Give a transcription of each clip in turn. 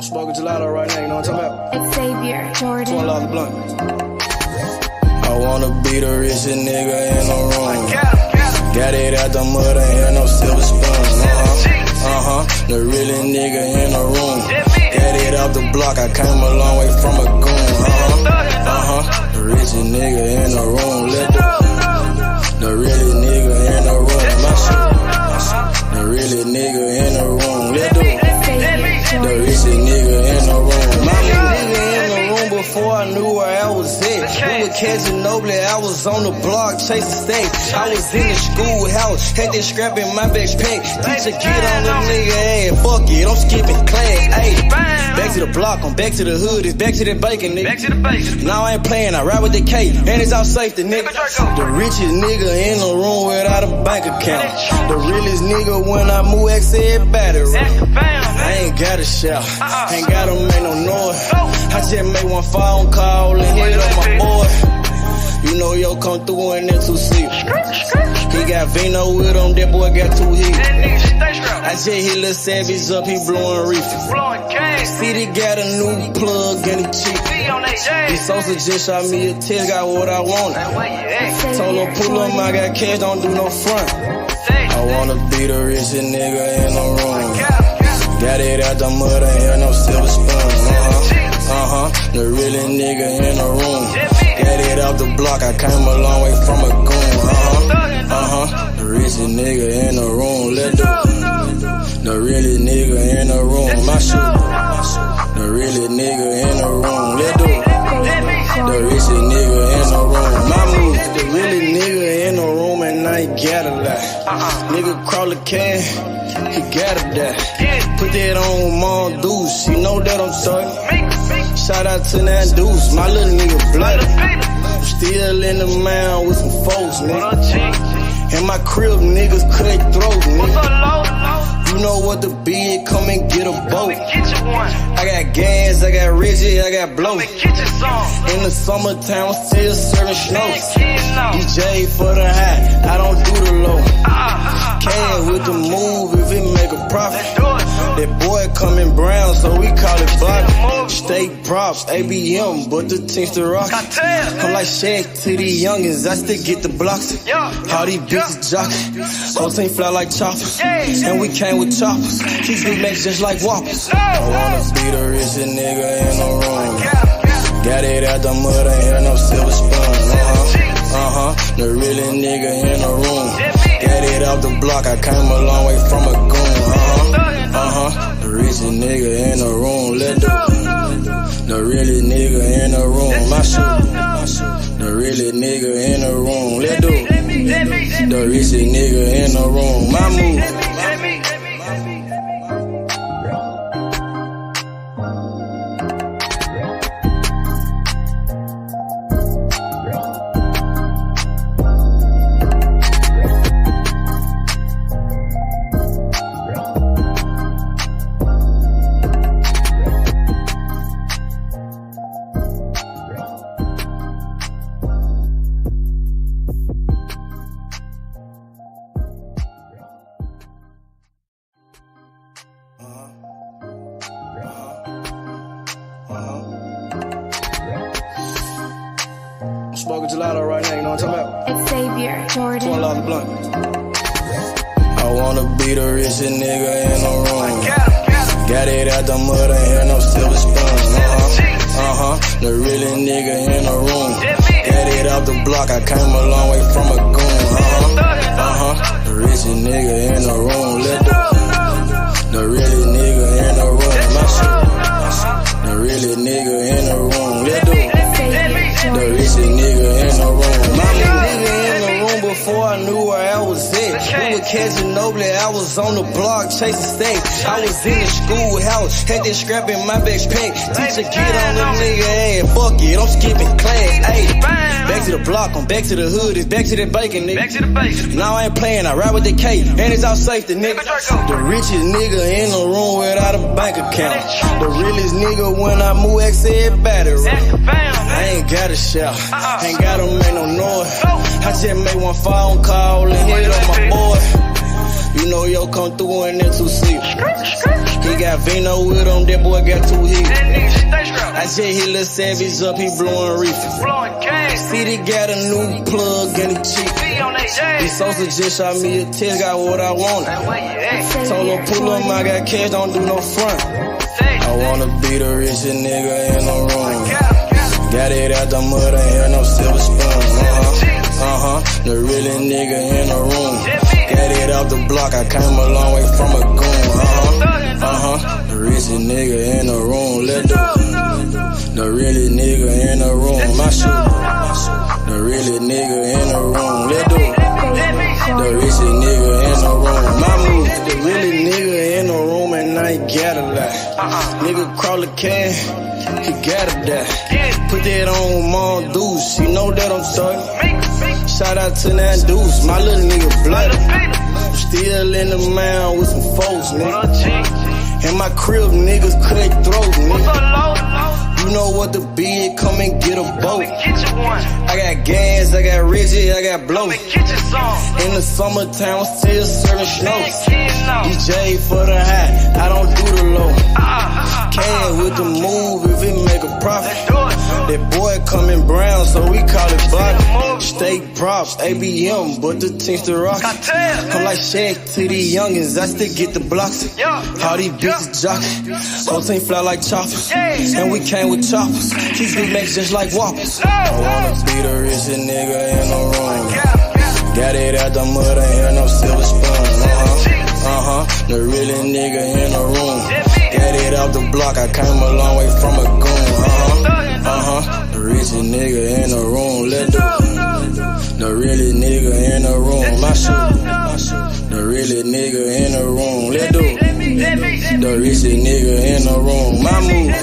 Smoking gelato right now, you know what I'm talking about? It's Xavier, Jordan. $20 a blunt. I wanna be the richest nigga in the room. Got it out the mud, ain't had no silver spoon. The realest nigga in the room. Got it out the block, I came a long way from a goon. The richest nigga in the room. The realest nigga in the room. My shit. The realest nigga in the room. The richest nigga in the room. My nigga in the room before I knew where I was at. We were catching Nobly, I was on the block chasing stacks. I was in the schoolhouse, had that scrap in my backpack. Teacher get on the nigga ass, fuck it, I'm skipping class. Ayy, back to the block, I'm back to the hood, it's back to the bacon, nigga. Back to the bacon. Now I ain't playing, I ride with the K, and it's all safety, nigga. The richest nigga in the room without a bank account. The realest nigga when I move, X everybody. I ain't gotta shout, ain't gotta make no noise. I just make one phone call and hit on my boy. You know yo come through in that 2-seat. He got Vino with him, that boy got 2 hits. I just hit Lil Savage up, he blowing reefer. City got a new plug and he cheap. He Sosa just shot me a text, got what I wanted. Told him pull up, I got cash, don't do no front. I wanna be the richest nigga in the room. Got it out the mud, ain't had no silver spoon. The realest nigga in the room. Got it out the block, I came a long way from a goon. The richest nigga in the room. The realest nigga in the room. My shit. The realest nigga in the room. The richest nigga in the room. My move. The realest nigga in the room and I ain't gotta lie. Nigga crawl a can, he gotta die. Put that on Mom Deuce, you know that I'm sorry. Shout out to that Deuce, my little nigga bloody. Still in the mound with some folks, nigga. In my crib, niggas cut throat, nigga. You know what the bid, come and get a boat. I got gas, I got Reggie, I got blow. In the summertime, I'm still serving snow. DJ for the high, I don't do the low. Can with the move if it make a profit. That boy coming brown, so we call it block. State props, ABM, but the team's the rock. I'm like Shaq to these youngins, I still get the blocks. All these bitches jockin', whole team fly like choppers. And we came with choppers, these big legs just like whoppers. I wanna be the richest nigga in the room. Got it out the mud, ain't had no silver spoon. The realest nigga in the room. Got it out the block, I came a long way from a goon. The richest nigga in the room. The realest nigga in the room. My shit. The realest nigga in the room. The richest nigga in the room. My move. Smoking gelato right now, you know what I'm talking about? It's Xavier, Jordan. $20 a blunt. I wanna be the richest nigga in the room. Got it out the mud, ain't had no silver spoon. The realest nigga in the room. Got it out the block, I came a long way from a goon. The richest nigga in the room. The realest nigga in the room. My shit. The realest nigga in the room. The richest nigga in the room. My nigga in the room before I knew where I was at. We were catching Nobly, I was on the block chasing stacks. I was in the schoolhouse, had that scrap in my backpack. Teacher get on the nigga ass, fuck it, I'm skipping class. Ayy, back to the block, I'm back to the hood, it's back to the bacon, nigga. Now I ain't playing, I ride with the K, and it's all safety, nigga. The richest nigga in the room without a bank account. The realest nigga when I move, X everybody. I ain't gotta shout, ain't gotta make no noise. I just make one phone call and hit on my boy. You know yo come through in that 2-seat. He got Vino with him, that boy got 2 hits. I just hit Lil Savage up, he blowing reefer. City got a new plug and he cheap. This Sosa just shot me a test, got what I wanted. Told him pull up, I got cash, don't do no front. I wanna be the richest nigga in the room. Got it out the mud, ain't had no silver spoon. The realest nigga in the room. Got it out the block, I came a long way from a goon. The richest nigga in the room, let's do it. The realest nigga in the room, my shoe. The realest nigga in the room, let's do it. The richest nigga in the room, my move. The realest nigga in the room and I ain't got a lot. Nigga crawl a can, he gotta die. Put that on Mom Deuce, you know that I'm talking. Shout out to that Deuce, my little nigga blood. Still in the mound with some folks, nigga. In my crib, niggas cut throats, nigga. You know what the bid, come and get a boat. I got gas, I got Reggie, I got blow. In the summertime, I'm still serving snow. DJ for the high, I don't do the low. Can with the move if it make a profit. That boy coming brown, so we call it Bobby. Steak props, ABM, but the team's the rock. I'm like Shaq to these youngins, I still get the blocks. All these bitches jockey, whole team fly like choppers. And we came with choppers, these big macs just like whoppers. I wanna be the richest nigga in the room. Got it out the mud, ain't had no silver spoon. The realest nigga in the room. Got it out the block, I came a long way from a goon. The richest nigga in the room, let's do it. The realest nigga in the room, my shoe. The realest nigga in the room, let's do it. The richest nigga in the room, my move.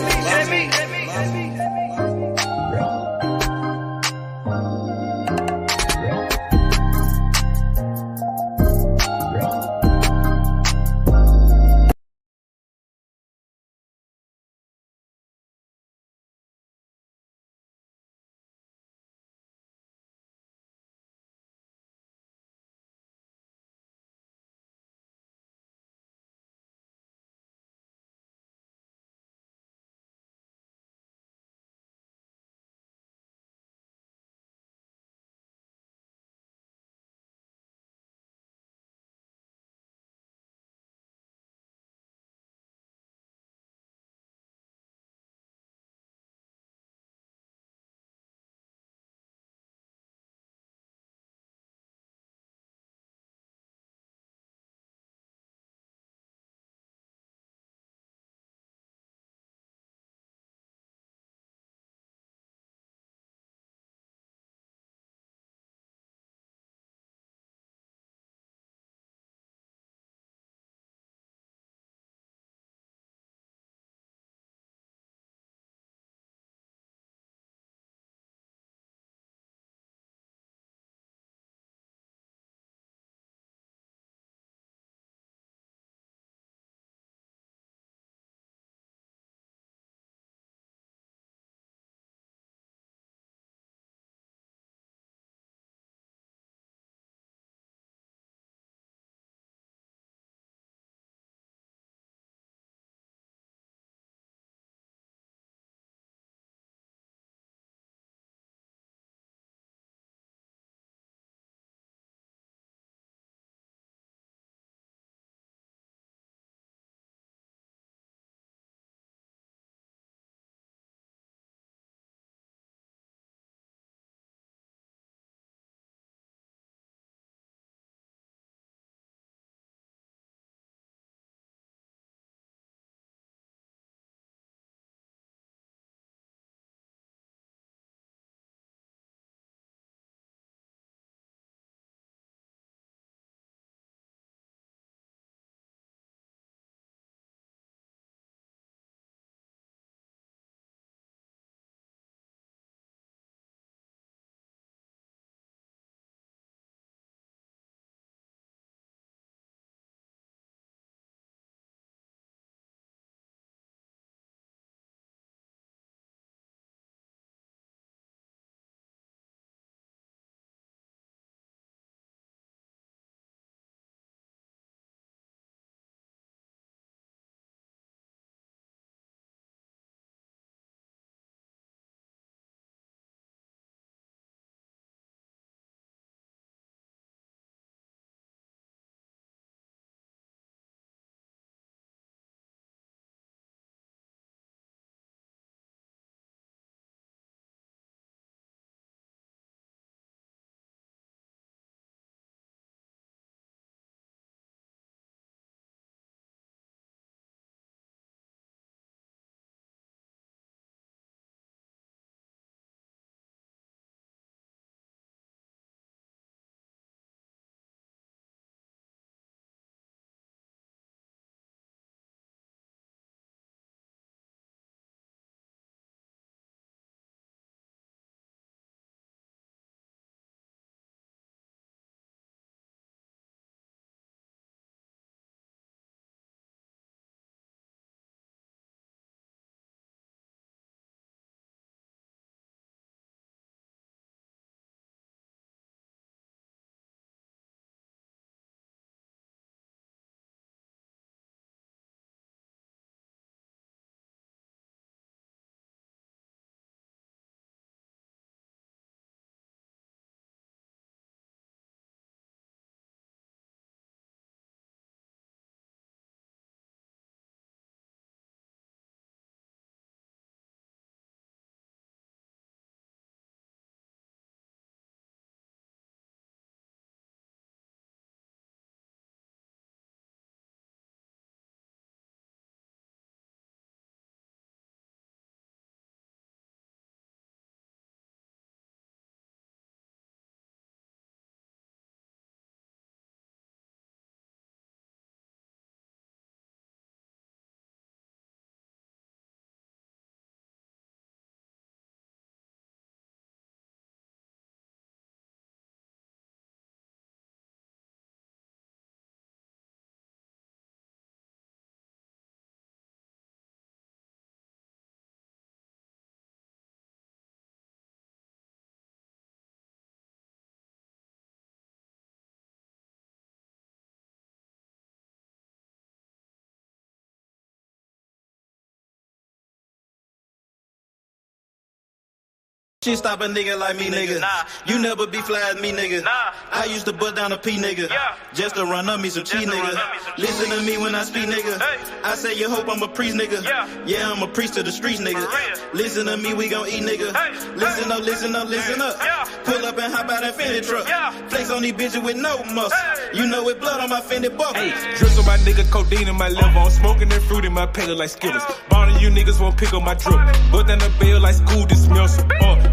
Shit stop a nigga like me, nigga. Nah. You never be fly as me, nigga. Nah. I used to bust down a P, nigga. Yeah. Just to run up me some cheese, nigga. Listen to me when I speak, nigga. Hey. I say you hope I'm a priest, nigga. Yeah, I'm a priest to the streets, nigga. Listen to me, we gon' eat, nigga. Hey. Listen up, listen up, listen up. Yeah. Pull up and hop out that Fendi truck. Yeah. Flex on these bitches with no muscle. Hey. You know it blood on my Fendi buckle. Hey. Drips on my nigga, codeine in my liver. I'm smoking that fruit in my pedal like Skittles. Ballin' you niggas won't pick up my drip. But then the bail like school dismissal.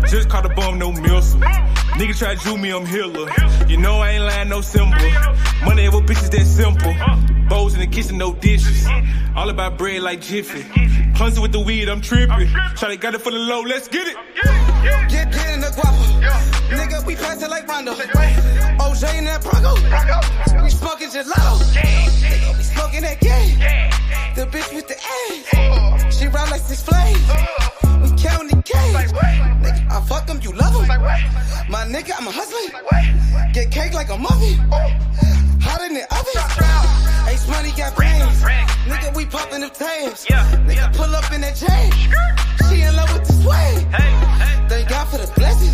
Just caught a bum, no missile. Nigga try to me, I'm healer. You know I ain't lying, no symbol. Money with bitches that simple. Bowls in the kitchen, no dishes. All about bread like Jiffy. Clumsy with the weed, I'm tripping. Try to got it for the low, let's get it. Get in the guapa. Nigga, we pass it like Rondo. OJ in that Bronco. We smoking gelato. Nigga, we smoking that game. The bitch with the ass. She ride like 6 Flames. We counting the cash. Nigga, I fuck them, you love them. My nigga, I'm a hustler. Get cake like a muffin. Hot in the oven. Ace money got brains. Nigga, we popping them tabs. Nigga, pull up in that chain. She in love with the swag. Thank God for the blessing.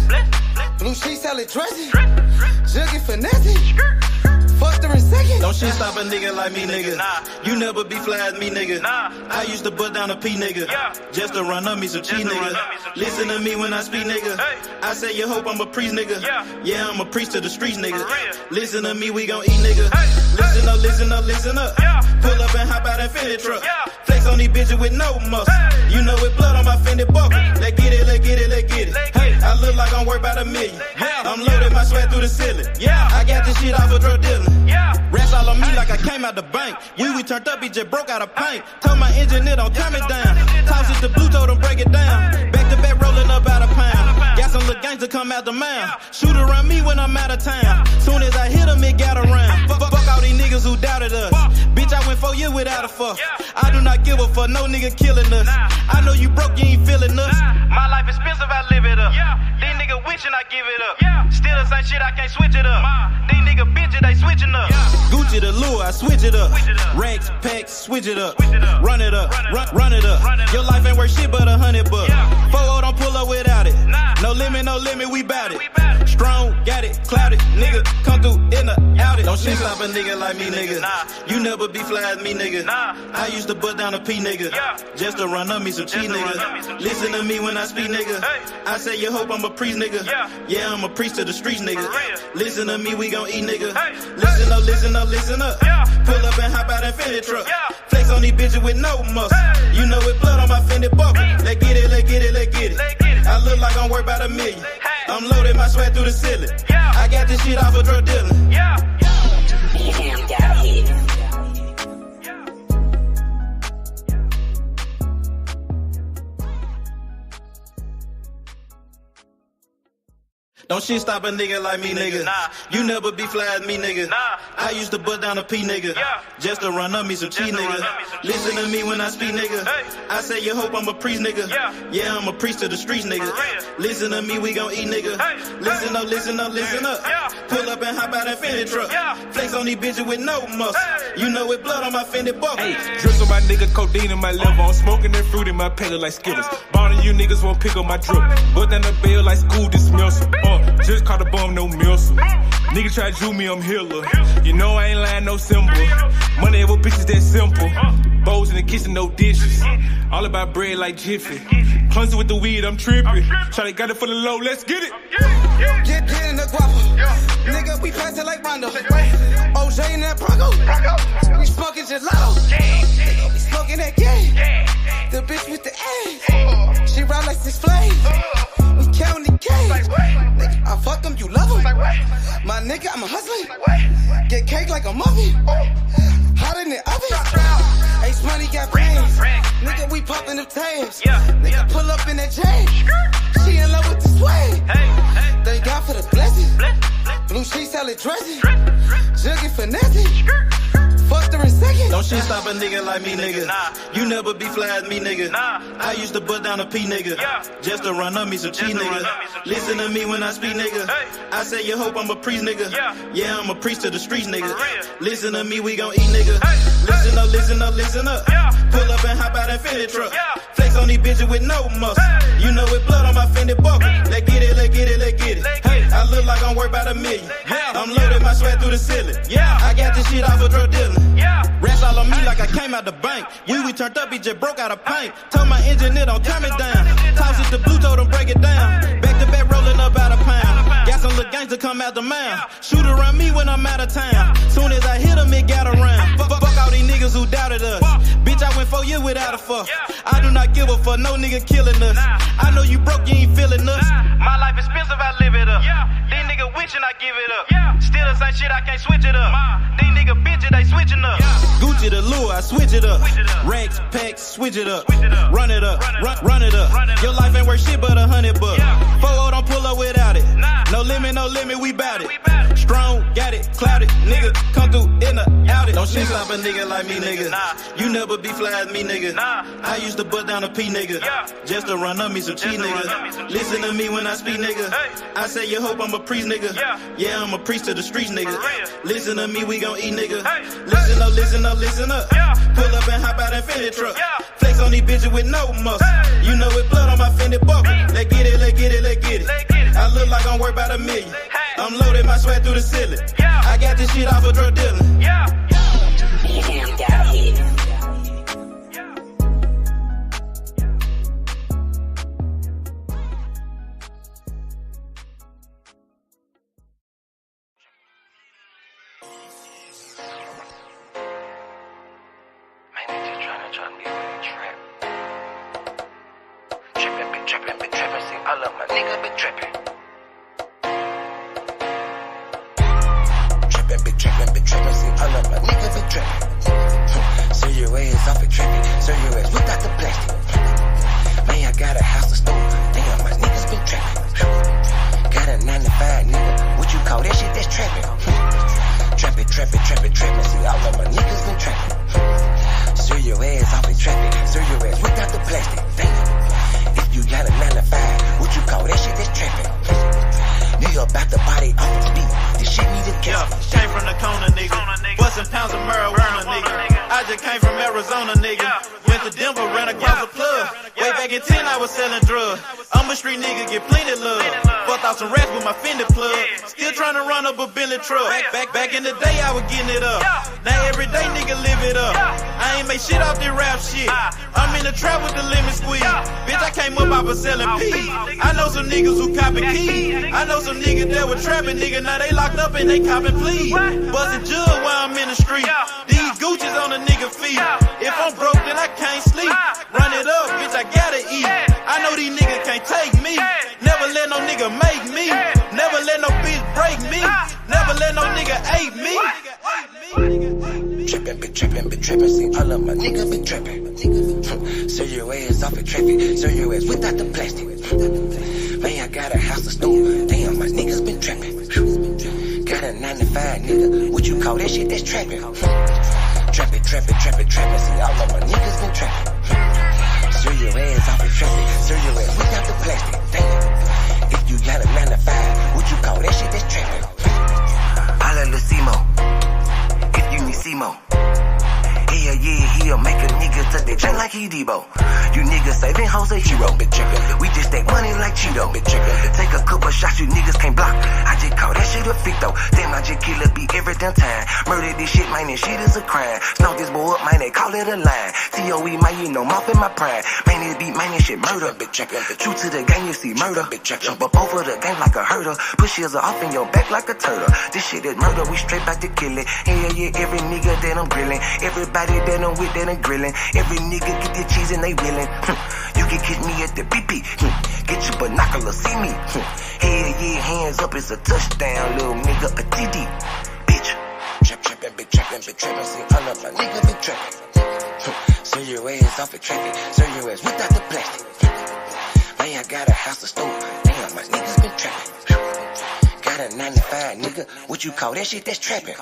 Blue sheets, salad dressing. Jugging finessing. Fucked her in second. Don't shit stop a nigga like me, nigga. Nah. You never be fly as me, nigga. Nah. I used to bust down a P, nigga. Yeah. Just to run up me some cheese, nigga. Listen to me when I speak, nigga. Hey. I say you hope I'm a priest, nigga. Yeah, I'm a priest to the streets, nigga. Listen to me, we gon' eat, nigga. Hey. Listen up, listen up, listen up. Yeah. Pull up and hop out that Fendi truck. Yeah. Flex on these bitches with no muscle. Hey. You know it blood on my Fendi buckle. Let's get it, let's get it, let's get it. Hey, I look like I'm worth about $1 million. I'm loaded, my sweat through the ceiling. Yeah, I got this shit off a drug dealer. Rats all on me like I came out the bank. We turned up, he just broke out of paint. Told my engineer don't turn it down. Toss it to blue, told him break it down. Back to back rolling up out of pound. Got some little gangs to come out the mouth. Shoot around me when I'm out of town. Soon as I hit him, it got around. Fuck all these niggas who doubted us. Bitch, I went 4 years without a fuck. I do not give a fuck, no nigga killing us. I know you broke, you ain't feeling us. My life expensive, I live it up. These niggas wishing I give it up. Still the same shit, I can't switch it up. These niggas bitches, they switching up. Gucci the lure, I switch it up. Racks, packs, switch it up. Run it up, run it up. Your life ain't worth shit but $100 bucks. 4-0 don't pull up without it. No limit, we bout it. Strong, got it, clouded. Nigga, come through in the out it. Don't shit stop a nigga like me, nigga. You never be fly as me, nigga. I used to bust down a P, nigga. Just to run up me some cheese, nigga. Listen to me when I speak, nigga. I say you hope I'm a priest, nigga. Yeah, I'm a priest to the streets, nigga. Listen to me, we gon' eat, nigga. Listen up, listen up, listen up. Pull up and hop out that Fendi truck. Flex on these bitches with no muscle. You know it blood on my Fendi buckle. Let's get it, let's get it, let's get it. I look like I'm worth about $1 million. I'm loaded, my sweat through the ceiling. I got this shit off a drug dealer. Don't shit stop a nigga like me, nigga. You never be fly as me, nigga. I used to bust down a P, nigga. Just to run up me some cheese, nigga. Listen to me when I speak, nigga. I say you hope I'm a priest, nigga. Yeah, I'm a priest to the streets, nigga. Listen to me, we gon' eat, nigga. Listen up, listen up, listen up. Pull up and hop out that Fendi truck. Flex on these bitches with no muscle. You know it blood on my Fendi buckle. Drips on my nigga, codeine in my liver. I'm smoking that fruit in my pedal like Skittles. Ballin' you niggas won't pick up my drip. But then the bail like school dismissal. Just caught a bum, no missile. Nigga try to me, I'm healer. You know I ain't lying, no symbol. Money with bitches that simple. Bowls in the kitchen, no dishes. All about bread like Jiffy. Clumsy with the weed, I'm tripping. Try to got it for the low, let's get it. Get in the guapa. Nigga, we pass it like Rondo. OJ in that Bronco. We smoking gelato. Nigga, we smoking that game. The bitch with the ass. She ride like 6 Flames. We counting the cash. Nigga, I fuck them, you love them. My nigga, I'm a hustler. Get cake like a muffin. Hot in the oven. Ace money got brains. Nigga, we popping them tabs. Nigga, pull up in that chain. She in love with the swag. Thank God for the blessing. Blue sheets, salad dressing. Jugging finessing. Fucked her in second. Don't shit stop a nigga like me, nigga. You never be fly as me, nigga. I used to bust down a P, nigga. Just to run up me some cheese, nigga. Listen to me when I speak, nigga. I say you hope I'm a priest, nigga. Yeah, I'm a priest to the streets, nigga. Listen to me, we gon' eat, nigga. Listen up, listen up, listen up. Pull up and hop out that Fendi truck. Flex on these bitches with no muscle. You know it blood on my Fendi buckle. Let's get it, let's get it, let's get it. Hey, I look like I'm worth about $1 million. I'm loaded, my sweat through the ceiling. I got this shit off of drug dealing. Rats all on me like I came out the bank. We turned up, he just broke out of paint. Told my engineer don't turn it down. Toss it to blue, told him break it down. Back to back rolling up out of pound. Got some little gangs to come out the mouth. Shoot around me when I'm out of town. Soon as I hit him, it got around. Fuck all these niggas who doubted us. Bitch, I went 4 years without a fuck. I do not give a fuck, no nigga killing us. I know you broke, you ain't feeling us. My life expensive, I live it up. These niggas witching, I give it up. Still the same shit, I can't switch it up. These niggas bitches, they switching up. Gucci the lure, I switch it up. Racks, packs, switch it up. Run it up, run it up. Your life ain't worth shit but $100 bucks. 4-0 don't pull up without it. No limit, we bout it. Strong, got it, clouded. Nigga, come through in the out it. Don't shit stop a nigga like me, nigga. You never be fly as me, nigga. I used to bust down a P, nigga. Just to run up me some cheese, nigga. Listen to me when I speak, nigga. I say you hope I'm a priest, nigga. Yeah, I'm a priest to the streets, nigga. Listen to me, we gon' eat, nigga. Listen up, listen up, listen up. Pull up and hop out that Fendi truck. Flex on these bitches with no muscle. You know it blood on my Fendi buckle. Let's get it, let's get it, let's get it. I look like I'm worth about $1 million. I'm loaded, my sweat through the ceiling. I got this shit off of drug dealing. Back in the day, I was getting it up. Now every day, nigga live it up. I ain't make shit off this rap shit. I'm in the trap with the lemon squeeze. Bitch, I came up off of selling peas. I know some niggas who copy keys. I know some niggas that were trapping, nigga. Now they locked up and they copping pleas. Bustin' jug while I'm in the street. These Gucci's on the nigga feet. If I'm broke, then I can't sleep. Run it up, bitch, I gotta eat. I know these niggas can't take me. Never let no nigga make me. Never let no bitch break me. Never let no nigga ape me. Trippin', be trippin', see all of my niggas be trippin'. Serve your ass off at traffic, serve your ass without the plastic. Man, I got a house, a store, damn, my niggas been trappin'. Got a 9 to 5, nigga, what you call that shit, that's trappin'. Trappin', see all of my niggas been trappin'. Serve your ass off at traffic, serve your ass without the plastic, damn. If you got a 9 to 5, what you call that shit, that's trappin'. Holla Lucimo, if you need Simo. Yeah, he'll make a nigga touch that chain like he Debo. You niggas saving hoes a hero. We just take money like Cheeto. Take a couple shots you niggas can't block. I just call that shit a fit though. Damn, I just kill a beat every damn time. Murder this shit, man, this shit is a crime. Snout this boy up, man, they call it a line. COE, man, you know, mouth in my prime. Man, this beat, man, this shit murder. True to the game, you see murder. Jump up over the game like a herder. Push yours off in your back like a turtle. This shit is murder, we straight back to kill it. Yeah, every nigga that I'm grilling. Everybody that I'm with that I'm grilling. Every nigga get the cheese and they willing. You can catch me at the BP. Get your binoculars, see me. Hell yeah, hands up, it's a touchdown, little nigga, a TD. Bitch. Trappin', see all of my niggas be trappin'. Serve your ass off at traffic, serve your ass without the plastic. Man, I got a house, a store, damn, my niggas been trappin'. Got a 9 to 5, nigga, what you call that shit, that's trappin'.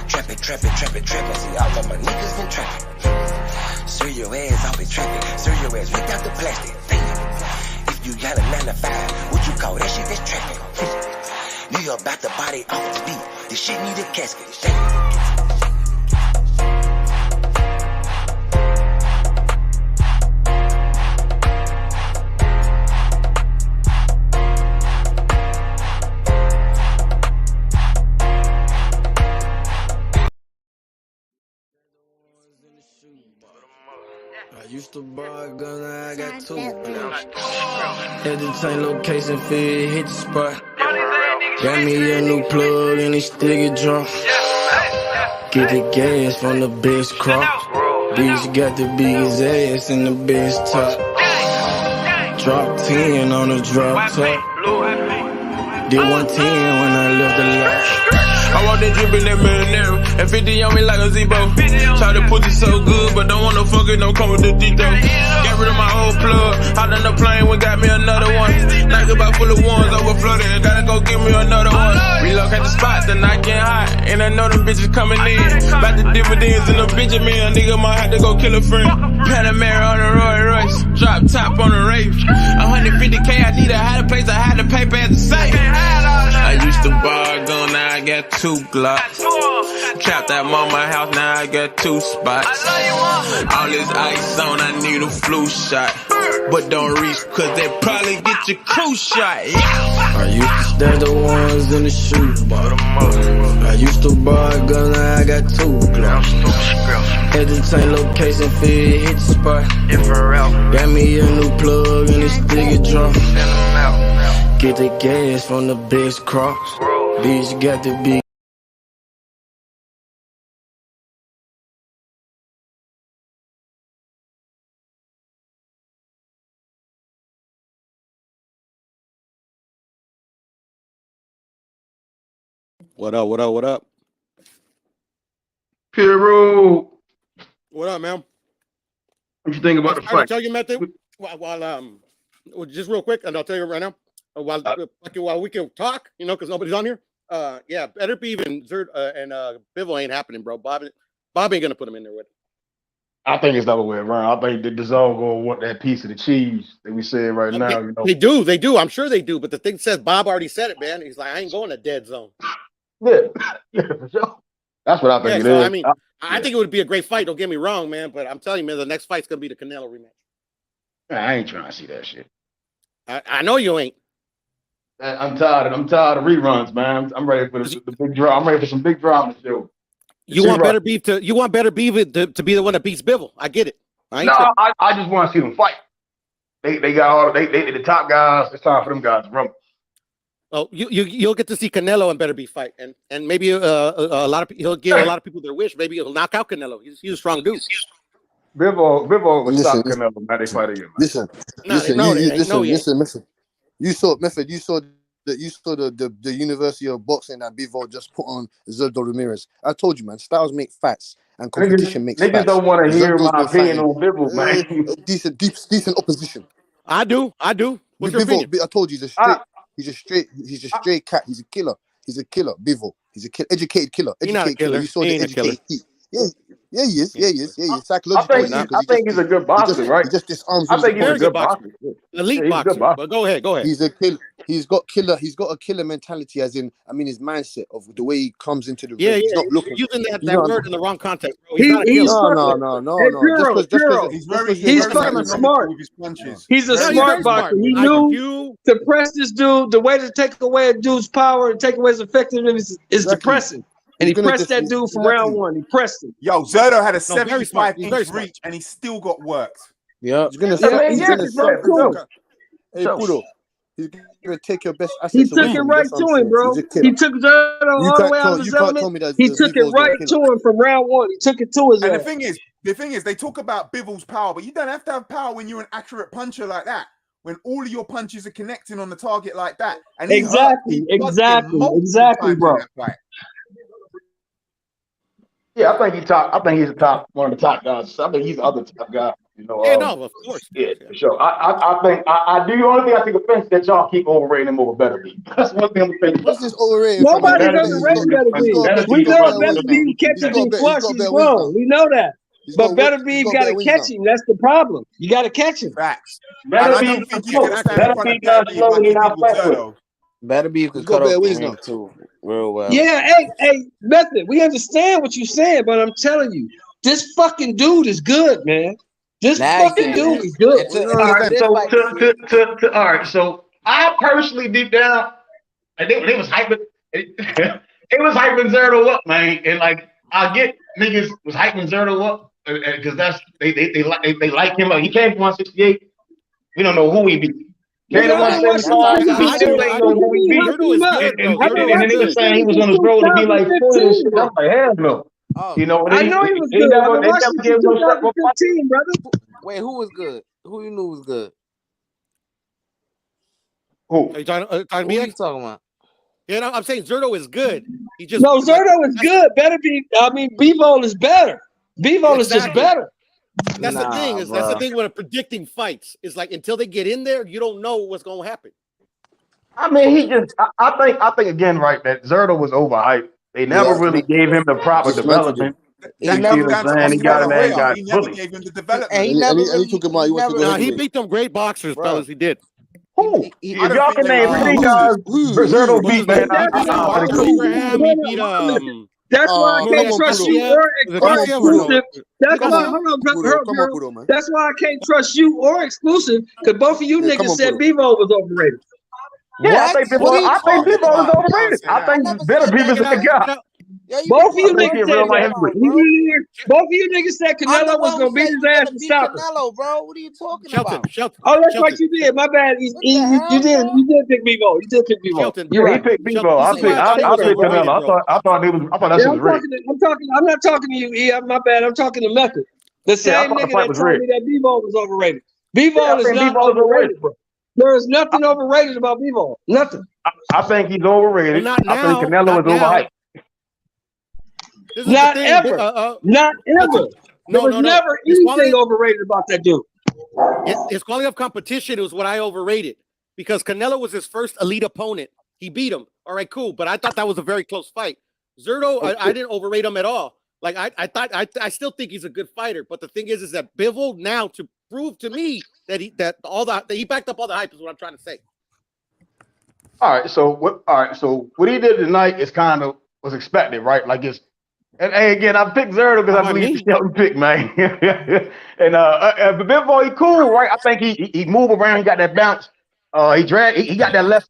Trappin', see all of my niggas been trappin'. Serve your ass off at traffic, serve your ass without the plastic, damn. If you got a 9 to 5, what you call that shit, that's trappin'. Nigga about to body off the beat, this shit need a casket, damn. I used to buy a gun, now I got two. Had to change location, feel hit the spot. Got me a new plug and it still get drunk. Get the gas from the best crop. Bitch got the biggest ass and the best top. Drop 10 on the drop top. Did 110 when I left the lot. I walked in drippin' that marinara, and 50 on me like a Zebo. Try to put it so good, but don't wanna fuck it, don't come with the detail. Got rid of my old plug, hopped on the plane, we got me another one. Night about full of ones, overflooded, gotta go get me another one. Relocate the spot, the night getting hot, and I know them bitches coming in. About the dividends in the Benjamin, a nigga might have to go kill a friend. Panamera on the Roy Royce, drop top on the Wraith. 150K, I need a higher place, I had to pay at the safe. I used to buy a gun, now I got 2 Glocks. Trapped at mama house, now I got 2 spots. All this ice on, I need a flu shot. But don't reach, cause they probably get your crew shot. I used to stash the ones in the shoebox. I used to buy a gun, now I got 2 Glocks. Had to change location, feel hit the spot. Got me a new plug and it still get drunk. Get the gas from the best crops. Bitch got the big. What up? What up? What up? Piero, What up, man? what you think about the I'll fight? tell you, method. Well, just real quick, and I'll tell you right now. While we can talk, because nobody's on here. Yeah, Better Beef and Zerd and Bivol ain't happening, bro. Bob ain't gonna put him in there with. I think it's the other way around. I think the dissolve gonna want that piece of the cheese that we said right now. They do. I'm sure they do. But the thing says Bob already said it, man. He's like, I ain't going to dead zone. Yeah, for sure. That's what I think it is. I mean, I think it would be a great fight. Don't get me wrong, man. But I'm telling you, man, the next fight's gonna be the Canelo rematch. I ain't trying to see that shit. I know you ain't. I'm tired of reruns, man. I'm ready for the big drama. I'm ready for some big drama show. You want Better Beef to be the one that beats Bivol. I get it. I just want to see them fight. They got all the top guys. It's time for them guys to rumble. Oh, you'll get to see Canelo and Better Beef fight, and maybe a lot of he'll give a lot of people their wish. Maybe he'll knock out Canelo. He's a strong dude. Bivol will stop Canelo when they fight again. Listen. You saw the University of Boxing that Bivol just put on Zerdo Ramirez. I told you, man. Styles make fights and competition makes niggas fights. Don't want to hear my opinion on Bivol, man. Decent opposition. I do. What's your opinion? I told you, he's a straight cat. He's a killer. Bivol. He's a educated killer. He's not a killer. You saw he the educated. Yeah, he is. Psychologically, I think he's a good boxer, right? He just disarms. I think he's a good boxer. Elite boxer. But go ahead. He's a killer. He's got a killer mentality, as in, his mindset of the way he comes into the ring. He's not looking. You're using that word in the wrong context, bro. He's not a killer. No. He's fucking smart. He's a smart boxer. He knew to press this dude. The way to take away a dude's power and take away his effectiveness is depressing. And he pressed that dude from round one. He pressed him. Yo, Zerdo had a 75-inch reach, and he still got worked. Yeah. He's gonna take your best assets. He took it right to him, bro. He took Zerdo all the way out of his element. He took it right to him from round one. He took it to his And the thing is, they talk about Bivol's power, but you don't have to have power when you're an accurate puncher like that. When all of your punches are connecting on the target like that. And exactly, bro. Yeah, I think he's one of the top guys. I think he's the other top guy. Of course. Yeah, for sure. I think I do. The only thing I take offense that y'all keep overrating him over Better Beef. That's one thing I'm thinking. What's this overrating? Nobody doesn't rate Better Beef. We know Better Beef catches him flush. He's wrong. We know that. But Better Beef got to catch him. That's the problem. You got to catch him. Facts. Better Beef could cut off the ring too, real well. Yeah, hey, Method. We understand what you're saying, but I'm telling you, this fucking dude is good, man. This fucking dude is good. All right, so I personally deep down, and they was hyping. It was hyping Zerdo up, man, and like I get niggas was hyping Zerdo up. because that's they like him. He came from 168. We don't know who he beat. Came to 175. We still ain't know who he beat. And the nigga saying he was on his road to be like 40 and shit. I'm like, hell no. You know, I know he was good. They never gave no shot. 2015, brother. Wait, who was good? Who you knew was good? Who? Are you talking Who you talking about? Yeah, no, I'm saying Zerto is good. He just Zerto is good. Better be. I mean, Bivol is better. Bivol is just better. That's the thing. That's the thing when predicting fights. It's like until they get in there, you don't know what's gonna happen. I mean, he just. I think again, right, that Zerto was overhyped. They never really gave him the proper development. He never got He never gave him the development. And he beat them great boxers, fellas. He did. Who? If y'all can name 3 guys, Zerto beat, man. That's why I can't trust you or exclusive. That's why, that's why I can't trust you or exclusive, because both of you niggas said Bivol was overrated. Yeah, I think Bivol was overrated. I think Better Beef is a guy. Both of you niggas said both of you niggas said Canelo was gonna beat his ass and stop him. Canelo, bro. What are you talking about? Oh, that's what you did. My bad. You did pick Bivol. You did pick Bivol. Yeah, he picked Bivol. I picked Canelo. I thought that shit was rigged. I'm not talking to you, E. My bad. I'm talking to Method. The same nigga that told me that Bivol was overrated. Bivol is not overrated, bro. There is nothing overrated about Bivol. Nothing. I think he's overrated. I think Canelo is overhyped. Not ever. Not ever. There was never anything overrated about that dude. His quality of competition was what I overrated because Canelo was his first elite opponent. He beat him. All right, cool. But I thought that was a very close fight. Zerto, I didn't overrate him at all. Like I still think he's a good fighter. But the thing is that Bivol now to prove to me that he backed up all the hype is what I'm trying to say. All right. So what he did tonight is kind of was expected, right? Like it's. And again, I picked Zerto because I believe he's the pick, man. And Bivol, he cool, right? I think he move around. He got that bounce. He got that left.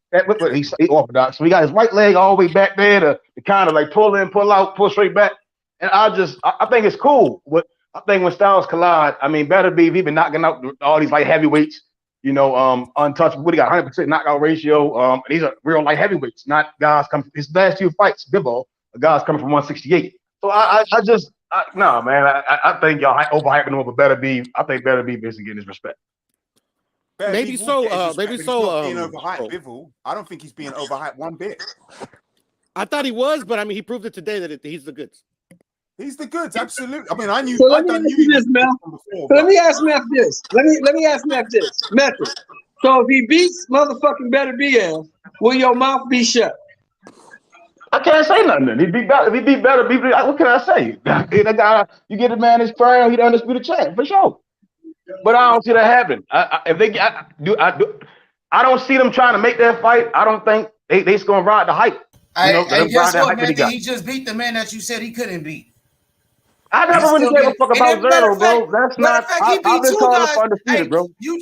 He's orthodox. So he got his right leg all the way back there to kind of like pull in, pull out, pull straight back. And I think it's cool. But I think when styles collide, I mean, Better Beef, he been knocking out all these light heavyweights. You know, untouchable. What he got 100% knockout ratio. These are real light heavyweights, not guys coming. His last 2 fights, Bivol, guys coming from 168. So I think y'all overhyping him over Better Beef. I think Better Beef isn't getting his respect. Maybe so. Being overhyped, Bivol. I don't think he's being overhyped one bit. I thought he was, but I mean, he proved it today that he's the goods. He's the goods, absolutely. I mean, I knew. So let me ask you this, Mel. Let me ask Meth this. Let me ask Meth this. Method. So if he beats motherfucking Better BF, will your mouth be shut? I can't say nothing. If he beat Better Beef, what can I say? That guy, you get the man his crown, he the undisputed champ for sure. But I don't see that happen. I don't see them trying to make that fight. I don't think they just gonna ride the hype. Guess what, man? He just beat the man that you said he couldn't beat. I never really gave a fuck about Zerto, bro. That's not. I've been calling for undefeated, bro. You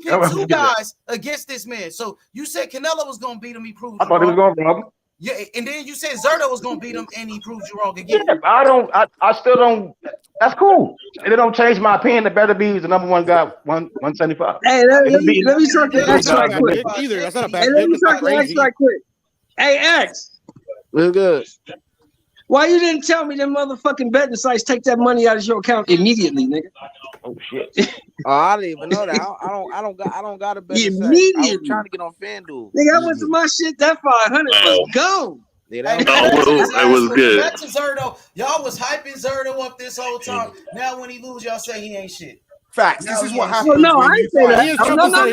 picked 2 guys against this man. So you said Canelo was gonna beat him. He proved. I thought he was going to rob him. Yeah, and then you said Zerto was gonna beat him, and he proved you wrong again. Yeah, I still don't. That's cool. And it don't change my opinion that Better Beef is the number 1 guy, 175. Hey, let me talk to X right quick. That's not a bad. Let me talk to X right quick. Hey, X. We're good. Why you didn't tell me them motherfucking betting sites take that money out of your account immediately, nigga? Oh shit! I didn't even know that. I don't got a bet. Immediately. I was trying to get on FanDuel. Nigga, I went to my shit. That 500 was gone. Yeah, it was good. Back to Zerto. Y'all was hyping Zerto up this whole time. Now when he lose, y'all say he ain't shit. Facts. This is what happens. No, I ain't say that. He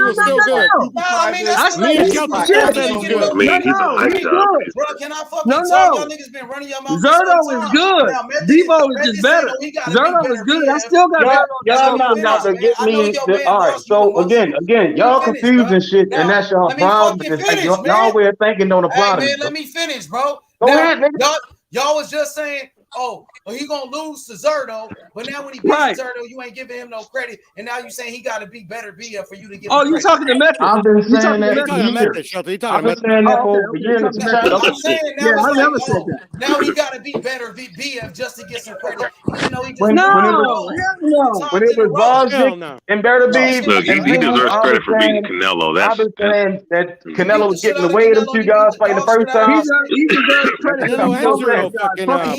was still good. I mean, that's me and Kelton still said he's good. He's good. Bro, can I fucking talk? Y'all niggas been running your mouth. Zerto is good. Bivol is just better. Zerto is good. I still got y'all not about to get me. All right. So again, y'all confusing shit, and that's y'all problem because y'all way of thinking don't apply to me. Let me finish, bro. Go ahead, nigga. Y'all was just saying he gonna lose to Zerdo, but now when he beats Zerdo, you ain't giving him no credit, and now you saying he got to be better BF for you to give. You talking to Method? I've been saying that. I've been saying that for years. I'm saying now he got to be better BF just to get some credit, even though he just when it was Bosnick and Better Beef. Look, he deserves credit for beating Canelo. I've been saying that Canelo was getting the way of them two guys fighting the first time. He deserves credit. Can I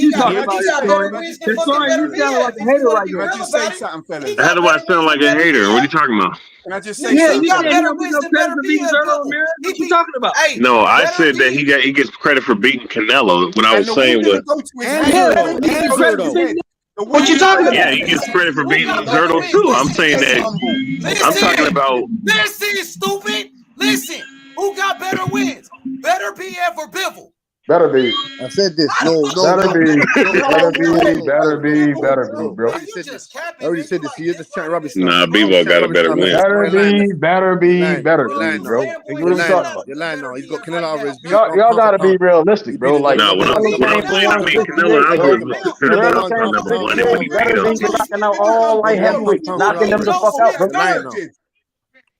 just say something, fellas? How do I sound like a hater? What are you talking about? Can I just say something? You got better wins than Better BF. What you talking about? No, I said that he gets credit for beating Canelo. What I was saying was, what you talking about? Yeah, he gets credit for beating Zerdo too. I'm saying that. I'm talking about. Listen, stupid. Listen, who got better wins? Better BF or Bivol? Better be. I said this. No. Better be, bro. I already said this. You're just chatting rubbish. Nah, Bevo got a better win. Better be, bro. You're lying now. He's got Canelo Alvarez. Y'all gotta be realistic, bro. Like, nah, when I'm saying I beat Canelo Alvarez, knocking out all light heavyweights, knocking them the fuck out, bro.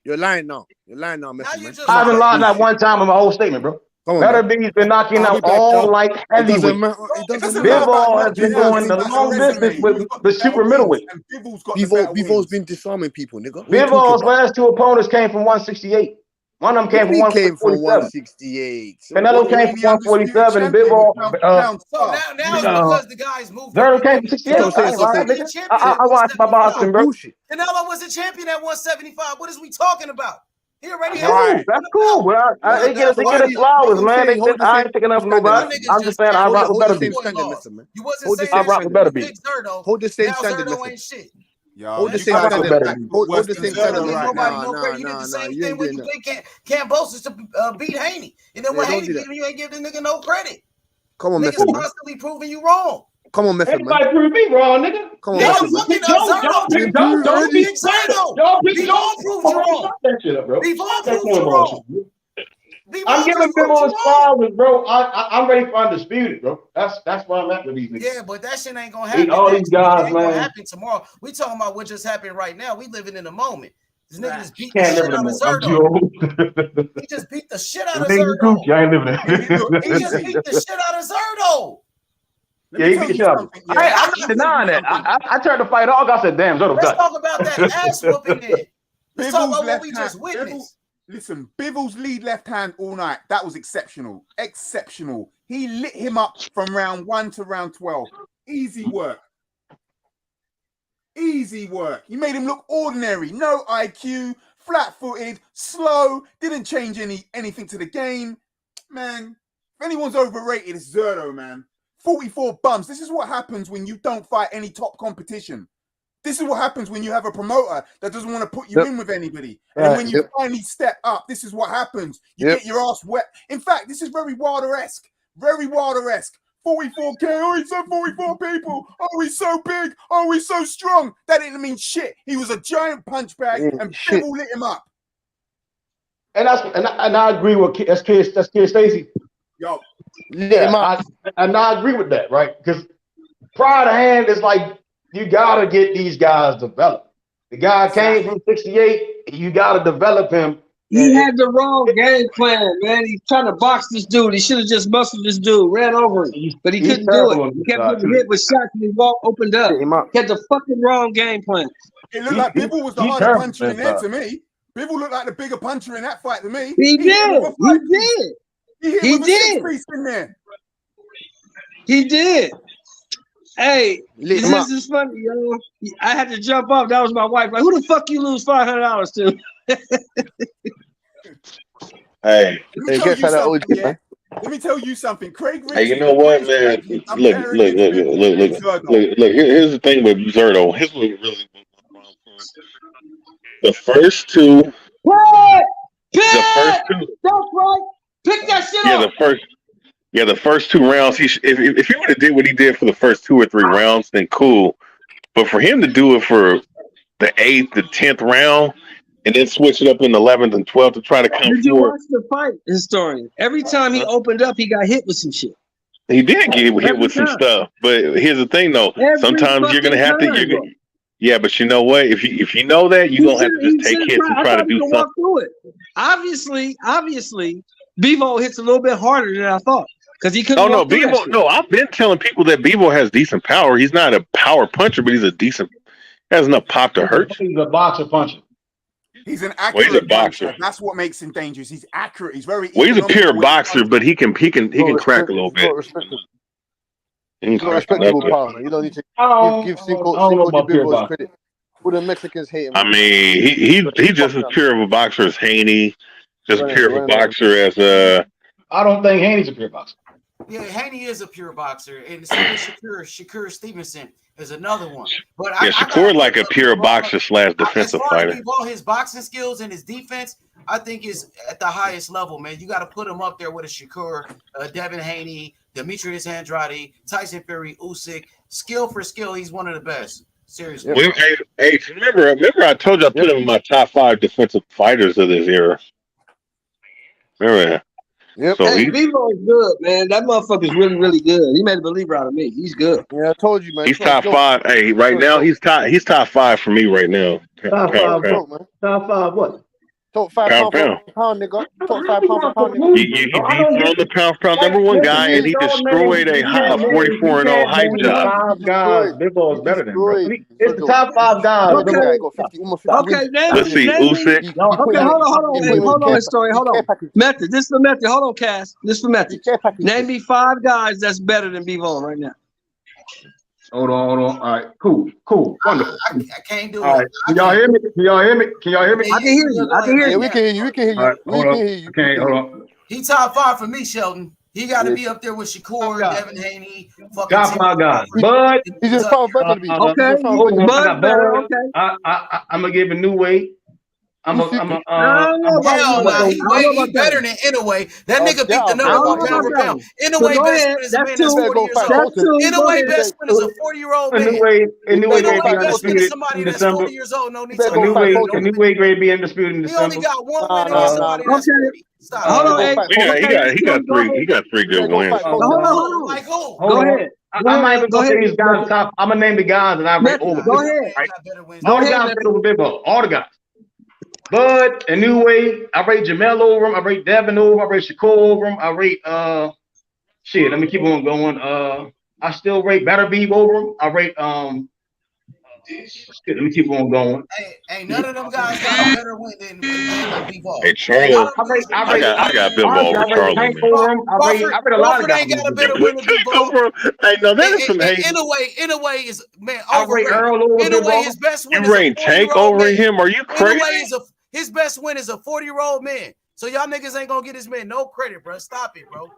You're lying now. Messi, man. I haven't lied that one time in my whole statement, bro. Better B's been knocking out all like heavyweights. Bivol has been going the long distance with the super middleweight. Bivol's been disarming people, nigga. Bivol's last two opponents came from 168. One of them came from 168. Canelo came from 147. And Bivol. Now because the guys moved. Zerdo came from 68. I watched my boxing, bro. Canelo was a champion at 175. What is we talking about? He already has. That's cool. But they get us flowers, man. I ain't picking up nobody. I'm just saying I rock with Better Beef. You wasn't saying I rock with Better Beef. Hold the same standard, listen. Hold the same standard. Hold the same standard. You did the same thing when you played Cambosis to beat Haney. And then when Haney beat him, you ain't give the nigga no credit. Come on, niggas constantly proving you wrong. Come on, Method, man. Everybody prove me wrong, nigga. Come on, Method, man. Don't be Zerdo. We've all proved you wrong. We've all proved you wrong. I'm giving Bivol his flowers, bro. I'm ready for undisputed, bro. That's where I'm at with these niggas. Yeah, but that shit ain't gonna happen. All these guys, ain't man. Gonna happen tomorrow. We talking about what just happened right now. We living in the moment. This nigga just beat the shit out of Zerdo. He just beat the shit out of Zerdo. I ain't living it. He just beat the shit out of Zerdo. Yeah, he beat the shit out of him. I'm not denying that. I turned the fight off. I said, damn, Zerdo. Let's talk about that ass whooping then. Let's talk about what we just witnessed. Listen, Bivol's lead left hand all night. That was exceptional. Exceptional. He lit him up from round 1 to round 12. Easy work. Easy work. He made him look ordinary. No IQ, flat-footed, slow, didn't change anything to the game. Man, if anyone's overrated, it's Zerdo, man. 44 bumps. This is what happens when you don't fight any top competition. This is what happens when you have a promoter that doesn't want to put you in with anybody. And when you finally step up, this is what happens. You get your ass wet. In fact, this is very Wilder-esque. Very Wilder-esque. 44K. Oh, he said 44 people. Oh, he's so big. Oh, he's so strong. That didn't mean shit. He was a giant punch bag and Bivol lit him up. And I agree with that's Kid Stacy. Yo. Yeah, I agree with that, right? Because prior to hand, it's like you gotta get these guys developed. The guy came from 68, you gotta develop him. He had the wrong game plan, man. He's trying to box this dude. He should have just muscled this dude, ran over him, but he couldn't do it. He kept getting hit with shots and he opened up. He had the fucking wrong game plan. It looked like Bivol was the harder puncher in there to me. Bivol looked like the bigger puncher in that fight to me. He did. He did. In there. He did. Hey, this is funny, yo. I had to jump off. That was my wife. Like, who the fuck you lose $500 to? Hey, let me tell you something. Craig Richards. Hey, you know what, man? Look. Here's the thing with Zerdo. His was really the first two. That's right. Pick that shit up. The first 2 rounds. If he would have did what he did for the first 2 or 3 rounds, then cool. But for him to do it for the 8th, the 10th round, and then switch it up in the 11th and 12th to try to come Did you watch the fight, historian? Every time he opened up, he got hit with some shit. He did get hit with some stuff, but here's the thing, though. Sometimes you're gonna have to. Yeah, but you know what? If you know that, you're gonna have to just take hits and try to do something. Walk through it. Obviously, Bevo hits a little bit harder than I thought because he couldn't. No, Bevo. No, I've been telling people that Bevo has decent power. He's not a power puncher, but has enough pop to hurt. He's a boxer puncher. He's an accurate boxer. That's what makes him dangerous. He's accurate. He's very. Well, he's a pure boxer, but he can crack a little bit. Respectable power. You don't need to give Cinco Bevo credit. Who the Mexicans hate him? I mean, he's just as pure of a boxer as Haney. Just as pure of a boxer as I don't think Haney's a pure boxer. Yeah, Haney is a pure boxer, and so is Shakur Stevenson is another one. But Shakur like a pure boxer / defensive fighter. All his boxing skills and his defense, I think, is at the highest level. Man, you got to put him up there with a Shakur, Devin Haney, Demetrius Andrade, Tyson Fury, Usyk. Skill for skill, he's one of the best. Seriously. Well, hey, remember I told you I put him in my top 5 defensive fighters of this era. Remember that? Yep. So Bevo's good, man. That motherfucker's really, really good. He made a believer out of me. He's good. Yeah, I told you, man. He's top 5. Hey, right now he's top 5 for me right now. Top 5 what? Top 5 what? Top 5 pound for pound, nigga. Top 5 pound for pound, nigga. He beat on the pound for pound #1 guy, and he destroyed a 44-0 hype job. 5 guys. Bevo is better than him. It's the top 5 guys. Okay, let's see. Usyk. Okay, hold on, story. Hold on. Method. This is for Method. Hold on, Cass. This is for Method. Name me 5 guys that's better than Bevo right now. Hold on. All right, cool, wonderful. I can't do it. Can y'all hear me? I can hear you. Yeah, we can hear you. Right, okay, hold on. He top 5 for me, Sheldon. He got to be up there with Shakur, Devin Haney, fucking top 5 guys. But he's just power better to be. Okay, I'm gonna give a new way. He's better than Inouye. That nigga beat the #1 pound for pound. Inouye best win is a man that's 40 years old. Inouye best win is a 40-year-old man. Inouye best win is somebody that's 40 years old. No need to Inouye grade be undisputed in December. He only got 1 win against somebody that's 40. Stop. Hold on, he got 3 good wins. Hold on. Like who? Go ahead. I'm not even gonna say these guys top. I'm gonna name the guys that I rate over. Go ahead. All the guys over Bevo. All the guys. Bud, Inouye, I rate Jamel over him. I rate Devin over him. I rate Shakur over him. I rate let me keep on going. I still rate Beterbiev over him. I rate let me keep on going. Hey, none of them guys got a better win than Bevo. Hey, Charlie. I got Bevo over Charlie. I rate a lot of guys. Ain't got a better win than Bevo. Hey, no, that is some hate. Inouye is, man, I rate Earl over Inouye, his best win. You rate Tank over him? Are you crazy? His best win is a 40-year-old man. So y'all niggas ain't gonna get this man no credit, bro. Stop it, bro.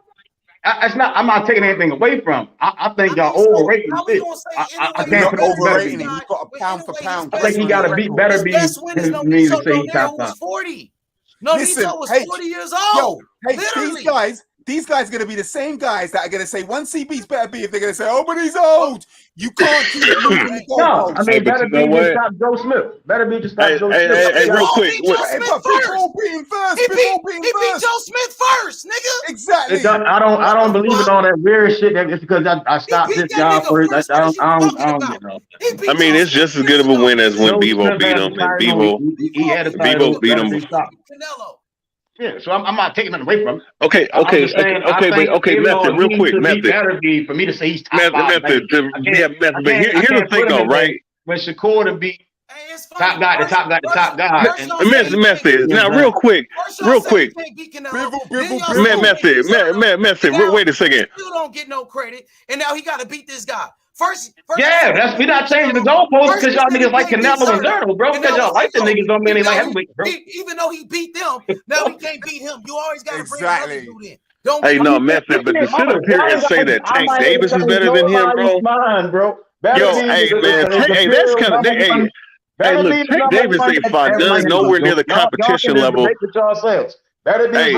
I'm not taking anything away from him. I think y'all overrating this. I can't put overrating him. He's got a pound for pound. I think he got to beat Beterbiev for me to say he's top 5. 40. No, Nito was 40 years old. Yo, hey, these guys are gonna be the same guys that are gonna say once he beats Beterbiev, they're gonna say, "Oh, but he's old." You can't keep moving. No, I mean Beterbiev just stopped Joe Smith. Beterbiev just stopped Joe Smith. Hey, real quick. He beat Joe Smith first, nigga. Exactly. I don't believe in all that weird shit. That's because I stopped this guy first. I don't get no. I mean, it's just as good of a win as when Bevo beat him. And Bevo beat him. Yeah, so I'm not taking it away from him. Okay, Method, real quick, Method. For me to say he's top 5. Method, but here's the thing, though, right? When Shakur to beat top guy, the top guy. Method. Now, real quick. Method. Wait a second. You don't get no credit, and now he got to beat this guy. First, we're not changing the goalposts because y'all niggas like Canelo and Zerto, bro. Because y'all like the niggas don't mean they like heavyweight, bro. Even though he beat them, now he can't beat him. You always got to bring another dude in. Hey, no, Method, but to sit up here and say that Tank Davis is better than him, bro. Yo, hey, man, hey, that's kind of, hey, look, Tank Davis ain't fought none nowhere near the competition level. Hey,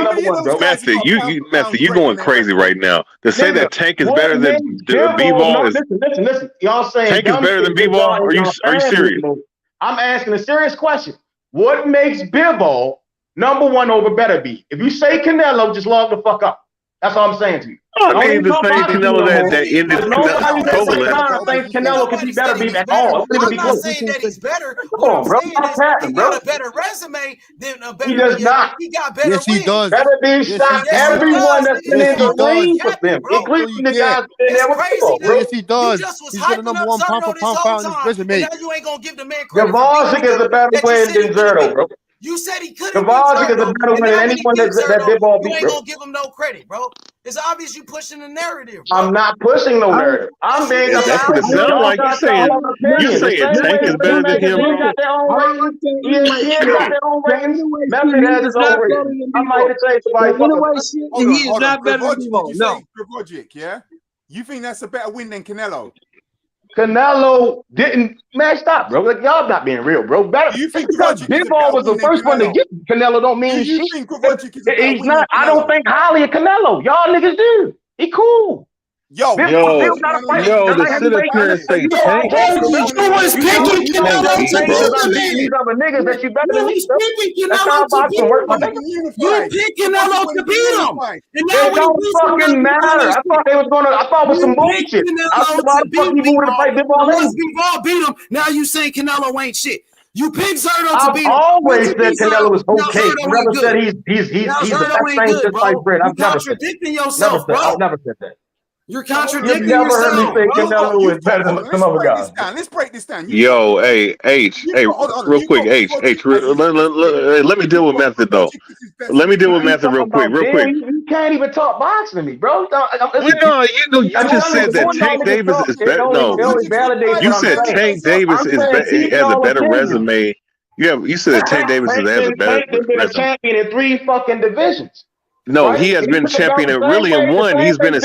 Method, you going crazy right now. To say that Tank is better than Bevo is. Listen. Y'all saying Tank is better than Bevo? Are you serious? I'm asking a serious question. What makes Bevo #1 over Beterbiev? If you say Canelo, just log the fuck up. That's all I'm saying to you. I mean, the same Canelo that ended Nobody that Kovalev. thinks Canelo can be better at all. I'm not saying that he's better. Come What on, I'm bro. saying Stop is tapping, he bro. got a better resume than a better. He does not. He got better Yes, he wins. does. Better than Yes, shot he everyone does. that's been Yes, in he the ring does. with them, bro. including the It's guys in there with crazy football, that bro. Yes, he does. You just was He's got the hyping number up one pound for Zerto this pound whole on his time, resume. and now you ain't gonna give the man credit for Gavosic beating is a better that you win said he than couldn't Zerto, beat. bro. You said he couldn't beat Gavosic is a Zerto, better and win now than when he anyone beat that Zerto, Big Ball you beat, ain't bro. gonna give him no credit, bro. It's obvious you pushing the narrative, bro. I'm not pushing no narrative. I'm being Yeah, that's what it about sounds y'all like. got your own You opinion. The saying same way Tank is the better Spin than him, Magazine bro? got their own ratings, ESPN got their own ratings, Anyway, Memphis has its own ratings. I'm not here to say somebody fucking. He is not better than Did Bivol. you No. say Gravojic, yeah? You think that's a better win than Canelo? Canelo didn't, man, stop, bro. Like, y'all not being real, bro. Better, Do you just think because Gravojic is a Bivol better was the win than first one to Canelo? get Canelo don't Do mean you shit. think Gravojic is a better He's win than not. I don't Canelo? think highly of Canelo. Y'all niggas do. He cool. Yo, Bill got to fight. Yo, to That's sit up here and say Tank, You was picking you don't Canelo want to to beat because I'm the beating man. these other niggas that you better than You me. was Bro. picking That's Canelo how to boxing beat works, my him. nigga. You picked Canelo to beat him. And now It when he don't beats him, fucking matter. I thought they was gonna. I thought it was some you picked bullshit. I Canelo said, why to the fuck beat he moving to Bivol. fight Bivol And once anyway? Bivol beat him, now you saying Canelo ain't shit. You picked Zerto to I've beat him. always Once you said beat Canelo Zerto, was now okay. Zerto Never ain't said good. he's Now the Zerto best ain't thing good, since bro. sliced bread. You I've never said that. contradicting yourself, bro. I've never said that. You're You've contradicting never heard me yourself, say bro. Canelo is better than some other guys. Let's break this down. Yo, hey, H, hey, real quick, H, let me deal with Method though. Let me deal with Method real quick. You can't even talk boxing to me, bro. You just said that Tank Davis is better. No, you said Tank Davis has a better resume. You said that Tank Davis has a better Tank has been a resume. champion in 3 fucking divisions. No, Right? he has been champion in really in one. He's been a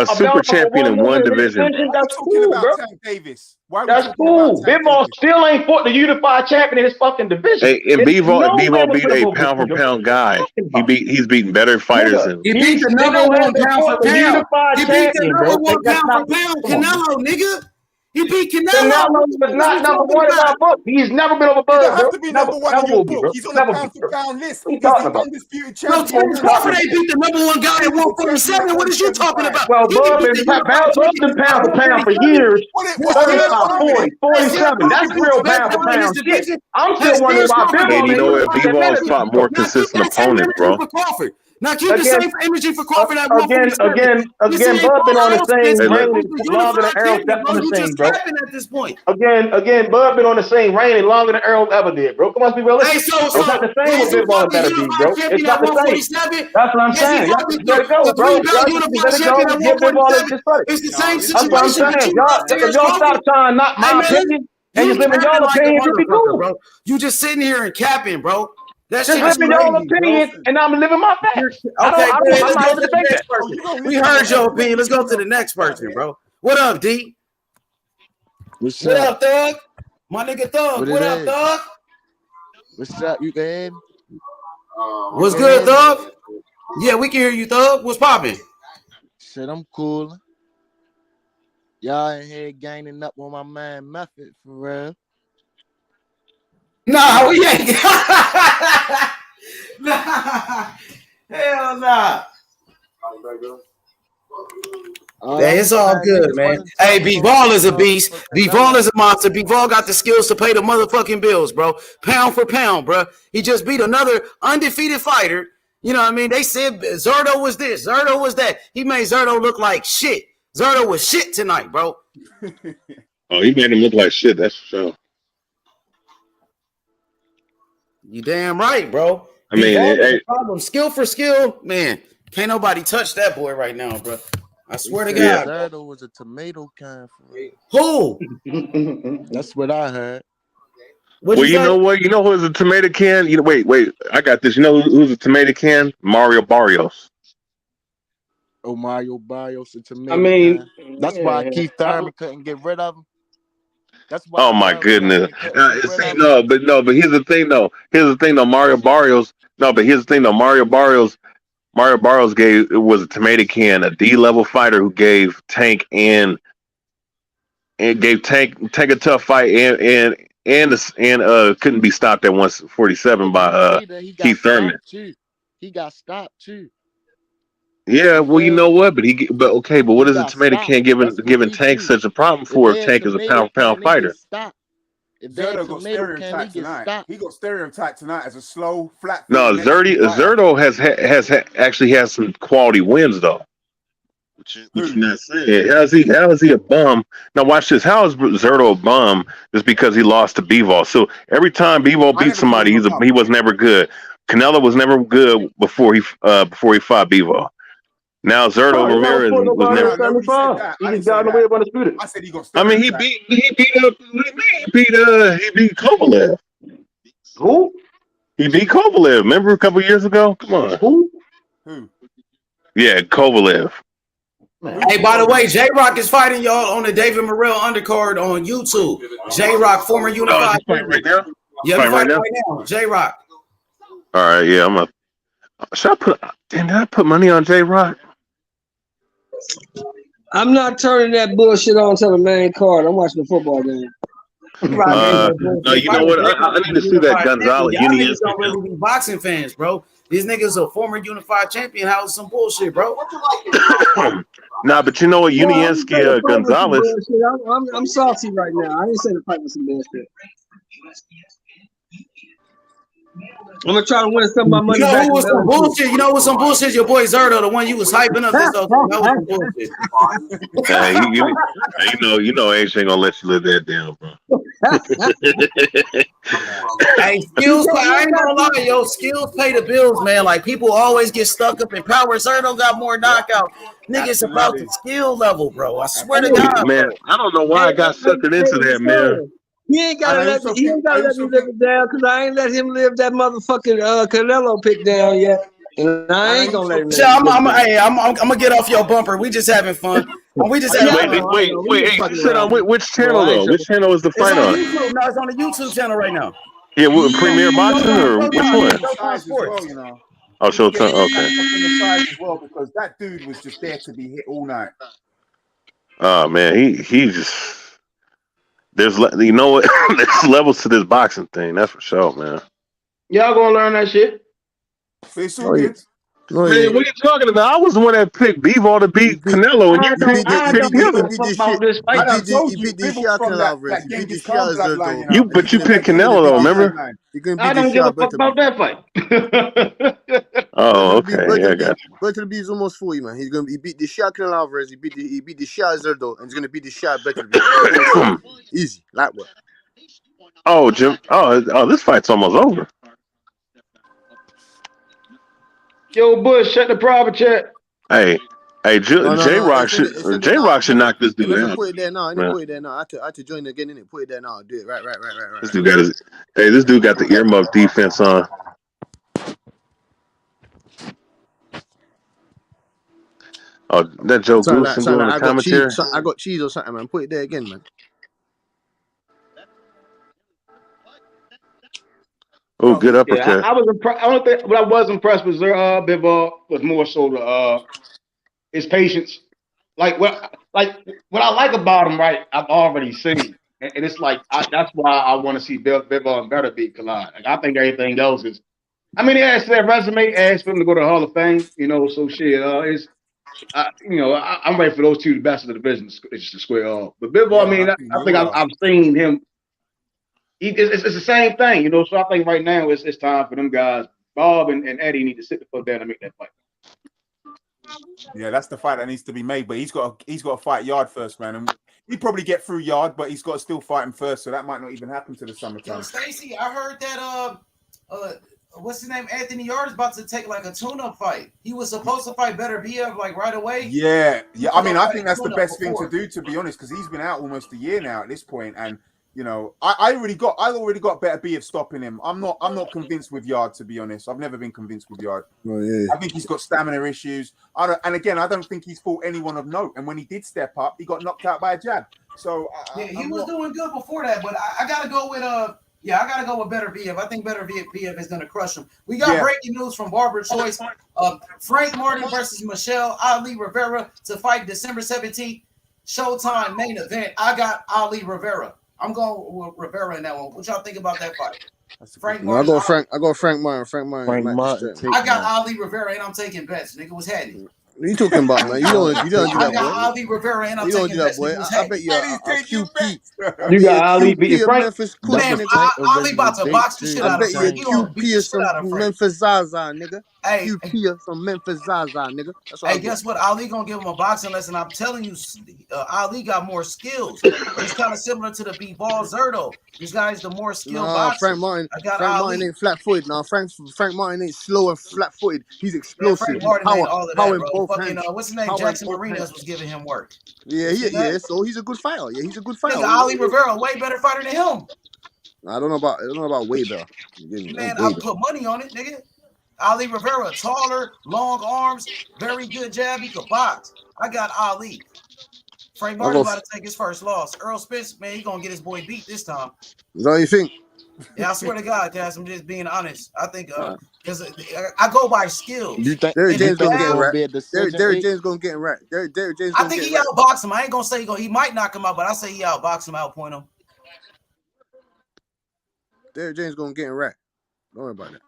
super champion in one division. That's talking cool, about bro. Tank Davis. Why are we That's talking about cool. Tank Bivol Davis? still ain't fought the unified champion in his fucking division. Hey, and There's no way Bivol was beat gonna a go against pound for him. pound guy. He's beaten better fighters than. He beat the number one pound for pound. Unified He beat the champion, number bro. one That's pound not, for pound. come on, Canelo, nigga. He beat Canelo. Canelo was not number one in my book. He's never been over He don't Bud, bro. have to be number one in Never your will be, book. bro. He's on Never a be, pound for bro. pound list. What are you He's talking the about? undisputed Well, champion. Terence Crawford ain't beat the number one guy at 147. What is you talking about? Well, He Bud beat been the unified champion pound for at pound for 147. years. Has Terence 35, Crawford 40, 47. That's real best pound for guy in his pound shit. division? I'm still Has wondering Terence why Crawford Bivol And you ain't know what? unified that Bivol's many fought people. more Now keep consistent that same opponents, energy bro. for Crawford. Now keep the same energy for Crawford at 147. Again, Bud been on the same Hey, reign look. longer than unified Errol champion, bro. ever You seen, just bro. capping at this point. Again, Bud been on the same reign longer than Errol ever did, bro. Come on, let's be realistic. Hey, so It's not the same has what he Bivol fought the better be, unified bro. It's champion not at the same. 147? That's what I'm Has he saying. fought Y'all just let it go, the bro. three-belt Y'all just unified let it go champion and at give Bivol his 147? credit. It's the same That's what I'm situation that saying. you Y'all, lost if Terence y'all Crawford. stop trying to knock Hey, my man, opinion and you just live in capping y'all like a opinion, you'll be motherfucker, cool. bro. You just sitting here and capping, bro. That Just shit is live in y'all crazy, bro. opinion, and I'm living my facts. Okay, go ahead. I'm Let's not go here to to the debate next that. person. We heard your opinion. Let's go to the next person, bro. What up, D? What's What up? up, Thug? My nigga Thug. What What it up, is? Thug? What's up? You can hear me? What's good, Thug? Yeah, we can hear you, Thug. What's popping? Shit, I'm cool. Y'all in here gaining up on my man Method for real. Nah, we ain't. Nah. Hell nah. Yeah, it's all good, man. Hey, Bivol is a beast. Bivol is a monster. Bivol got the skills to pay the motherfucking bills, bro. Pound for pound, bro. He just beat another undefeated fighter. You know what I mean? They said Zerto was this, Zerto was that. He made Zerto look like shit. Zerto was shit tonight, bro. Oh, he made him look like shit. That's for sure. You damn right, bro. I mean, the problem. Skill for skill, man. Can't nobody touch that boy right now, bro. I swear to God. Zerto was a tomato can for real. Who? That's what I heard. Well, you know what? You know who's a tomato can? You know, wait. I got this. You know who's a tomato can? Mario Barrios. Oh, Mario Barrios, a tomato can. That's why Keith Thurman couldn't get rid of him. That's why. Oh my goodness! But here's the thing, though. Mario Barrios. No, but here's the thing, though. Mario Barrios was a tomato can, a D-level fighter who gave Tank and gave Tank a tough fight and couldn't be stopped at 147 by Keith Thurman. He got stopped too. Yeah, well, you know what? But what is it Tomato Can giving Tank such a problem for if Tank is a pound for pound fighter? Zerdo got stereotyped tonight. He got stereotyped tonight as a slow, flat. No, Zerdo has actually has some quality wins though. What you're not saying? How is he a bum? Now watch this. How is Zerdo a bum just because he lost to Bivol? So every time Bivol beat somebody, he was never good. Canelo was never good before he fought Bivol. Now Zerdo Ramirez was never. He just got in the way of undisputed. I said he got. I mean, he beat Kovalev. Who? He beat Kovalev. Remember a couple years ago? Come on. Who? Yeah, Kovalev. Hey, by the way, J-Rock is fighting y'all on the David Morrell undercard on YouTube. J-Rock, former unified. Right now? Yeah, fighting right now. J-Rock. All right, yeah, I'm up. Did I put money on J-Rock? I'm not turning that bullshit on to the main card. I'm watching the football game. No, you know what? I need to see that Gonzalez. Y'all niggas don't really be boxing fans, bro. These niggas a former unified champion. How is some bullshit, bro? Nah, but you know what? Uniensky Gonzalez. I'm salty right now. I didn't say the fight was some bullshit. I'm gonna try to win some of my money back. You know what's some bullshit? You know what's some bullshit? Your boy Zerdo, the one you was hyping up. That was some bullshit. You know, H ain't gonna let you live that down, bro. Hey, skills. I ain't gonna lie, yo. Skills pay the bills, man. Like people always get stuck up in power. Zerdo got more knockout. Niggas about the skill level, bro. I swear to God, man. I don't know why I got suckered into that, man. He ain't gotta let me live it down because I ain't let him live that motherfucking Canelo pick down yet. And I ain't gonna let him. I'm gonna get off your bumper. We just having fun. We just having fun. Wait. Hey, you said on which channel though? Which channel is the fight on? No, it's on the YouTube channel right now. Yeah, Premier Boxing or which one? Oh, Showtime. Okay. The side as well because that dude was just there to be hit all night. Oh man, he just. There's there's levels to this boxing thing. That's for sure, man. Y'all gonna learn that shit. Man, what are you talking about? I was the one that picked Bivol to beat Canelo, and you picked him. But you picked Canelo, though. Remember? I don't give a fuck about that fight. Oh, okay. Yeah, I got you. Better Beef's almost 40, man. He beat the shot Canelo Alvarez. He beat the shot Zerdo, and he's gonna beat the shot Better Beef. Easy, light work. Oh, Jim. Oh, this fight's almost over. Yo, Bush, shut the private chat. Hey, J-Rock should knock this dude out. Put it there now. I didn't put it there now. I had to join again, innit? Put it there now. I'll do it. Right. This dude got the earmuff defense on. Oh, that Joe Goosen doing the commentary. I got cheese or something, man. Put it there again, man. Oh, good uppercut. Yeah, I was impressed. What I was impressed with Bivol was more so his patience. Like what I like about him, right? I've already seen, and it's like that's why I want to see Bivol and Better beat collide. Like I think everything else is. I mean, he has their resume, asked for him to go to the Hall of Fame. So shit. I'm ready for those two, the best of the division, just to square off. But Bivol, I think I've seen him. It's the same thing, So I think right now it's time for them guys. Bob and Eddie need to sit the fuck down and make that fight. Yeah, that's the fight that needs to be made. But he's got to fight Yard first, man. And he'd probably get through Yard, but he's got to still fight him first. So that might not even happen to the summertime. Stacey, I heard that what's his name? Anthony Yard is about to take like a tune-up fight. He was supposed to fight Better BF like right away. Yeah. I mean, I think that's the best thing to do, to be honest, because he's been out almost a year now at this point, and. I already got Better BF stopping him. I'm not convinced with Yard, to be honest. I've never been convinced with Yard. Oh, yeah. I think he's got stamina issues. I don't think he's fought anyone of note. And when he did step up, he got knocked out by a jab. So he was doing good before that, but I gotta go with Better BF. I think Better BF is gonna crush him. We got breaking news from Barber Choice. Frank Martin versus Michelle Ali Rivera to fight December 17th. Showtime main event. I got Ali Rivera. I'm going with Rivera in that one. What y'all think about that fight? Frank Martin. I go Frank Martin. I got Ali Rivera, and I'm taking bets. Nigga was heady. What are you talking about, man? You don't do I that, got boy. Ali Rivera and I'm You don't taking do that, best boy. nigga's I head. bet you a QP. You got Ali beating QP of Frank. Memphis Man, Coochie, nigga. Ali about to box the shit I out of bet you a Frank. He gonna beat the QP of shit some out of Frank. Memphis Zaza, nigga. Hey, QP of some Memphis Zaza, nigga. That's what I hey, got. guess what? Ali gonna give him a boxing lesson. I'm telling you, Ali got more skills. He's kind of similar to the B-Ball Zerto. These guys, the more skilled boxers. Frank Martin. I got Frank Ali. Martin ain't flat-footed. Now Frank Martin ain't slow and flat-footed. He's Man, explosive. Frank He's Martin power, ain't all of power that, in bro. both Fucking hands. what's his name? Power Jackson in both Marinas hands. was giving him work. Yeah. So he's a good fighter. Yeah, he's a good fighter. Nigga, Ali Rivera, way better fighter than him. I don't know about way better. Man, I put money on it, nigga. Ali Rivera, taller, long arms, very good jab. He could box. I got Ali. Frank Martin about to take his first loss. Earl Spence, man, he gonna get his boy beat this time. Is that what you think? Yeah, I swear to God, Cass, I'm just being honest. I think because I go by skills. You think Derrick James gonna get right? Derrick James gonna get right. Derrick James. I think he outbox him. I ain't gonna say he might knock him out, but I say he outbox him, outpoint him. Derrick James gonna get right. Don't worry about that.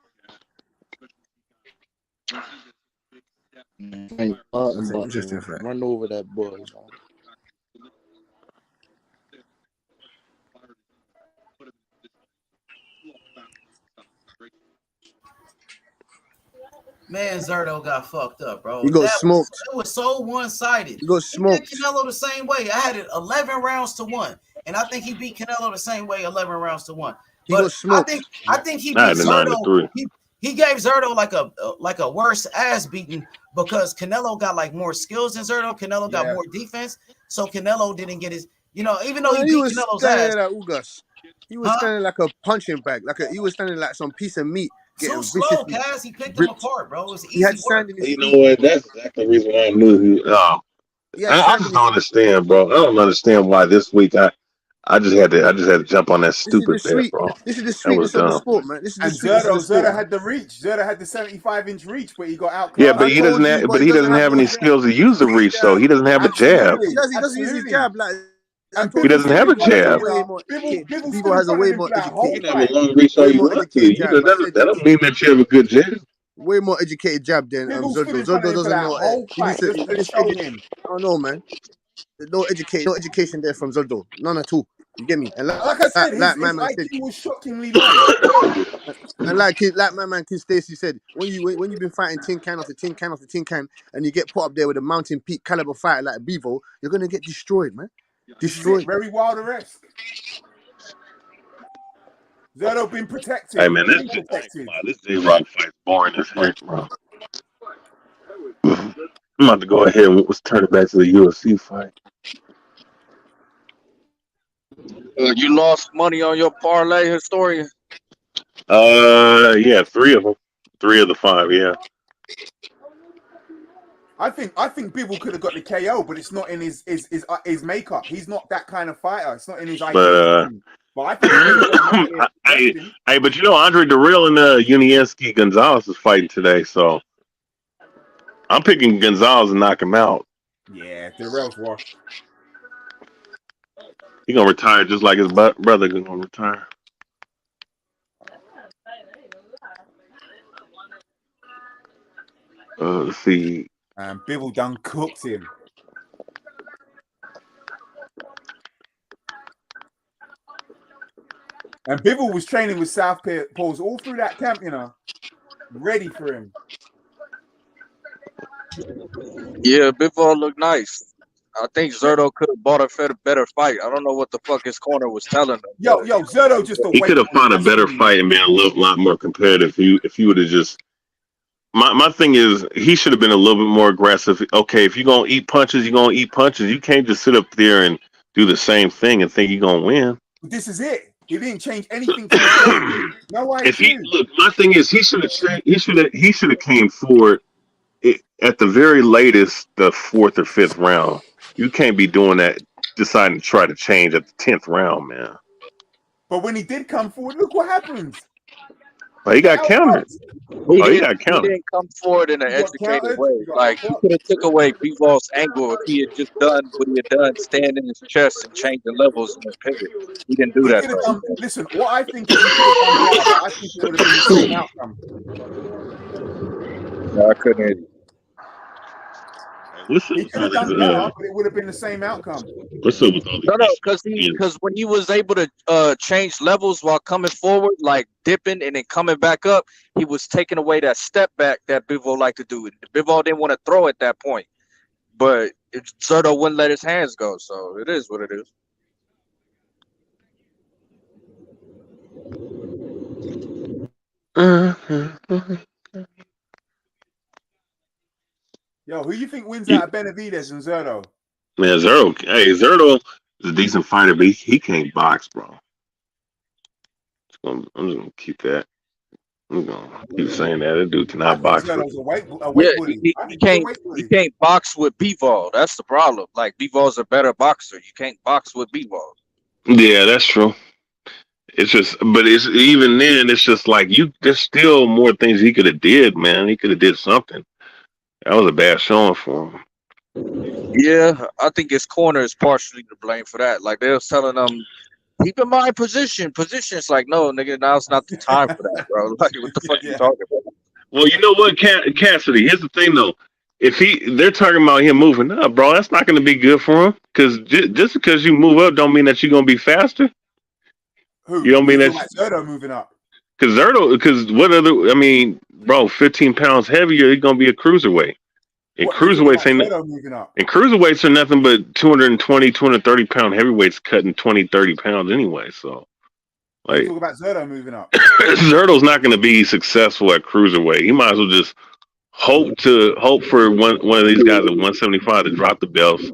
Interesting fact. Run over that boy. Man, Zerto got fucked up, bro. He got smoked. It was so one-sided. He got smoked. He beat Canelo the same way. I had it 11 rounds to 1. And I think he beat Canelo the same way, 11 rounds to 1. He got smoked. I think he beat Zerto. He gave Zerto like a worse ass beating because Canelo got like more skills than Zerto. Canelo got more defense. So Canelo didn't get his, even though he beat Canelo's ass. He was standing like a punching bag. He was standing like some piece of meat. Too slow, Cass. He picked him apart, bro. It was easy work. You know what? That's exactly the reason why I knew he. I just don't understand, bro. I don't understand why this week I just had to jump on that stupid bet, bro. This is the sweetness of the sport, man. This is the sweetness of the sport. Zerto had the reach. Zerto had the 75-inch reach, but he got out. Yeah, but he doesn't have any skills to use the reach, though. He doesn't have a jab. He doesn't use his jab like. He doesn't have a jab. People has a way more educated. You can have a long reach all you want to. That don't mean that you have a good jab. Way more educated jab than Zerto. Zerto doesn't know. He needs to. I don't know, man. There's no education there from Zerto. None at all. You get me? And like I said, his IQ was shockingly low. And like my man Kid Stacy said, when you've been fighting tin can after tin can after tin can, and you get put up there with a mountain peak caliber fighter like Bevo, you're gonna get destroyed, man. Destroyed. Very Wilder-esque. Zerto been protected. Hey man, this J-Rock fight's boring as heck, bro. I'm about to go ahead and let's turn it back to the UFC fight. You lost money on your parlay, historian? Yeah, 3 of them. 3 of the 5, yeah. I think Bivol could have got the KO, but it's not in his makeup. He's not that kind of fighter. It's not in his IQ. But I think hey, but Andre Durrell and Unienski Gonzalez is fighting today, so I'm picking Gonzalez and knock him out. Yeah, Durrell's washed. He's gonna retire just like his brother gonna retire. Let's see. Bivol done cooked him. And Bivol was training with Southpaws all through that camp, ready for him. Yeah, Bivol looked nice. I think Zerto could have bought a better fight. I don't know what the fuck his corner was telling him. Yo, Zerto just he could have found a better fight and been a lot more competitive if you would have just. My thing is he should have been a little bit more aggressive. Okay, if you're gonna eat punches, you're gonna eat punches. You can't just sit up there and do the same thing and think you're gonna win. This is it. He didn't change anything. No idea. If my thing is he should have came forward at the very latest the 4th or 5th round. You can't be doing that, deciding to try to change at the 10th round, man. But when he did come forward, look what happens. Oh, he got countered. He didn't come forward in an educated way. Like, he could have took away Bivol's angle if he had just done what he had done, stand in his chest and change the levels and pivot. He didn't do that. Listen, what I think is he could have done, I think it would have been the same outcome. No, I couldn't hear you. He could have done better, but it would have been the same outcome. What's up with all No, because when he was able to change levels while coming forward, like dipping and then coming back up, he was taking away that step back that Bivol liked to do. Bivol didn't want to throw at that point, but Zerto wouldn't let his hands go, so it is what it is. Yo, who you think wins out of Benavidez and Zerto? Man, Zerto is a decent fighter, but he can't box, bro. I'm just gonna keep that. I'm gonna keep saying that. That dude cannot box. He can't box with Bivol. That's the problem. Like, Bivol's a better boxer. You can't box with Bivol. Yeah, that's true. It's just, but it's even then, it's just like there's still more things he could have did, man. He could have did something. That was a bad showing for him. Yeah, I think his corner is partially to blame for that. Like, they were telling him, keep in mind position. It's like, no, nigga, now's not the time for that, bro. Like, what the fuck you talking about? Well, you know what, Cassidy? Here's the thing, though. If they're talking about him moving up, bro, that's not going to be good for him. Because just because you move up, don't mean that you're going to be faster. Who? You don't mean that Zerto moving up? Because what other? I mean, bro, 15 pounds heavier, he's going to be a cruiserweight. And cruiserweights are nothing but 220, 230 pound heavyweights cutting 20, 30 pounds anyway. So, like, talk about Zerto moving up. Zerto's not going to be successful at cruiserweight. He might as well just hope for one of these guys at 175 to drop the belts,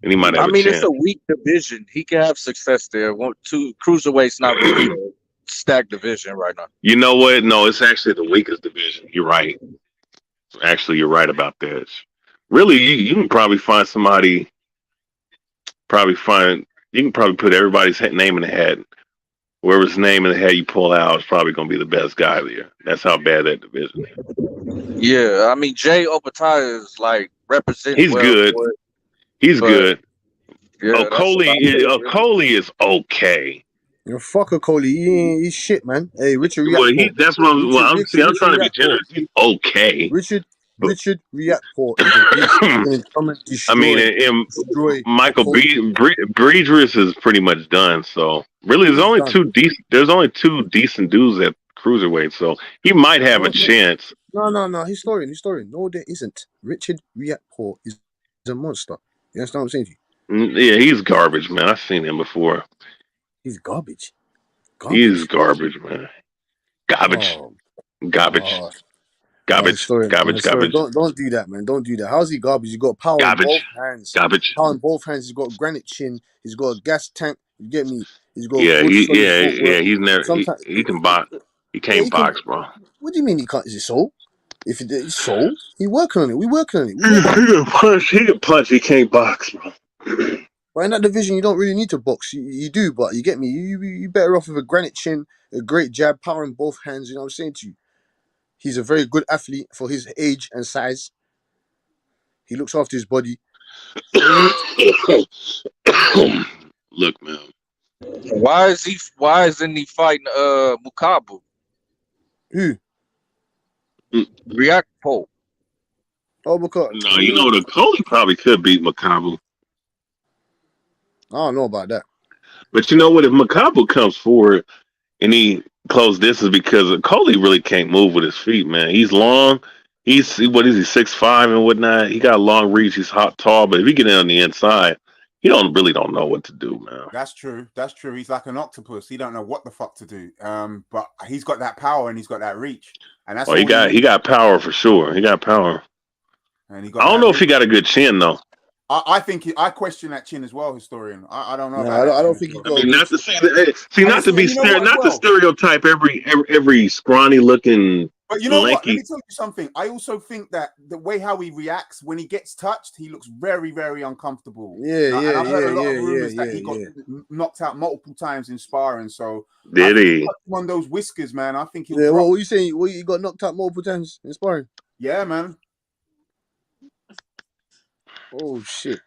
and he might have. It's a weak division. He can have success there. Cruiserweight's not really a stacked division right now. You know what? No, it's actually the weakest division. You're right. Actually, you're right about that. Really, you can probably find somebody. You can probably put everybody's name in the hat. Whoever's name in the hat you pull out is probably going to be the best guy there. That's how bad that division is. Yeah, I mean, Jay Opataya is like representing. He's good. He's good. Yeah, Coley is okay. You know, fuck a Coley. He's shit, man. Hey, Richard. That's what I'm trying to be generous. He's okay. Richard Riakport is I mean, Michael Breedris is pretty much done. So really, there's only two decent dudes at cruiserweight. So he might have a chance. No. Historian. No, there isn't. Richard Riakport is a monster. You understand what I'm saying to you? Yeah, he's garbage, man. I've seen him before. He's garbage. He's garbage, man. Garbage. Garbage. Don't do that, man. Don't do that. How's he garbage? He's got power in both hands. Power in both hands. He's got granite chin. He's got a gas tank. You get me? He's got He's never. He can box. He can't box, bro. What do you mean he can't? Is it so? If it's so, he working on it. We working on it. He can punch. He can't box, bro. But in that division, you don't really need to box. You do, but you get me. You better off with a granite chin, a great jab, power in both hands. You know what I'm saying to you? He's a very good athlete for his age and size. He looks after his body. Look, man. Why isn't he fighting Mukabu? Who? Riakpo. Oh, because no, you know the Coley probably could beat Mukabu. I don't know about that. But you know what? If Mukabu comes forward and he close distance, because Coley really can't move with his feet, man. He's long. He's 6'5" and whatnot. He got a long reach. He's tall. But if he get in on the inside, he don't know what to do, man. That's true. He's like an octopus. He don't know what the fuck to do. But he's got that power and he's got that reach. And that's he got power for sure. He got power. And I don't know if he got a good chin though. I think I question that chin as well, historian. I don't know. I don't think. I mean, not to say that. Not to stereotype every scrawny looking. But you know what? Let me tell you something. I also think that the way how he reacts when he gets touched, he looks very, very uncomfortable. Yeah. I've heard a lot of rumors that he got knocked out multiple times in sparring. So did he? One of those whiskers, man. I think. Yeah. What were you saying? You got knocked out multiple times in sparring? Yeah, man. Oh shit!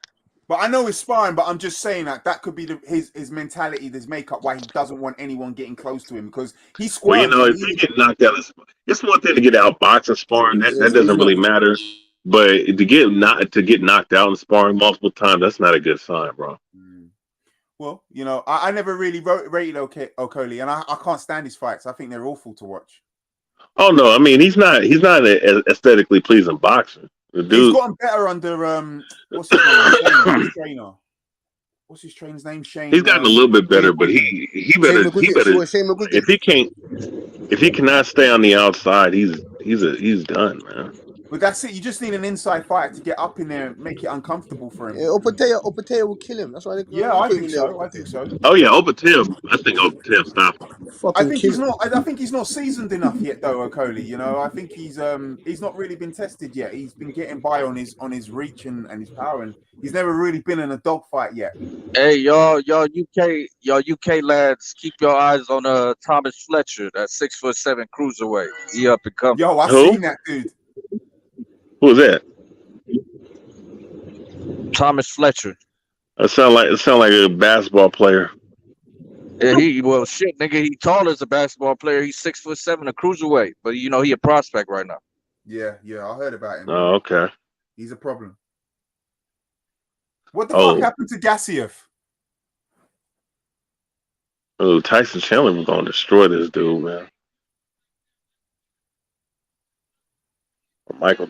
But I know it's sparring, but I'm just saying that could be his mentality, his makeup, why he doesn't want anyone getting close to him because he's squirming. Well, if you get knocked out, it's one thing to get out boxing sparring. That doesn't really matter. But to get knocked out in sparring multiple times, that's not a good sign, bro. Well, you know, I never really rated Okolie, and I can't stand his fights. I think they're awful to watch. Oh no, I mean he's not an aesthetically pleasing boxer. The dude, he's gotten better under what's his name? His trainer. What's his trainer's name? Shane. He's gotten a little bit better, but he better if he cannot stay on the outside, he's done, man. But that's it. You just need an inside fight to get up in there and make it uncomfortable for him. Yeah, Opatea will kill him. That's why. I think so. I think so. Oh yeah, Opatea. I think Opatea stop him. I think he's not seasoned enough yet, though, Okolie. You know, I think he's not really been tested yet. He's been getting by on his reach and his power, and he's never really been in a dogfight yet. Hey, y'all UK lads, keep your eyes on Thomas Fletcher, that 6'7" cruiserweight. He up and coming. Yo, I seen that dude. Who was that? Thomas Fletcher. It sound like a basketball player. Yeah, shit, nigga. He tall as a basketball player. He's 6'7", a cruiserweight, but you know he a prospect right now. Yeah, I heard about him. Oh, okay. He's a problem. What the fuck happened to Gassiev? Oh, Tyson Chandler was gonna destroy this dude, man. Michael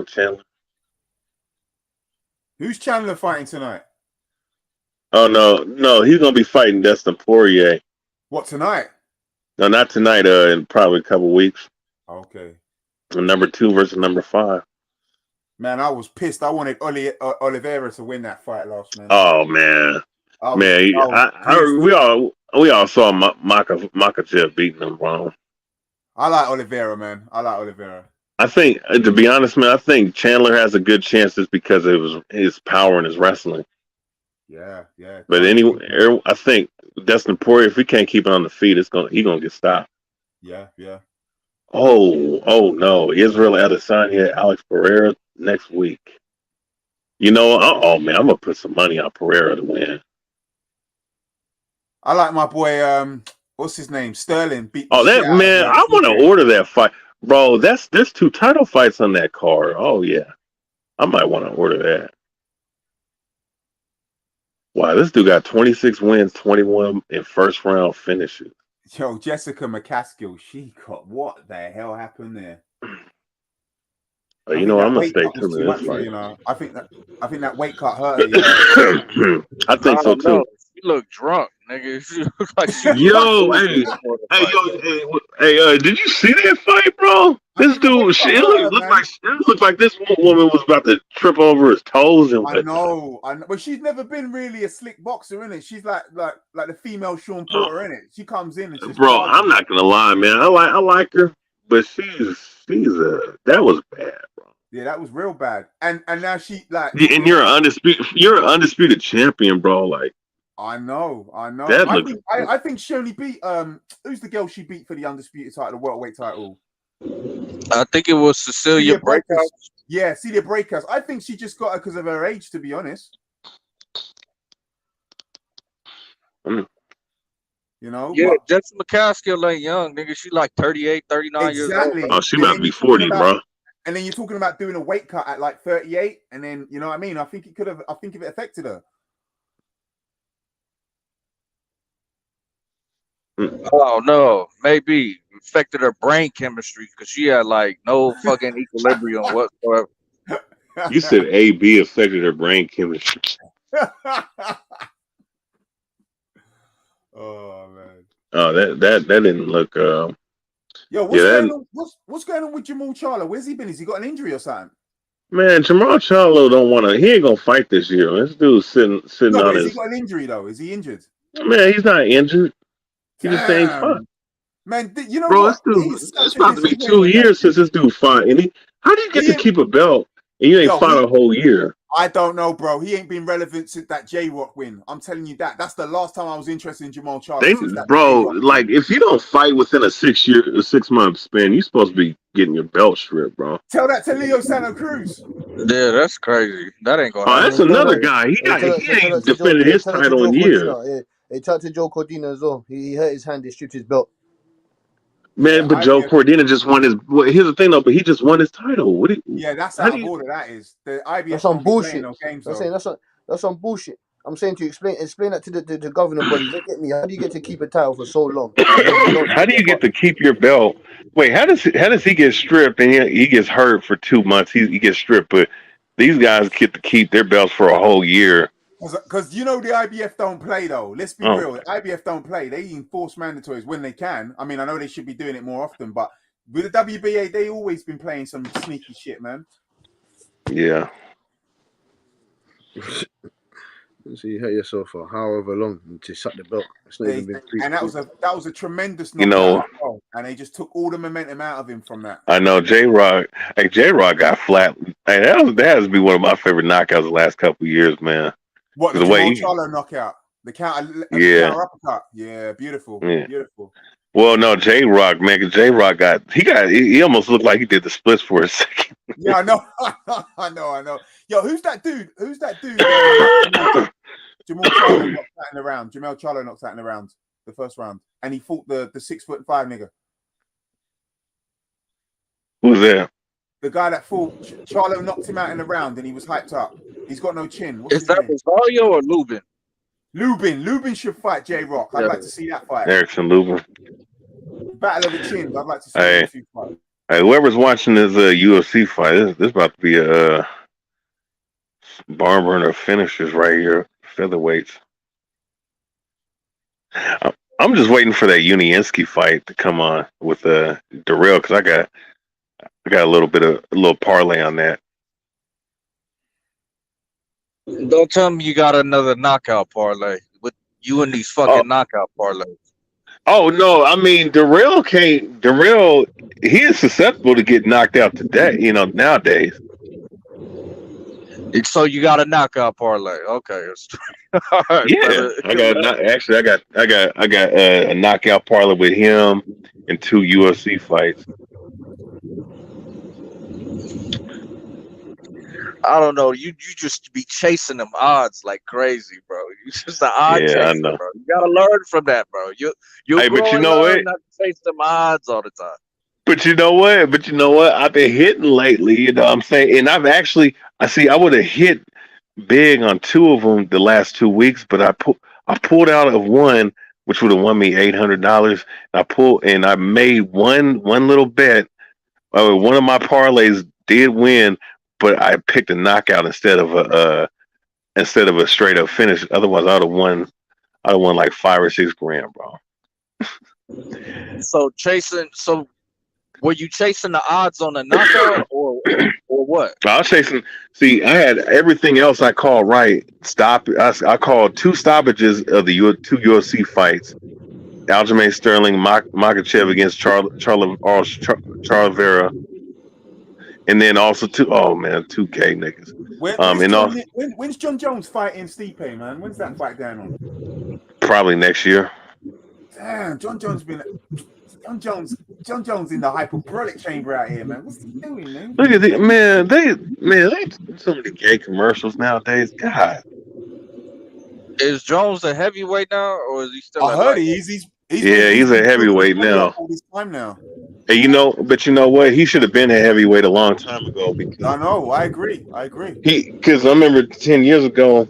Chandler. Who's Chandler fighting tonight? Oh no, he's gonna be fighting Dustin Poirier. What, tonight? No, not tonight. In probably a couple weeks. Okay. Number 2 versus number 5. Man, I was pissed. I wanted Oliveira to win that fight last man. Oh man, we all saw Makhachev beating him, bro. I like Oliveira, man. I think, to be honest, man, I think Chandler has a good chance just because it was his power and his wrestling. Yeah. But anyway, I think Dustin Poirier, if he can't keep it on the feet, he's gonna get stopped. Yeah. Oh no, Israel Adesanya, Alex Pereira next week. You know, man, I'm gonna put some money on Pereira to win. I like my boy. What's his name? Sterling beat. Oh, that man! I want to order that fight, bro. There's 2 title fights on that card. Oh yeah, I might want to order that. Wow, this dude got 26 wins, 21 in first round finishes. Yo, Jessica McCaskill, she got what the hell happened there? You know, I'm gonna stay tuned to this fight. You know, I think that weight cut hurt her. You know? I think so too. You look drunk, nigga. You look like hey, did you see that fight, bro? This dude, it looked like this woman was about to trip over his toes. And I know, but she's never been really a slick boxer, innit? She's like the female Sean Porter, innit? She comes in and bro, I'm not gonna lie, man. I like her, but that was bad, bro. Yeah, that was real bad. And now she like. And you're an undisputed champion, bro. Like. I know. I think she only beat who's the girl she beat for the undisputed title, the welterweight title? I think it was Cecilia Breakhouse. Yeah, Celia Breakhouse. I think she just got her because of her age, to be honest. You know? Yeah, Jessica McCaskill ain't young, nigga. She like 38, 39 years old. Oh, she about to be 40, bro. And then you're talking about doing a weight cut at like 38, and then you know what I mean? I think if it affected her. Oh no, maybe affected her brain chemistry because she had like no fucking equilibrium whatsoever. You said AB affected her brain chemistry. Oh man. Oh, that didn't look. Yo, what's going on with Jamal Charlo? Where's he been? Has he got an injury or something? Man, Jamal Charlo don't want to. He ain't gonna fight this year. This dude's sitting on his. Has he got an injury though? Is he injured? Man, he's not injured. He just ain't fought. Man, you know bro, what? It's about to be 2 years since this dude fought. And how do you get to keep a belt and you ain't fought a whole year? I don't know, bro. He ain't been relevant since that J-Rock win. I'm telling you that. That's the last time I was interested in Jamal Charlo. Bro, like if you don't fight within a 6 month span, you're supposed to be getting your belt stripped, bro. Tell that to Leo Santa Cruz. Yeah, that's crazy. That ain't going. Oh, that's another guy. He ain't defended his title in years. They talked to Joe Cordina as well. He hurt his hand. They stripped his belt. Man, but Joe Cordina just won his. Well, here's the thing, though. But he just won his title. What? Yeah, that's out of order. That is the IBF. That's some don't be playing bullshit. no games, I'm though. saying that's some bullshit. I'm saying to you, explain that to the governing bodies. Look at me. How do you get to keep a title for so long? How do you get to keep your belt? Wait, how does he get stripped and he gets hurt for 2 months? He gets stripped, but these guys get to keep their belts for a whole year. Because you know the IBF don't play though. Let's be real. The IBF don't play. They enforce mandatories when they can. I mean, I know they should be doing it more often, but with the WBA, they always been playing some sneaky shit, man. Yeah. So you hurt yourself for however long to shut the belt. It's not even been and that was a tremendous knockout. And they just took all the momentum out of him from that. I know J-Rock. Hey, J-Rock got flat. Hey, that has to be one of my favorite knockouts the last couple of years, man. What, the Jamal Charlo knockout? The counter uppercut. Yeah, beautiful. Yeah. Beautiful. Well, no, J-Rock, man, because J-Rock he almost looked like he did the splits for a second. Yeah, I know. I know. Yo, who's that dude? Jamal Charlo knocked out in the round. Jamal Charlo knocked out in the round, the first round. And he fought the 6'5" nigga. Who's that? The guy that fought Charlo knocked him out in the round and he was hyped up. He's got no chin. Is that Rosario or Lubin? Lubin should fight J-Rock. I'd like to see that fight. Erickson Lubin. Battle of the Chins. I'd like to see that fight. Hey, whoever's watching this UFC fight, this about to be a barn burner finishers right here, featherweights. I'm just waiting for that Unienski fight to come on with Darrell because I got a little parlay on that. Don't tell me you got another knockout parlay with you and these fucking knockout parlays. Oh no, I mean Darrell he is susceptible to get knocked out today, nowadays. So you got a knockout parlay. Okay. All right, yeah, brother. I got a knockout parlay with him and 2 UFC fights. I don't know. You just be chasing them odds like crazy, bro. You just an odd chaser, I know. bro. You gotta learn from that, bro. But you know what? Not to chase them odds all the time. But you know what? I've been hitting lately. You know what I'm saying? And I would have hit big on 2 of them the last 2 weeks, but I pulled out of one, which would have won me $800. I made one little bet. One of my parlays did win, but I picked a knockout instead of a straight up finish. Otherwise, I'd have won like $5 or $6 grand, bro. So were you chasing the odds on the knockout or what? I was chasing. See, I had everything else I called right. I called 2 stoppages of the 2 UFC fights. Aljamain Sterling, Makhachev against Charles Vera. And then also 2K niggas. When's John Jones fighting Stipe, man? When's that fight going on? Probably next year. Damn, John Jones in the hyperbolic chamber out here, man. What's he doing, man? Look at man. They so many gay commercials nowadays. God. Is Jones a heavyweight now, or is he still? I heard he's a heavyweight now. All this time now. Hey, but you know what? He should have been a heavyweight a long time ago. Because I know. I agree. Because I remember 10 years ago,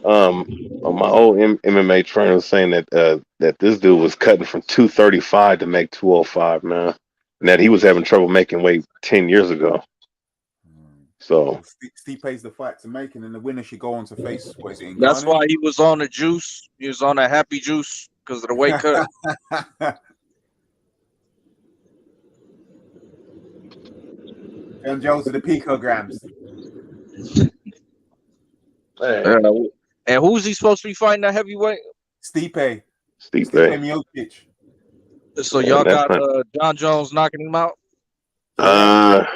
my old MMA trainer was saying that this dude was cutting from 235 to make 205, man, and that he was having trouble making weight 10 years ago. So Steve pays the fight to make, and then the winner should go on to face. What is it? That's why he was on the juice. He was on a happy juice because of the weight cut. John Jones of the picograms. And who's he supposed to be fighting that heavyweight? Stipe Miocic. So y'all got John Jones knocking him out? I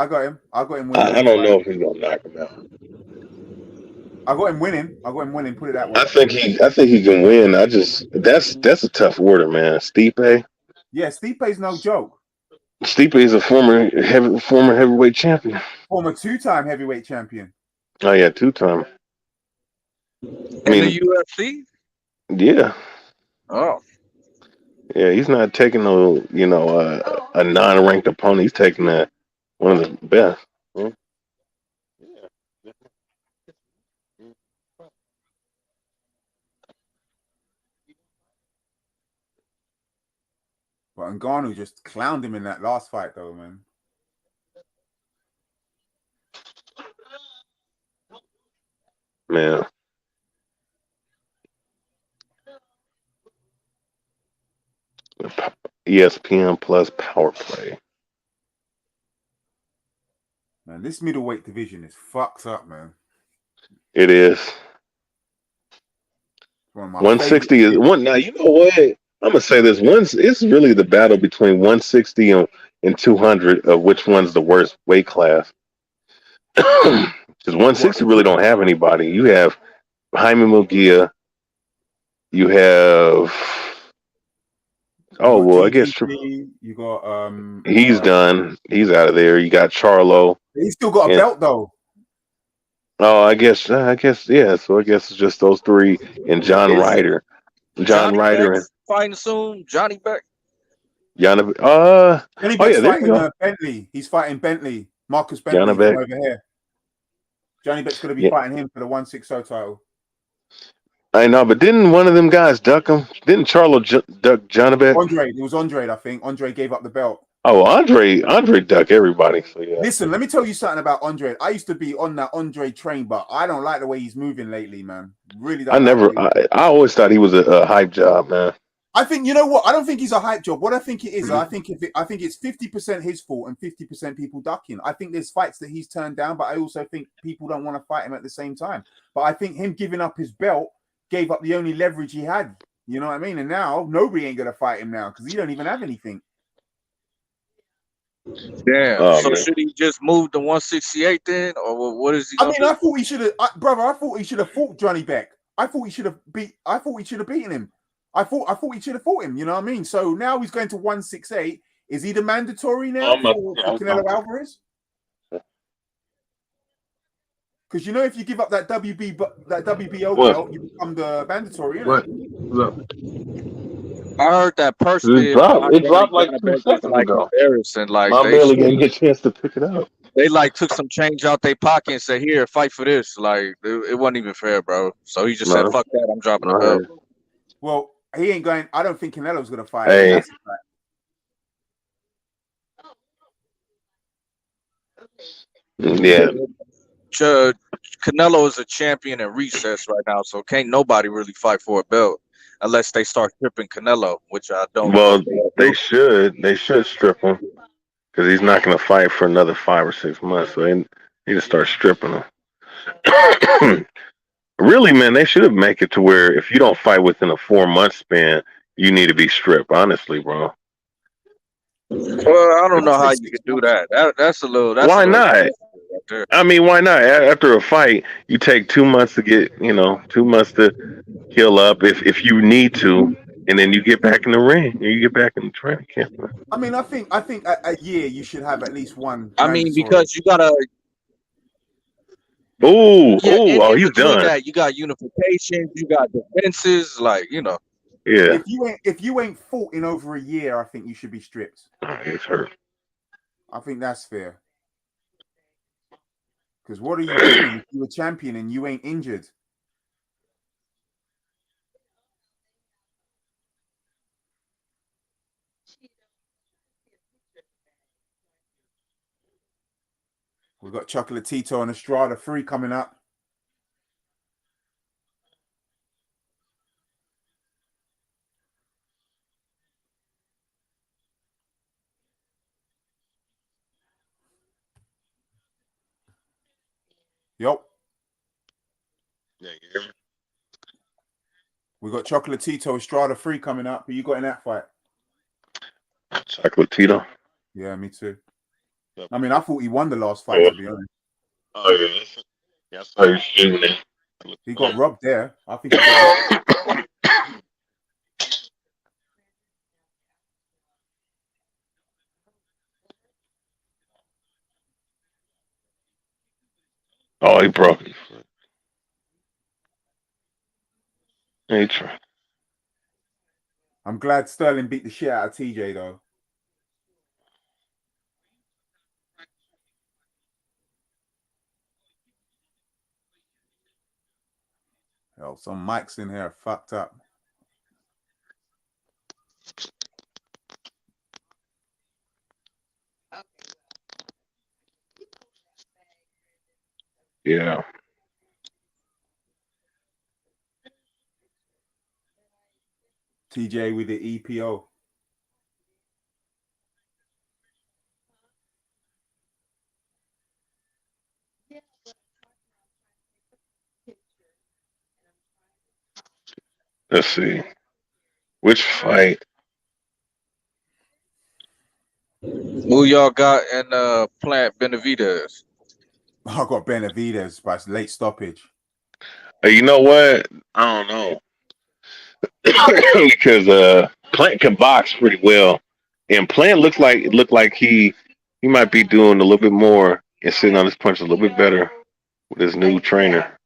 got him winning. I don't know if he's gonna knock him out. I got him winning. Put it that way. I think he can win. That's a tough order, man. Stipe. Yeah, Stipe's no joke. Stipe is a former heavyweight champion. Former 2-time heavyweight champion. Oh yeah, 2-time. In the UFC? Yeah. Oh. Yeah, he's not taking a non-ranked opponent. He's taking one of the best. Yeah. But Ngannou just clowned him in that last fight, though, man. Man. ESPN Plus Power Play. Man, this middleweight division is fucked up, man. It is. 160 is one. Now you know what? I'm gonna say this. It's really the battle between 160 and 200 of which one's the worst weight class. Because 160 really don't have anybody. You have Jaime Mugia. You have. Oh well, I guess you got he's done. He's out of there. You got Charlo. He's still got a belt though. Oh, I guess yeah. So I guess it's just those three and John Ryder. John Ryder and fighting soon. Johnny Beck. Johnny Beck's fighting Bentley. He's fighting Bentley. Marcus Bentley from over here. Johnny Beck's going to be fighting him for the 160 title. I know, but didn't one of them guys duck him? Didn't Charlo duck Johnny Beck? It was Andre, I think. Andre gave up the belt. Oh, Andre duck everybody. So yeah. Listen, let me tell you something about Andre. I used to be on that Andre train, but I don't like the way he's moving lately, man. Really don't. I always thought he was a hype job, man. I think, you know what? I don't think he's a hype job. What I think it is, I think it's 50% his fault and 50% people ducking. I think there's fights that he's turned down, but I also think people don't want to fight him at the same time. But I think him giving up his belt gave up the only leverage he had. You know what I mean? And now nobody ain't gonna fight him now because he don't even have anything. Damn. So should he just move to 168 then, or what is he? I thought he should have, brother. I thought he should have fought Johnny Beck. I thought he should have beaten him. I thought he should have fought him. You know what I mean? So now he's going to 168. Is he the mandatory now for Canelo Alvarez? Because you know, if you give up that WBO belt, you become the mandatory. What? I heard that personally. It dropped like 2 seconds ago. Embarrassing. Like I barely gave me a chance to pick it up. They took some change out their pocket and said, "Here, fight for this." Like it wasn't even fair, bro. So he just said, "Fuck that, I'm dropping the belt." Well, he ain't going. I don't think Canelo's going to fight. Hey. Yeah. Canelo is a champion in recess right now, so can't nobody really fight for a belt unless they start stripping Canelo, which I don't. Well, they should strip him because he's not going to fight for another 5 or 6 months. So they need to start stripping him. Really, man, they should have make it to where if you don't fight within a 4-month span, you need to be stripped. Honestly, bro. Well, I don't know how you could do that. That's a little. Why not? I mean, why not? After a fight, you take 2 months to get, 2 months to heal up if you need to, and then you get back in the ring. You get back in the training camp. I mean, I think a year you should have at least one. I mean, because you gotta. He's done. That, you got unification, you got defenses, Yeah. If you ain't fought in over a year, I think you should be stripped. It's hurt. I think that's fair. Because what are you doing if you're a champion and you ain't injured? We've got Chocolatito and Estrada 3 coming up. Yep. We got Chocolatito Estrada 3 coming up. Who you got in that fight? Chocolatito. Yeah, me too. I mean, I thought he won the last fight, to be honest. Oh, yeah. That's how he's shooting it. He got robbed there. I think he got robbed. Oh, he broke it. He tried. I'm glad Sterling beat the shit out of TJ though. Yo, some mics in here fucked up. Yeah. TJ with the EPO. Let's see. Which fight? Who y'all got in Plant Benavidez? I got Benavidez by late stoppage. You know what? I don't know. Because Plant can box pretty well. And Plant looked like he might be doing a little bit more and sitting on his punch a little bit better with his new trainer.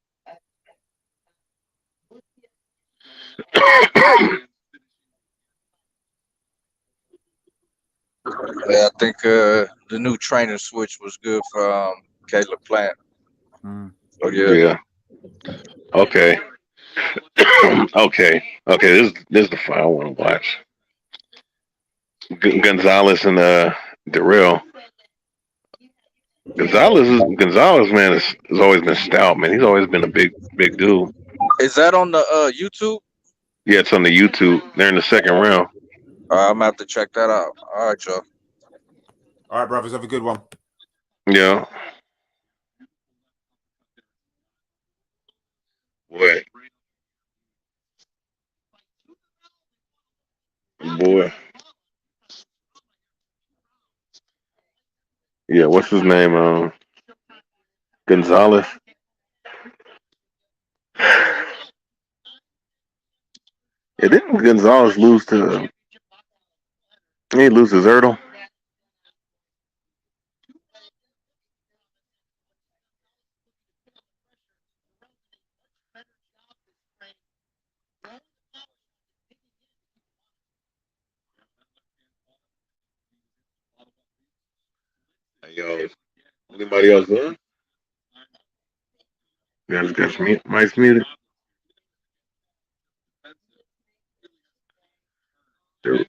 Yeah, I think the new trainer switch was good for Caleb Plant. Oh yeah. Okay. okay. This is the fight I want to watch. Gonzalez and Darrell. Gonzalez man has always been stout, man. He's always been a big dude. Is that on the YouTube? Yeah, it's on the YouTube. They're in the second round. I'm gonna have to check that out. All right, y'all. All right, brothers, have a good one. Yeah. Boy. Yeah, what's his name? Gonzalez. Yeah, didn't Gonzalez lose to? He lose to Zertle. Hey, yo, anybody else on? Yeah, just got some mics muted. There.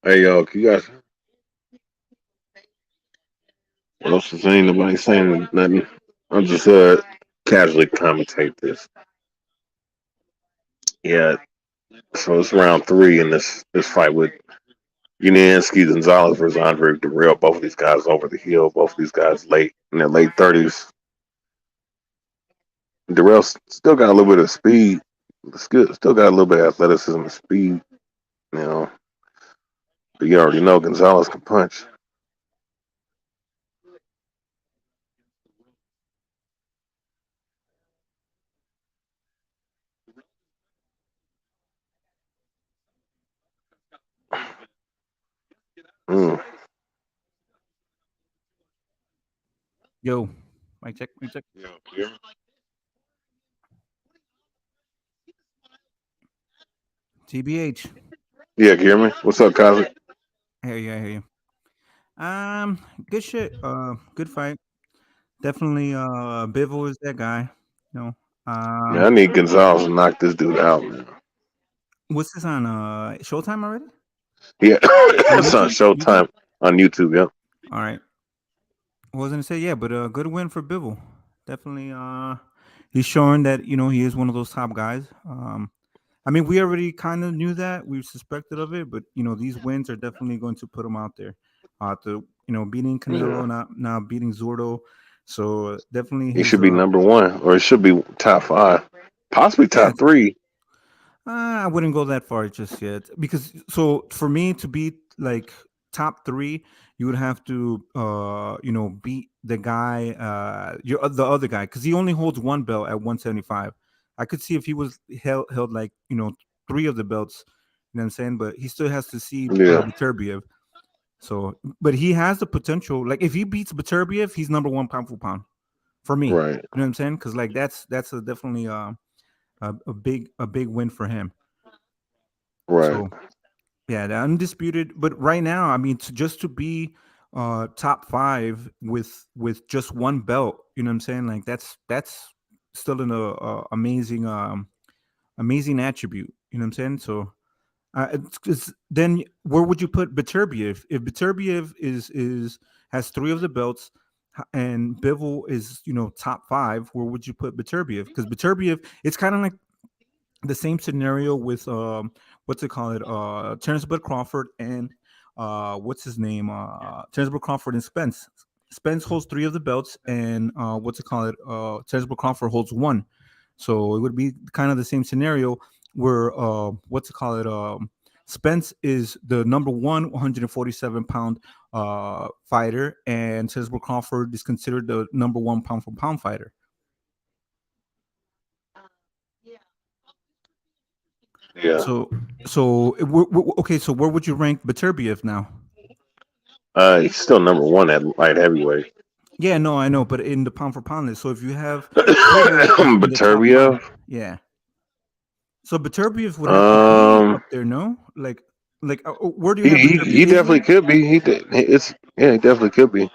Hey, yo, can you guys? What else is saying? Nobody saying nothing. I'll just casually commentate this. Yeah. So it's round 3 in this fight with Yunansky Gonzalez versus Andre Darrell. Both of these guys over the hill. Both of these guys in their late 30s. Darrell still got a little bit of speed. Still got a little bit of athleticism and speed. You know. But you already know Gonzalez can punch. Yo, mic check. Yeah. TBH. Yeah, can you hear me? What's up, Kazi? I hear you. Good shit. Good fight. Definitely. Bivol is that guy. You know. Man, I need Gonzalez to knock this dude out, man. What's this on? Showtime already? Yeah, it's on Showtime on YouTube. Yep. All right. I was gonna say but a good win for Bivol. Definitely. He's showing that he is one of those top guys. I mean, we already kind of knew that. We suspected of it, but these wins are definitely going to put him out there. Beating Canelo, now beating Zurdo. So definitely he should be number one, or it should be top 5, possibly top 3. I wouldn't go that far just yet, because for me to beat like top 3, you would have to beat the guy, the other guy, because he only holds one belt at 175. I could see if he was held like 3 of the belts, you know what I'm saying, but he still has to see Beterbiev. So, but he has the potential. Like if he beats Beterbiev, he's number 1 pound for pound for me. Right. You know what I'm saying? Because like that's definitely a big win for him. Right. So, yeah, the undisputed. But right now, I mean, just to be top 5 with just one belt, you know what I'm saying? Like that's still an amazing amazing attribute. You know what I'm saying? So, then where would you put Beterbiev? If Beterbiev has 3 of the belts, and Bivol is top 5, where would you put Beterbiev? Because Beterbiev, it's kind of like the same scenario with Terrence Bud Crawford and what's his name? Terrence Bud Crawford and Spence. Spence holds 3 of the belts, and Terrence Bud Crawford holds 1. So it would be kind of the same scenario where Spence is the number 1 147-pound fighter, and Terrence Bud Crawford is considered the number 1 pound for pound fighter. Yeah. So okay. So where would you rank Beterbiev now? He's still number 1 at light heavyweight. Yeah, no, I know, but in the pound for pound list. So if you have Beterbiev, yeah. So Beterbiev would have to be up there, no? Like where do you have Beterbiev? He definitely could be. He definitely could be.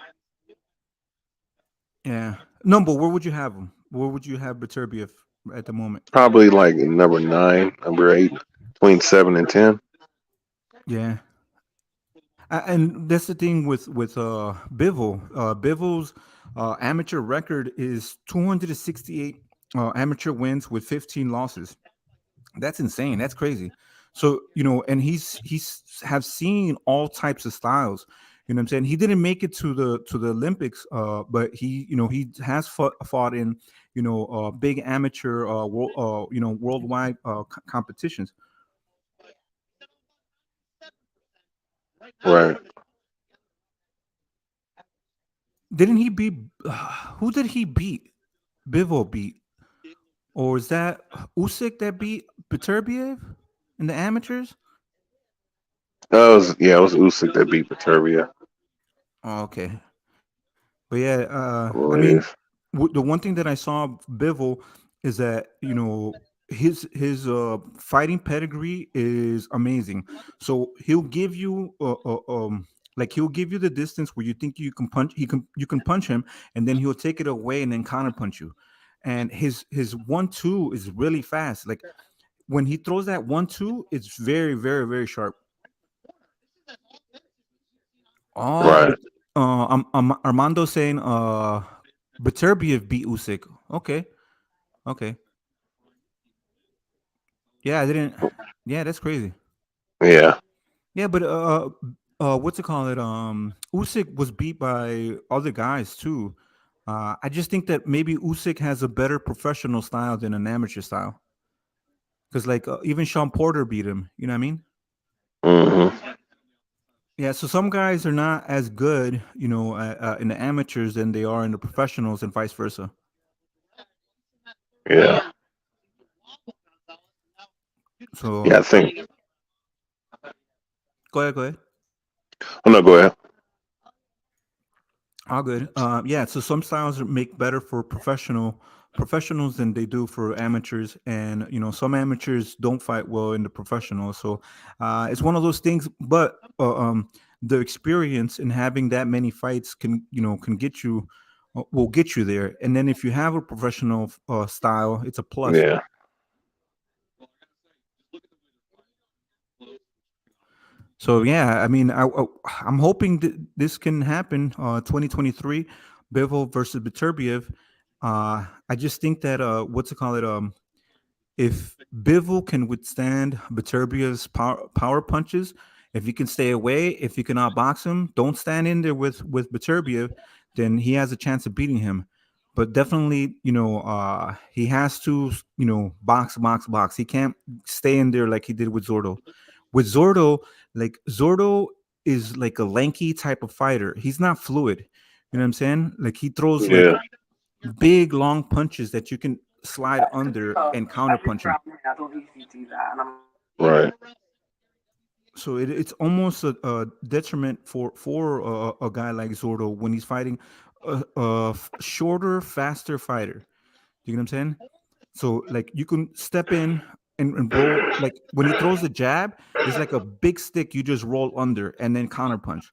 Yeah. No, but where would you have him? Where would you have Beterbiev at the moment? Probably like number 9, number 8, between 7 and 10. Yeah. And that's the thing with Bivol. Bivol's amateur record is 268 amateur wins with 15 losses. That's insane. That's crazy. So and he's have seen all types of styles. You know what I'm saying? He didn't make it to the Olympics, but he he has fought in big amateur worldwide competitions. Right. Didn't he beat? Who did he beat? Bivol beat, or is that Usyk that beat Beterbiev in the amateurs? It was Usyk that beat Beterbiev. Oh, okay. But yeah, I mean, the one thing that I saw Bivol is that his fighting pedigree is amazing. So he'll give you he'll give you the distance where you think you can punch. You can punch him, and then he'll take it away and then counter punch you. And his 1-2 is really fast. Like when he throws that 1-2, it's very, very, very sharp. Oh, right. Armando saying Beterbiev beat Usyk. Okay. Yeah, I didn't. Yeah, that's crazy. Yeah. Yeah, but what's it called? Usyk was beat by other guys too. I just think that maybe Usyk has a better professional style than an amateur style. Because even Sean Porter beat him. You know what I mean? Mm-hmm. Yeah, so some guys are not as good, in the amateurs than they are in the professionals, and vice versa. Yeah. So yeah, I think. Go ahead. Oh no, go ahead. All good. Yeah, so some styles make better for professionals than they do for amateurs, and some amateurs don't fight well in the professionals. So it's one of those things. But the experience in having that many fights can get you, will get you there. And then if you have a professional style, it's a plus. Yeah. So yeah, I mean, I'm hoping that this can happen. 2023, Bivol versus Beterbiev. I just think that if Bivol can withstand Beterbia's power punches, if he can stay away, if you can outbox him, don't stand in there with Beterbiev, then he has a chance of beating him. But definitely, he has to, box. He can't stay in there like he did with Zordo. With Zordo, like Zordo is like a lanky type of fighter. He's not fluid. You know what I'm saying? Like he throws like big long punches that you can slide under and counter punch him. Right. So it's almost a detriment for a guy like Zordo when he's fighting a shorter, faster fighter. You know what I'm saying? So like you can step in and roll. Like when he throws the jab, it's like a big stick you just roll under and then counter punch.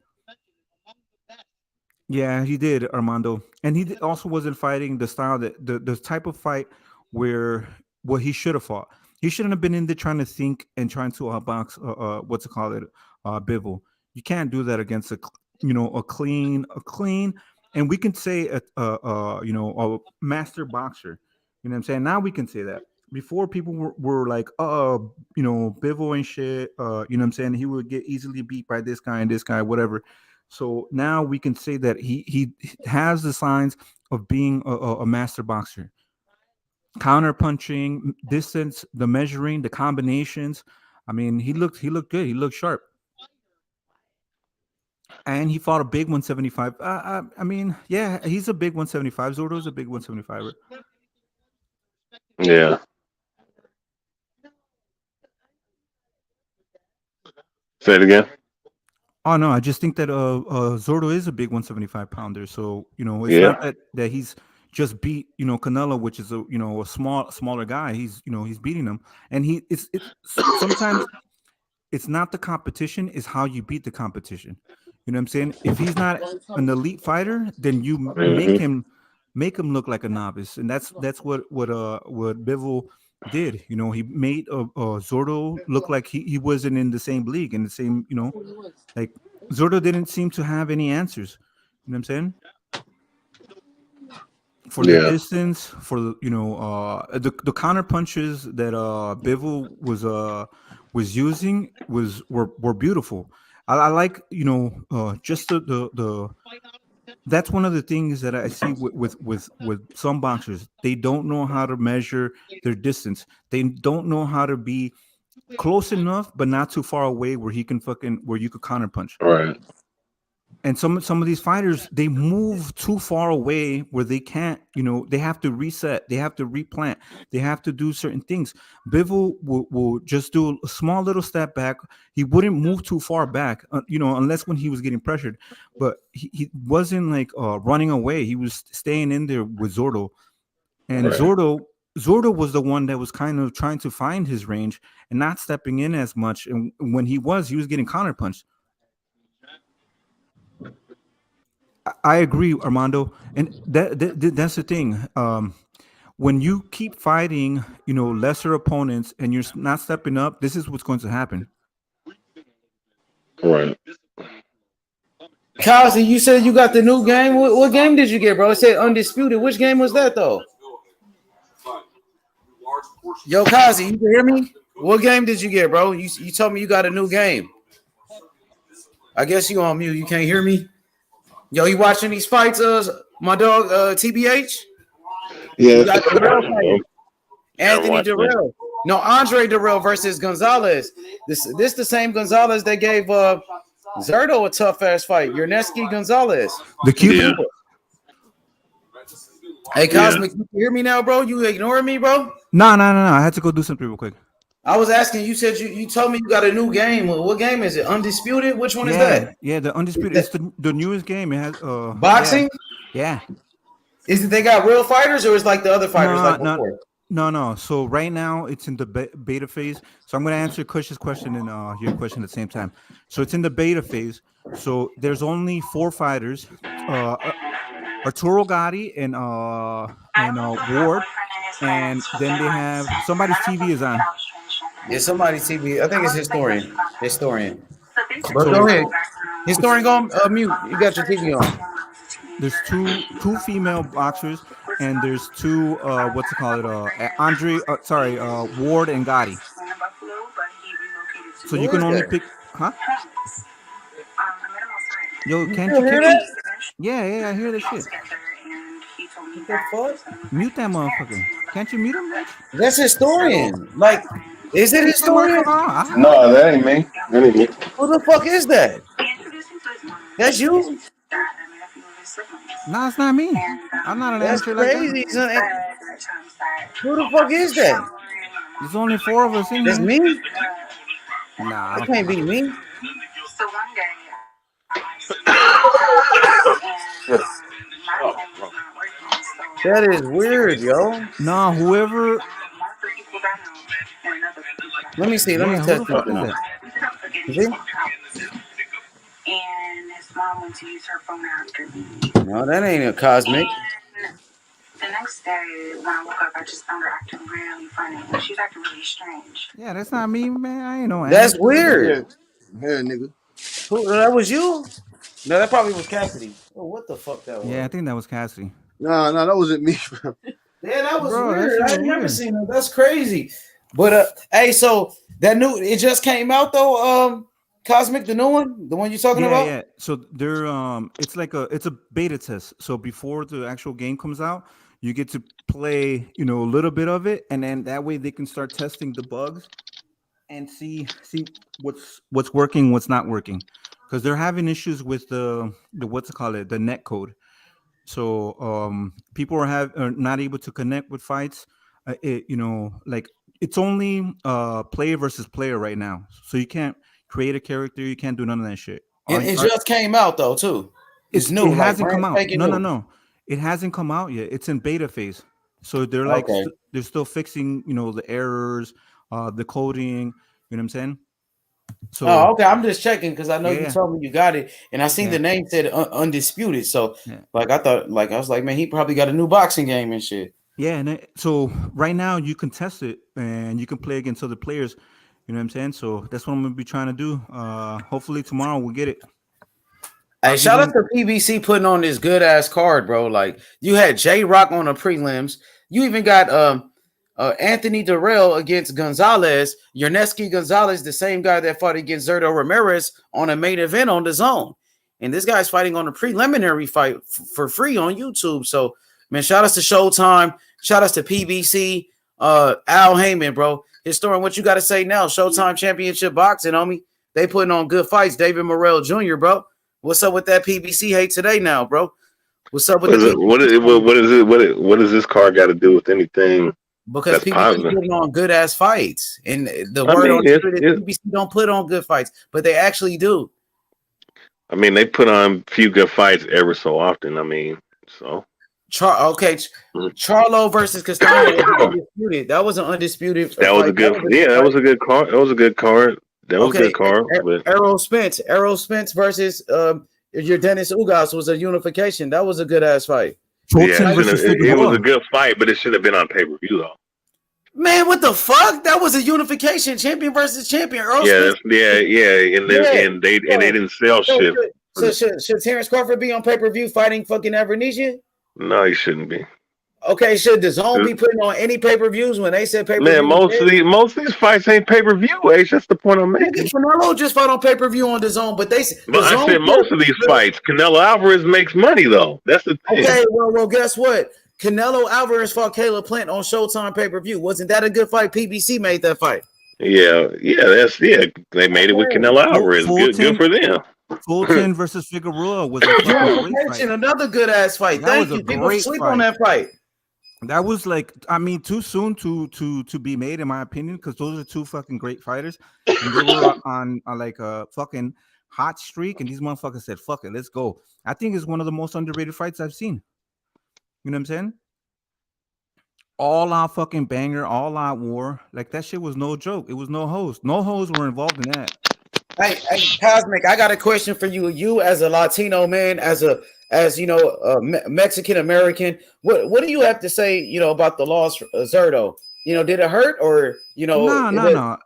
Yeah, he did, Armando, and he also wasn't fighting the style that the type of fight where what he should have fought. He shouldn't have been in there trying to think and trying to box. What's it called? Bivol. You can't do that against a clean, and we can say a master boxer. You know what I'm saying? Now we can say that. Before people were like, Bivol and shit. You know what I'm saying? He would get easily beat by this guy and this guy, whatever. So now we can say that he has the signs of being a master boxer. Counter punching, distance, the measuring, the combinations. I mean, he looked good. He looked sharp. And he fought a big 175. I mean, yeah, he's a big 175. Zordo's a big 175. Yeah. Say it again. Oh no, I just think that Zordo is a big 175 pounder. So it's not that he's just beat Canelo, which is a smaller guy. He's he's beating him, and it's sometimes it's not the competition, it's how you beat the competition. You know what I'm saying? If he's not an elite fighter, then you make him look like a novice, and that's what Bivol did. He made Zordo look like he wasn't in the same league, in the same like Zordo didn't seem to have any answers. You know what I'm saying? For the distance, for the counter punches that Bivol was using were beautiful. I like just the that's one of the things that I see with some boxers. They don't know how to measure their distance. They don't know how to be close enough, but not too far away where you could counter punch. Right. And some of these fighters, they move too far away where they can't, they have to reset, they have to replant, they have to do certain things. Bivol will just do a small little step back. He wouldn't move too far back, unless when he was getting pressured. But he wasn't like running away. He was staying in there with Zordo. And Zordo was the one that was kind of trying to find his range and not stepping in as much. And when he was getting counterpunched. I agree, Armando, and that's the thing. When you keep fighting, lesser opponents, and you're not stepping up, this is what's going to happen. Right. Kazi, you said you got the new game. What game did you get, bro? It said Undisputed. Which game was that, though? Yo, Kazi, you can hear me? What game did you get, bro? You told me you got a new game. I guess you on mute. You can't hear me? Yo, you watching these fights, my dog, TBH? Yeah. You got Darrell Anthony Darrell. No, Andre Darrell versus Gonzalez. This the same Gonzalez that gave Zerto a tough ass fight. Yerneski Gonzalez. The Cuban. Yeah. Hey, Cosmic, you hear me now, bro? You ignoring me, bro? No. I had to go do something real quick. I was asking. You said you told me you got a new game. What game is it? Undisputed? Which one is that? Yeah, the Undisputed. It's the newest game. It has boxing. Yeah. Is it they got real fighters or is like the other fighters like before? No. So right now it's in the beta phase. So I'm going to answer Kush's question and your question at the same time. So it's in the beta phase. So there's only 4 fighters. Arturo Gatti and Ward, and then they have somebody's TV is on. Yeah, somebody's TV. I think it's Historian. But go ahead. Historian, go mute. You got your TV on. There's two female boxers, and there's two what's it called? Ward and Gotti. So Who you can is only that? pick, huh? Yo, You can't still you hear kick that? him? Yeah, I hear this shit. What the fuck? Mute that motherfucker. Can't you mute him, bitch? That's historian. Like, is it Kick that historian? motherfucker off. No, that ain't me. That ain't me. Who the fuck is that? That's you? No, it's not me. I'm not an That's amateur like crazy, that. son. Who the fuck is that? There's only 4 of us in That's here. me? Nah, I That don't can't think be me. That is weird, yo. No, whoever. Let me see. Let me Yeah, who test the fuck something is out. that? See? No, that ain't a cosmic. The next day, when I woke up, I just found her acting really funny. She's acting really strange. Yeah, that's not me, man. I ain't no That's amateur. weird. Yeah, nigga. Who? That was you? No, that probably was Cassidy. Oh, what the fuck that Yeah, I was? think that was Cassidy. Nah, that wasn't me, bro. Yeah, that was Bro, that weird. shit I was had never weird. seen that. That's crazy. But hey, so that it just came out though. Cosmic, the new one, the one you're talking about. Yeah. So they're it's like it's a beta test. So before the actual game comes out, you get to play, a little bit of it, and then that way they can start testing the bugs and see what's working, what's not working, because they're having issues with the what's it called, the net code. So people are not able to connect with fights. Like it's only player versus player right now, so you can't create a character, you can't do none of that shit. And it just came out though too. It's new. It like hasn't come out. new. No. It hasn't come out yet. It's in beta phase. So they're like Okay. they're still fixing, the errors, the coding. You know what I'm saying? So okay. I'm just checking because I know you Yeah. told me you got it, and I seen Yeah. the name said undisputed. So Yeah. like I thought, like I was like, man, he probably got a new boxing game and shit. Yeah, and so right now you can test it and you can play against other players. You know what I'm saying? So that's what I'm gonna be trying to do. Hopefully tomorrow we'll get it. Hey, shout out to PBC putting on this good ass card, bro. Like you had J Rock on the prelims. You even got Anthony Durrell against Gonzalez. Yerneski Gonzalez, the same guy that fought against Zerto Ramirez on a main event on the zone. And this guy's fighting on a preliminary fight for free on YouTube. So, man, shout outs to Showtime. Shout outs to PBC. Al Heyman, bro. Historian, what you got to say now? Showtime Championship Boxing, homie. They putting on good fights. David Morrell Jr., bro. What's up with that PBC hate today now, bro? What's up with what does this card got to do with anything? Because PBC positive? putting on good ass fights, and the I word mean, on the street is PBC don't put on good fights, but they actually do. I mean, they put on a few good fights ever so often. I mean, so Charlo versus Castano was undisputed. That was an undisputed. That was a good. That was a good card. That was a good card. That was a good card. Errol Spence versus your Dennis Ugas was a unification. That was a good ass fight. Yeah, it was a good fight, but it should have been on pay per view though. Man, what the fuck? That was a unification, champion versus champion. Earl Spence. And they didn't sell shit. Should Terrence Crawford be on pay per view fighting fucking Avernesian? No, he shouldn't be. Okay, should the zone be putting on any pay per views when they said pay per view? Man, most of these fights ain't pay per view. That's the point I'm making. Canelo just fought on pay per view on the zone, but I said most of these fights. Canelo Alvarez makes money though. That's the thing. Okay, well, guess what? Canelo Alvarez fought Caleb Plant on Showtime pay per view. Wasn't that a good fight? PBC made that fight. Yeah. They made it with Canelo Alvarez. Good for them. Fulton versus Figueroa was a great fight. Another good ass fight. Thank you. People sleep on that fight. That was like, I mean, too soon to be made, in my opinion, because those are two fucking great fighters. And they were on like a fucking hot streak, and these motherfuckers said, fuck it, let's go. I think it's one of the most underrated fights I've seen. You know what I'm saying? All out fucking banger, all out war. Like that shit was no joke. It was no hoes. No hoes were involved in that. Hey, Cosmic, I got a question for you. You as a Latino man, as Mexican American, what do you have to say, about the loss of Zerto? Did it hurt or No.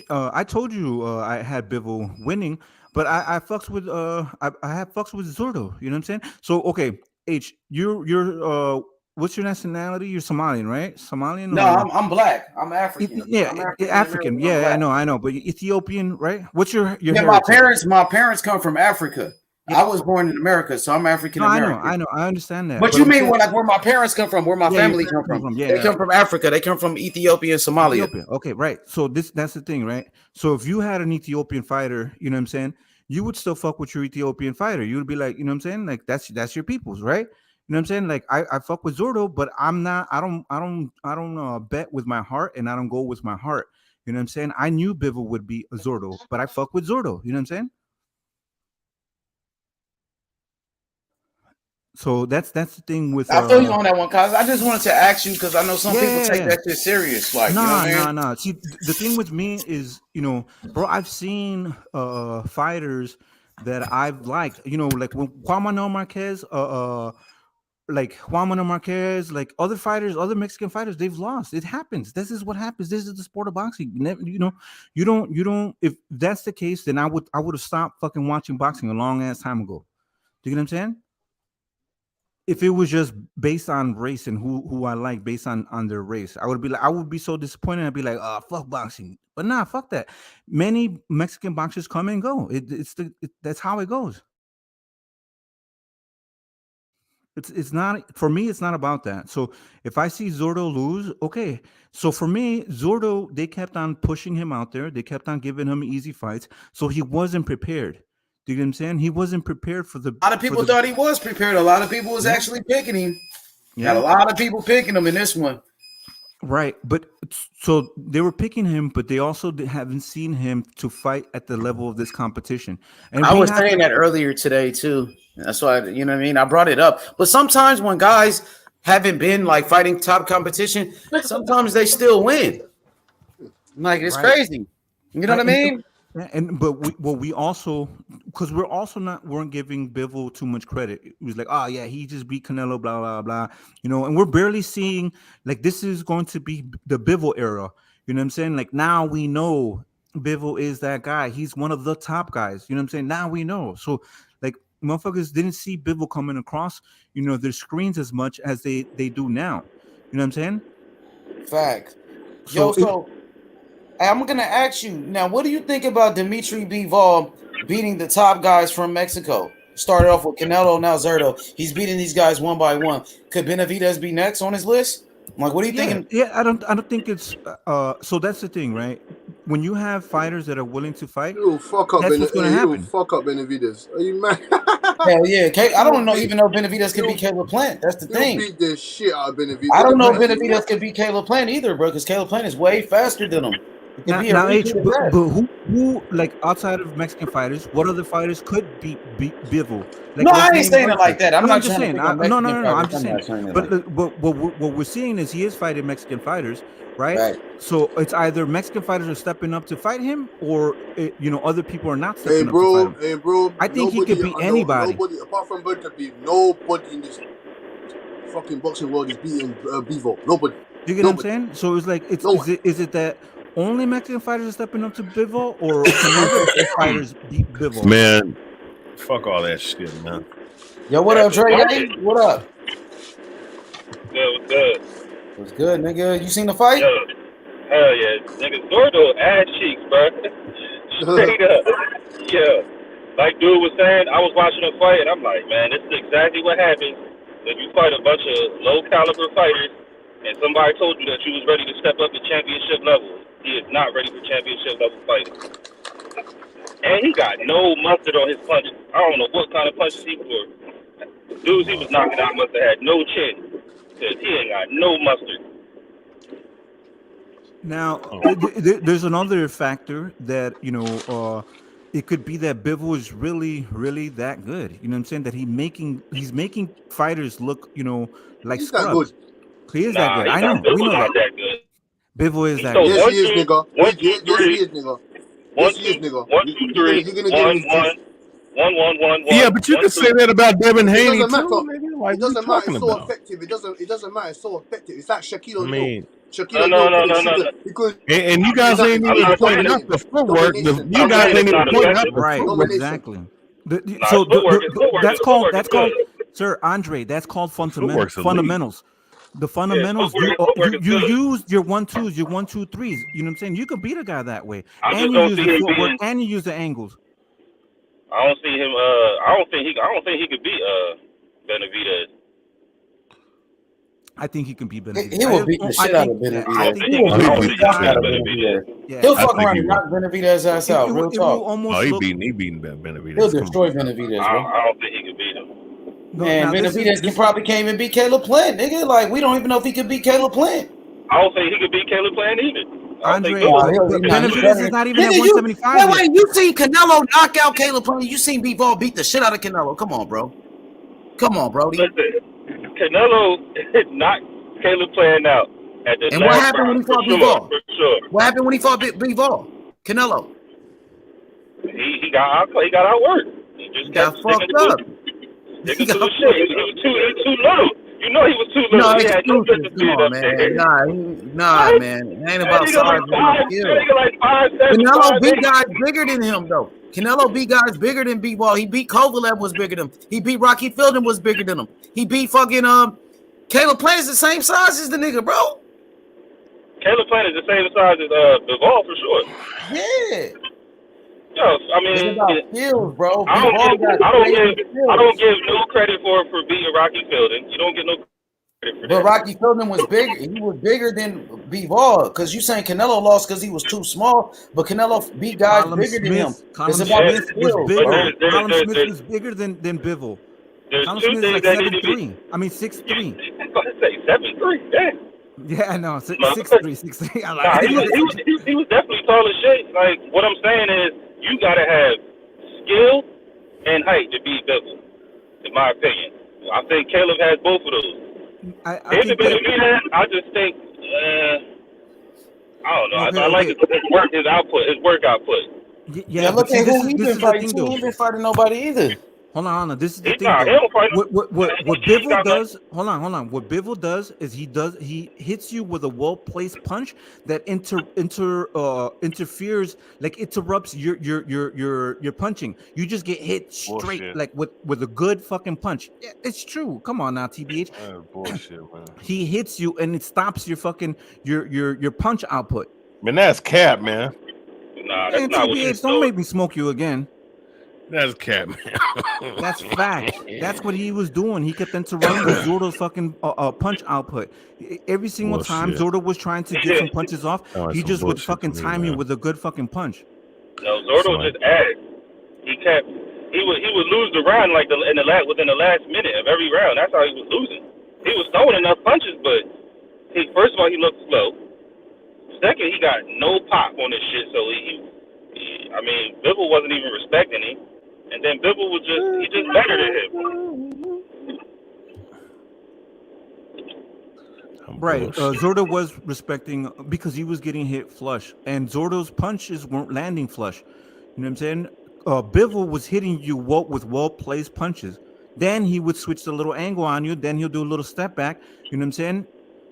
I told you I had Bivol winning, But I fucks with I have fucks with Zurdo. You know what I'm saying? So okay, H, you're what's your nationality? You're Somalian, right? Somalian? No, Or I'm black. I'm African. yeah, I'm African African. American. I'm Yeah, black. I know. But Ethiopian, right? What's your Yeah, heritage? my parents come from Africa. Yeah. I was born in America, so I'm African No, American. I know, I understand that. What But you I'm mean saying, where my parents come from, where my yeah, your family come family from? yeah, They come from Africa. They come from Ethiopia and Somalia. Ethiopia. Okay, right. So that's the thing, right? So if you had an Ethiopian fighter, you know what I'm saying, you would still fuck with your Ethiopian fighter. You would be like, you know what I'm saying? Like that's your people's, right? You know what I'm saying? Like I fuck with Zurdo, but I don't bet with my heart and I don't go with my heart. You know what I'm saying? I knew Bivol would be a Zurdo, but I fuck with Zurdo. You know what I'm saying? So that's the thing with I feel you on that one, cause I just wanted to ask you because I know some people take yeah. that shit serious. Like, you know what I mean? Nah. See, the thing with me is, bro, I've seen fighters that I've liked, like when Juan Manuel Marquez, like other fighters, other Mexican fighters, they've lost. It happens. This is what happens. This is the sport of boxing. You don't. If that's the case, then I would have stopped fucking watching boxing a long ass time ago. Do you get what I'm saying? If it was just based on race and who I like based on their race, I would be so disappointed. I'd be like, oh, fuck boxing. But nah, fuck that. Many Mexican boxers come and go. That's how it goes. It's not for me. It's not about that. So if I see Zurdo lose, okay. So for me, Zurdo, they kept on pushing him out there. They kept on giving him easy fights. So he wasn't prepared. Do you get what I'm saying? He wasn't prepared for the. A lot of people thought he was prepared. A lot of people was actually picking him. Yeah. Got a lot of people picking him in this one. Right, but so they were picking him, but they also haven't seen him to fight at the level of this competition. And I was saying that earlier today too. That's why, you know what I mean? I brought it up. But sometimes when guys haven't been like fighting top competition, sometimes they still win. Like it's crazy. You know what I mean? But we also, because weren't giving Bivol too much credit. It was like, oh yeah, he just beat Canelo, blah blah blah, and we're barely seeing like this is going to be the Bivol era. You know what I'm saying? Like now we know Bivol is that guy. He's one of the top guys. You know what I'm saying? Now we know. So like motherfuckers didn't see Bivol coming across their screens as much as they do now. You know what I'm saying? Fact. So I'm gonna ask you now. What do you think about Dimitri Bivol beating the top guys from Mexico? Started off with Canelo, now Zurdo. He's beating these guys one by one. Could Benavidez be next on his list? Like, what are you thinking? Yeah, I don't think it's. So that's the thing, right? When you have fighters that are willing to fight, that's what's going to happen. Fuck up Benavidez. Are you mad? Hell yeah. I don't know even know Benavidez could beat Caleb Plant. That's the thing. Beat the shit out of Benavidez. I don't know if Benavidez could beat Caleb Plant either, bro, because Caleb Plant is way faster than him. Now but who like outside of Mexican fighters, what other fighters could beat Bivol? Like, no, I ain't saying it like that. I'm not just saying. No. I'm just saying. But what we're seeing is he is fighting Mexican fighters, right? So it's either Mexican fighters are stepping up to fight him, or other people are not stepping up to fight him. Hey, bro. I think he could beat anybody. Nobody apart from Benavidez, nobody in this fucking boxing world is beating Bivol. Nobody. You get what I'm saying? So it's like is it that only Mexican fighters are stepping up to Bivol, or can other fighters beat Bivol? Man, fuck all that shit, man. Yo, what up, Dre? What up? Good. What's good, nigga? You seen the fight? Yo, hell yeah, nigga. Zurdo ass cheeks, bro. Straight up. Yeah. Like dude was saying, I was watching a fight, and I'm like, man, this is exactly what happens when you fight a bunch of low caliber fighters, and somebody told you that you was ready to step up to championship level. He is not ready for championship level fighting. And he got no mustard on his punches. I don't know what kind of punches he threw. Dudes he was knocking out must have had no chin. Because he ain't got no mustard. Now, there's another factor that, it could be that Bivol is really, really that good. You know what I'm saying? That he's making fighters look, like he's scrubs. He is that good. I know. We know that. Bivol is that good. good. Yes, he is, nigga. Yes, he is, nigga. Yes, he is, nigga. 1, 2, 3. 1, 1. 1, 1, 1, 1. Yeah, but you can say that about Devin Haney too, nigga. Like, it doesn't matter. It's so about? effective. It doesn't matter. It's so effective. It's like Shaquille O'Neal. mean, Shaquille O'Neal and you guys ain't even pointing out the footwork. You guys ain't even pointing out the footwork. Exactly. That's called Sir Andre. That's called fundamentals. The fundamentals. You use your 1-2s, your 1-2-3s. You know what I'm saying? You could beat a guy that way, and you use the footwork, and you use the angles. I don't see him. I don't think he could beat Benavidez. I think he can beat Benavidez. He will beat the shit out of Benavidez. He will beat the fuck out of Benavidez. He'll fuck around and knock Benavidez ass out. Real talk. He beating Benavidez. He'll destroy Benavidez, bro. I don't think he can beat him. Man, Benavidez probably can't even beat Caleb Plant, nigga. Like, we don't even know if he could beat Caleb Plant. I don't think he could beat Caleb Plant either. Andre, Benavidez is not even at 175. Wait, you seen Canelo knock out Caleb Plant? You seen Bivol beat the shit out of Canelo? Come on, bro. Come on, Brody. Listen, Canelo knocked Caleb Plant out at the and what happened when he fought Bivol? For sure. What happened when he fought Bivol? Canelo. He got outworked. He just got fucked up. He got shit. He was too little. You know he was too little. No, he had no business being up there. Nah, man. It ain't about size. Canelo beat guys bigger than him, though. Canelo beat guys bigger than Bivol. He beat Kovalev was bigger than him. He beat Rocky Fielding was bigger than him. He beat fucking Caleb Plant is the same size as the nigga, bro. Caleb Plant is the same size as Bivol for sure. Yeah. Yo, I mean, it's about skills, bro. I don't give no credit for beating Rocky Fielding. You don't get no credit for that. But Rocky Fielding was bigger. He was bigger than Bivol. Because you saying Canelo lost because he was too small, but Canelo beat guys bigger than him. It's about his skills, bro. Colin Smith was bigger than Bivol. Colin Smith is like 7'3". I mean 6'3". I'm going to say 7'3". Damn. Yeah, I know. 6'3". I like he was definitely tall as shit. Like, what I'm saying is, you gotta have skill and height to beat Bivol, in my opinion. I think Caleb has both of those. I just think I don't know. I like his work output. Yeah, look at who he's been fighting. He ain't been fighting nobody either. Hold on. This is the thing. What Bivol does? Hold on. What Bivol does is he hits you with a well-placed punch that interferes, like interrupts your punching. You just get hit straight, like with a good fucking punch. Yeah, it's true. Come on now, TBH. Bullshit, man. He hits you and it stops your fucking your punch output. Man, that's cap, man. Nah, that's not what TBH, don't make me smoke you again. That's cap, man. That's fact. That's what he was doing. He kept interrupting Zordo's fucking punch output. Every single time Zordo was trying to get some punches off, he just would fucking time you with a good fucking punch. No, Zordo just added. He would lose the round like within the last minute of every round. That's how he was losing. He was throwing enough punches, but first of all he looked slow. Second, he got no pop on this shit, so Bivol wasn't even respecting him. And then Bivol was just better than him. Right. Zordo was respecting because he was getting hit flush, and Zordo's punches weren't landing flush. You know what I'm saying? Bivol was hitting you with well-placed punches. Then he would switch the little angle on you. Then he'll do a little step back. You know what I'm saying?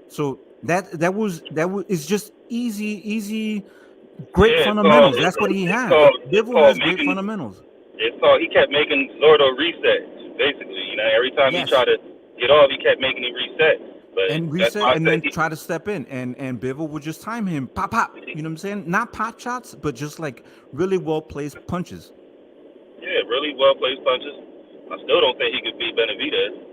So that was it's just easy, great fundamentals. That's what he had. Bivol has great fundamentals. He kept making Zordo resets, basically. You know, every time he tried to get off, he kept making him reset. And then try to step in, and Bivol would just time him, pop. You know what I'm saying? Not pot shots, but just like really well placed punches. Yeah, really well placed punches. I still don't think he could beat Benavidez.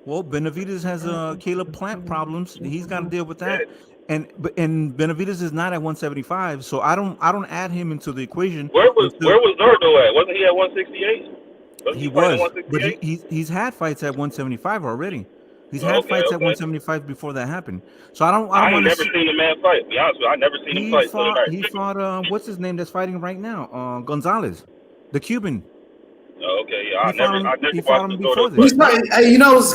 Well, Benavidez has Caleb Plant problems. He's got to deal with that. And Benavidez is not at 175, so I don't add him into the equation. Where was Zordo at? Wasn't he at 168? He was, but he's had fights at 175 already. He's had fights at 175 before that happened. So I ain't never seen the man fight. To be honest with you, I never seen him fight. He fought what's his name that's fighting right now? Gonzalez, the Cuban. Oh, okay, yeah, I never fought him before this.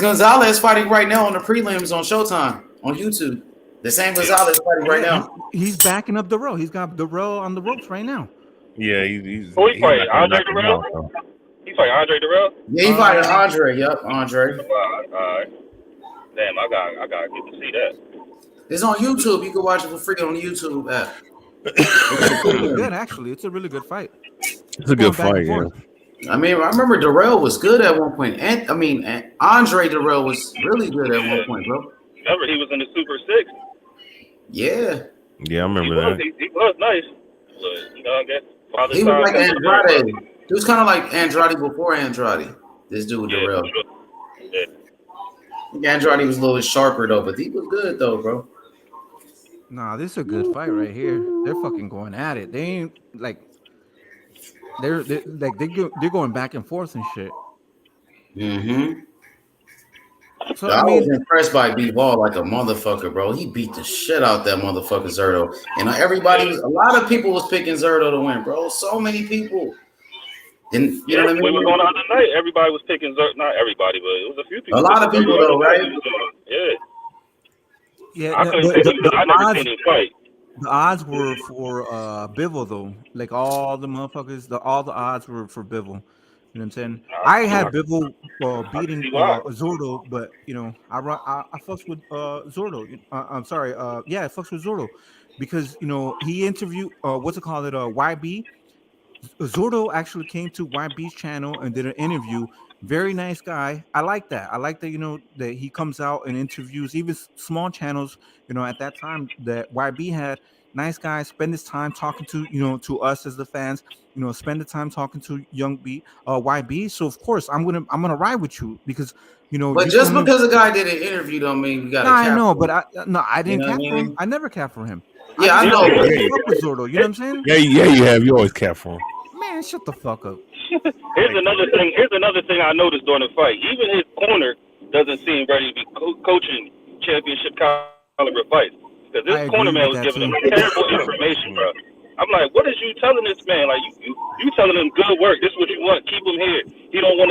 Gonzalez fighting right now on the prelims on Showtime on YouTube. The same Gonzalez fighting right now. He's backing up Darrell. He's got Darrell on the ropes right now. Yeah, he's fighting? Andre Darrell? He fight Andre Durrell? Yeah, he fighted Andre. Yep, Andre. All right. Damn, I gotta get to see that. It's on YouTube. You can watch it for free on the YouTube app. It's really good, actually. It's a really good fight. It's a good fight, yeah. I mean, I remember Durrell was good at one point. And Andre Durrell was really good at one point, bro. Remember, he was in the Super 6. Yeah. Yeah, I remember that. He was nice. But, you know, I guess he was like Andrade. He was kind of like Andrade before Andrade. This dude Durrell. Yeah. I think Andrade was a little bit sharper though, but he was good though, bro. Nah, this is a good fight right here. They're fucking going at it. They ain't like they're going back and forth and shit. Mm-hmm. So I was impressed by B-Ball like a motherfucker, bro. He beat the shit out that motherfucker Zurdo. And a lot of people was picking Zurdo to win, bro. So many people. And you know what I mean? We was on the other night. Everybody was picking Zurdo. Not everybody, but it was a few people. A lot of people though, right? Yeah. Yeah, I couldn't say I never seen him fight. The odds were for Bivol though. Like all the motherfuckers, all the odds were for Bivol. You know what I'm saying? I had Bivol beating Zurdo, but you know, I fucks with Zurdo. I'm sorry, I fucks with Zurdo because you know he interviewed YB. Zurdo actually came to YB's channel and did an interview. Very nice guy. I like that. I like that, you know, that he comes out and interviews even small channels, you know, at that time that YB had. Nice guy, spend his time talking to, you know, to us as the fans, you know, spend the time talking to YB. So of course I'm gonna ride with you because you know. But just because a guy did an interview don't mean you gotta cap I know, him. but I didn't cap for him. I never cap for him. Yeah, I know. Fuck with Zurdo, you know what I'm saying? Yeah, you have. You always cap for him. Man, shut the fuck up. Here's another thing I noticed during the fight. Even his corner doesn't seem ready to be coaching championship caliber fights because this corner man was giving him terrible information, bro. I'm like, what is you telling this man? Like you telling him good work. This is what you want. Keep him here. He don't want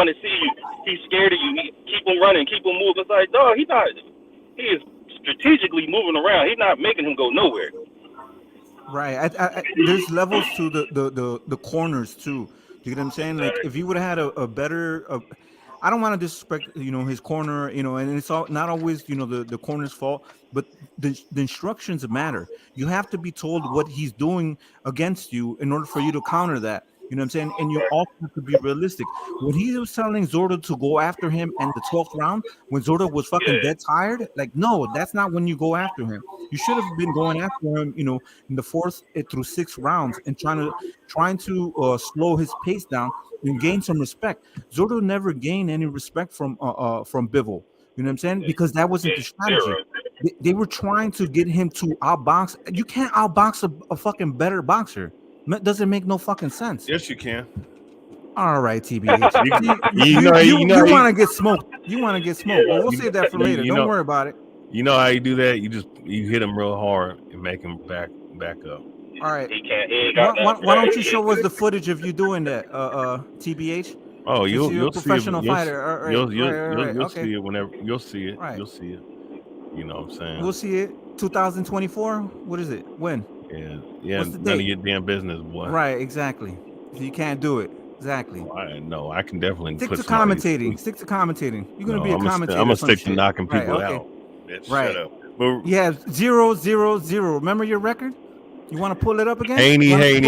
to see you. He's scared of you. Keep him running. Keep him moving. It's like, dog, he is strategically moving around. He's not making him go nowhere. Right. There's levels to the corners too. You get what I'm saying? Like if you would have had a better, I don't want to disrespect, you know, his corner, you know, and it's all not always, you know, the corner's fault, but the instructions matter. You have to be told what he's doing against you in order for you to counter that. You know what I'm saying? And you also have to be realistic. When he was telling Zurdo to go after him in the 12th round, when Zurdo was fucking dead tired, like, no, that's not when you go after him. You should have been going after him, you know, in the 4th through 6th rounds and trying to slow his pace down and gain some respect. Zurdo never gained any respect from Bivol. You know what I'm saying? Because that wasn't the strategy. They were trying to get him to outbox. You can't outbox a fucking better boxer. Doesn't make no fucking sense. Yes, you can. All right, TBH. you want to get smoked. You want to get smoked. Well, we'll save that for later. Don't worry about it. You know how you do that? You hit him real hard and make him back up. All right. He can't. Why don't you show us the footage of you doing that, TBH? Oh, you'll see a professional it. fighter. You'll see it whenever you'll see it. Right. You'll see it. You know what I'm saying? We'll see it. 2024. What is it? When? Yeah. None of your damn business, boy. Right, exactly. So you can't do it. Exactly. I can definitely stick to commentating. Stick to commentating. You're gonna be a commentator. I'm gonna stick to knocking people out. Bitch, right. Shut up. But, yeah, 0-0-0. Remember your record? You want to pull it up again? Haney. Right.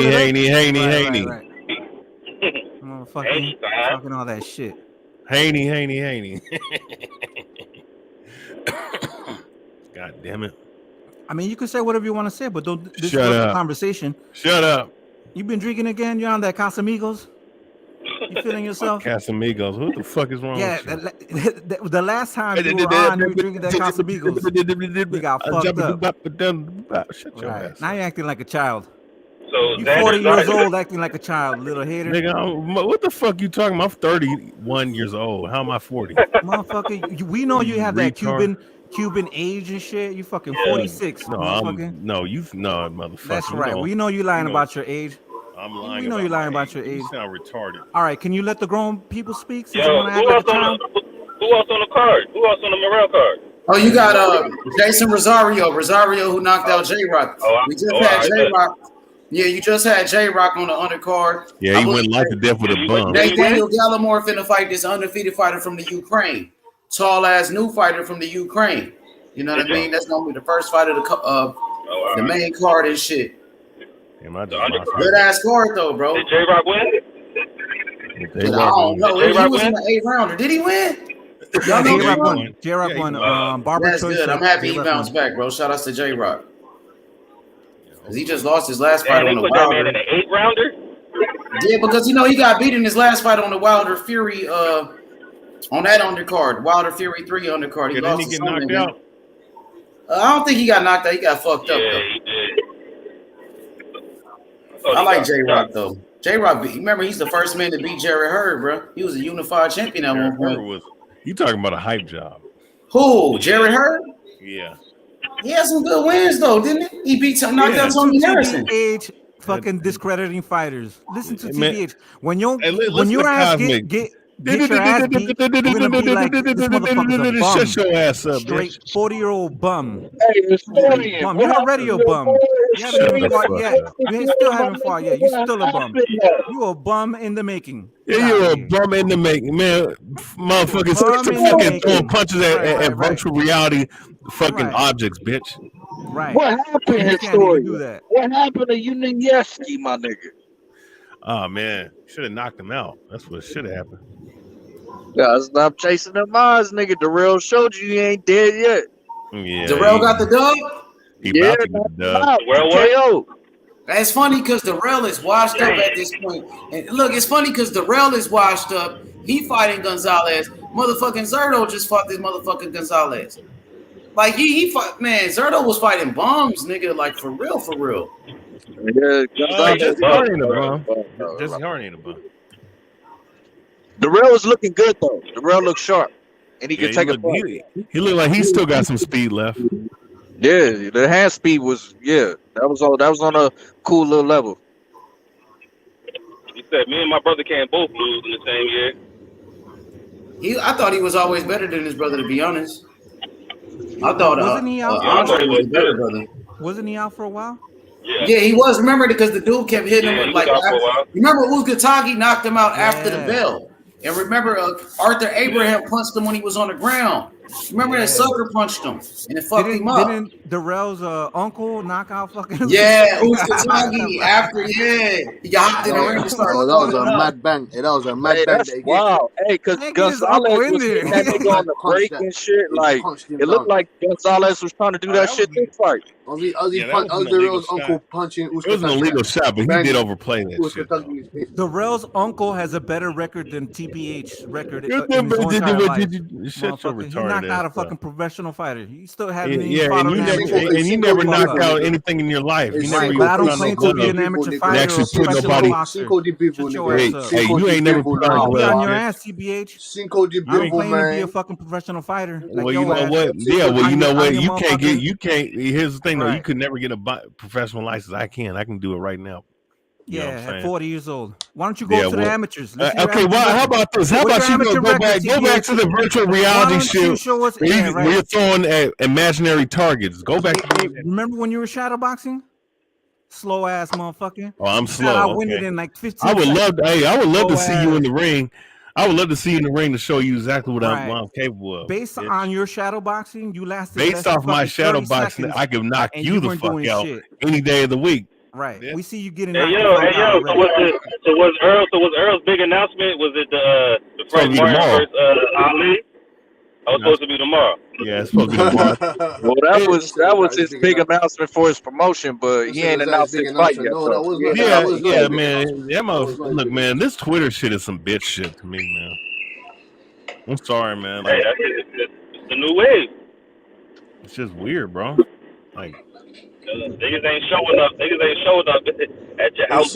Motherfucking talking all that shit. Haney. God damn it. I mean, you can say whatever you want to say, but don't disrupt the conversation. Shut up. You been drinking again? You're on that Casamigos? You feeling yourself? Casamigos. What the fuck is wrong with you? The last time you were on, you were drinking that Casamigos. You got fucked up. Shut your ass. Now you're acting like a child. So you 40 years old acting like a child, little hater. Nigga, what the fuck you talking about? I'm 31 years old. How am I 40? Motherfucker, we know you have that Cuban age and shit. You fucking 46. No, motherfucker. That's right. We know you lying about your age. I'm lying. We know you're lying about your age. You sound retarded. All right, can you let the grown people speak? Who else on the card? Who else on the Morrell card? Oh, you got Jason Rosario who knocked out J-Rock. We just had J-Rock. Yeah, you just had J-Rock on the undercard. Yeah, he went life to death with a bum. Nathaniel Gallimore finna fight this undefeated fighter from the Ukraine. Tall ass new fighter from the Ukraine. You know what I mean? That's gonna be the first fight of the main card and shit. Good ass card though, bro. Did J-Rock win? I don't know. He was in the 8th rounder. Did he win? J-Rock won. J-Rock won. Barber That's choice. good. I'm happy he bounced back, bro. Shout out to J-Rock. Because he just lost his last fight on the Wilder. That man in an 8th rounder? Yeah, because you know he got beat in his last fight on the Wilder Fury on that undercard. Wilder Fury 3 undercard. He lost. Didn't he get knocked out? I don't think he got knocked out. He got fucked up though. He did. I like J-Rock though. J-Rock, remember he's the first man to beat Jerry Hurd, bro. He was a unified champion at one point. You talking about a hype job? Who? Jerry Hurd? Yeah. He had some good wins though, didn't he? He beat knocked out Tony Harrison. TBH fucking discrediting fighters. Listen to TBH. When your ass get your ass beat, you're gonna be like this motherfucker's a bum. Shut your ass up, straight 40-year-old bum. Hey, it's bum. You're already a bum. You haven't even fought yet. You still haven't fought yet. You're still a bum. You a bum in the making. Yeah, you're a bum in the making, man. Motherfuckers fucking throwing punches at virtual reality fucking objects, bitch. Right. What happened in his story? What happened to Yeski, my nigga? Oh man, should have knocked him out. That's what should have happened. Yeah, stop chasing them eyes, nigga. Darrell showed you ain't dead yet. Yeah, Darrell got the dub? He about to get the dub. KO. It's funny because Darrell is washed up at this point. And look, it's funny because Darrell is washed up. He fighting Gonzalez. Motherfucking Zerto just fought this motherfucking Gonzalez. Like he fought, man. Zerto was fighting bombs, nigga. Like for real, for real. Yeah, Jesse Hart ain't a bum. Jesse Hart ain't a bum. Darrell was looking good though. Darrell looked sharp, and he could take a fight. He looked like he still got some speed left. Yeah, the hand speed was that was on a cool little level. He said me and my brother can't both lose in the same year. I thought he was always better than his brother, to be honest. I thought wasn't he out? Andre was better, brother. Wasn't he out for a while? Yeah, he was. Remember, because the dude kept hitting him with like. Remember, Uzgatagi knocked him out after the bell, and remember, Arthur Abraham punched him when he was on the ground. Remember that sucker punched him and it fucked him up. Didn't Darrell's uncle knock out fucking? Yeah, Uzgatagi after he hopped in the ring and started. Oh, that was a mad bang. Hey, that was a mad bang. Wow. Hey, because Gonzalez was hitting that nigga on the break and shit. Like it looked like Gonzalez was trying to do that shit this fight. Darrell's uncle punching. It was an illegal shot, but he did overplay that shit. Darrell's uncle has a better record than TPH's record. Shut your retarded. He knocked out a fucking professional fighter. You still haven't even fought him. And you never knocked out anything in your life. You never battle claim to be an amateur fighter or a professional boxer. Hey, you ain't never put I'll be on your ass, TBH. Cinco de I ain't claiming to be a fucking professional fighter. Well, you know what? Yeah, well, you know what? You can't. Here's the thing, though. You could never get a professional license. I can do it right now. Yeah, at 40 years old. Why don't you go to the amateurs? Okay, well, how about this? How about you go back to the virtual reality shit where you're throwing at imaginary targets. Go back to remember when you were shadowboxing? Slow ass motherfucker. Oh, I'm slow. I win it in like 15 I would love to see you in the ring. I would love to see you in the ring to show you exactly what I'm capable of. Based on your shadowboxing, you lasted. Based off my shadowboxing, I could knock you the fuck out any day of the week. Right. Yeah. We see you getting. Hey yo. So was Earl's big announcement? Was it the Frank Martin versus Ali? I was supposed to be tomorrow. Yeah, it's supposed to be tomorrow. Well, that was his big announcement for his promotion, but he ain't announced his fight yet. Yeah, man. Look, man, this Twitter shit is some bitch shit to me, man. I'm sorry, man. Hey, it's the new wave. It's just weird, bro. Like. Niggas ain't showing up at your house.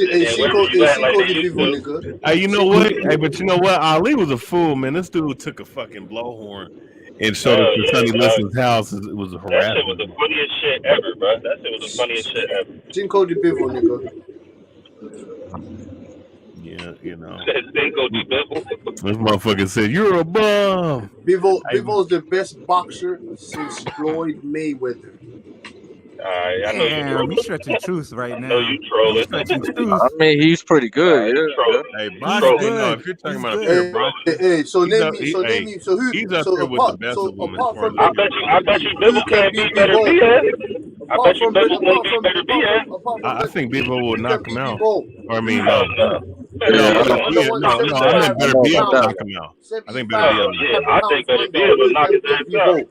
Hey, you know what? Hey, but you know what? Ali was a fool, man. This dude took a fucking blowhorn and showed up to Sonny Liston's house. It was a harassment. That shit was the funniest shit ever, bro. That shit was the funniest shit ever. Cinco de Bivo, nigga. Yeah, you know. Cinco de Bivo. This motherfucker said, "You're a bum." Bivo's the best boxer since Floyd Mayweather. I know you Damn, trolling. you stretching truth right I know now. you You trolling. stretching truth. I mean, he's pretty good. You Yeah. trolling. Hey, You boxing. He's trolling. Hey, no, good. if you're talking He's about a good. pure Hey, boxer, hey, so he's name up. me. So name me. So who? He's up So there with the apart. best So of them as apart far from as I looking bet at you. apart I from boxing. bet you. Bivol, who Bibble can can't beat beat better Bivol? BS. I bet Apart you from Bibble won't apart beat from better BS. I think Bivol will who can knock him beat out. Bivol? Or I mean, Who? Hell no. Who? Better Yeah, Under BS under won't under knock one him out. no, I meant 75 Better know B about will that knock one. him out. I think Better seventy-five B Hell will knock yeah. him out. I think pounds better under. BS will Who knock can his beat ass out. Bivol?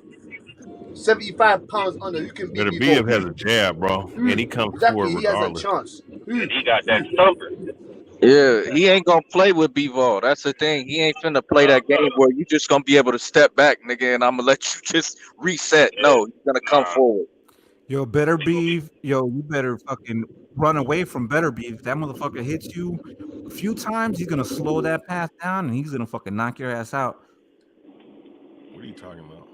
75 pounds under. Who can beat Better B Bivol? has a jab, bro, and Who? he comes Exactly. forward He has a regardless. chance. And Who? he got that stumper. Yeah, he ain't gonna play with Bivol. That's the thing. He ain't finna play that game where you just gonna be able to step back, nigga, and I'm gonna let you just reset. No, he's gonna come forward. Yo, better beef. Yo, you better fucking run away from better beef. That motherfucker hits you a few times, he's gonna slow that path down and he's gonna fucking knock your ass out. What are you talking about?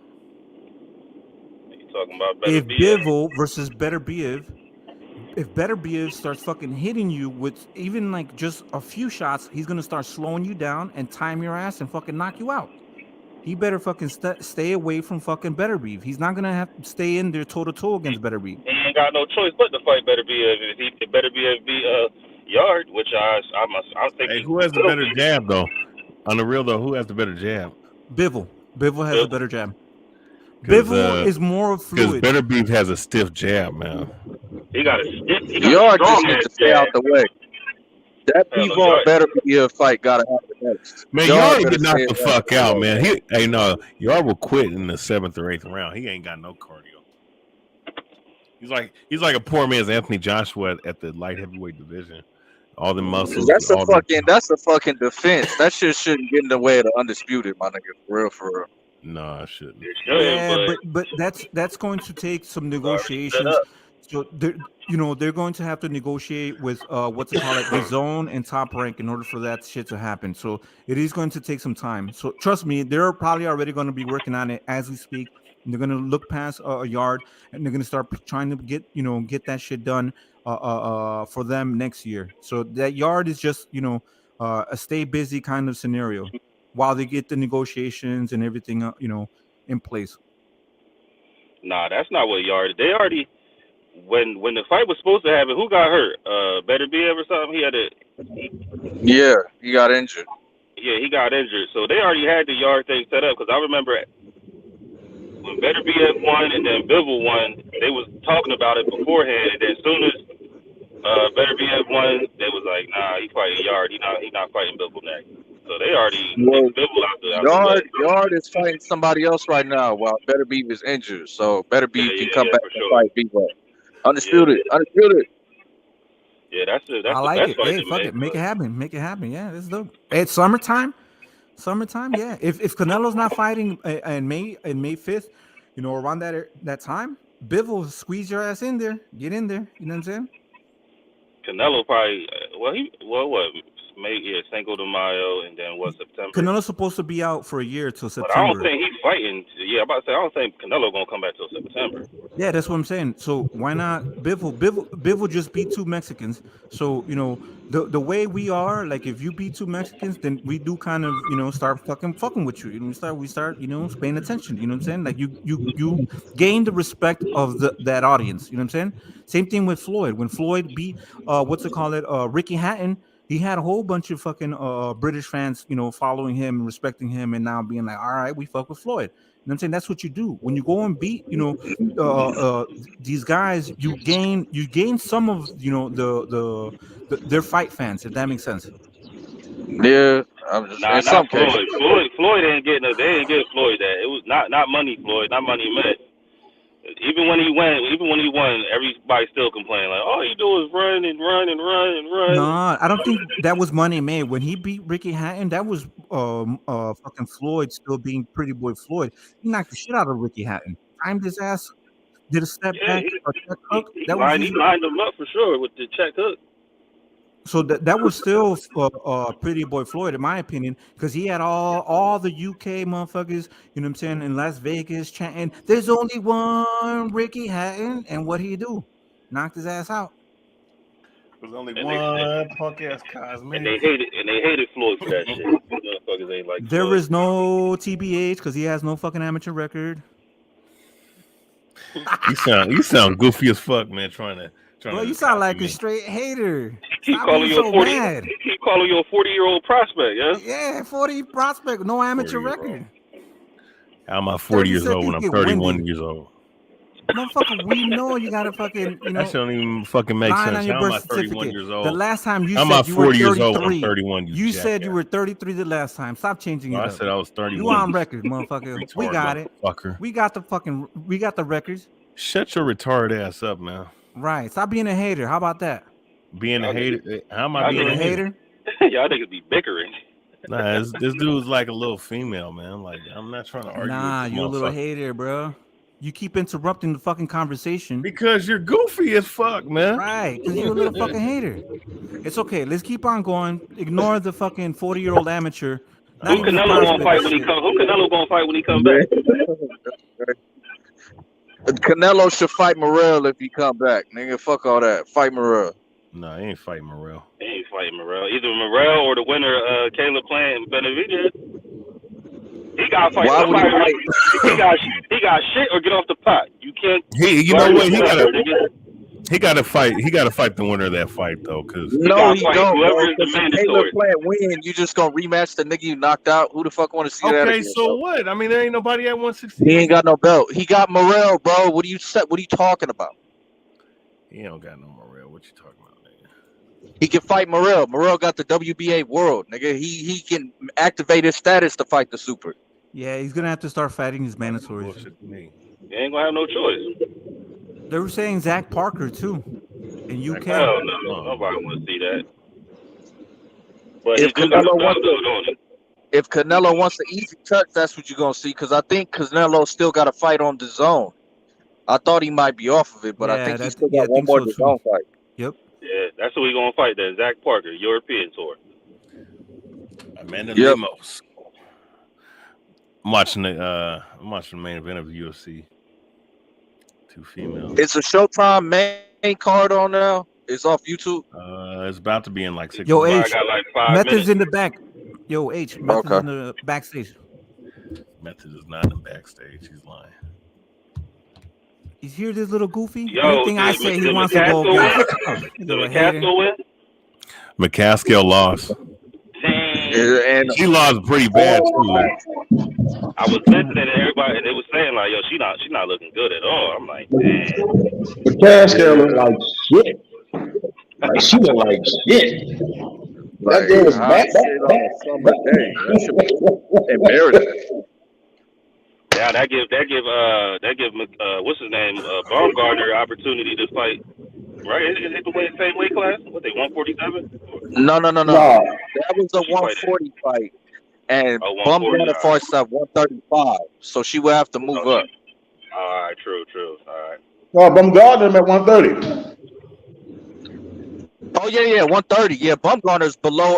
You talking about better If BS? Bivol versus Better Biev, if Better Biev starts fucking hitting you with even like just a few shots, he's gonna start slowing you down and time your ass and fucking knock you out. He better fucking stay away from fucking Better Beef. He's not gonna have to stay in there toe to toe against Better Beef. He ain't got no choice but to fight better BS. If he better BS be Yard, which I think. Hey, who has the better jab though? On the real though, who has the better jab? Bivol. Bivol has a better jab. 'Cause, Bivol is more because fluid. Better Beef has a stiff jab, man. He got a stiff. He got Yard a just strong need ass to stay out jab. the way. That Bivol better be a fight gotta happen next. Man, Yard Yard better get knocked stay the out fuck the out, way. man. Hey, no, Yard will quit in the 7th or 8th round. He ain't got no cardio. He's like a poor man's Anthony Joshua at the light heavyweight division. All the muscles. That's a all fucking defense. That shit shouldn't get in the way of the undisputed, my nigga. For real. No, I shouldn't. Yeah, but that's going to take some negotiations. So they're going to have to negotiate with what's it called it, the zone and Top Rank in order for that shit to happen. So it is going to take some time. So trust me, they're probably already going to be working on it as we speak. And they're going to look past a Yard and they're going to start trying to get that shit done for them next year. So that Yard is just a stay busy kind of scenario while they get the negotiations and everything in place. Nah, that's not what Yard. They already when the fight was supposed to happen. Who got hurt? Better BF or something. He had a. Yeah, he got injured. Yeah, he got injured. So they already had the Yard thing set up because I remember when Better BF won and then Bivol won, they was talking about it beforehand. And then as soon as Better BF won, they was like, nah, he fighting Yard. He not fighting Bivol next. So they already kicked Bivol out the way. Yard is fighting somebody else right now while Better Beef is injured. So Better Beef can come back and fight Bivol. Undisputed. Yeah, that's I like the best it. fight Hey, to fuck make. it. Make it happen. Make it happen. Yeah, this is dope. It's summertime. Yeah. If Canelo's not fighting in May 5th, around that time, Bivol squeeze your ass in there. Get in there. You know what I'm saying? Canelo probably Cinco de Mayo and then September. Canelo's supposed to be out for a year till September. But I don't think he's fighting. Yeah, I'm about to say I don't think Canelo gonna come back till September. Yeah, that's what I'm saying. So why not Bivol? Bivol just beat 2 Mexicans. So the way we are, like if you beat 2 Mexicans, then we do kind of start fucking with you. We start paying attention. You know what I'm saying? Like you gain the respect of that audience. You know what I'm saying? Same thing with Floyd. When Floyd beat Ricky Hatton, he had a whole bunch of fucking British fans, following him and respecting him, and now being like, all right, we fuck with Floyd. You know what I'm saying? That's what you do when you go and beat, these guys. You gain some of their fight fans, if that makes sense. Yeah, I'm just in some cases. Floyd ain't getting they ain't getting Floyd that. It was not money Floyd, not money Met. Even when he won, everybody still complaining like, all he do is run and run and run and run. No, I don't think that was money made. When he beat Ricky Hatton, that was fucking Floyd still being Pretty Boy Floyd. He knocked the shit out of Ricky Hatton. Timed his ass, did a step back, a check hook. He lined him up for sure with the check hook. So that was still Pretty Boy Floyd, in my opinion, because he had all the UK motherfuckers, you know what I'm saying, in Las Vegas chanting, "There's only one Ricky Hatton," and what he do? Knocked his ass out. There's only one punk ass Cosmic. And they hated Floyd for that shit. Motherfuckers ain't like There Floyd. is no TBH because he has no fucking amateur record. You sound goofy as fuck, man. Bro, you sound like a straight hater. He Stop calling being you so a 40. mad. He calling you a 40-year-old prospect, yeah. Yeah, 40 prospect, no amateur record. How am I 40 years old when I'm 31 years old? Motherfucker, we know you gotta fucking, that shit don't even fucking make line sense. on your How birth am I 31 certificate. years old? The last time you How am said I you were 40 years 33. old when I'm 31? You said you were 33 the last time. Stop changing it up. I said I was 31. You on record, motherfucker. We got it. Fucker. We got the records. Shut your retarded ass up, man. Right. Stop being a hater. How about that? Being a hater? How am I being a hater? Y'all niggas be bickering. Nah, this dude's like a little female, man. Like, I'm not trying to argue. Nah, you're a little hater, bro. You keep interrupting the fucking conversation because you're goofy as fuck, man. Right? Because you're a little fucking hater. It's okay. Let's keep on going. Ignore the fucking 40-year-old amateur. Who Canelo gonna fight when he comes? Who Canelo gonna fight when he comes back? Canelo should fight Morrell if he come back. Nigga, fuck all that. Fight Morrell. No, he ain't fighting Morrell. He ain't fighting Morrell. Either Morrell or the winner, Caleb Plant and Benavidez. He got to fight somebody. He got shit or get off the pot. You can't. You know what? He got to fight. He got to fight the winner of that fight though, because no, he don't. Caleb Plant win. You just gonna rematch the nigga you knocked out? Who the fuck want to see that? Okay, so what? I mean, there ain't nobody at 160. He ain't got no belt. He got Morrell, bro. What are you talking about? He don't got no Morrell. What you talking about, nigga? He can fight Morrell. Morrell got the WBA world, nigga. He can activate his status to fight the super. Yeah, he's gonna have to start fighting his mandatories. He ain't gonna have no choice. They were saying Zach Parker too in UK. Hell no, nobody want to see that. But if Canelo wants an easy touch, that's what you're gonna see. Because I think Canelo still got a fight on the zone. I thought he might be off of it, but I think he still got one more DAZN fight. Yep. Yeah, that's who we gonna fight. That Zach Parker, European tour. Amanda Lemos. I'm watching the main event of the UFC. Two females. It's a Showtime main card on now. It's off YouTube. It's about to be in like 6 Yo, minutes. H. Method's in the back. Yo, H. Method's in the backstage. Method is not in the backstage. He's lying. You hear this little goofy? Yo, anything I say, he wants to go. McCaskill lost. And she lost pretty bad too. I was listening to everybody, and they was saying like, "Yo, she not looking good at all." I'm like, "Man, the Caskell look like shit. Like she look like shit. That girl was back. Embarrassing. Yeah, that give what's his name, Baumgartner opportunity to fight. Right? Is it the same weight class? What they 147? No. That was a 140 fight, and Baumgartner fights at 135, so she will have to move up. All right, true. All right. Well, Baumgartner at 130. Oh yeah, 130. Yeah, Baumgartner's below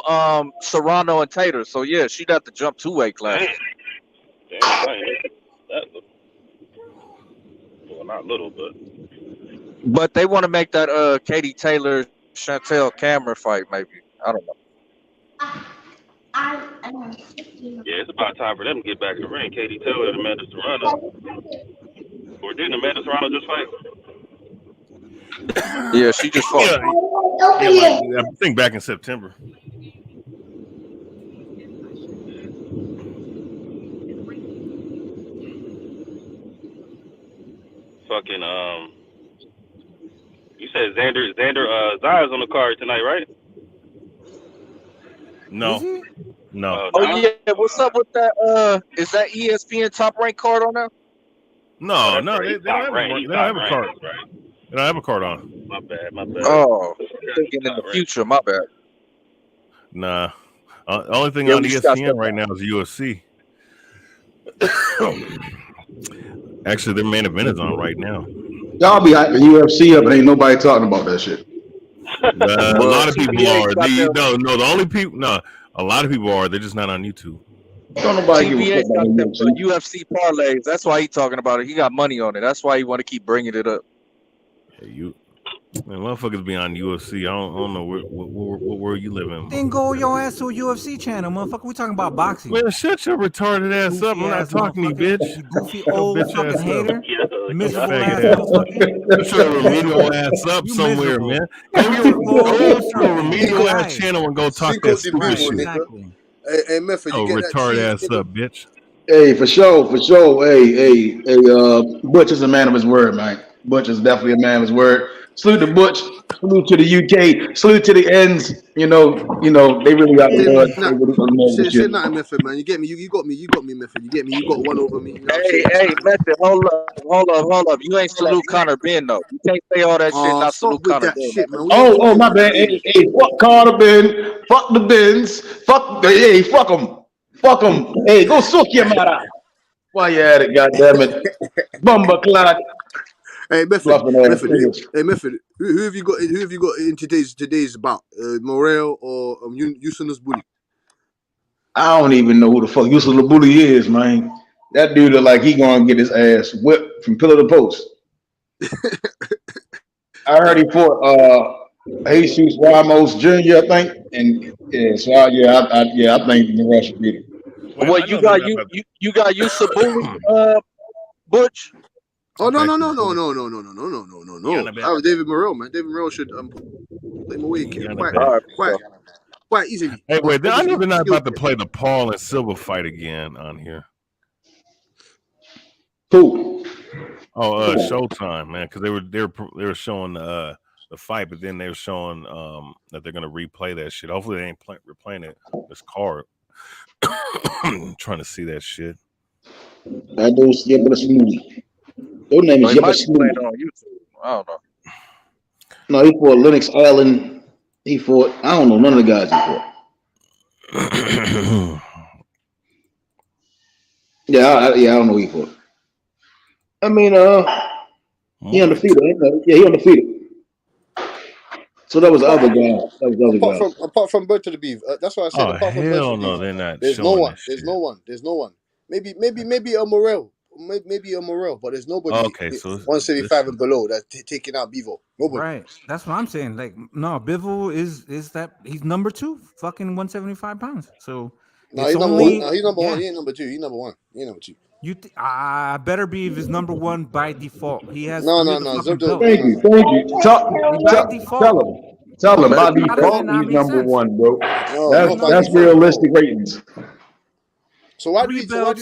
Serrano and Tater, so yeah, she'd have to jump 2 weight classes. Well, not little, but they want to make that Katie Taylor Chantel Cameron fight, maybe. I don't know. Yeah, it's about time for them to get back in the ring. Katie Taylor and Amanda Serrano. Or didn't Amanda Serrano just fight? Yeah, she just fought. I think back in September. Fucking you said Xander Zaya's on the card tonight, right? No. Oh yeah, what's up with that? Is that ESPN Top Rank card on there? No, they don't have a card. Right. They don't have a card on. My bad. Oh, thinking in the future, my bad. Nah. Only thing on ESPN right now is UFC. Actually, their main event is on right now. Y'all be hyping UFC up, and ain't nobody talking about that shit. A lot of people are. The only people. No, a lot of people are. They're just not on YouTube. Don't nobody TBA got them UFC parlays. That's why he talking about it. He got money on it. That's why he want to keep bringing it up. Yeah, Man, motherfuckers be on UFC. I don't know what world you live in. Then go your ass to a UFC channel, motherfucker. We talking about boxing. Man, shut your retarded ass up. I'm not talking to you, bitch. You goofy old fucking hater. Miserable ass Shut motherfucker. your remedial ass up somewhere, man. Go to a remedial ass channel and go talk that stupid shit. Exactly. Hey, Method, you get retard that ass up, bitch. Hey, for sure. Hey, Butch is a man of his word, man. Butch is definitely a man of his word. Salute to Butch. Salute to the UK. Salute to the ends. You know, they really got the blood. They really got the Say nothing, Method, man. You get me? You got me, Method. You get me? You got one over me. You know Hey, Method, hold up. You ain't salute Conor Ben, though. You can't say all that shit, not salute Conor Ben. Shit, man. Oh, my bad. Hey, fuck Carter Ben. Fuck the Bens. Fuck them. Fuck them. Hey, go suck your mother. Why you at it, goddammit? Bumba clock. Hey, Method. Hey, Method. Who have you got? Who have you got in today's bout? Morrell or Yerbossynuly? I don't even know who the fuck Yerbossynuly is, man. That dude look like he gonna get his ass whipped from pillar to post. I heard he fought Jesus Ramos Jr., I think, and I think Morrell should beat him. What you got Yerbossynuly, Butch? Oh no! That was David Morrell, man. David Morrell should play him away quite easily. Hey, wait, I know they're not about to play the Paul and Silva fight again on here. Who? Oh, Showtime, man, because they were showing the fight, but then they were showing that they're gonna replay that shit. Hopefully, they ain't replaying it. This card. I'm trying to see that shit. Aidos Yerbossynuly. Your name is Yerbossynuly. I don't know. No, he fought Lennox Allen. He fought. I don't know none of the guys he fought. I don't know who he fought. I mean, he undefeated. Yeah, he undefeated. So that was the other guy. Apart from Bird to the Beef, that's what I said. Apart from Bird to the Beef, they're not. There's no one. Maybe a Morrell. Maybe a Morrell, but there's nobody 175 and below that's taking out Bivol. Nobody. Right. That's what I'm saying. Like, no, Bivol is that he's number 2, fucking 175 pounds. So no, he's number 1. No, he's number 1. He ain't number 2. He's number 1. He ain't number 2. Better Beef is number 1 by default. He has no. Thank you. Tell him by default he's number 1, bro. That's realistic ratings. So why do we talk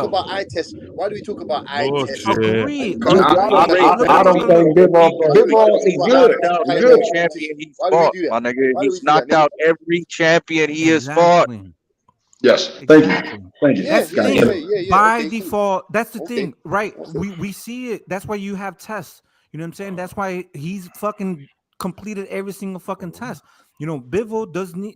about eye test? Why do we talk about eye test? Agreed. I don't think Bivol is good. Every champion he's fought, my nigga. He's knocked out every champion he has fought. Yes, thank you. That's the thing. By default, that's the thing, right? We see it. That's why you have tests. You know what I'm saying? That's why he's fucking completed every single fucking test. You know, Bivol doesn't.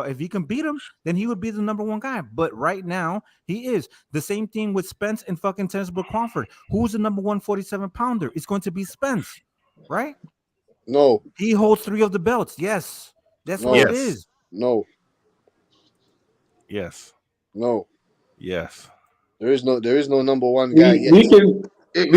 If he can beat him, then he would be the number 1 guy. But right now, he is. The same thing with Spence and fucking Terence Crawford. Who's the number 147 pounder? It's going to be Spence, right? No. He holds 3 of the belts. Yes, that's what it is. No. Yes. No. Yes. There is no number 1 guy yet. We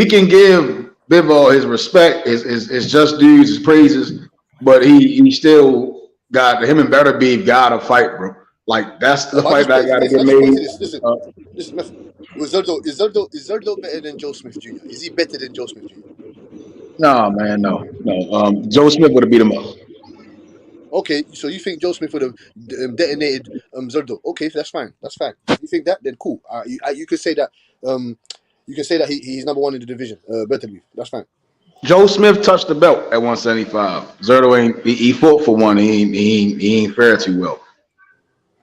can give Bivol his respect, his just dues, his praises, but he still got him and Better Beef gotta fight, bro. Like that's the fight that gotta get made. Listen, is Zerdo better than Joe Smith Jr.? Is he better than Joe Smith Jr.? No, man, no. Joe Smith would have beat him up. Okay, so you think Joe Smith would have detonated Zerdo? Okay, that's fine. That's fine. You think that? Then cool. You could say that. You can say that he's number 1 in the division. Better Beef. That's fine. Joe Smith touched the belt at 175. Zerdo ain't. He fought for one. He ain't fared too well.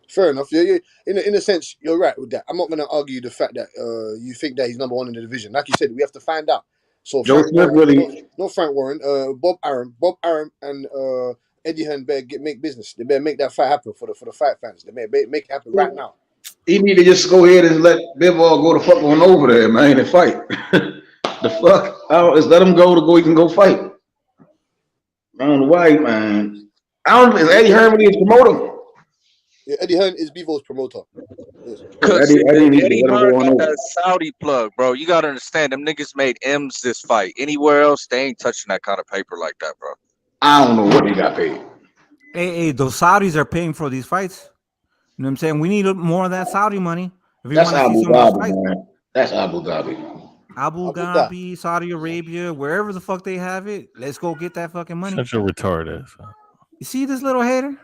Fair enough. Yeah. In a sense, you're right with that. I'm not going to argue the fact that you think that he's number 1 in the division. Like you said, we have to find out. So Joe Smith really. No Frank Warren. Bob Arum, and Eddie Hearn better make business. They better make that fight happen for the fight fans. They better make it happen right now. He need to just go ahead and let Bivol go the fuck on over there, man, and fight. The fuck? Just let him go. He can go fight. I don't know why, man. Is Eddie Hearn really his promoter? Yeah, Eddie Hearn is Bevo's promoter. Yes. Cause Eddie needs to Eddie let him Hearn go on got over. that Saudi plug, bro. You gotta understand, them niggas made M's this fight. Anywhere else, they ain't touching that kind of paper like that, bro. I don't know what they got paid. Hey, those Saudis are paying for these fights. You know what I'm saying? We need more of that Saudi money if we That's want to see Abu some of those Dhabi, fights. man. That's Abu Dhabi. Abu Dhabi, Saudi Arabia, wherever the fuck they have it, let's go get that fucking money. Such a retard ass. You see this little hater?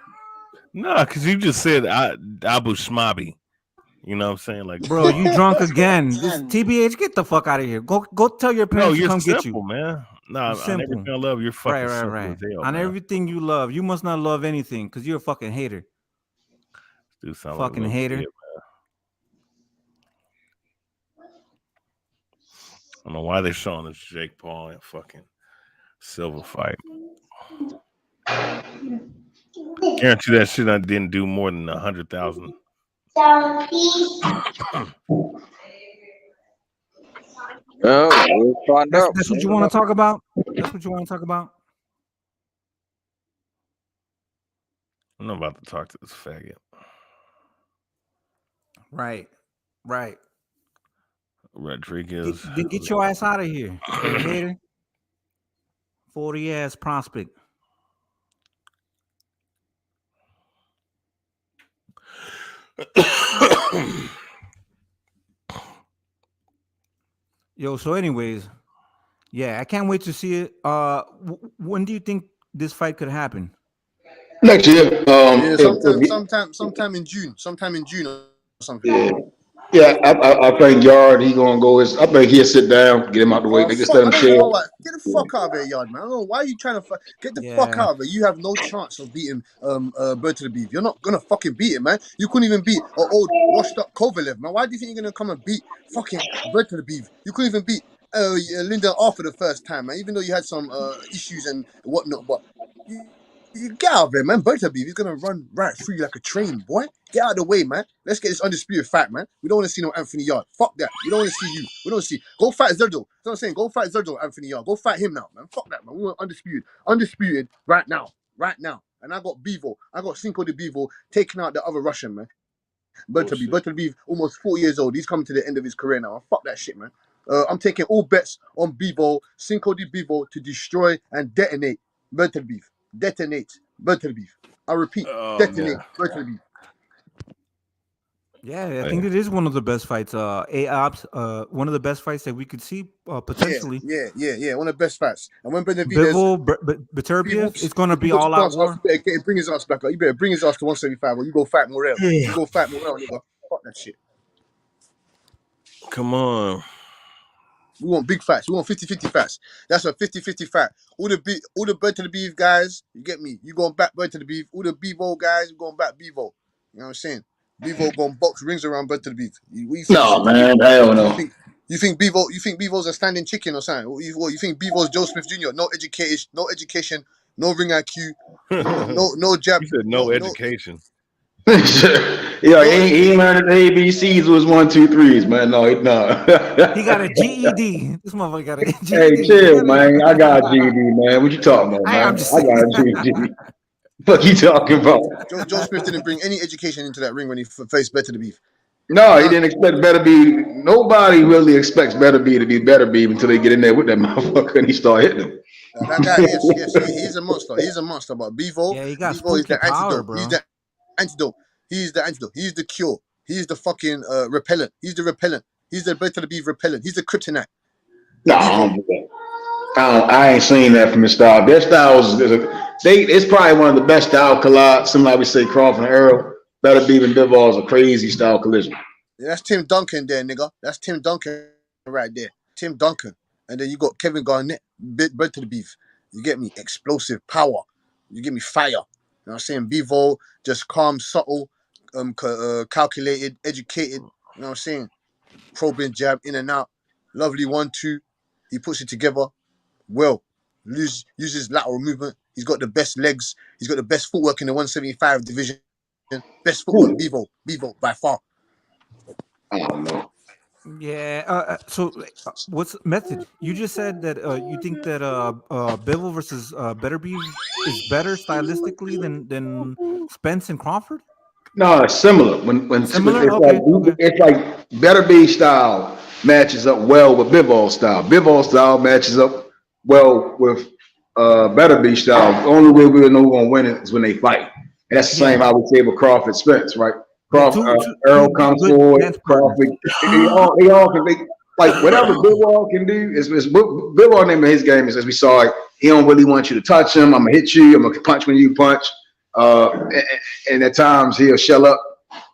Nah, because you just said Abu Shmabi. You know what I'm saying? Like, bro, you drunk again. This TBH, get the fuck out of here. Go tell your no, parents to you're come simple, get you. man. Nah, You're on simple. everything I love, you're fucking simple right. as hell, On man. everything you love, you must not love anything because you're a fucking hater. Dude, sound fucking like a hater. Kid, I don't know why they're showing this Jake Paul and fucking Silver fight. Guarantee that shit I didn't do more than 100,000. We'll find out. That's what you want to talk about? That's what you want to talk about? I'm not about to talk to this faggot. Right. Rodriguez. Then get your ass out of here, you hater. 40 ass prospect. Yo, so anyways, yeah, I can't wait to see it. When do you think this fight could happen? Next year. Sometime in June. Or something. Yeah, I think Yard, he gonna go. I think he'll sit down, get him out the way. They just let him chill. Get the fuck out of here, Yard, man. I don't know why are you trying to get the fuck out of here. You have no chance of beating Bird to the Beef. You're not gonna fucking beat it, man. You couldn't even beat an old washed up Kovalev, man. Why do you think you're gonna come and beat fucking Bird to the Beef? You couldn't even beat Linda off for the first time, man. Even though you had some issues and whatnot, but you get out of there, man. Bird to the Beef, he's gonna run right through you like a train, boy. Get out of the way, man. Let's get this undisputed fight, man. We don't want to see no Anthony Yard. Fuck that. We don't want to see you. We don't see. Go fight Zerdo. That's what I'm saying. Go fight Zerdo, Anthony Yard. Go fight him now, man. Fuck that, man. We want undisputed. Undisputed right now. And I got Bevo. I got Cinco de Bevo taking out the other Russian, man. Bertolbeev, almost 4 years old. He's coming to the end of his career now. Fuck that shit, man. I'm taking all bets on Bevo, Cinco de Bevo to destroy and detonate Bertolbeev. Detonate Bertolbeev. I repeat, detonate Bertolbeev. Yeah, I think it is one of the best fights. One of the best fights that we could see potentially. Yeah. One of the best fights. And when Beterbiev, it's going to be all out war. You better bring his ass back up. You better bring his ass to 175 or you go fight Morrell. You go fight Morrell, nigga. Fuck that shit. Come on. We want big fights. We want 50-50 fights. That's a 50-50 fight. All the Bird to the Beef guys, you get me? You going back Bird to the Beef. All the Bevo guys, you going back Bevo. You know what I'm saying? Bevo going box rings around Bird to the Beef. No, man, hell no. You think Bevo's a standing chicken or something? You think Bevo's Joe Smith Jr.? No education, no ring IQ, no jab. You said no education. Yeah, he ain't learned the ABCs was 1, 2, 3s, man. No. He got a GED. This motherfucker got a GED. Hey, chill, man. I got a GED, man. What you talking about, man? I got a GED. What you talking about? Joe Smith didn't bring any education into that ring when he faced Better to Beef. No, he didn't expect Better Beef. Nobody really expects Better Beef to be Better Beef until they get in there with that motherfucker and he start hitting them. That guy, yes, he's a monster. He's a monster. But Bevo, he got Bevo is the power, antidote. bro. He's the antidote. He's the antidote. He's the cure. He's the fucking repellent. He's the repellent. He's the Better to Beef repellent. He's the kryptonite. No, I don't do that. I ain't seen that from his style. Their styles, it's probably one of the best style collides. Somebody would say Crawford and Earl. Better Beef and Bivol is a crazy style collision. Yeah, that's Tim Duncan there, nigga. That's Tim Duncan right there. Tim Duncan. And then you got Kevin Garnett, Bird to the Beef. You get me? Explosive power. You get me? Fire. You know what I'm saying? Bevo, just calm, subtle, calculated, educated. You know what I'm saying? Probing jab, in and out. Lovely 1-2. He puts it together. Well, uses lateral movement. He's got the best legs. He's got the best footwork in the 175 division. Best footwork, Bevo by far. I don't know. Yeah. So, what's method? You just said that you think that Bivol versus Better Beef is better stylistically than Spence and Crawford. No, it's similar. When Similar? it's Okay. it's like Better Be style matches up well with Bivol style. Bivol style matches up well with Better Be style. The only way we'll know who's gonna win it is when they fight. And that's the same I would say with Crawford Spence, right? Crawford, Earl comes forward, Crawford, they all can like whatever Bivol can do is Bivol name of his game is, as we saw it, he don't really want you to touch him. I'm gonna hit you, I'm gonna punch when you punch. And at times he'll shell up,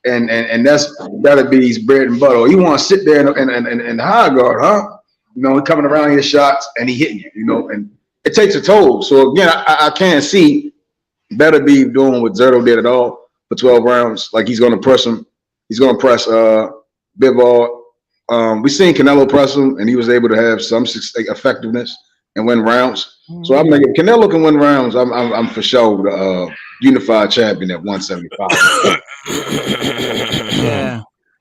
and that's Better Be's bread and butter. You want to sit there in the high guard, huh? You know, coming around your shots and he hitting you, you know, and it takes a toll. So again, I can't see Better Be doing what Zerto did at all for 12 rounds. Like he's going to press him. He's going to press Bivol. We seen Canelo press him, and he was able to have some effectiveness and win rounds. So I'm like, if Canelo can win rounds, I'm for sure the unified champion at 175.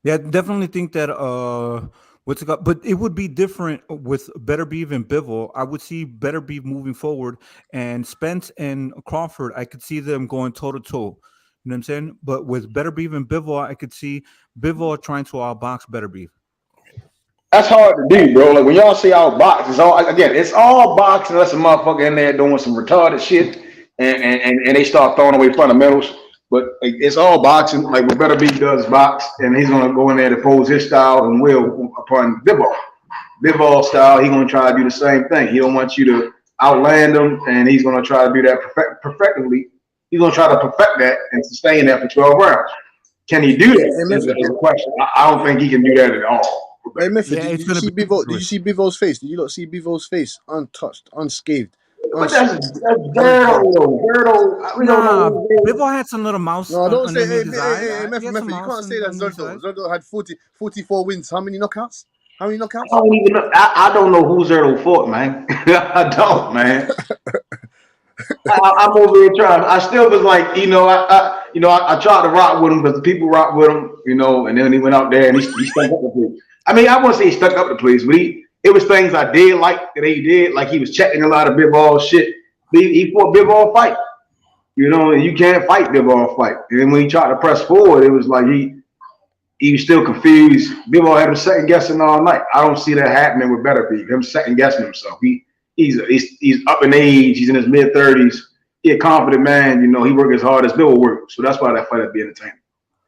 Yeah, definitely think that what's it called? But it would be different with Better Beef and Bivol. I would see Better Beef moving forward, and Spence and Crawford, I could see them going toe to toe. You know what I'm saying? But with Better Beef and Bivol, I could see Bivol trying to outbox Better Beef. That's hard to do, bro. Like when y'all see outbox, it's all boxing unless a motherfucker in there doing some retarded shit and they start throwing away fundamentals. But it's all boxing. Like what Better Beef does box, and he's gonna go in there to pose his style and will upon Bivol. Bivol style, he's gonna try to do the same thing. He don't want you to outland him, and he's gonna try to do that perfectly. He's gonna try to perfect that and sustain that for 12 rounds. Can he do that? Is a question. I don't think he can do that at all. Hey, Memphis, did you see Bivol's face? Did you not see Bivol's face? Untouched, unscathed. But that's Zerto. Bivol had some little mouse. No, don't say, hey, Memphis, you can't say that Zerto. Zerto had 44 wins. How many knockouts? I don't know who Zerto fought, man. I don't, man. I'm over here trying. I still was like, I tried to rock with him because the people rock with him, and then he went out there and he stuck up the police. I mean, I wouldn't say he stuck up the police, but it was things I did like that he did. Like he was checking a lot of Bivol shit. He fought Bivol fight, and you can't fight Bivol fight. And when he tried to press forward, it was like he was still confused. Bivol had him second guessing all night. I don't see that happening with Better Beef. Him second guessing himself. He's up in age. He's in his mid-30s. He's a confident man. He worked as hard as Bill worked. So that's why that fight would be entertaining.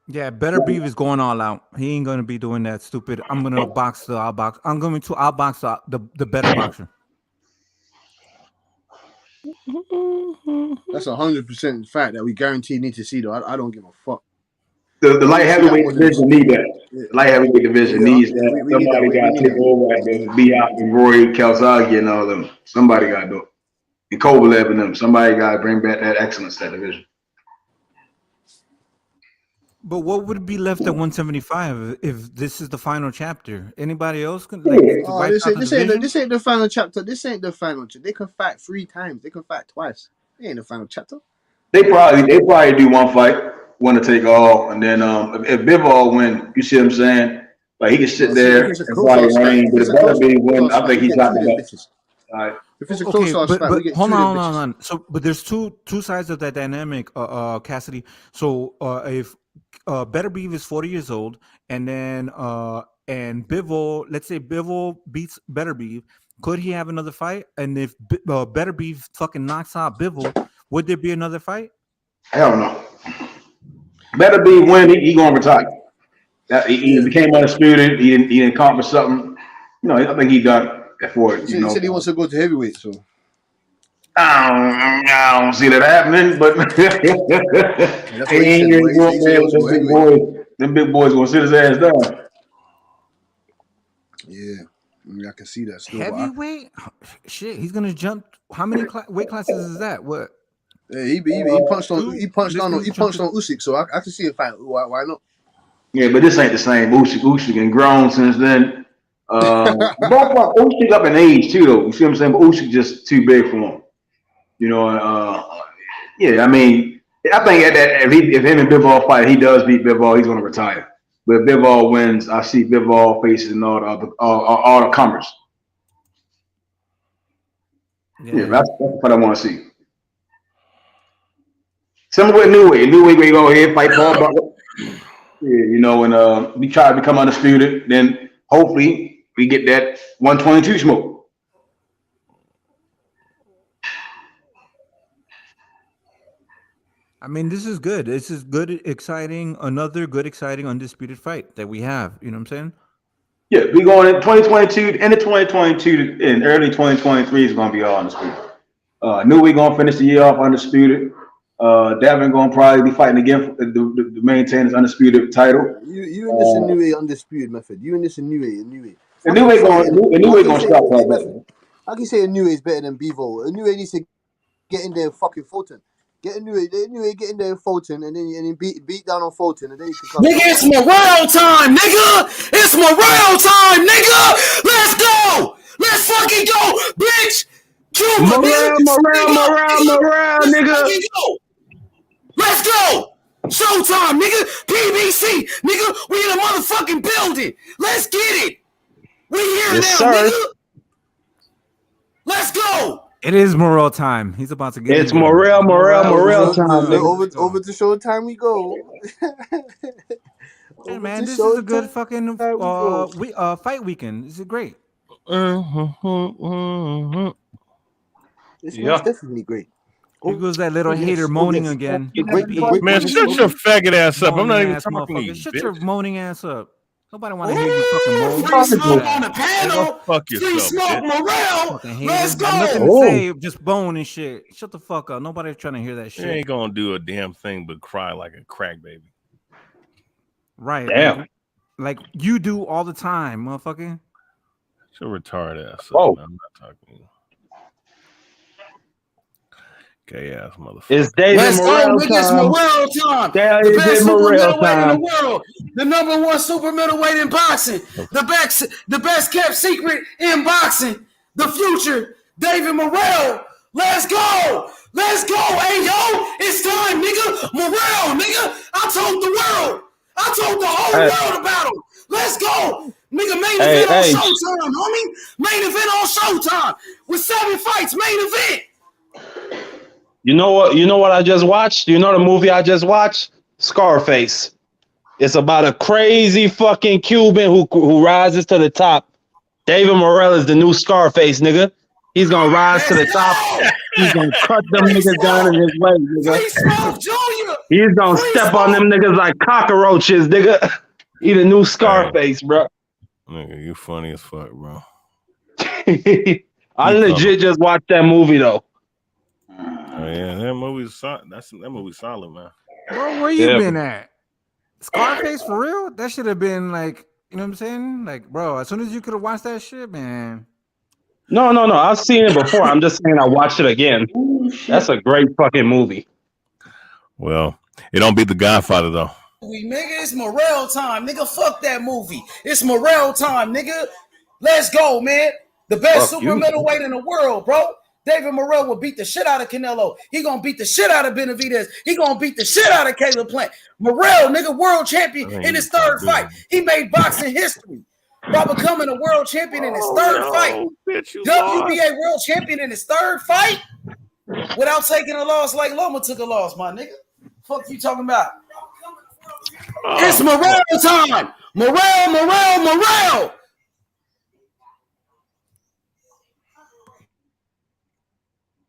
Yeah, Better Beef is going all out. He ain't going to be doing that stupid. I'm going to box the outbox. I'm going to outbox the better boxer. That's 100% fact that we guaranteed need to see, though. I don't give a fuck. The light heavyweight division need that. The light heavyweight division needs that. Somebody got to take over and be out and Roy Calzaghe and all them. Somebody got to do it. And Kovalev and them. Somebody got to bring back that excellence to that division. But what would be left at 175 if this is the final chapter? Anybody else can? This ain't the final chapter. This ain't the final chapter. They can fight 3 times. They can fight twice. It ain't the final chapter. They probably do one fight, one to take all, and then if Bivol win, you see what I'm saying? Like he can sit there and probably reign, but if Better Be win, I think he's got the best. All right. If it's a close fight, we get hold on. So, but there's two sides of that dynamic, Cassidy. So, if Better Beef is 40 years old, and then and Bivol, let's say Bivol beats Better Beef, could he have another fight? And if Better Beef fucking knocks out Bivol, would there be another fight? Hell no. Better Be win, he gonna retire. He became undisputed. He didn't accomplish something. I think he done for it. He said he wants to go to heavyweight, so I don't see that happening. But them big boys gonna sit his ass down. Yeah, I can see that. Still, heavyweight? Shit, he's gonna jump. How many weight classes is that? What? Yeah, he punched on Usyk, so I can see a fight. Why not? Yeah, but this ain't the same. Usyk been grown since then. Usyk up in age too, though. You see what I'm saying? But Usyk just too big for him. I mean, I think if him and Bivol fight, he does beat Bivol, he's gonna retire. But if Bivol wins, I see Bivol facing all the comers. Yeah, that's what I want to see. Similar with New Way. New Way, we go ahead, fight Paul Butler. Yeah, and we try to become undisputed. Then hopefully we get that 122 smoke. I mean, this is good. This is good, exciting. Another good, exciting, undisputed fight that we have. You know what I'm saying? Yeah, we going in 2022, end of 2022 and early 2023 is going to be all undisputed. New Way going to finish the year off undisputed. Devin going to probably be fighting again to maintain his undisputed title. You in this a New Way undisputed method. You in this a New Way. The New Way going to stop that. How can you say a New Way is better than Bevo? A New Way needs to get in there and fucking Fulton. Get a New Way, get in there and Fulton, and then beat down on Fulton, and then you can come. Nigga, it's Morrell time, nigga! It's Morrell time, nigga! Let's go! Let's fucking go, bitch! Cuba, Morrell, nigga! Let's go! Showtime, nigga! PBC, nigga! We in a motherfucking building! Let's get it! We here yes, now, sir. nigga! Let's go! It is Morrell time. He's about to get. It's Morrell time. Over to Showtime we go. Hey man, this is a good fucking fight weekend. This is great. It's definitely great. Here goes that little hater moaning again. Man, shut your faggot ass up. I'm not even talking to you. Shut your moaning ass up. Nobody want to hear you fucking moan. Free smoke on the panel. Fuck Free yourself, smoke, Morrell. Let's go. Nothing to say, just bone and shit. Shut the fuck up. Nobody's trying to hear that shit. You ain't gonna do a damn thing but cry like a crack baby. Right. Damn. Like you do all the time, motherfucker. Shut your retarded ass up. Whoa. Man. I'm not talking to you. Gay ass motherfucker. It's David Let's Morrell go, nigga. It's Morrell time. The best super middleweight in the world. The number one super middleweight in boxing. The best kept secret in boxing. The future. David Morrell. Let's go. Let's go. Hey, yo. It's time, nigga. Morrell, nigga. I told the world. I told the whole world about him. Let's go. Nigga, main event on Showtime, homie. Main event on Showtime. With 7 fights, main event. You know what? You know what I just watched? You know the movie I just watched? Scarface. It's about a crazy fucking Cuban who rises to the top. David Morrell is the new Scarface, nigga. He's gonna rise to the top. He's gonna cut them niggas down in his way, nigga. He's gonna step on them niggas like cockroaches, nigga. He the new Scarface, bro. Nigga, you funny as fuck, bro. I legit just watched that movie though. Oh yeah, that movie's solid. That movie's solid, man. Bro, where you been at? Scarface for real? That should have been like, you know what I'm saying? Like, bro, as soon as you could have watched that shit, man. No. I've seen it before. I'm just saying I watched it again. That's a great fucking movie. Well, it don't beat The Godfather though. Nigga, it's Morrell time. Nigga, fuck that movie. It's Morrell time, nigga. Let's go, man. The best super middleweight in the world, bro. David Morrell will beat the shit out of Canelo. He gonna beat the shit out of Benavidez. He gonna beat the shit out of Caleb Plant. Morrell, nigga, world champion in his third fight. He made boxing history by becoming a world champion in his third fight. WBA world champion in his third fight without taking a loss like Loma took a loss, my nigga. Fuck you talking about? It's Morrell time. Morrell.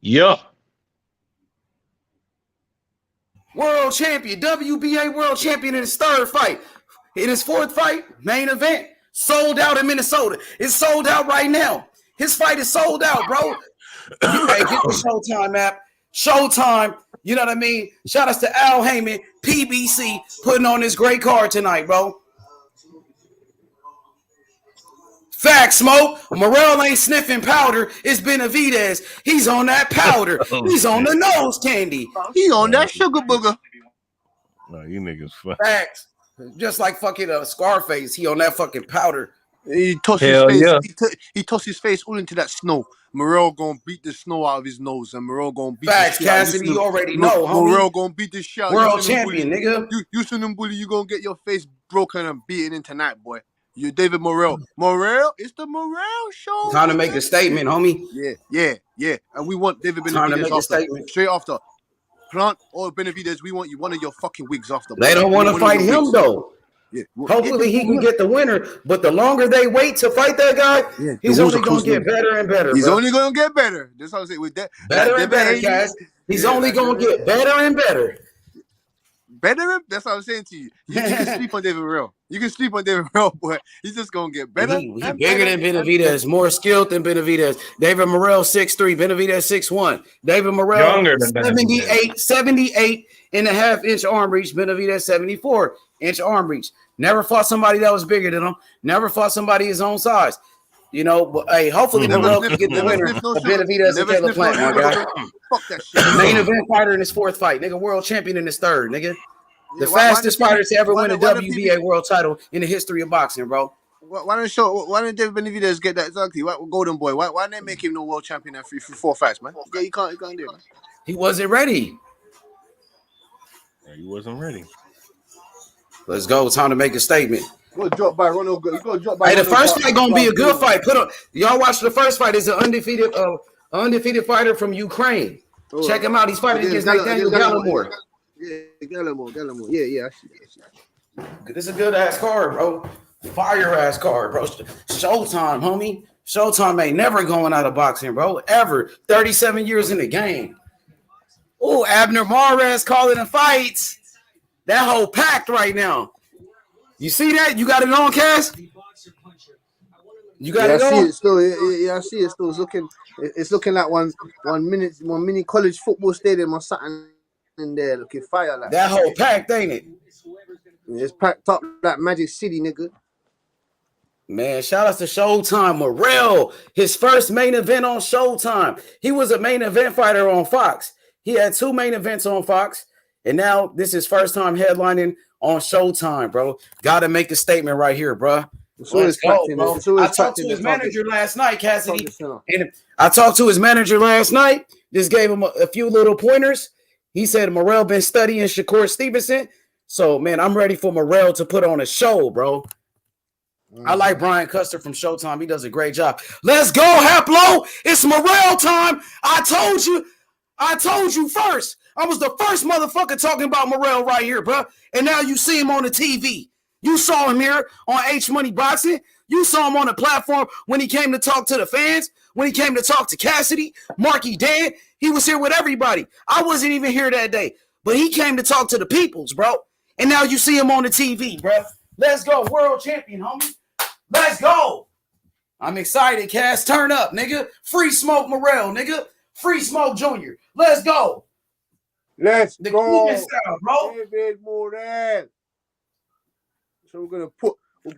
Yeah. World champion, WBA world champion in his third fight. In his fourth fight, main event, sold out in Minnesota. It's sold out right now. His fight is sold out, bro. Hey, get the Showtime app. Showtime, you know what I mean? Shout outs to Al Heyman, PBC, putting on this great card tonight, bro. Fact, Smoke. Morrell ain't sniffing powder. It's Benavidez. He's on that powder. He's on the nose candy. He on that sugar booger. No, you niggas fuck. Facts. Just like fucking Scarface. He on that fucking powder. He tossed his face. Yeah. He tossed his face all into that snow. Morrell gonna beat the snow out of his nose, and Morrell gonna beat Facts, the shit Cassidy, you already know, homie. Morrell gonna beat the shit. World champion, nigga. You bully, you gonna get your face broken and beaten in tonight, boy. You're David Morrell. Morrell, it's the Morrell show. Time to make a statement, homie. Yeah. And we want David Benavidez straight after. Plant or Benavidez, we want you one of your fucking wigs off the. They don't want to fight him though. Yeah. Hopefully he can get the winner, but the longer they wait to fight that guy, he's only going to get better and better. He's bro. only going to get better. That's how I say with that. Better and better, Cass. He's only going to get better and better. Better? That's what I'm saying to you. You can sleep on David Morrell. You can sleep on David Morrell, boy. He's just going to get better. He bigger than Benavidez, more skilled than Benavidez. David Morrell 6'3", Benavidez 6'1". David Morrell Younger than 78 and a half inch arm reach. Benavidez 74 inch arm reach. Never fought somebody that was bigger than him. Never fought somebody his own size. You know, but hey, hopefully Morrell can get the winner of Benavidez and Caleb Plant, my guy. Fuck that shit. Main event fighter in his fourth fight, nigga. World champion in his third, nigga. The fastest fighter to ever win a WBA world title in the history of boxing, bro. Why don't David Benavidez get that exactly? Golden Boy. Why didn't they make him no world champion at 4 fights, man? Yeah, you can't do it, man. He wasn't ready. Yeah, he wasn't ready. Let's go. Time to make a statement. Go drop by Ronald. Go drop by. Hey, the first fight gonna be a good fight. Y'all watch the first fight. It's an undefeated fighter from Ukraine. Check him out. He's fighting against Nathaniel Gallimore. Yeah, Gallimore. Yeah. I see. This is a good ass card, bro. Fire ass card, bro. Showtime, homie. Showtime ain't never going out of boxing, bro. Ever. 37 years in the game. Oh, Abner Mares calling the fights. That whole packed right now. You see that? You got it on, Cass? You got it on? I see it still. Yeah, I see it still. It's looking like one mini college football stadium or something in there looking fire like that whole packed, ain't it? It's packed up like Magic City, nigga. Man, shout out to Showtime. Morrell, his first main event on Showtime. He was a main event fighter on Fox. He had 2 main events on Fox, and now this is his first time headlining on Showtime, bro. Got to make a statement right here, bro. Let's go, bro. I talked to his manager last night, Cassidy. And I talked to his manager last night. Just gave him a few little pointers. He said Morrell been studying Shakur Stevenson. So, man, I'm ready for Morrell to put on a show, bro. I like Brian Custer from Showtime. He does a great job. Let's go, Haplo. It's Morrell time. I told you first. I was the first motherfucker talking about Morrell right here, bro. And now you see him on the TV. You saw him here on H Money Boxing. You saw him on the platform when he came to talk to the fans, when he came to talk to Cassidy, Marky Dan. He was here with everybody. I wasn't even here that day, but he came to talk to the peoples, bro. And now you see him on the TV, bro. Let's go, world champion, homie. Let's go. I'm excited, Cass. Turn up, nigga. Free Smoke Morrell, nigga. Free Smoke Jr. Let's go. Let's the go, style, bro. David Morrell. So we're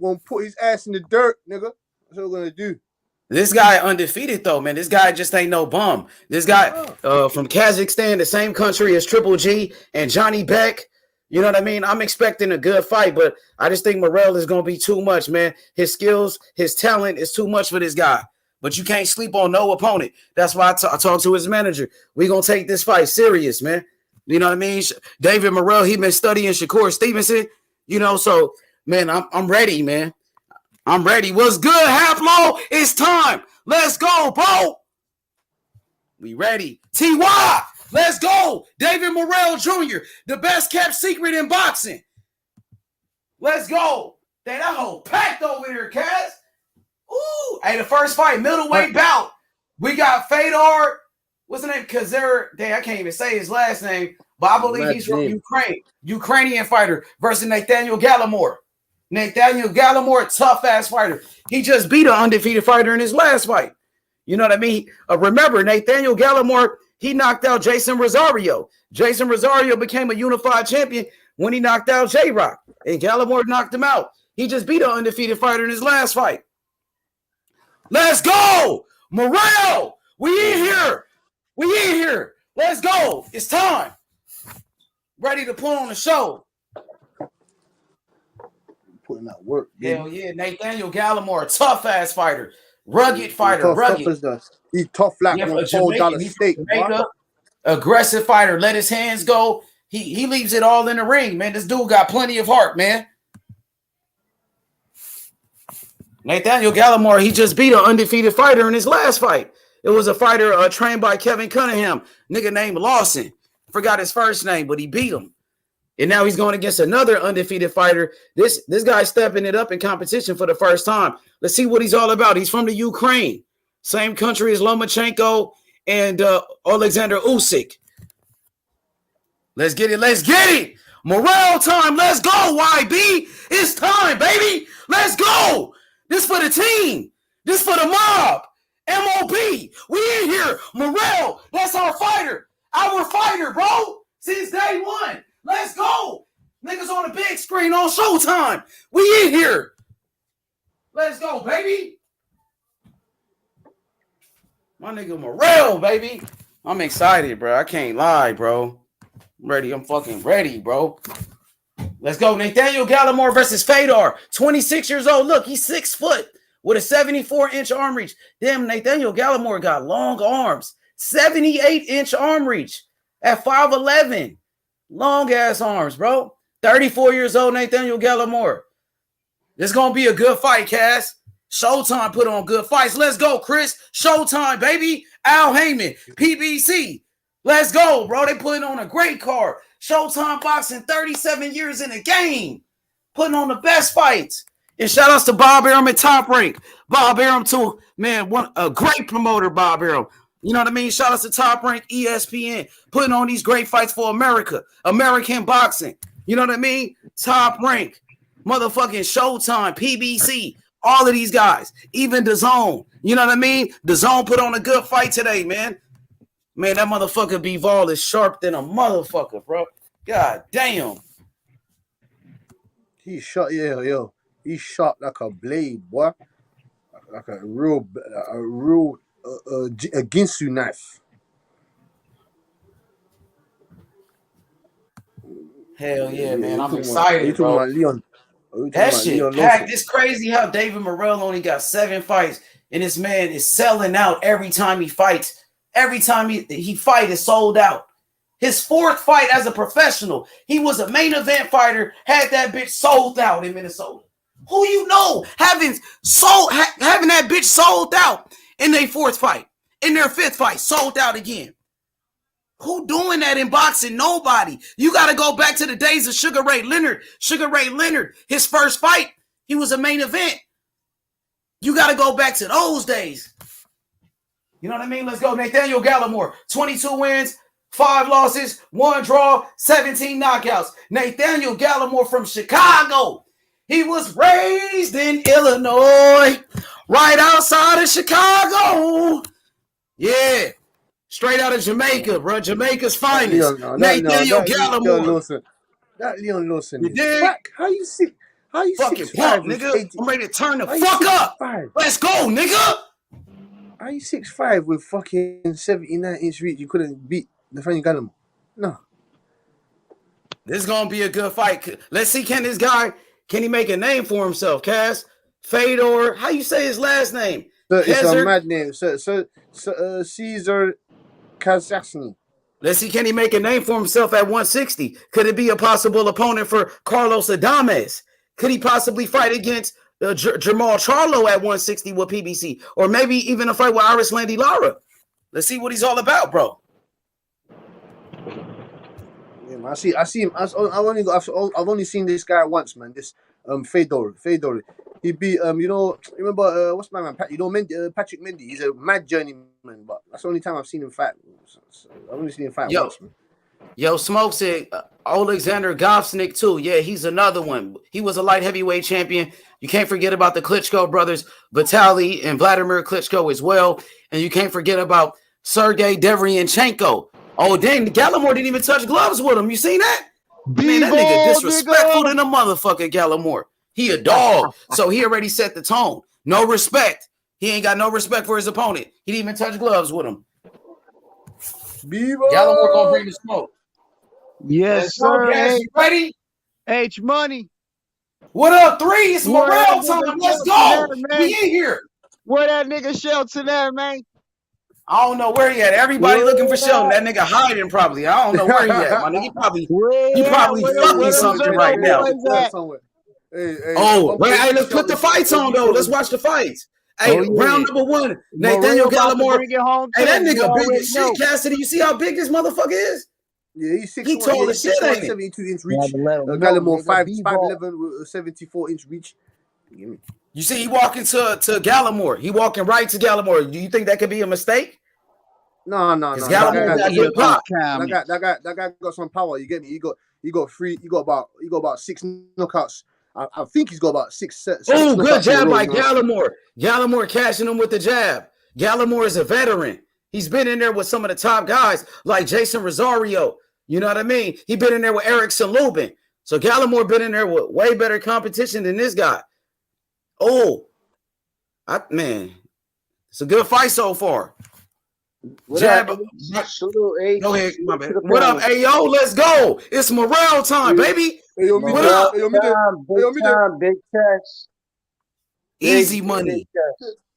gonna put his ass in the dirt, nigga. That's what we're gonna do. This guy undefeated though, man. This guy just ain't no bum. This guy from Kazakhstan, the same country as Triple G and Johnny Beck. You know what I mean? I'm expecting a good fight, but I just think Morrell is gonna be too much, man. His skills, his talent is too much for this guy. But you can't sleep on no opponent. That's why I talked to his manager. We're gonna take this fight serious, man. You know what I mean? David Morrell, he been studying Shakur Stevenson. You know, so man, I'm ready, man. I'm ready. What's good, Haplo? It's time. Let's go, bro. We ready. TY, let's go. David Morrell Jr., the best kept secret in boxing. Let's go. That whole packed over here, Cass. Ooh. Hey, the first fight, middleweight bout. We got Fedor. What's the name? Kazer. Dang, I can't even say his last name, but I believe he's from Ukraine. Ukrainian fighter versus Nathaniel Gallimore. Nathaniel Gallimore, tough ass fighter. He just beat an undefeated fighter in his last fight. You know what I mean? Remember, Nathaniel Gallimore, he knocked out Jason Rosario. Jason Rosario became a unified champion when he knocked out J-Rock, and Gallimore knocked him out. He just beat an undefeated fighter in his last fight. Let's go, Morrell. We in here. We in here. Let's go. It's time. Ready to put on the show. Putting out work. Hell yeah, Nathaniel Gallimore, tough ass fighter, rugged fighter, rugged. He's tough like a $4 steak. Aggressive fighter, let his hands go. He leaves it all in the ring, man. This dude got plenty of heart, man. Nathaniel Gallimore, he just beat an undefeated fighter in his last fight. It was a fighter trained by Kevin Cunningham, nigga named Lawson Forgot his first name, but he beat him. And now he's going against another undefeated fighter. This guy's stepping it up in competition for the first time. Let's see what he's all about. He's from the Ukraine. Same country as Lomachenko and Alexander Usyk. Let's get it. Let's get it. Morrell time. Let's go, YB. It's time, baby. Let's go. This for the team. This for the mob. MOB. We in here. Morrell, that's our fighter. Our fighter, bro. Since day one. Let's go. Niggas on the big screen on Showtime. We in here. Let's go, baby. My nigga Morrell, baby. I'm excited, bro. I can't lie, bro. I'm ready. I'm fucking ready, bro. Let's go. Nathaniel Gallimore versus Fedor. 26 years old. Look, he's 6 foot with a 74-inch arm reach. Damn, Nathaniel Gallimore got long arms. 78-inch arm reach at 5'11". Long ass arms, bro. 34 years old, Nathaniel Gallimore. This gonna be a good fight, Cass. Showtime put on good fights. Let's go, Chris. Showtime, baby. Al Heyman, PBC. Let's go, bro. They putting on a great card. Showtime Boxing, 37 years in the game. Putting on the best fights. And shout outs to Bob Arum at Top Rank. Bob Arum, too. Man, a great promoter, Bob Arum. You know what I mean? Shout out to Top Rank, ESPN, putting on these great fights for America, American boxing. You know what I mean? Top Rank, motherfucking Showtime, PBC, all of these guys, even DAZN. You know what I mean? DAZN put on a good fight today, man. Man, that motherfucker Bivol is sharp than a motherfucker, bro. God damn. He shot, yo. He shot like a blade, boy. Like a real a Ginsu knife. Hell yeah, man. I'm excited, bro. Leon. That shit packed. It's crazy how David Morrell only got 7 fights, and this man is selling out every time he fights. Every time he fight is sold out. His 4th fight as a professional, he was a main event fighter, had that bitch sold out in Minnesota. Who you know having that bitch sold out in their 4th fight, in their 5th fight, sold out again? Who doing that in boxing? Nobody. You got to go back to the days of Sugar Ray Leonard. Sugar Ray Leonard, his first fight, he was a main event. You got to go back to those days. You know what I mean? Let's go. Nathaniel Gallimore, 22 wins, 5 losses, 1 draw, 17 knockouts. Nathaniel Gallimore from Chicago. He was raised in Illinois, right outside of Chicago. Yeah. Straight out of Jamaica, bro. Jamaica's finest. Nathaniel Gallimore. That Leon Lawson. You dig? How you 6'5", nigga? I'm ready to turn the fuck up. Let's go, nigga. Are you 6'5" with fucking 79-inch reach? You couldn't beat Nathaniel Gallimore. No. This is gonna be a good fight. Let's see, can he make a name for himself, Cass? Fedor, how you say his last name? It's a mad name. Caesar Kazakhstan. Let's see, can he make a name for himself at 160? Could it be a possible opponent for Carlos Adames? Could he possibly fight against Jamal Charlo at 160 with PBC? Or maybe even a fight with Iris Landy Lara? Let's see what he's all about, bro. Yeah, I see him. I've only seen this guy once, man. This Fedor. He beat remember what's my man? Patrick Mendy. He's a mad journeyman, but that's the only time I've seen him fight. So I've only seen him fight once, man. Yo, Smoke said Alexander Govsnik too. Yeah, he's another one. He was a light heavyweight champion. You can't forget about the Klitschko brothers, Vitaly and Vladimir Klitschko as well. And you can't forget about Sergey Devryanchenko. Oh, dang, Gallimore didn't even touch gloves with him. You seen that? Man, that nigga disrespectful than a motherfucker, Gallimore. He a dog. So he already set the tone. No respect. He ain't got no respect for his opponent. He didn't even touch gloves with him. Gallimore gonna bring the smoke. Yes, sir. Yes, you ready? H Money. What up, 3? It's Morrell time. Let's go. We in here. Where that nigga Shelton at, man? I don't know where he at. Everybody looking for Shelton. That nigga hiding probably. I don't know where he at. My nigga, he probably fucking something right now. Hey, let's put the fights on though. Let's watch the fights. Hey, round number 1, Nathaniel Gallimore. Hey, that nigga big as shit, Cassidy. You see how big this motherfucker is? Yeah, he's 6'1". He tall as shit, ain't he? 72-inch reach. Let him know, Gallimore nigga, 5'11" with a 74-inch reach. You see, he walking to Gallimore. He walking right to Gallimore. Do you think that could be a mistake? No. Because Gallimore got good pop. That guy got some power. You get me? He got about 6 knockouts. I think he's got about six. Oh, good jab by Gallimore. Gallimore cashing him with the jab. Gallimore is a veteran. He's been in there with some of the top guys like Jason Rosario. You know what I mean? He been in there with Erickson Lubin. So Gallimore been in there with way better competition than this guy. Oh, man, it's a good fight so far. Jab. Go ahead, my bad. What up, Ayo? Let's go. It's Morrell time, baby. What up? Big cash. Easy money.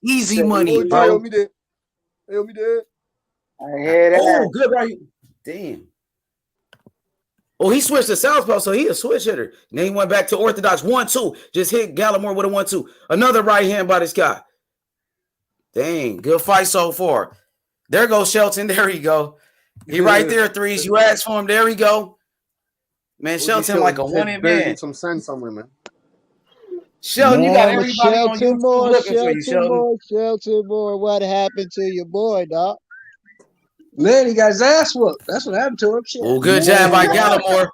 Easy money, bro. I hear that. Oh, good right. Damn. Oh, he switched to southpaw, so he a switch hitter. Then he went back to orthodox 1-2. Just hit Gallimore with a 1-2. Another right hand by this guy. Dang, good fight so far. There goes Shelton. There he go. He right there, threes. You asked for him. There he go. Man, Shelton like a one-in man. Some sand somewhere, man. Shelton, you got everybody on YouTube looking for you, Shelton. Shelton Moore, what happened to your boy, dog? Man, he got his ass whooped. That's what happened to him. Oh, good jab by Gallimore.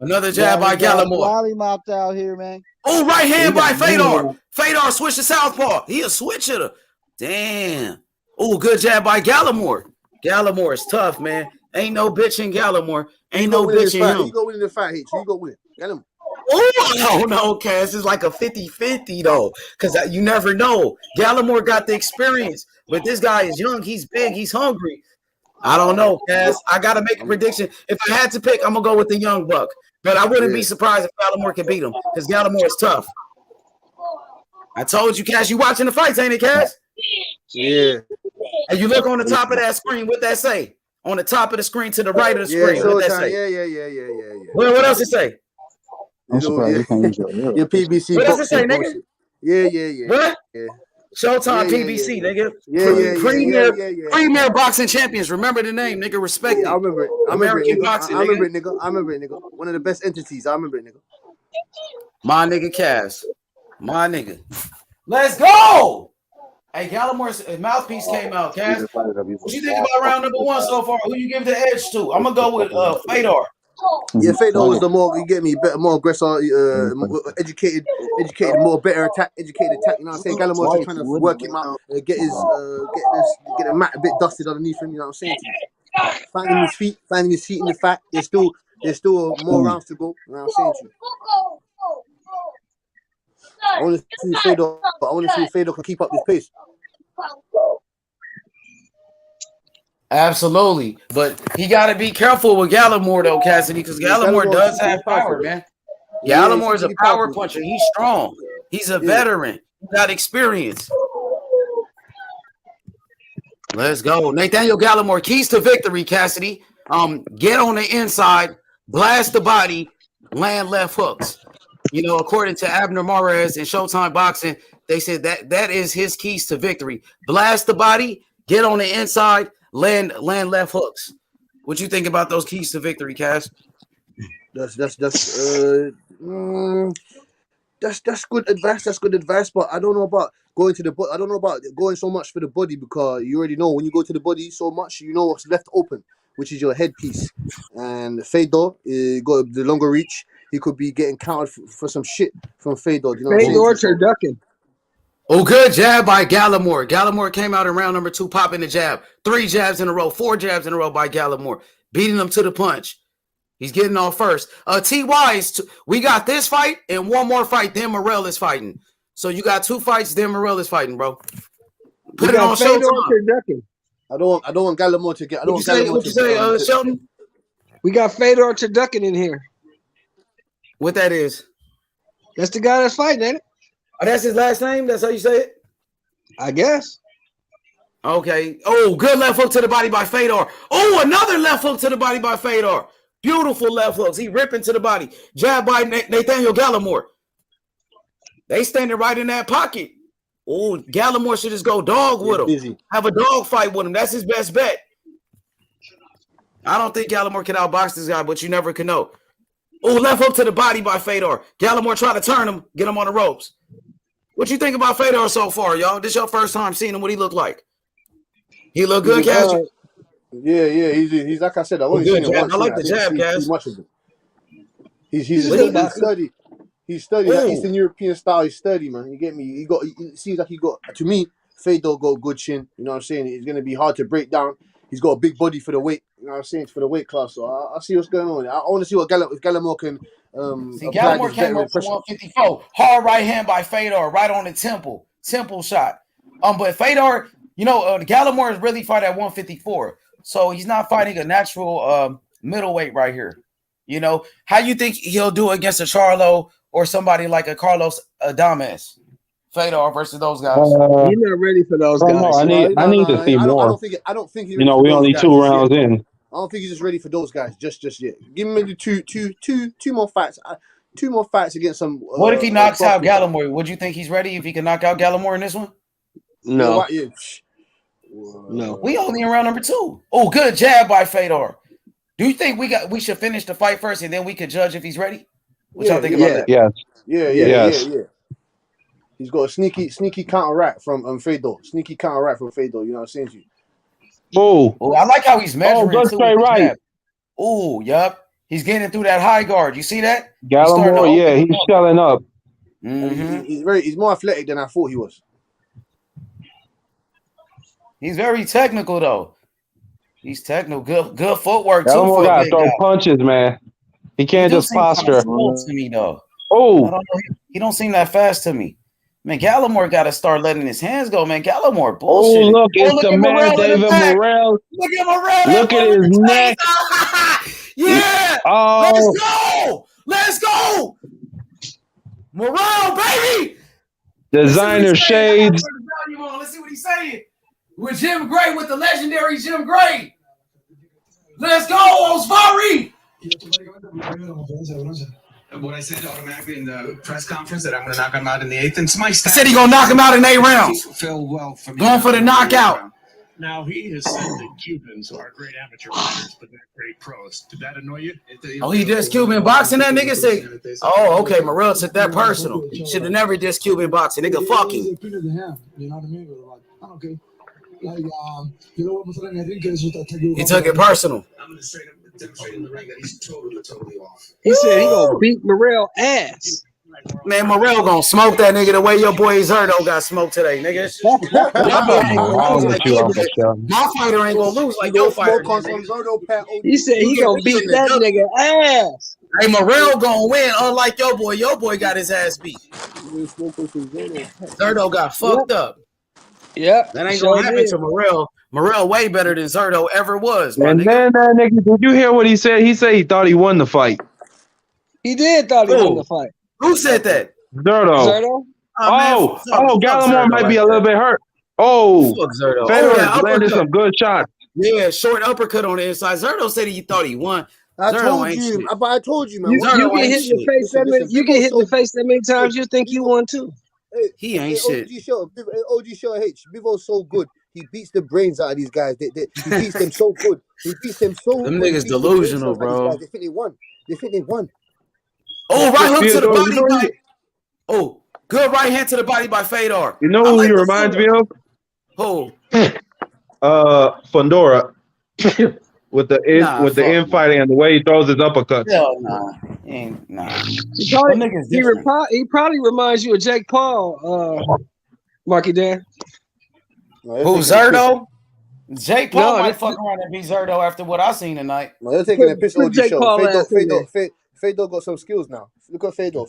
Another jab by Gallimore. Lollymopped out here, man. Oh, right hand by Fedor. Fedor switched to southpaw. He a switch hitter. Damn. Oh, good jab by Gallimore. Gallimore is tough, man. Ain't no bitch in Gallimore. Ain't no bitch in him. He go win in the fight, H. He go win. Get him. Oh, I don't know, Cass. It's like a 50-50, though, because you never know. Gallimore got the experience, but this guy is young. He's big. He's hungry. I don't know, Cass. I got to make a prediction. If I had to pick, I'm going to go with the young buck. But I wouldn't be surprised if Gallimore can beat him because Gallimore is tough. I told you, Cass. You watching the fights, ain't it, Cass? Yeah. And you look on the top of that screen. What that say? On the top of the screen to the right of the screen. What that say? Yeah. Well, what else it say? I'm surprised you can't use your PBC. What does it say, nigga? Yeah. What? Yeah. Showtime PBC, nigga. Premier Boxing Champions. Remember the name, nigga. Respect it. I remember it. American Boxing, I remember it, nigga. One of the best entities. I remember it, nigga. My nigga Cass. My nigga. Let's go! Hey, Gallimore's mouthpiece came out, Cass. What you think about round number 1 so far? Who you give the edge to? I'm gonna go with Fedor. Yeah, Fedor was the more, you get me, better, more aggressive, more educated, more better attack, educated attack. You know what I'm saying? Gallimore's just trying to work him out, get the mat a bit dusted underneath him. You know what I'm saying? Finding his feet in the fight. There's still more rounds to go. You know what I'm saying? I want to see if Fedor can keep up this pace. Absolutely, but he got to be careful with Gallimore though, Cassidy, because Gallimore does have power, man. Gallimore is a power puncher. He's strong. He's a veteran. He got experience. Let's go, Nathaniel Gallimore. Keys to victory, Cassidy. Get on the inside, blast the body, land left hooks. You know, according to Abner Mares and Showtime Boxing, they said that is his keys to victory. Blast the body, get on the inside, land left hooks. What you think about those keys to victory, Cass? That's good advice. That's good advice, but I don't know about going to the body. I don't know about going so much for the body because you already know when you go to the body so much, you know what's left open, which is your headpiece. And Fedor got the longer reach. He could be getting counted for some shit from Fedor. You know Fedor turducken. Oh, good jab by Gallimore. Gallimore came out in round number 2, popping the jab. 3 jabs in a row, 4 jabs in a row by Gallimore, beating him to the punch. He's getting off first. TY, we got this fight and one more fight. Then Morrell is fighting. So you got 2 fights. Then Morrell is fighting, bro. Put it on Showtime. I don't want Gallimore to get. What you say, Shelton? We got Fedor turducken in here. What that is? That's the guy that's fighting, ain't it? Oh, that's his last name? That's how you say it? I guess. Okay. Oh, good left hook to the body by Fedor. Oh, another left hook to the body by Fedor. Beautiful left hooks. He ripping to the body. Jab by Nathaniel Gallimore. They standing right in that pocket. Oh, Gallimore should just go dog with him. Have a dog fight with him. That's his best bet. I don't think Gallimore can outbox this guy, but you never can know. Oh, left hook to the body by Fedor. Gallimore trying to turn him, get him on the ropes. What you think about Fedor so far, y'all? This your first time seeing him. What he look like? He look good, Cash? Yeah. He's like I said. I've only seen him once. I like the jab, Cash. Too much of it. He's sturdy. He's sturdy. That Eastern European style is sturdy, man. You get me? It seems like he got, to me, Fedor got a good chin. You know what I'm saying? It's going to be hard to break down. He's got a big body for the weight. You know what I'm saying? For the weight class. So I see what's going on. I want to see what Gallimore can Gallimore came up to 154. Hard right hand by Fedor, right on the temple. Temple shot. But Fedor, Gallimore is really fighting at 154. So he's not fighting a natural middleweight right here. How you think he'll do against a Charlo or somebody like a Carlos Adames? Fedor versus those guys. He's not ready for those guys. No, I need to see more. I don't think he's ready for we only guys 2 rounds in. I don't think he's just ready for those guys just yet. Give him maybe two more fights. 2 more fights against some. What if he knocks out Gallimore? Would you think he's ready if he can knock out Gallimore in this one? No. No. We only in round number 2. Oh, good jab by Fedor. Do you think we should finish the fight first and then we could judge if he's ready? What y'all think about that? Yes. Yeah. He's got a sneaky counteract from Fedor. Sneaky counteract from Fedor. You know what I'm saying to you? Oh, I like how he's measuring. Good straight right. Oh, yup. He's getting through that high guard. You see that? Gallimore, he's shelling up. Mm-hmm. He's more athletic than I thought he was. He's very technical though. He's technical. Good footwork too. Gallimore got to throw punches, man. He can't just posture. To me though. Oh, I don't know. He don't seem that fast to me. Man, Gallimore got to start letting his hands go, man. Gallimore bullshit. Oh, look, it's the man, David Morrell. Look at Morrell. Look at his neck. Yeah. Oh. Let's go. Morrell, baby. Designer shades. Let's see what he's saying. With Jim Gray, with the legendary Jim Gray. Let's go, Osvari. What I said automatically in the press conference that I'm going to knock him out in the 8th. And it's my He said he's going to knock him out in 8 rounds. Going for the knockout. Now, he has said that Cubans are great amateur fighters, but not great pros. Did that annoy you? Oh, he dissed Cuban boxing? That nigga say, oh, okay, Morrell took that personal. Should have never dissed Cuban boxing. Nigga, fuck him. You know what I mean? Okay. Like, he took it personal. I'm going to straight up demonstrate in the ring that he's totally off. He said he going to beat Morrell ass. Man, Morrell gonna smoke that nigga the way your boy Zerdo got smoked today, nigga. My fighter ain't gonna lose like your fighter. He said he gonna beat that nigga ass. Hey, Morrell gonna win, unlike your boy. Your boy got his ass beat. Zerdo got fucked up. Yep. That ain't gonna happen to Morrell. Morrell way better than Zerdo ever was. And then that nigga, did you hear what he said? He said he thought he won the fight. He did thought he won the fight. Who said that? Zerdo. Oh, Gallimore might be a little bit hurt. Oh, Fedor landed some good shots. Yeah, short uppercut on the inside. Zerdo said he thought he won. I told you, man. You get hit in the face that many, you get hit in the face that many times, you think you won too. He ain't shit. OG Show H. Bivo's so good. He beats the brains out of these guys. He beats them so good. He beats them so Them good. niggas delusional, bro. They think they won. Oh, right hook to the body. Oh, good right hand to the body by Fedor. You know who he reminds me of? Who? Fondora. with the infighting and the way he throws his uppercuts. Hell nah. He probably reminds you of Jake Paul, Marky Dan. Who, Zerdo? Jake Paul might fuck around and beat Zerdo after what I seen tonight. No, they're taking a piss on the show. Fedor got some skills now. Look at Fedor.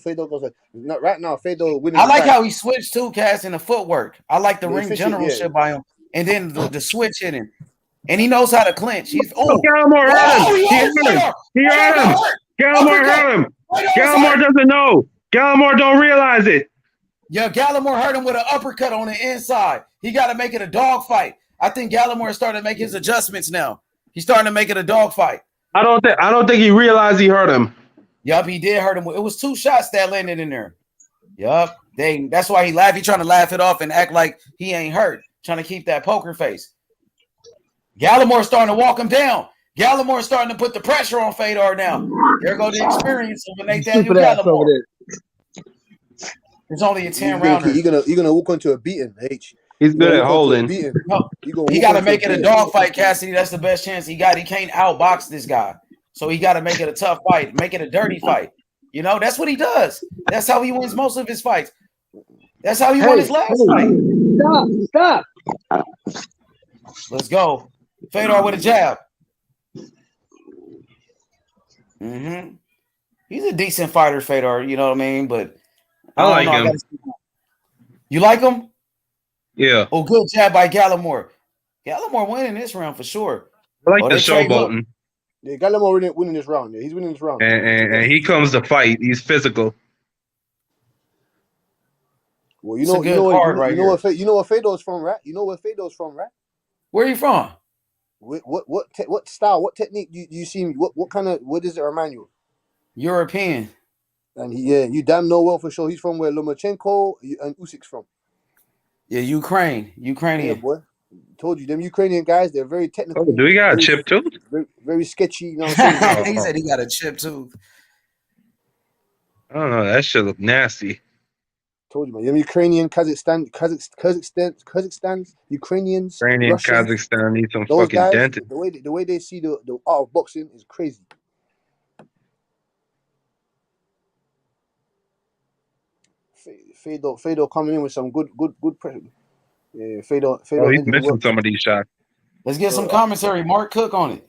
Right now, Fedor winning. I like how he switched too, Cass, in the footwork. I like the ring general shit by him. And then the switch in him. And he knows how to clinch. Gallimore hurt him. He hurt him. Gallimore hurt him. Gallimore doesn't know. Gallimore don't realize it. Yeah, Gallimore hurt him with an uppercut on the inside. He got to make it a dog fight. I think Gallimore is starting to make his adjustments now. He's starting to make it a dog fight. I don't think he realized he hurt him. Yup, he did hurt him. It was 2 shots that landed in there. Yup. That's why he laughed. He trying to laugh it off and act like he ain't hurt. Trying to keep that poker face. Gallimore starting to walk him down. Gallimore starting to put the pressure on Fedor now. There go the experience of Nathaniel Stupid ass over Gallimore. there. It's only a 10 You're rounder. gonna walk into a beating, H. He's You're good gonna at walk onto a holding. beating. No, You're gonna he walk got to onto a make it a beating. dogfight, Cassidy. That's the best chance he got. He can't outbox this guy. So he got to make it a tough fight, make it a dirty fight. You know, that's what he does. That's how he wins most of his fights. That's how he won his last fight. Stop. Let's go. Fedor with a jab. He's a decent fighter, Fedor. You know what I mean? But I don't like know. him. You like him? Yeah. Oh, good jab by Gallimore. Gallimore winning this round for sure. I like the they trade up. showboating. Yeah, Gallimore winning this round. Yeah, he's winning this round. And he comes to fight. He's physical. Well, you know where Fedor's from, right? You know where Fedor's from, right? Where are you from? What style? What technique you see? What does it remind you of? European. And you damn know well for sure he's from where Lomachenko and Usyk's from. Yeah, Ukrainian. Yeah, boy. Told you, them Ukrainian guys, they're very technical. Oh, do he got a chip tooth? Very, very sketchy, you know what I'm saying? He said he got a chip tooth. I don't know. That shit look nasty. Told you, man. Them Ukrainian, Kazakhstan, Ukrainians, Ukrainian, Russians, Kazakhstan need some those fucking guys, dentist. the way they see the art of boxing is crazy. Fedor coming in with some good pressure. Yeah, Fedor. Oh, he's missing some of these shots. Let's get some commentary. Mark Cook on it.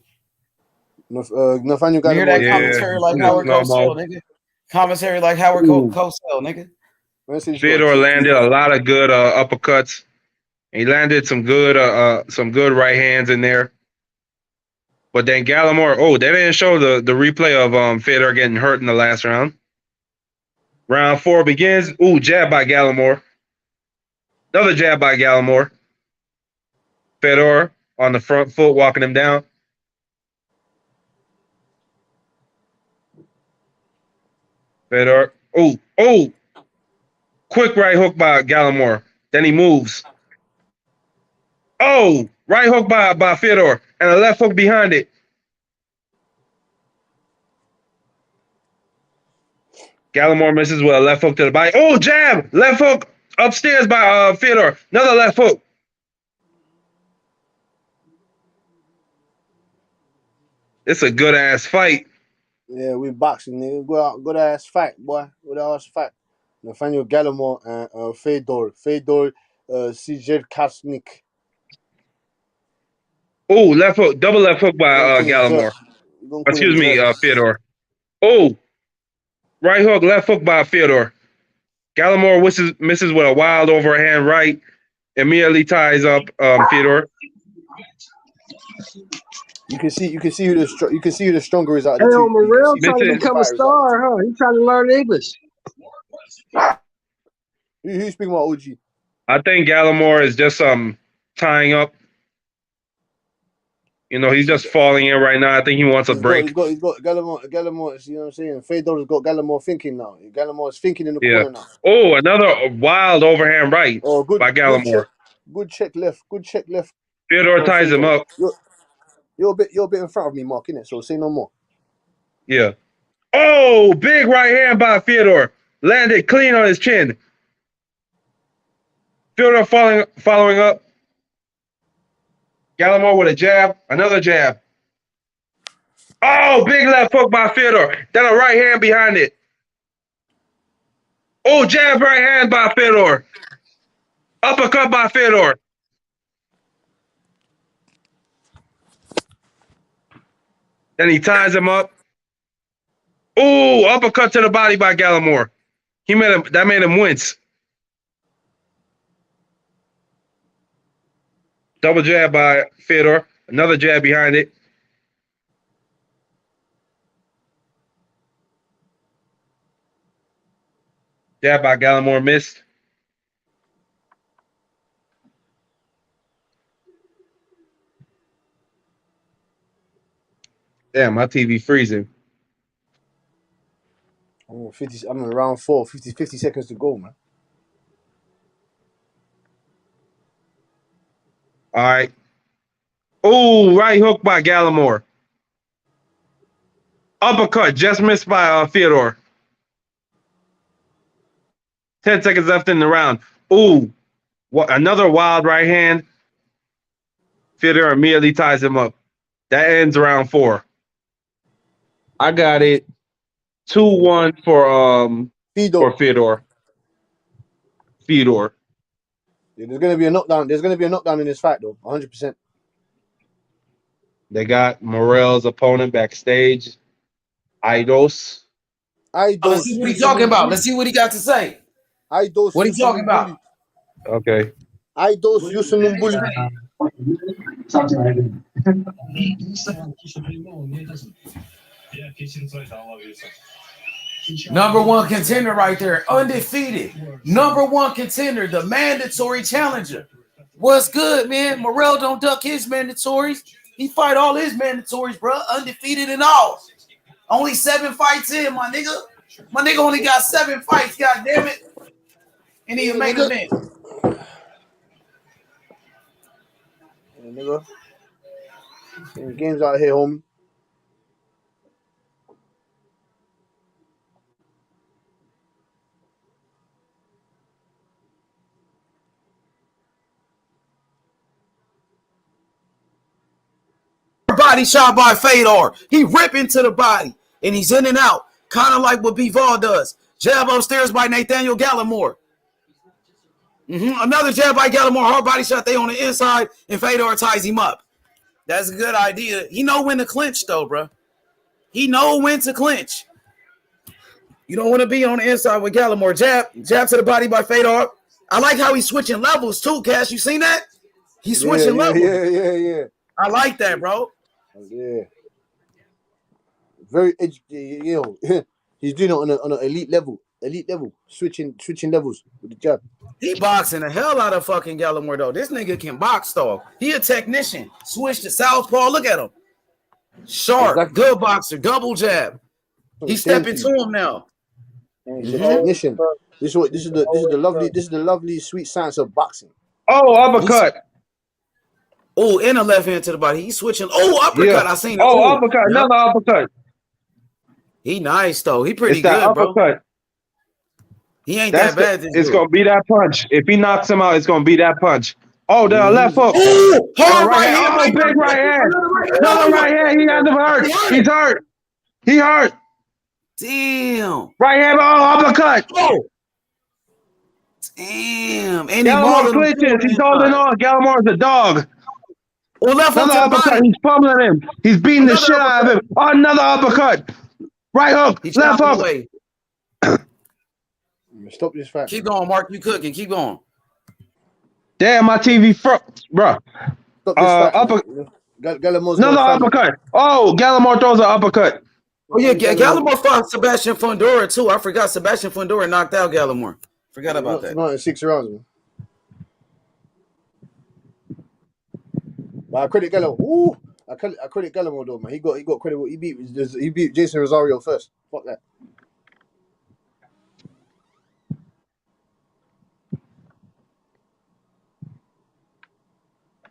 Nathaniel You hear that Gallimore. commentary like Howard Cosell, nigga? Commentary like Howard Cosell, nigga. Fedor landed a lot of good uppercuts. He landed some good right hands in there. But then Gallimore, they didn't show the replay of Fedor getting hurt in the last round. Round 4 begins. Ooh, jab by Gallimore. Another jab by Gallimore. Fedor on the front foot, walking him down. Fedor. Oh. Quick right hook by Gallimore. Then he moves. Oh, right hook by Fedor. And a left hook behind it. Gallimore misses with a left hook to the body. Oh, jab! Left hook upstairs by Fedor. Another left hook. It's a good ass fight. Yeah, we boxing, nigga. Good ass fight, boy. Good ass fight. Nathaniel Gallimore and Fedor Yerbossynuly. Oh, left hook, double left hook by Gallimore. Excuse me, Fedor. Oh, right hook, left hook by Fedor. Gallimore misses with a wild overhand right. Immediately ties up Fedor. You can see who the stronger is out of the Hey, two. Morrell trying to become a star, huh? He's trying to learn English. Who's speaking about OG? I think Gallimore is just tying up. You know, he's just falling in right now. I think he wants a break. He's got Gallimore, you know what I'm saying? Fedor's got Gallimore thinking now. Gallimore's thinking in the corner now. Oh, another wild overhand right by Gallimore. Good check left. Fedor ties him up. You're a bit in front of me, Mark, innit? So say no more. Yeah. Oh, big right hand by Fedor. Landed clean on his chin. Fedor following up. Gallimore with a jab. Another jab. Oh, big left hook by Fedor. Then a right hand behind it. Oh, jab right hand by Fedor. Uppercut by Fedor. Then he ties him up. Oh, uppercut to the body by Gallimore. That made him wince. Double jab by Fedor. Another jab behind it. Jab by Gallimore missed. Damn, my TV freezing. Oh, I'm in round 4. 50 seconds to go, man. All right. Oh, right hook by Gallimore. Uppercut, just missed by Fyodor. 10 seconds left in the round. Ooh, what another wild right hand. Fyodor immediately ties him up. That ends round 4. I got it 2-1 for Fyodor. Fyodor. Yeah, there's gonna be a knockdown. There's gonna be a knockdown in this fight, though. 100%. They got Morrell's opponent backstage. Aidos. Let's see what he's talking about. Let's see what he got to say. Aidos. What are you talking about? Okay. Aidos Yerbossynuly. Number 1 contender right there, undefeated. Number 1 contender, the mandatory challenger. What's good, man? Morrell don't duck his mandatories. He fight all his mandatories, bro. Undefeated and all. Only 7 fights in, my nigga. My nigga only got 7 fights, god damn it. And he main event. Yeah, nigga. Games out here, homie. Body shot by Fedor. He rip into the body and he's in and out, kind of like what Bivol does. Jab upstairs by Nathaniel Gallimore. Another jab by Gallimore, hard body shot. They on the inside and Fedor ties him up. That's a good idea. He know when to clinch though, bro. He know when to clinch. You don't want to be on the inside with Gallimore. Jab to the body by Fedor. I like how he's switching levels too, Cash. You seen that? He's switching levels. Yeah. I like that, bro. Yeah. Very educated, you know. He's doing it on an elite level. Switching levels with the jab. He boxing the hell out of fucking Gallimore, though. This nigga can box, though. He a technician. Switch to southpaw. Look at him. Sharp, good boxer, double jab. He's stepping to him now. He's a technician. This is the lovely sweet science of boxing. Oh, uppercut. Oh, and a left hand to the body. He's switching. Oh, uppercut. Yeah. I seen it. Oh, uppercut. Yep. Another uppercut. He nice, though. He pretty it's that good, uppercut. bro. He ain't that bad. It's going to be that punch. If he knocks him out, it's going to be that punch. Oh, the left hook. Oh, hard right hand. Oh, big right hand. Another right hand. He has him hurt. He's hurt. He hurt. Damn. Right hand. Oh, uppercut. Oh. Damn. And Gallimore clinches. He's holding on. Gallimore's a dog. Oh, left hook to the body. He's pummeling him. He's beating the shit out of him. Oh, another uppercut. Right hook. Left hook. Stop this fight. Keep going, Mark. You cooking. Keep going. Damn, my TV bro. Stop this fight. Another uppercut. Oh, Gallimore throws an uppercut. Oh, yeah. Gallimore fought Sebastian Fundora, too. I forgot Sebastian Fundora knocked out Gallimore. Forgot about that. Not in 6 rounds, man. But I credit Gallimore. Ooh, I credit Gallimore though, man. He got credit. He beat Jason Rosario first. Fuck that.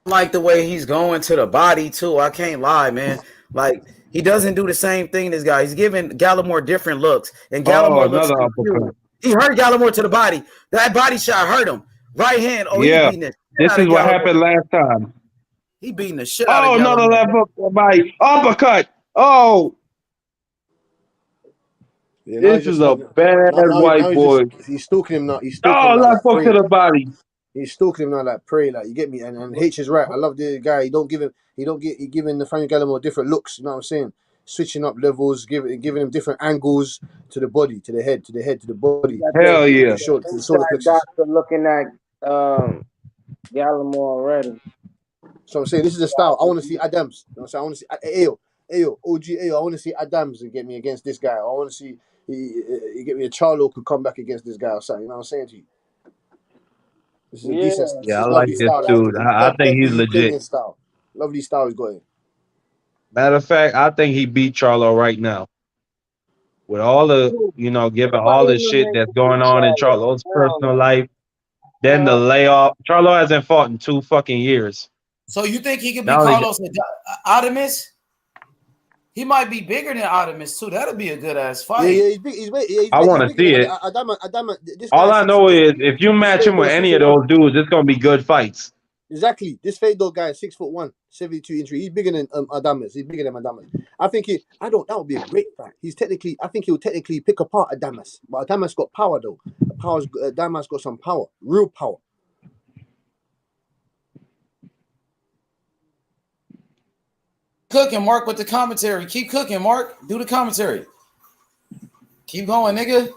Like the way he's going to the body too. I can't lie, man. Like he doesn't do the same thing. This guy, he's giving Gallimore different looks, and Gallimore looks confused. He hurt Gallimore to the body. That body shot hurt him. Right hand. Oh, yeah. This is what happened last time. He beating the shit out of Gallimore. Oh, another left hook to the body. Uppercut. Oh. Yeah, this is a bad white boy. He's stalking him now. Left hook to the body. He's stalking him now like prey, like you get me. And H is right. I love the guy. He giving Nathaniel Gallimore different looks. You know what I'm saying? Switching up levels, giving him different angles to the body, to the head, to the body. Hell yeah! To the solar plexus. Looking at Gallimore already. So I'm saying this is the style. I want to see Adams. You know what I'm saying? I want to see OG Ayo. I want to see Adams and get me against this guy. I want to see he get me a Charlo could come back against this guy or something. You know what I'm saying to you? This is a decent. Yeah, I like this dude. I think he's legit. Style. Lovely style he's got in. Matter of fact, I think he beat Charlo right now. With all the, given all the shit that's going on in Charlo's personal life, then the layoff. Charlo hasn't fought in 2 fucking years. So you think he could be Carlos Adames? He might be bigger than Adamus too. That'll be a good ass fight. Yeah, he's big. He's big. I want to see it. Adama, this All guy I know is if you match him with Fedor any of 6'1". those dudes, it's gonna be good fights. Exactly. This Fedor guy is 6'1", 72 inch. He's bigger than Adamas. He's bigger than Adamas. I think that would be a great fight. I think he'll technically pick apart Adamas. But Adamas got power though. Adamas got some power, real power. Cooking, Mark, with the commentary. Keep cooking, Mark. Do the commentary. Keep going, nigga.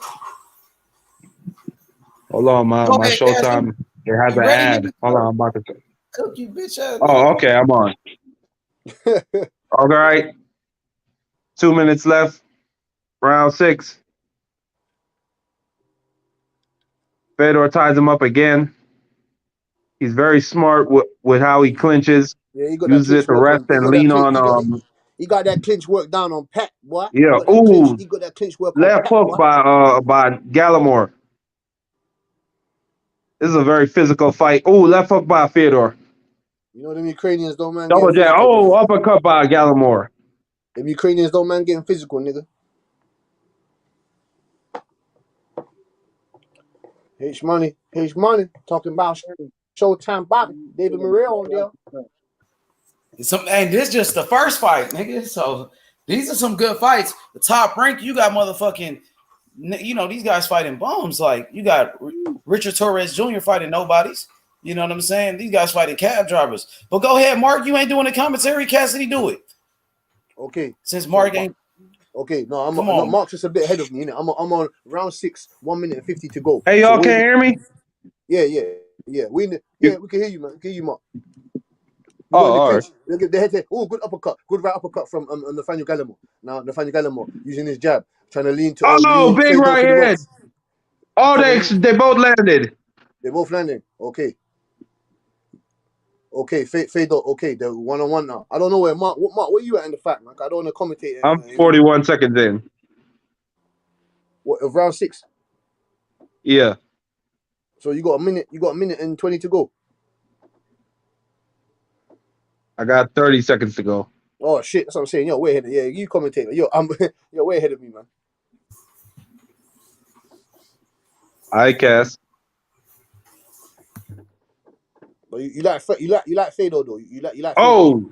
Hold on, my Showtime. It has an ad. Hold on, I'm about to. Cook you, bitch ass. Oh, okay, I'm on. All right. 2 minutes left. Round 6. Fedor ties him up again. He's very smart with how he clinches. Yeah, he got uses it to rest and lean on. He got that clinch work down on Pat, boy. Yeah. Ooh. He got that clinch work left on hook Pat, by Gallimore. This is a very physical fight. Ooh, left hook by Fedor. You know them Ukrainians don't man. Double jab. Oh, uppercut by Gallimore. Them Ukrainians don't man getting physical, nigga. H money. Talking about Showtime boxing. David Morrell on there. And this is just the first fight, nigga. So these are some good fights. The top rank, you got motherfucking, you know, these guys fighting bums. Like you got Richard Torres Jr. fighting nobodies. You know what I'm saying? These guys fighting cab drivers. But go ahead, Mark. You ain't doing the commentary. Cassidy, do it. Okay. Since Mark ain't. Okay, no, Mark's just a bit ahead of me. I'm on round 6, 1 minute and 50 to go. Hey, y'all can't hear me? Yeah. We can hear you, man. We can hear you, Mark. All right. Oh, good uppercut. Good right uppercut from Nathaniel Gallimore. Now, Nathaniel Gallimore using his jab, trying to lean to. Oh, big right hand. Oh, they both landed. They both landing. Okay. Okay, Fedor. Okay, they're 1-on-1 now. I don't know where Mark. Where you at in the fight, man? I don't want to commentate. I'm 41 seconds in. What of round 6? Yeah. So you got a minute. You got a minute and 20 to go. I got 30 seconds to go. Oh shit! That's what I'm saying. Yo, way ahead. Yeah, you commentate. You're way ahead of me, man. I Cass. But you like Fedor though. You like. Oh,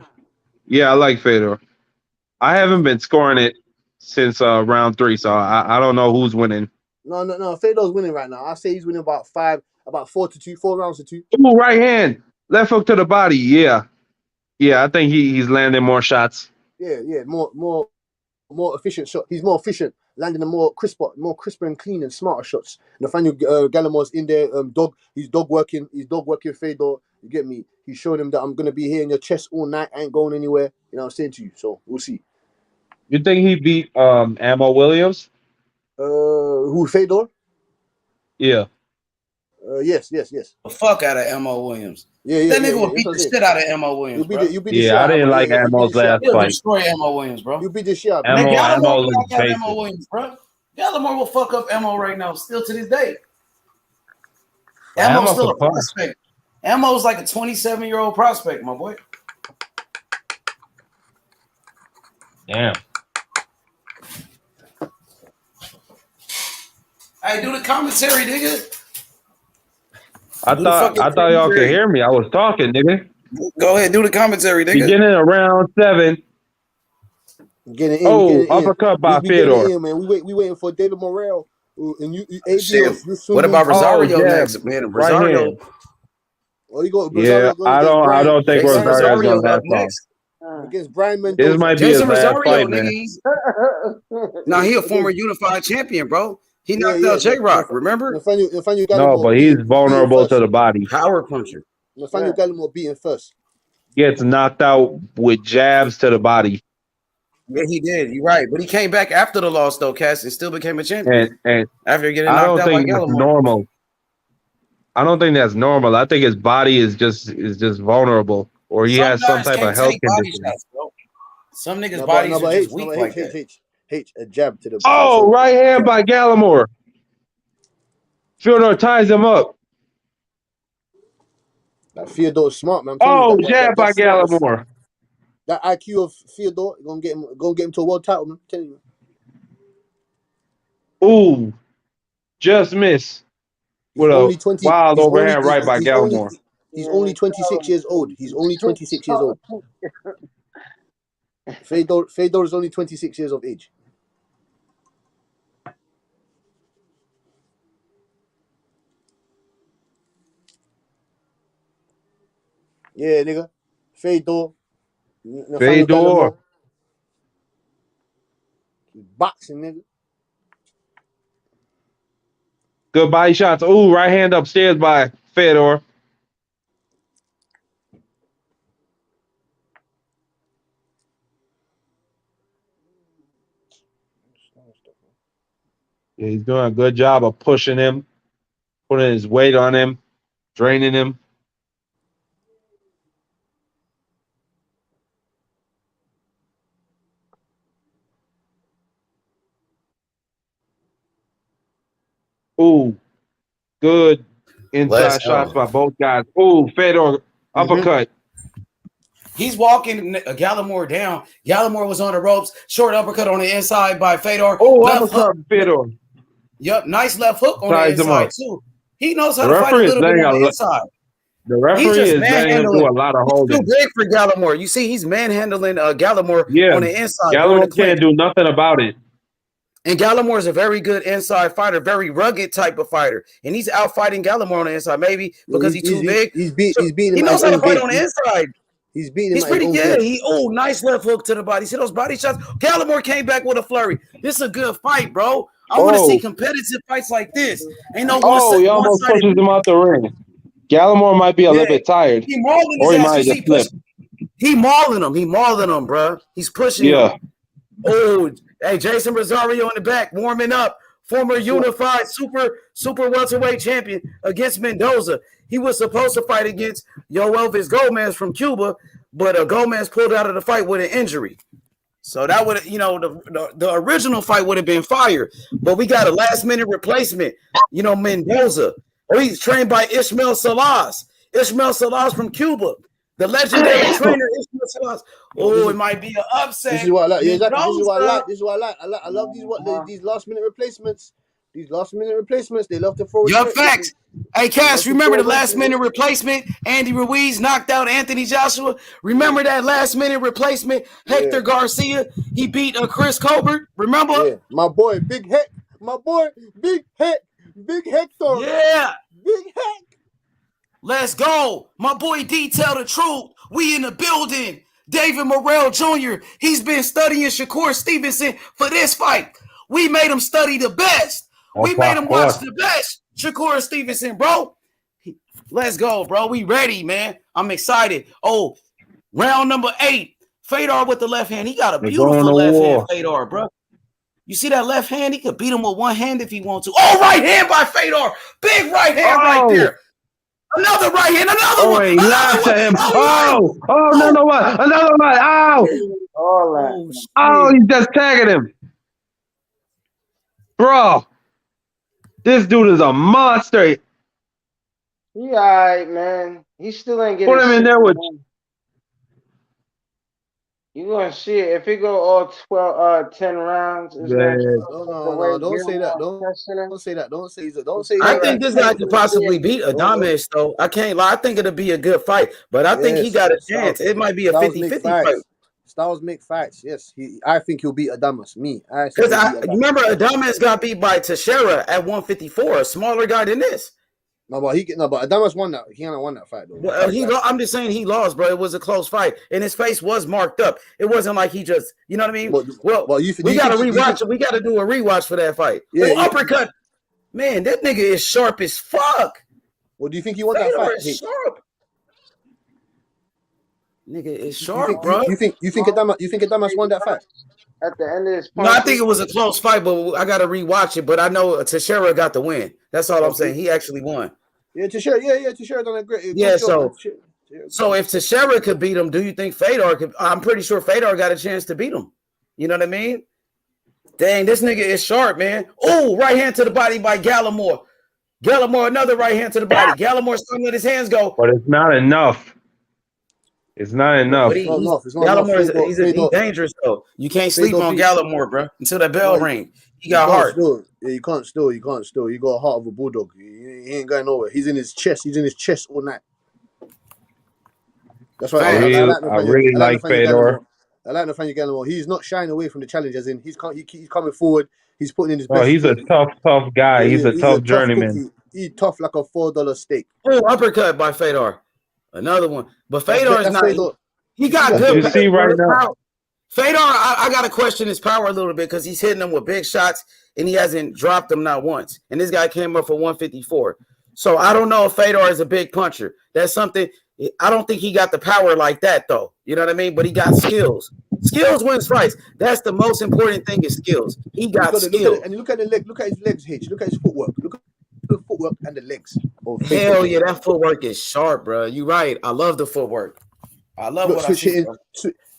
yeah, I like Fedor. I haven't been scoring it since round 3, so I don't know who's winning. No. Fedor's winning right now. I say he's winning about 4-2, 4 rounds to 2. Ooh, right hand, left hook to the body. Yeah. I think he's landing more shots. Yeah, more efficient shot. He's more efficient, landing a more crisper and clean and smarter shots. Nathaniel Gallimore's in there. He's dog working Fedor. You get me? He's showing him that I'm gonna be here in your chest all night. I ain't going anywhere. You know what I'm saying to you. So we'll see. You think he beat Ammo Williams? Who, Fedor? Yeah. Yes. The fuck out of Ammo Williams. Yeah. That nigga will beat the shit out of Ammo Williams, bro. I didn't like Ammo's last He'll fight. destroy Ammo Williams, bro. You beat the shit out. Ammo looks basic. Ammo Williams, bro. Gallimore will fuck up Ammo right now, still to this day. Ammo's still a prospect. Ammo's like a 27-year-old prospect, my boy. Damn. Hey, do the commentary, nigga. I thought y'all could hear me. I was talking, nigga. Go ahead, do the commentary, nigga. Beginning of round 7. Getting in. Uppercut by Fedor. Man. We waiting for David Morrell. And what about Rosario next, man? Rosario. Right, oh, you got Rosario. Yeah, I don't think Rosario's gonna last long. Against Brian Mendoza. This might be his last fight, man. Now he a former unified champion, bro. He knocked out J-Rock, remember? No, but he's vulnerable to the body. Power puncher. Nathaniel Gallimore beating first. Gets knocked out with jabs to the body. Yeah, he did. You're right. But he came back after the loss, though, Cass, and still became a champion. And after getting knocked out by Gallimore. Normal. I don't think that's normal. I think his body is just vulnerable, or he has some type of health condition. Shots, some niggas' bodies are just weak like that. A jab to the. Oh, right hand by Gallimore. Fedor ties him up. That Fedor's smart, man. Oh, jab by Gallimore. That IQ of Theodore gonna get him to a world title, man. I'm telling you. Ooh, just miss He's with a only 20. wild He's only. overhand right by Gallimore. He's only 26 years old. He's only 26 years old. Fedor is only 26 years of age. Yeah, nigga. Fedor. Fedor. Boxing, nigga. Good body shots. Ooh, right hand upstairs by Fedor. Yeah, he's doing a good job of pushing him, putting his weight on him, draining him. Ooh, good inside shots by both guys. Ooh, Fedor uppercut. He's walking Gallimore down. Gallimore was on the ropes. Short uppercut on the inside by Fedor. Oh, left uppercut, hook. Fedor. Yep, nice left hook on the Ties him inside up. too. He knows how to fight a little bit on the inside. The referee is letting him do a lot of He's holding. too big for Gallimore. You see, he's manhandling Gallimore on the inside. Gallimore can't do nothing about it. And Gallimore is a very good inside fighter, very rugged type of fighter. And he's out fighting Gallimore on the inside, maybe because he's too big. He's beating him. He knows how to fight on the inside. He's beating him. He's pretty good. Nice left hook to the body. See those body shots? Gallimore came back with a flurry. This is a good fight, bro. I want to see competitive fights like this. Ain't no he almost pushes him out the ring. Gallimore might be a little bit tired. He mauling or his he ass. might just flip. He mauling him. He mauling him, bro. He's pushing him. Oh, hey, Jason Rosario in the back, warming up. Former unified super welterweight champion against Mendoza. He was supposed to fight against Yoelvis Gomez from Cuba, but Gomez pulled out of the fight with an injury. So that would, the original fight would have been fire. But we got a last minute replacement. Mendoza. Or he's trained by Ismael Salas. Ismael Salas from Cuba. The legendary trainer Ismael Salas. Oh, it might be an upset. This is what I like. Yeah, exactly. This is what I like. This is what I like. I love these last minute replacements. These last minute replacements, they love to throw. Your facts. Hey, Cash, remember the last minute replacement? Andy Ruiz knocked out Anthony Joshua. Remember that last minute replacement? Hector Garcia. He beat Chris Colbert. Remember? Yeah. My boy, Big Heck. My boy, Big Heck. Big Hector. Yeah. Big Heck. Let's go. My boy D tell the truth. We in the building. David Morrell Jr. He's been studying Shakur Stevenson for this fight. We made him study the best. We made him watch the best. Shakur Stevenson, bro. Let's go, bro. We ready, man. I'm excited. Oh, round number 8. Fedor with the left hand. He got a beautiful left hand, Fedor, bro. You see that left hand? He could beat him with one hand if he wants to. Oh, right hand by Fedor. Big right hand right there. Another right hand. Another one. He laughed at him. Another one. Another one. He's just tagging him. Bro, this dude is a monster. He all right, man. He still ain't getting. Put him in there with. You gonna see it if it go all 10 rounds. No, don't say that. Don't say that. Don't say that. I think this guy could possibly beat Adames, though. I can't lie. I think it'll be a good fight, but I think he got a chance. It might be a 50-50 fight. Styles make fights. Yes, I think he'll beat Adames. Because remember, Adames got beat by Teixeira at 154, a smaller guy than this. But Adames won that. He won that fight though. Well, I'm just saying he lost, bro. It was a close fight, and his face was marked up. It wasn't like he just, you know what I mean? We got to rewatch it. We got to do a rewatch for that fight. Yeah, uppercut, man. That nigga is sharp as fuck. Well, do you think he won that fight? Sharp. Nigga is sharp, bro. You think Adames won that fight? At the end of this No, I think it was a close fight, but I got to rewatch it. But I know Teixeira got the win. That's all I'm saying. He actually won. Yeah, Teixeira. Yeah, Teixeira done a great. Yeah, so if Teixeira could beat him, do you think Fedor could? I'm pretty sure Fedor got a chance to beat him. You know what I mean? Dang, this nigga is sharp, man. Oh, right hand to the body by Gallimore. Gallimore, another right hand to the body. Gallimore starting to let his hands go. But it's not enough. It's not enough. But he's dangerous though. You can't sleep on Gallimore, bro, until that bell ring. He got heart. You can't still. You got a heart of a bulldog. He ain't going nowhere. He's in his chest all night. That's why I really like Fedor. I like Nathaniel Gallimore. He's not shying away from the challenge, as in he's coming forward. He's putting in his best. He's a tough guy. He's a tough journeyman. He's tough like a $4 steak. Oh, uppercut by Fedor. Another one. But Fedor is not. He got good. You see right now. Fedor, I got to question his power a little bit because he's hitting them with big shots and he hasn't dropped them not once. And this guy came up for 154. So I don't know if Fedor is a big puncher. That's something. I don't think he got the power like that, though. You know what I mean? But he got skills. Skills wins fights. That's the most important thing is skills. He got skills. And you look at the leg. Look at his legs, Hitch. Look at his footwork. Look at the footwork and the legs. Hell yeah, that footwork is sharp, bro. You're right. I love the footwork. I love what I see.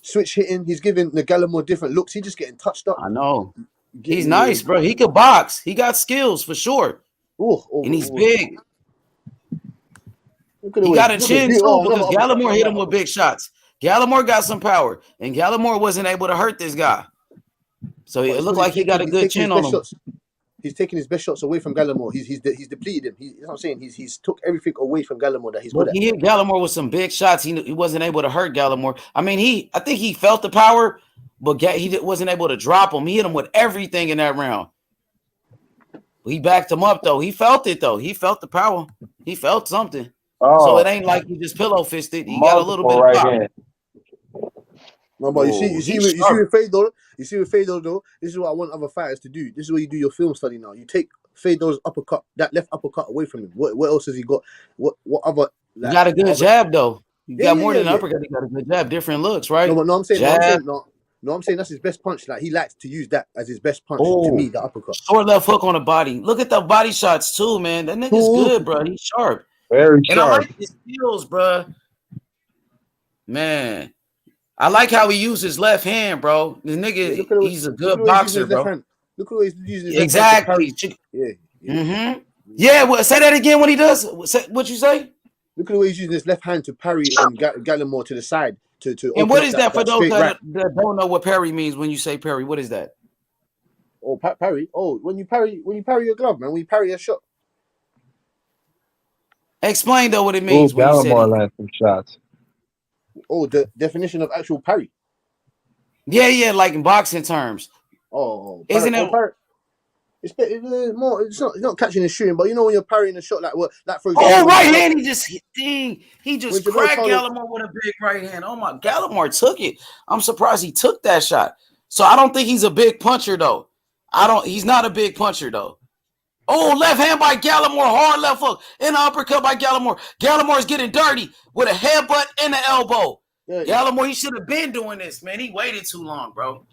Switch hitting. He's giving the Gallimore different looks. He's just getting touched up. I know. He's nice, bro. He could box. He got skills for sure. And he's big. He got a chin too because Gallimore hit him with big shots. Gallimore got some power, and Gallimore wasn't able to hurt this guy. So it looked like he got a good chin on him. He's taking his best shots away from Gallimore. He's depleted him. You know what I'm saying? He's took everything away from Gallimore that he's good at. He hit Gallimore with some big shots. He wasn't able to hurt Gallimore. I mean, I think he felt the power, but he wasn't able to drop him. He hit him with everything in that round. He backed him up though. He felt it though. He felt the power. He felt something. So it ain't like he just pillow fisted. He got a little bit of power. No, but you see with Fedor, though, this is what I want other fighters to do. This is what you do your film study now. You take Fedor's uppercut, that left uppercut away from him. What else has he got? What other? Like, he got a good jab though. He got more than an uppercut. He got a good jab. Different looks, right? I'm saying that's his best punch. Like he likes to use that as his best punch to me. The uppercut. Short left hook on the body. Look at the body shots too, man. That nigga's good, bro. He's sharp. Very sharp. And I like his skills, bro. Man. I like how he uses his left hand, bro. This nigga, he's a good boxer, bro. Look who he's using his exactly. Yeah. Well, say that again. What he does? What you say? Look at the way he's using his left hand to parry Gallimore to the side. And what is that for those that don't know what parry means? When you say parry, what is that? Oh, parry. Oh, when you parry your glove, man. When you parry a shot. Explain though what it means. Gallimore lands some shots. Oh, the definition of actual parry. Yeah, like in boxing terms. Oh, isn't it? It's more. It's not catching and shooting, but you know when you're parrying a shot like for example. Oh, right hand. He just cracked Gallimore with a big right hand. Oh my, Gallimore took it. I'm surprised he took that shot. So I don't think he's a big puncher though. He's not a big puncher though. Oh, left hand by Gallimore, hard left hook, and an uppercut by Gallimore. Gallimore's getting dirty with a headbutt and an elbow. Yeah. Gallimore, he should have been doing this, man. He waited too long, bro.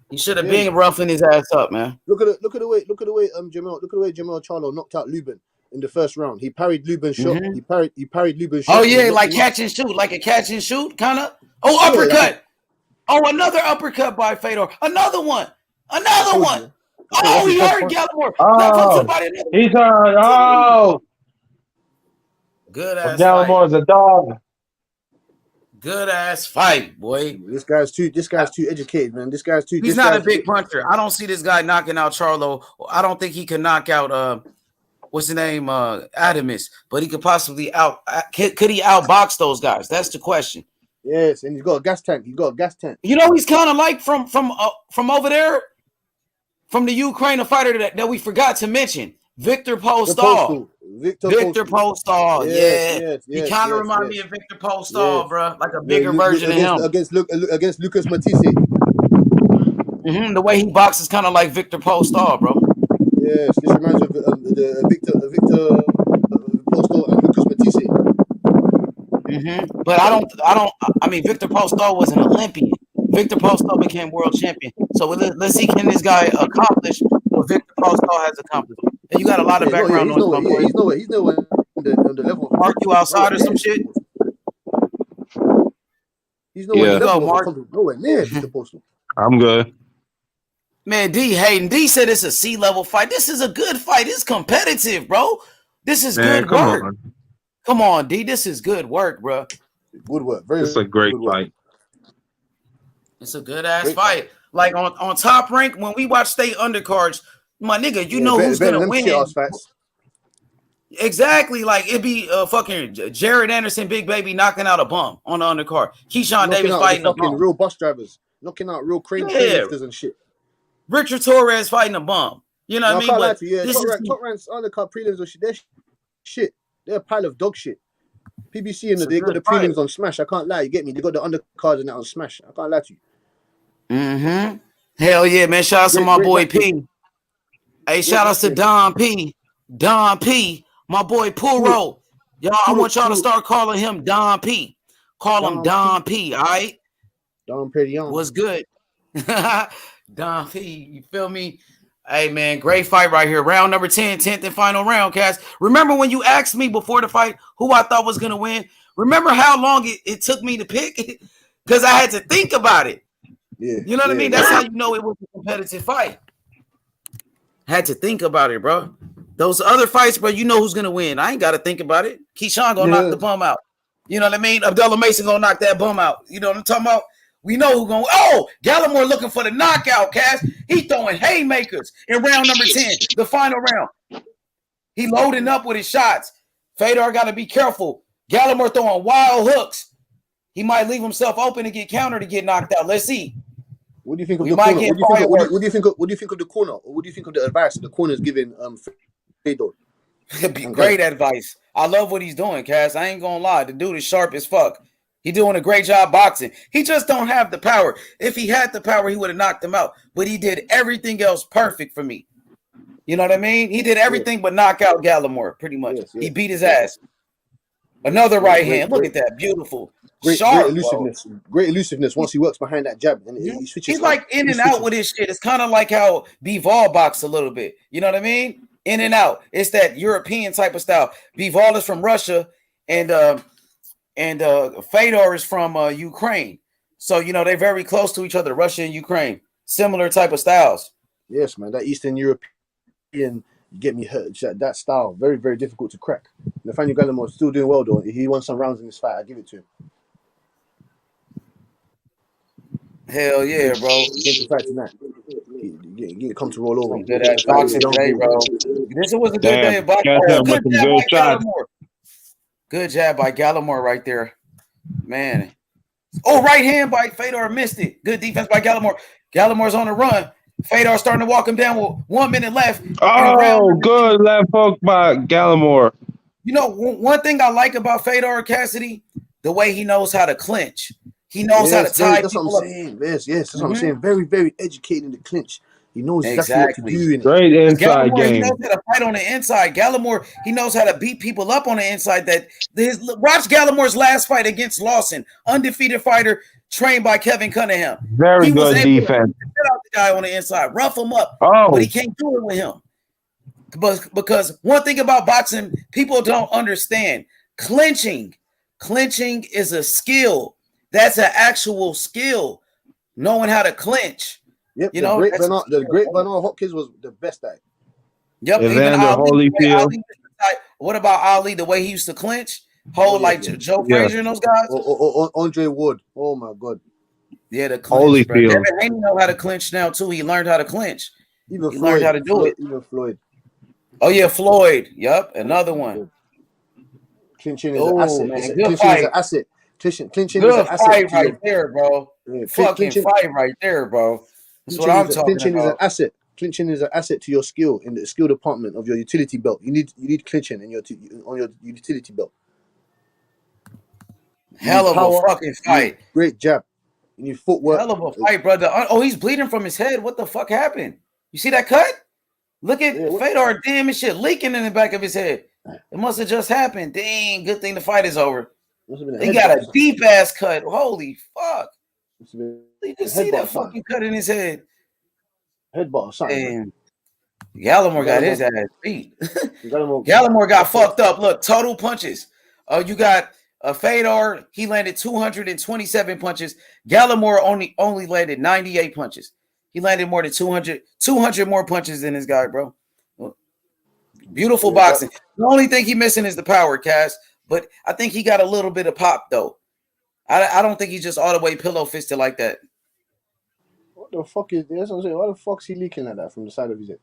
He should have been roughing his ass up, man. Look at the way Jamel Charlo knocked out Lubin in the first round. He parried Lubin's shot. He parried Lubin's shot. Oh yeah, like catch and shoot, like a catch and shoot kind of. Oh, uppercut. Oh, another uppercut by Fedor. Another one. Oh, he hurt Gallimore. He's hurt. Oh, good ass. Gallimore's a dog. Good ass fight, boy. This guy's too educated, man. He's not a big puncher. I don't see this guy knocking out Charlo. I don't think he can knock out what's the name? Adamus, but he could possibly could he outbox those guys? That's the question. Yes, and he's got a gas tank. You know, he's kind of like from over there. From the Ukraine, a fighter that we forgot to mention, Victor Postal. Victor Postal, yes. He kind of reminds me of Victor Postal, bro. Like a bigger version of him. Against Lucas Matisse. The way he boxes kind of like Victor Postal, bro. Yes, this reminds me of Victor Postal and Lucas Matisse. But I mean, Victor Postal was an Olympian. Victor Postal became world champion. So let's see, can this guy accomplish what Victor Postal has accomplished? And you got a lot of background noise. He's nowhere on the level. Mark, you outside or some shit? He's nowhere nowhere near Victor Postal. I'm good. Man, D said it's a C-level fight. This is a good fight. It's competitive, bro. This is good work. Come on, D. This is good work, bro. Good work. Very. It's a great fight. It's a good ass fight. Like on Top Rank, when we watch state undercards, my nigga, you know who's gonna win. Exactly, like it'd be fucking Jared Anderson, Big Baby knocking out a bum on the undercard. Keyshawn Davis fighting a bum. Real bus drivers, knocking out real crane lifters and shit. Richard Torres fighting a bum. You know what I mean? But Top Rank's undercard prelims or shit. They're shit. They're a pile of dog shit. PBC and they got the prelims on Smash. I can't lie. You get me? They got the undercards and that on Smash. I can't lie to you. Mm-hmm. Hell yeah, man. Shout out to my boy P. Hey, shout out to Don P. Don P. My boy Puro. Y'all, I want y'all to start calling him Don P. Call him Don P. All right? Don Perignon. What's good? Don P. You feel me? Hey, man, great fight right here. Round number 10, 10th and final round, Cass. Remember when you asked me before the fight who I thought was going to win? Remember how long it took me to pick? Because I had to think about it. Yeah, you know what I mean? That's how you know it was a competitive fight. Had to think about it, bro. Those other fights, bro, you know who's going to win. I ain't got to think about it. Keyshawn going to knock the bum out. You know what I mean? Abdullah Mason going to knock that bum out. You know what I'm talking about? We know who's going to. Oh, Gallimore looking for the knockout, Cass. He throwing haymakers in round number 10, the final round. He loading up with his shots. Fedor got to be careful. Gallimore throwing wild hooks. He might leave himself open to get countered to get knocked out. Let's see. What do you think of the corner? What do you think of the corner? Or what do you think of the advice that the corner is giving Fedor? It'd be great advice. I love what he's doing, Cass. I ain't gonna lie. The dude is sharp as fuck. He doing a great job boxing. He just don't have the power. If he had the power, he would have knocked him out. But he did everything else perfect for me. You know what I mean? He did everything but knock out Gallimore, pretty much. He beat his ass. Another right hand. Look at that. Beautiful. Great elusiveness. Bro. Great elusiveness once he works behind that jab. And he switches. He's like in and out with his shit. It's kind of like how Bivol boxed a little bit. You know what I mean? In and out. It's that European type of style. Bivol is from Russia and Fedor is from Ukraine. So, you know, they're very close to each other, Russia and Ukraine. Similar type of styles. Yes, man. That Eastern European, you get me hurt. That style, very, very difficult to crack. Nathaniel Gallimore is still doing well, though. He won some rounds in this fight. I give it to him. Hell yeah, bro. Get the fight tonight. He come to roll over. Good at boxing today, bro. This was a good day of boxing. Good jab by Gallimore right there. Man. Oh, right hand by Fedor, missed it. Good defense by Gallimore. Gallimore's on the run. Fedor starting to walk him down with 1 minute left. Oh, good left hook by Gallimore. You know, one thing I like about Fedor Cassidy, the way he knows how to clinch. He knows how to tie that's what I'm saying. Yes, that's what I'm saying. Very, very educated in the clinch. He knows exactly what to do. Great inside game. He knows how to fight on the inside. Gallimore, he knows how to beat people up on the inside. Watch Gallimore's last fight against Lawson, undefeated fighter trained by Kevin Cunningham. Very good defense. Get out the guy on the inside, rough him up, but he can't do it with him. Because one thing about boxing, people don't understand. Clinching is a skill. That's an actual skill. Knowing how to clinch. Yep, you know, the great Bernard Hopkins was the best at it. Yep, Evander Holyfield. What about Ali? The way he used to clinch, like Joe Frazier and those guys. Andre Wood. Oh my god. Yeah, the clinch. Devin Haney know how to clinch now too. He learned how to clinch. He learned how to do it. Even Floyd. Oh yeah, Floyd. Yep, another one. Clinching is an asset. Man. Clinching is an asset. Clinching is an asset. Fight right there, bro. Yeah, fucking fight right there, bro. That's what I'm talking clinching about. Is an asset. Clinching is an asset to your skill in the skill department of your utility belt. You need clinching on your utility belt. Hell of a fucking fight. Great jab. You need footwork. Hell of a fight, brother. Oh, he's bleeding from his head. What the fuck happened? You see that cut? Look at Fedor. Damn, his shit leaking in the back of his head. It must have just happened. Dang, good thing the fight is over. He got a deep ass cut. Holy fuck. You can see that fucking cut in his head. Headbutt or something. Gallimore got his ass beat. Gallimore got fucked up. Look, total punches. You got Fedor. He landed 227 punches. Gallimore only landed 98 punches. He landed more than 200 more punches than this guy, bro. Beautiful boxing. The only thing he missing is the power, Cass. But I think he got a little bit of pop though. I don't think he's just all the way pillow fisted like that. What the fuck is this? I'm saying, why the fuck's he leaking like that from the side of his head?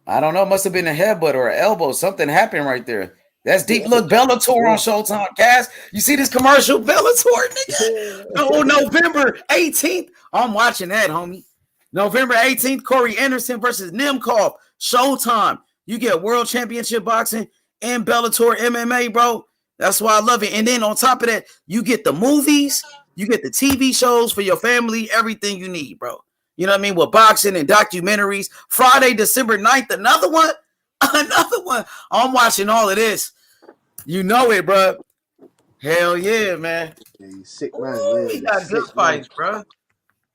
I don't know. Must have been a headbutt or an elbow. Something happened right there. That's deep look Bellator on Showtime, Cass. You see this commercial, Bellator, nigga? Oh, November 18th. I'm watching that, homie. November 18th, Corey Anderson versus Nemkov. Showtime. You get World Championship Boxing and Bellator MMA, bro. That's why I love it. And then on top of that, you get the movies, you get the TV shows for your family, everything you need, bro. You know what I mean? With boxing and documentaries. Friday, December 9th, another one. Another one. I'm watching all of this. You know it, bro. Hell yeah, man. Yeah, he's sick, man. Ooh, Yeah, we got good fights, bro.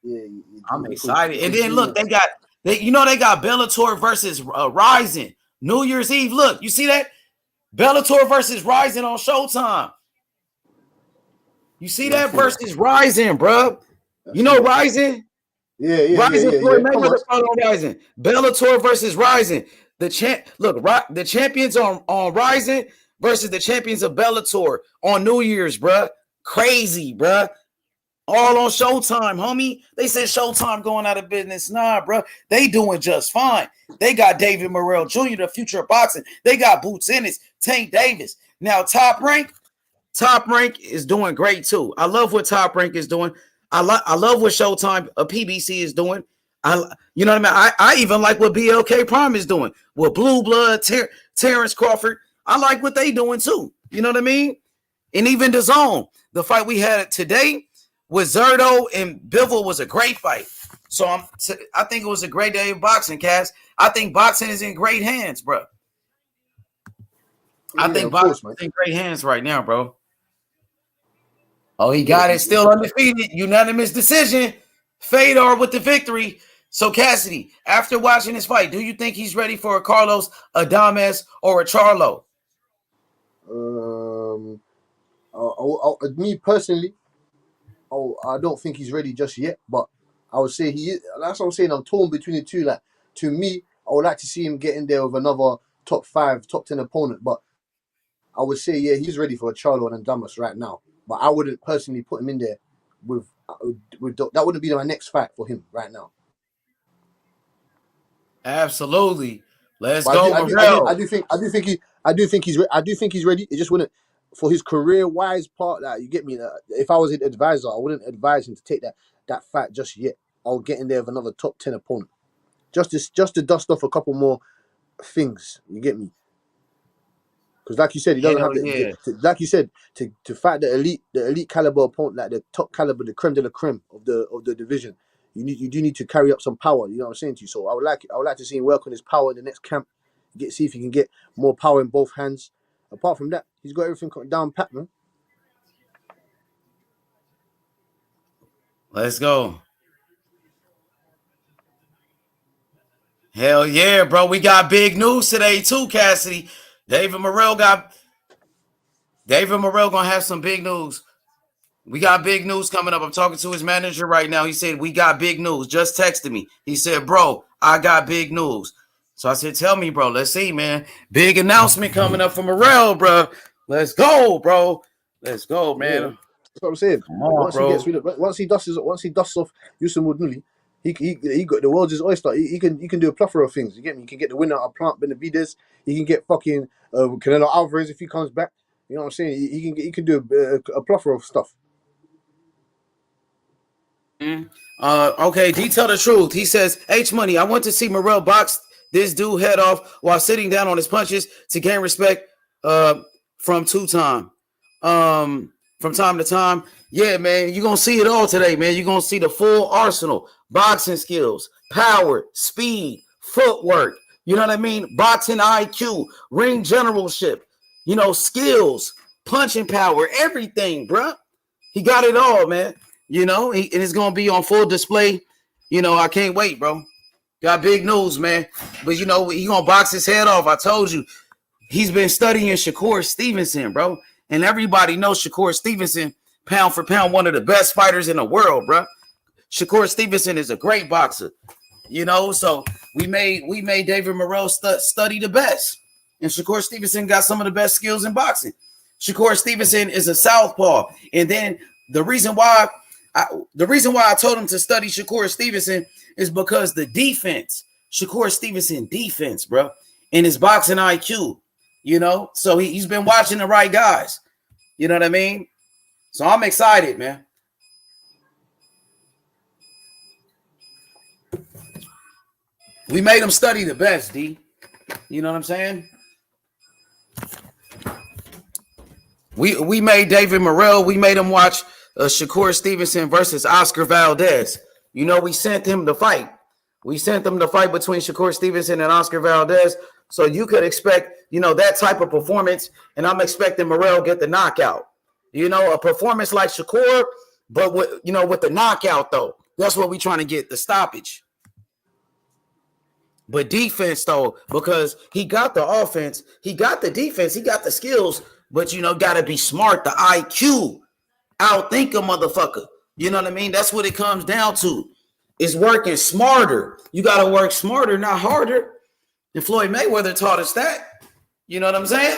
Yeah, I'm excited. And then look, they got Bellator versus Rising. New Year's Eve. Look, you see that? Bellator versus Rising on Showtime. You see that versus Rising, bro? You know Rising? Yeah. Rising Floyd Mayweather fought on Rising. Bellator versus Rising. The champions on Rising versus the champions of Bellator on New Year's, bruh. Crazy, bruh. All on Showtime, homie. They said Showtime going out of business. Nah, bruh. They doing just fine. They got David Morrell Jr., the future of boxing. They got Boots Ennis, Tank Davis. Now, Top Rank is doing great too. I love what Top Rank is doing. I love what Showtime PBC is doing. You know what I mean? I even like what BLK Prime is doing with Blue Blood, Terrence Crawford. I like what they doing too. You know what I mean? And even DAZN, the fight we had today with Zerdo and Bivol was a great fight. So I think it was a great day of boxing, Cass. I think boxing is in great hands, bro. I think boxing is in great hands right now, bro. Oh, he got it. Still undefeated. Unanimous decision. Fedor with the victory. So, Cassidy, after watching this fight, do you think he's ready for a Carlos Adames or a Charlo? Me personally, I don't think he's ready just yet. But I would say he is. That's what I'm saying. I'm torn between the two. Like, to me, I would like to see him get in there with another top 5, top 10 opponent. But I would say, yeah, he's ready for a Charlo and Adames right now. But I wouldn't personally put him in there with that. Wouldn't be my next fight for him right now. Absolutely. Let's But go, Morrell. I do think he's ready. It just wouldn't, for his career wise part. Like, you get me. If I was an advisor, I wouldn't advise him to take that fight just yet. I'll get in there with another top 10 opponent, just to dust off a couple more things. You get me? Because like you said, he doesn't have like you said, to fight the elite caliber opponent, like the top caliber, the creme de la creme of the division. You do need to carry up some power. You know what I'm saying to you. So I would like to see him work on his power in the next camp. See if he can get more power in both hands. Apart from that, he's got everything down pat, man. Let's go. Hell yeah, bro. We got big news today too, Cassidy. David Morrell gonna have some big news. We got big news coming up. I'm talking to his manager right now. He said, we got big news. Just texted me. He said, bro, I got big news. So I said, tell me, bro. Let's see, man. Big announcement coming up from Morrell, bro. Let's go, bro. Let's go, man. Yeah, that's what I'm saying. Come on, once he dusts off Yerbossynuly, he got the world's his oyster. He can do a plethora of things. You get me? He can get the winner of Plant Benavides. He can get fucking Canelo Alvarez if he comes back. You know what I'm saying? He can do a plethora of stuff. Okay, detail the truth. He says, H Money, I went to see Morrell box this dude head off while sitting down on his punches to gain respect from time to time. Yeah, man, you're gonna see it all today, man. You're gonna see the full arsenal: boxing skills, power, speed, footwork. You know what I mean? Boxing IQ, ring generalship, skills, punching power, everything, bruh. He got it all, man. And it's gonna be on full display. I can't wait, bro. Got big news, man. But he gonna box his head off. I told you, he's been studying Shakur Stevenson, bro. And everybody knows Shakur Stevenson, pound for pound, one of the best fighters in the world, bro. Shakur Stevenson is a great boxer, So we made David Morrell study the best, and Shakur Stevenson got some of the best skills in boxing. Shakur Stevenson is a southpaw. And then the reason why I told him to study Shakur Stevenson is because the defense, Shakur Stevenson defense, bro, and his boxing IQ, you know. So he's been watching the right guys. You know what I mean? So I'm excited, man. We made him study the best, D. You know what I'm saying? We made David Morrell, we made him watch Shakur Stevenson versus Oscar Valdez. You know, we sent him the fight. We sent them the fight between Shakur Stevenson and Oscar Valdez. So you could expect, you know, that type of performance. And I'm expecting Morrell get the knockout. You know, a performance like Shakur, but with, you know, with the knockout, though. That's what we're trying to get, the stoppage. But defense, though, because he got the offense, he got the defense, he got the skills, but, you know, got to be smart, the IQ. Outthink a motherfucker. You know what I mean? That's what it comes down to. It's working smarter. You got to work smarter, not harder. And Floyd Mayweather taught us that. You know what I'm saying?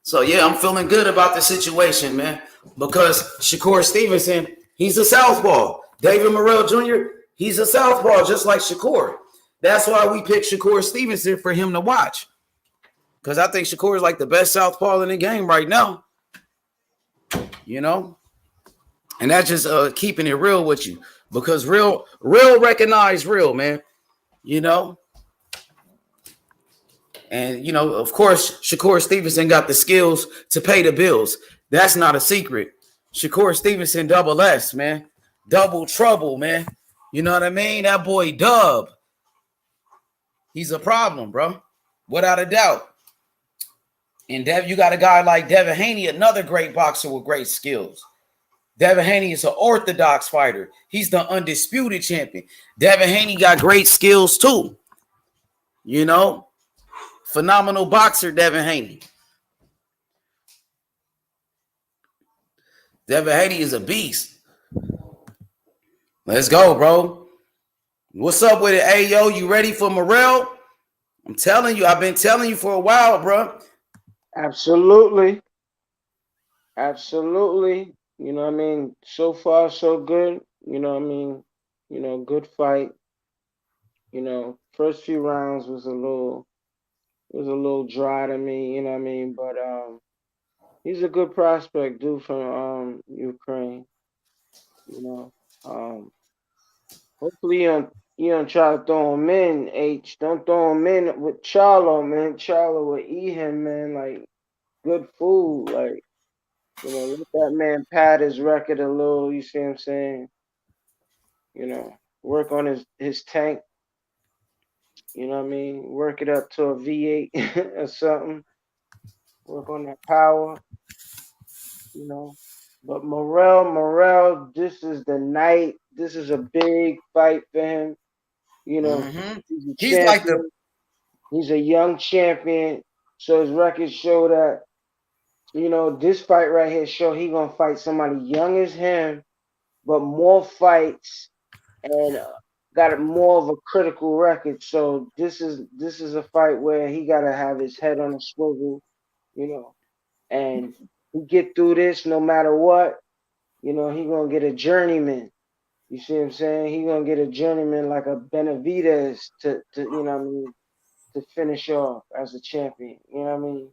So, yeah, I'm feeling good about the situation, man, because Shakur Stevenson, he's a southpaw. David Morrell Jr., he's a southpaw just like Shakur. That's why we picked Shakur Stevenson for him to watch. Because I think Shakur is like the best southpaw in the game right now. You know? And that's just keeping it real with you. Because real recognize real, man. You know? And, you know, of course, Shakur Stevenson got the skills to pay the bills. That's not a secret. Shakur Stevenson double S, man. Double trouble, man. You know what I mean? That boy Dub. He's a problem, bro. Without a doubt. And you got a guy like Devin Haney, another great boxer with great skills. Devin Haney is an orthodox fighter. He's the undisputed champion. Devin Haney got great skills too. You know? Phenomenal boxer, Devin Haney. Devin Haney is a beast. Let's go, bro. What's up with it? Hey, yo, you ready for Morrell? I'm telling you, I've been telling you for a while, bro. Absolutely. Absolutely. You know what I mean? So far, so good. You know what I mean? You know, good fight. You know, first few rounds was a little dry to me, you know what I mean? But he's a good prospect, dude, from Ukraine. You know. Hopefully you don't try to throw him in, H. Don't throw him in with Charlo, man. Charlo will eat him, man, like good food. Like, you know, let that man pad his record a little, you see what I'm saying? You know, work on his tank, you know what I mean? Work it up to a V8 or something. Work on that power, you know. But Morrell, this is the night. This is a big fight for him. You know, he's a champion. He's a young champion. So his records show that, you know, this fight right here show he gonna fight somebody young as him, but more fights and got more of a critical record. So this is a fight where he gotta have his head on a swivel, you know, and he get through this no matter what. You know, he gonna get a journeyman. You see what I'm saying? He gonna get a journeyman like a Benavidez to you know what I mean, to finish off as a champion. You know what I mean?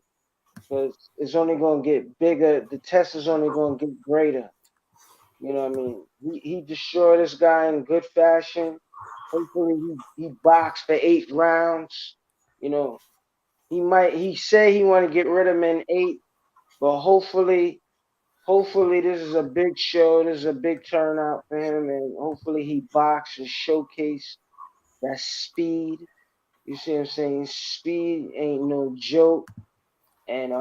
Because it's only gonna get bigger. The test is only gonna get greater. You know what I mean? He destroyed this guy in good fashion. Hopefully he boxed for 8 rounds. You know, he say he want to get rid of him in 8, but hopefully this is a big show. This is a big turnout for him, and hopefully he boxes and showcase that speed. You see what I'm saying? Speed ain't no joke, and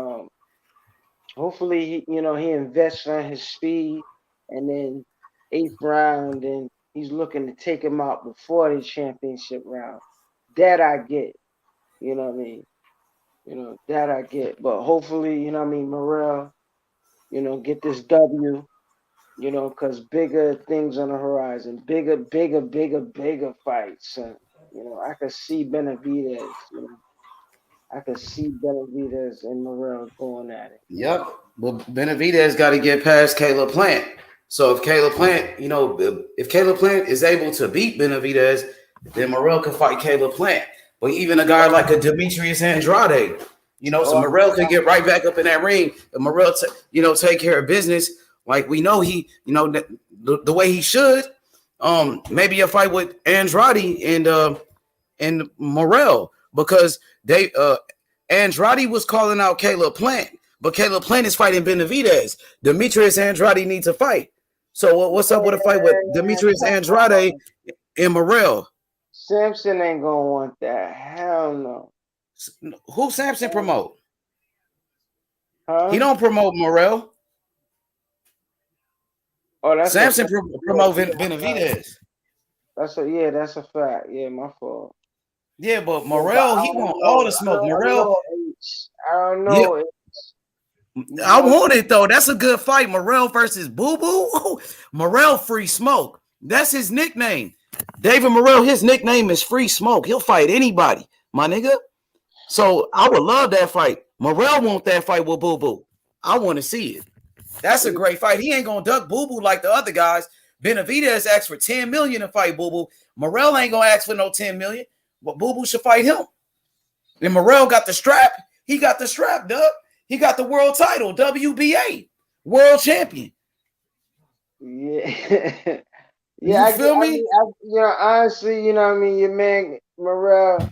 hopefully he invests on his speed, and then 8th round, and he's looking to take him out before the championship round. That I get, you know what I mean? You know that I get, but hopefully, you know what I mean, Morrell, you know, get this W. You know, because bigger things on the horizon, bigger fights. You know, I could see Benavidez. You know, I could see Benavidez and Morrell going at it. Yep. Well, Benavidez got to get past Caleb Plant. So if Caleb Plant, if Caleb Plant is able to beat Benavidez, then Morrell can fight Caleb Plant. But even a guy like a Demetrius Andrade, so Morrell could get right back up in that ring. And Morrell, take care of business like we know he, the way he should. Maybe a fight with Andrade and Morrell, because Andrade was calling out Caleb Plant, but Caleb Plant is fighting Benavidez. Demetrius Andrade needs a fight. So what's up with a fight with Demetrius Andrade and Morrell? Sampson ain't gonna want that. Hell no. Who Sampson promote? Huh? He don't promote Morrell. Oh, that's Sampson promote Benavidez. That's a fact. Yeah, my fault. Yeah, but Morrell, he want all the smoke. Morrell, I don't know. Yeah. I want it though. That's a good fight. Morrell versus Boo Boo. Morrell free smoke. That's his nickname. David Morrell, his nickname is free smoke. He'll fight anybody, my nigga. So I would love that fight. Morrell want that fight with Boo Boo. I want to see it. That's a great fight. He ain't gonna duck Boo Boo like the other guys. Benavidez asked for $10 million to fight Boo Boo. Morrell ain't gonna ask for no $10 million, but Boo Boo should fight him. And Morrell got the strap. He got the strap, Doug. He got the world title, WBA, world champion. Yeah. You feel me? Honestly, your man Morrell,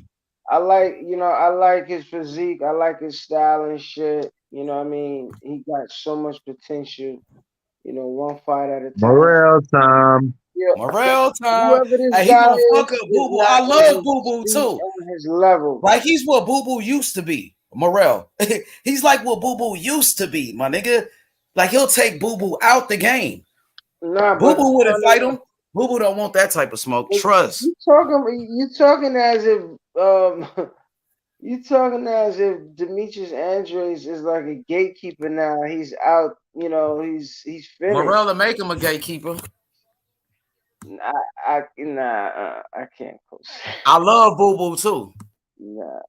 I like his physique. I like his style and shit. He got so much potential. One fight at a time. Morrell time. Yeah. Morrell time. Whoever this Hey, he guy gonna fuck is up Boo Boo. I love Boo Boo too. On his level. Like he's what Boo Boo used to be. Morrell. He's like what Boo Boo used to be, my nigga. Like he'll take Boo Boo out the game. Nah, Boo Boo wouldn't fight him. Boo Boo don't want that type of smoke. Trust. You talking as if Demetrius Andres is like a gatekeeper now. He's out. He's finished. Morrell to make him a gatekeeper. I can't. I love Boo Boo too. Nah.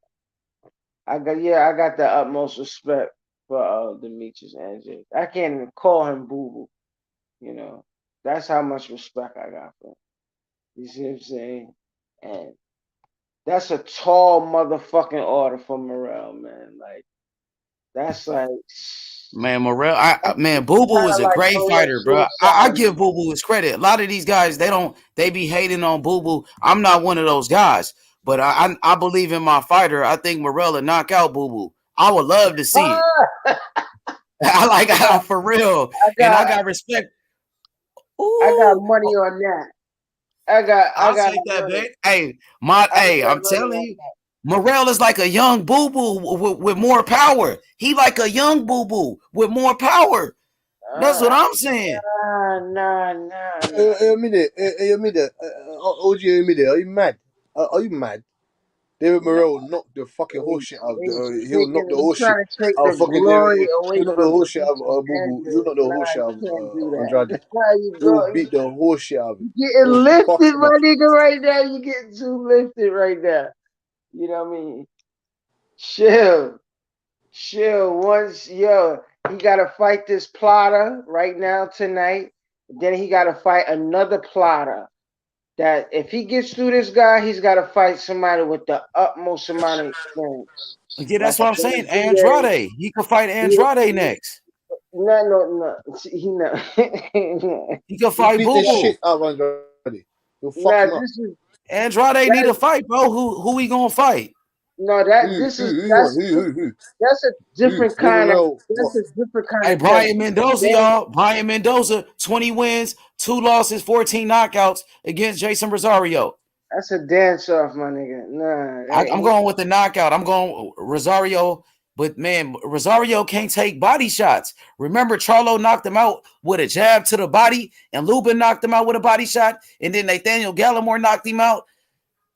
I got the utmost respect for Demetrius Andres. I can't even call him Boo Boo. That's how much respect I got for him. You see what I'm saying? And that's a tall motherfucking order for Morrell, man. Like that's like, man, Morrell. Boo Boo is a great fighter, bro. I give Boo Boo his credit. A lot of these guys, they be hating on Boo Boo. I'm not one of those guys. But I believe in my fighter. I think Morrell will knock out Boo Boo. I would love to see it. I like for real. I got respect. Ooh. I got money on that. I got take that, babe. Hey, I'm telling you, Morrell is like a young Boo Boo with more power. He like a young Boo Boo with more power. That's what I'm saying. Nah. OG, are you mad? Are you mad? David Morrell knocked the fucking horseshit out of he'll knock the horseshit out of fucking David. He'll knock the horseshit out of Boo Boo. He'll knock the horseshit out of Andrade. He'll beat the horseshit out of him. Getting lifted, my nigga, right now. You getting too lifted right now. You know what I mean? Chill. Once, he gotta fight this plotter right now tonight. Then he gotta fight another plotter. That if he gets through this guy, he's got to fight somebody with the utmost amount of experience. Yeah, that's what I'm saying. Andrade. He could fight Andrade next. No. He can fight Boo Boo. Shit out of Andrade. He'll fuck him up. Andrade need a fight, bro. Who he gonna fight? No, that's a different kind of. That's a different kind of. Hey, Brian Mendoza, yeah. y'all. Brian Mendoza, 20 wins, 2 losses, 14 knockouts against Jason Rosario. That's a dance off, my nigga. Nah, I'm going with the knockout. I'm going Rosario, but man, Rosario can't take body shots. Remember, Charlo knocked him out with a jab to the body, and Lubin knocked him out with a body shot, and then Nathaniel Gallimore knocked him out.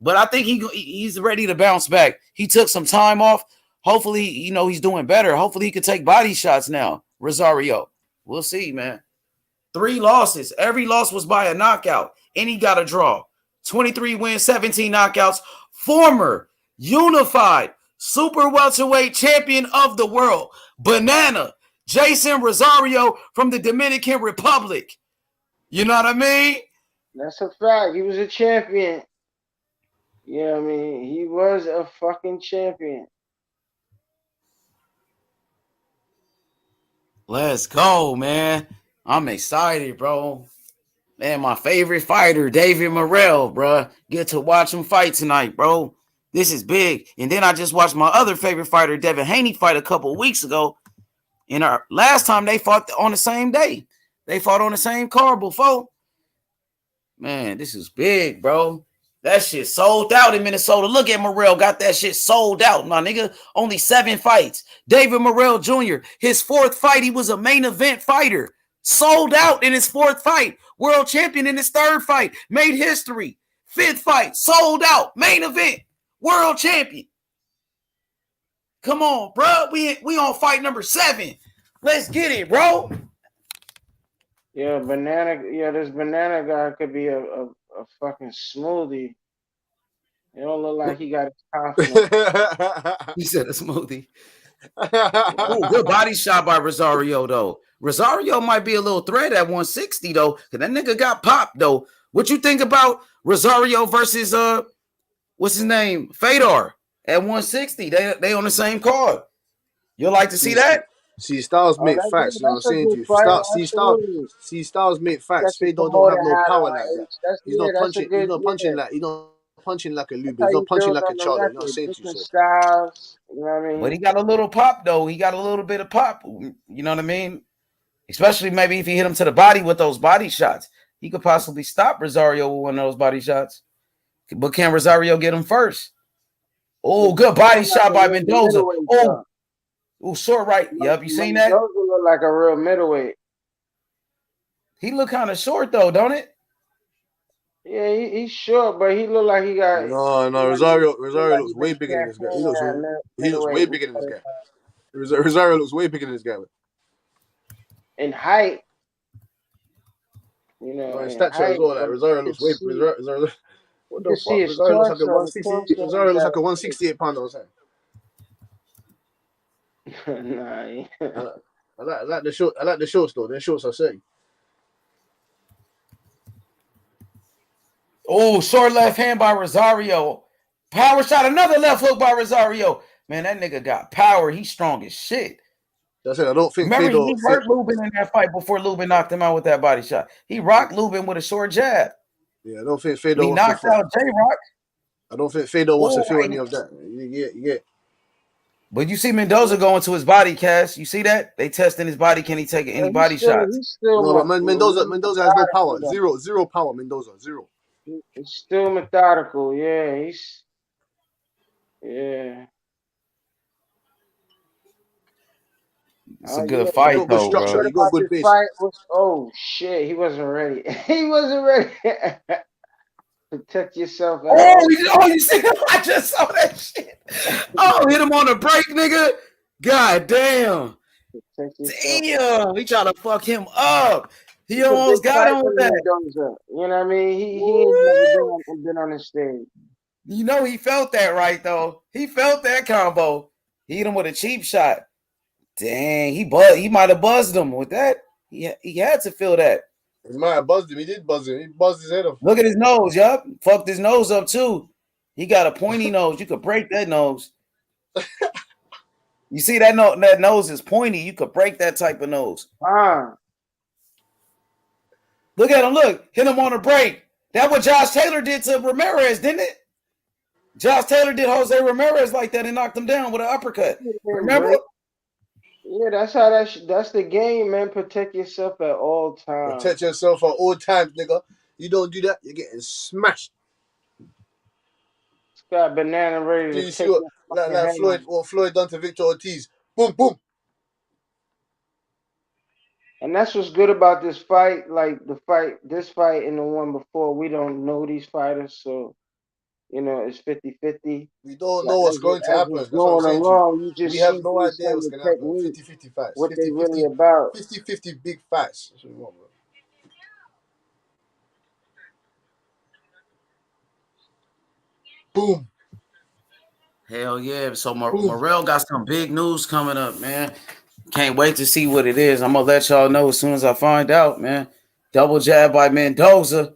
But I think he's ready to bounce back. He took some time off. Hopefully, he's doing better. Hopefully, he can take body shots now. Rosario. We'll see, man. 3 losses. Every loss was by a knockout. And he got a draw. 23 wins, 17 knockouts. Former unified super welterweight champion of the world, Banana, Jason Rosario from the Dominican Republic. You know what I mean? That's a fact. He was a champion. Yeah, I mean, he was a fucking champion. Let's go, man. I'm excited, bro. Man, my favorite fighter, David Morrell, bro. Get to watch him fight tonight, bro. This is big. And then I just watched my other favorite fighter, Devin Haney, fight a couple of weeks ago. And our last time they fought on the same day. They fought on the same card before. Man, this is big, bro. That shit sold out in Minnesota. Look at Morrell, got that shit sold out, my nigga. Only 7 fights. David Morrell Jr., his 4th fight, he was a main event fighter. Sold out in his 4th fight. World champion in his 3rd fight. Made history. 5th fight, sold out. Main event. World champion. Come on, bro. We on fight number 7. Let's get it, bro. Yeah, this banana guy could be a fucking smoothie. It don't look like he got his confidence. He said a smoothie. Ooh, good body shot by Rosario, though. Rosario might be a little threat at 160, though, because that nigga got popped, though. What you think about Rosario versus, what's his name? Fedor at 160? They on the same card. You'll like to see that? See, Styles make facts, you know what I'm saying to you. See, Styles make facts. Fedor don't have no power like that. He's not punching like a Lubin. He's not punching like a Charlie. You know what I'm saying to you. So. Styles, you know what I mean? But he got a little pop, though. He got a little bit of pop. You know what I mean? Especially maybe if he hit him to the body with those body shots. He could possibly stop Rosario with one of those body shots. But can Rosario get him first? Oh, good body shot by Mendoza. Oh, short right. Yep, you seen that? Mendoza look like a real middleweight. He look kind of short, though, don't it? Yeah, he's short, but he look like he got... No, Rosario looks way bigger than this guy. He looks way bigger than this guy. Rosario looks way bigger than this guy. In height, you know, in stature as well. Like Rosario looks way. Rosario, what the fuck? Rosario looks like a 160. Rosario looks like a 168 pounder or something. Nah, I like the short. I like the shorts though. Their shorts are sick. Oh, short left hand by Rosario. Power shot. Another left hook by Rosario. Man, that nigga got power. He's strong as shit. That's it. I don't think. Remember, he hurt Lubin in that fight before Lubin knocked him out with that body shot. He rocked Lubin with a short jab. Yeah, I don't think Fedor. He knocked out J-Rock. I don't think Fedor wants to feel any of that. You get. But you see Mendoza going to his body, Cass. You see that? They testing his body. Can he take any body shots? No, but Mendoza has no power. Zero power. Mendoza, zero. He's still methodical. Yeah, yeah. It's a good fight, though, bro. He got good base. Oh shit, he wasn't ready. He wasn't ready. Protect yourself. You see? I just saw that shit. Oh, hit him on the break, nigga. God damn. Damn. He trying to fuck him up. He almost got him with that. You know what I mean? He ain't never been on the stage. You know he felt that, right, though. He felt that combo. He hit him with a cheap shot. Dang, he might have buzzed him with that. He had to feel that. He might have buzzed him. He did buzz him. He buzzed his head off. Look at his nose, yup. Fucked his nose up too. He got a pointy nose. You could break that nose. You see that nose is pointy. You could break that type of nose. Look at him. Look, hit him on a break. That's what Josh Taylor did to Ramirez, didn't it? Josh Taylor did Jose Ramirez like that and knocked him down with an uppercut. Remember? Yeah, that's the game, man. Protect yourself at all times. Protect yourself at all times, nigga. You don't do that, you're getting smashed. It's got banana ready to take what Floyd done to Victor Ortiz. Boom, boom. And that's what's good about this fight. Like this fight and the one before, we don't know these fighters, so you know it's 50-50. We don't know what's going to happen. That's what I'm saying to you. We have no idea what's going to happen. 50-50 fights. What they really about. 50-50 big fights. That's what we want, bro. Boom. Hell yeah. So Morrell got some big news coming up, man. Can't wait to see what it is. I'm gonna let y'all know as soon as I find out, man. Double jab by Mendoza.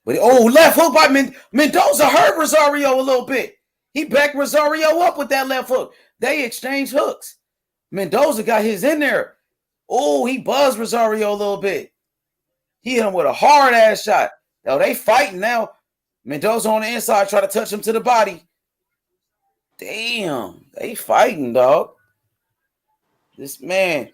But left hook by Mendoza hurt Rosario a little bit. He backed Rosario up with that left hook. They exchanged hooks. Mendoza got his in there. Oh, he buzzed Rosario a little bit. He hit him with a hard ass shot. Now they fighting now. Mendoza on the inside try to touch him to the body. Damn, they fighting, dog. This man.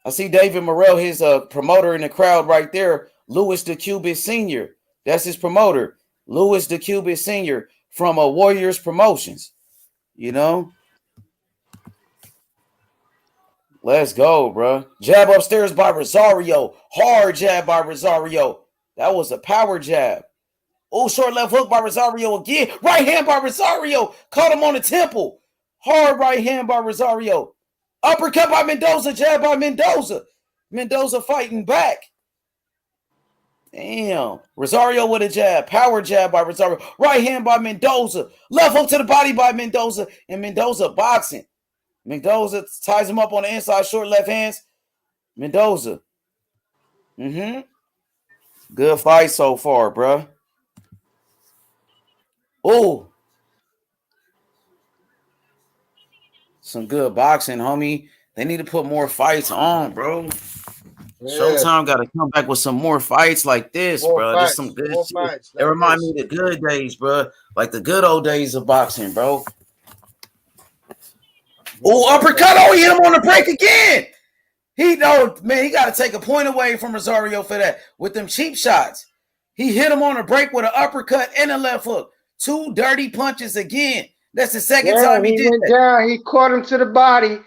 I see David Morrell, his promoter in the crowd right there. Louis DeCubis Sr. That's his promoter. Louis DeCubis Sr. from Warriors Promotions. You know? Let's go, bro. Jab upstairs by Rosario. Hard jab by Rosario. That was a power jab. Oh, short left hook by Rosario again. Right hand by Rosario. Caught him on the temple. Hard right hand by Rosario. Uppercut by Mendoza. Jab by Mendoza. Mendoza fighting back. Damn. Rosario with a jab. Power jab by Rosario. Right hand by Mendoza. Left hook to the body by Mendoza. And Mendoza boxing. Mendoza ties him up on the inside. Short left hands. Mendoza. Good fight so far, bro. Oh. Some good boxing, homie. They need to put more fights on, bro. Yeah. Showtime got to come back with some more fights like this, bro. There's some good shit. Fights, it reminds me of the good days, bro. Like the good old days of boxing, bro. Oh, uppercut. Oh, he hit him on the break again. He got to take a point away from Rosario for that with them cheap shots. He hit him on the break with an uppercut and a left hook. 2 dirty punches again. That's the second time he did went that. Down. He caught him to the body.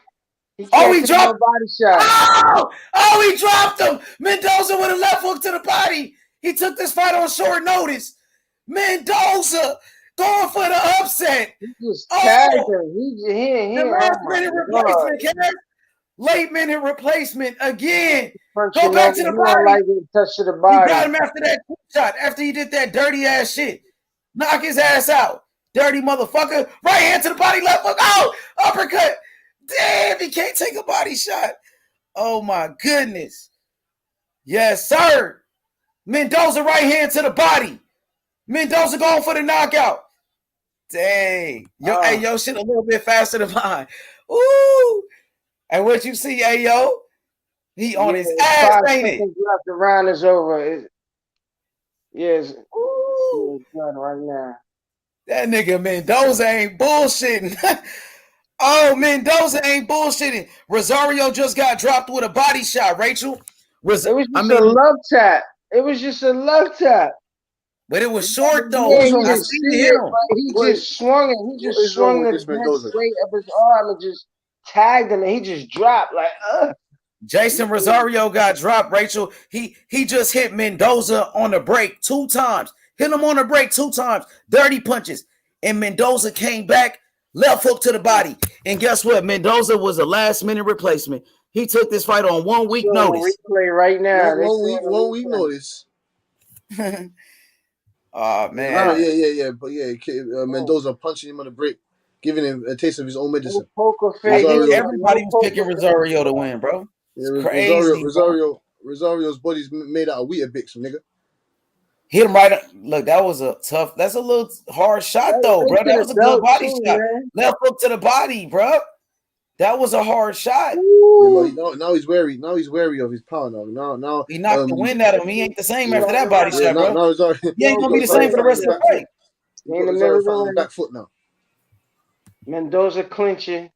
He dropped no body shot. Oh, he dropped him. Mendoza with a left hook to the body. He took this fight on short notice. Mendoza going for the upset. He just tagged him. The last minute replacement, Kev. Late minute replacement again. Go back to the body. Like touch to the body. You got him after that shot. After he did that dirty ass shit. Knock his ass out. Dirty motherfucker. Right hand to the body, left hook. Oh, uppercut. Damn, he can't take a body shot. Oh, my goodness. Yes, sir. Mendoza right hand to the body. Mendoza going for the knockout. Dang. Hey, yo, shit a little bit faster than mine. Ooh. And what you see, hey, yo? He on his ass, ain't it? The round is over. It's done right now. That nigga Mendoza ain't bullshitting. Oh, Mendoza ain't bullshitting. Rosario just got dropped with a body shot, Rachel. It was just a love tap. It was just a love tap. But it was short, though. Yeah, he just swung it. He just swung the weight of his arm and just tagged him, and he just dropped like, Jason Rosario got dropped, Rachel. He just hit Mendoza on the break 2 times. Hit him on the break 2 times. Dirty punches. And Mendoza came back, left hook to the body. And guess what? Mendoza was a last-minute replacement. He took this fight on 1 week notice. Replay right now. 1 week notice. Oh, man. Yeah. But Mendoza punching him on the break, giving him a taste of his own medicine. Everybody was picking Rosario to win, bro. It's crazy. Rosario's body's made out of Weetabix, nigga. Hit him right. Look, that was that's a little hard shot, though, bro. That was a good body shot. Left hook to the body, bro. That was a hard shot. Now he's wary. Now he's wary of his power. Now he knocked the wind out of him. He ain't the same after that body shot, bro. He ain't gonna be the same for the rest of the fight. In the middle of the back foot now. Mendoza clinching.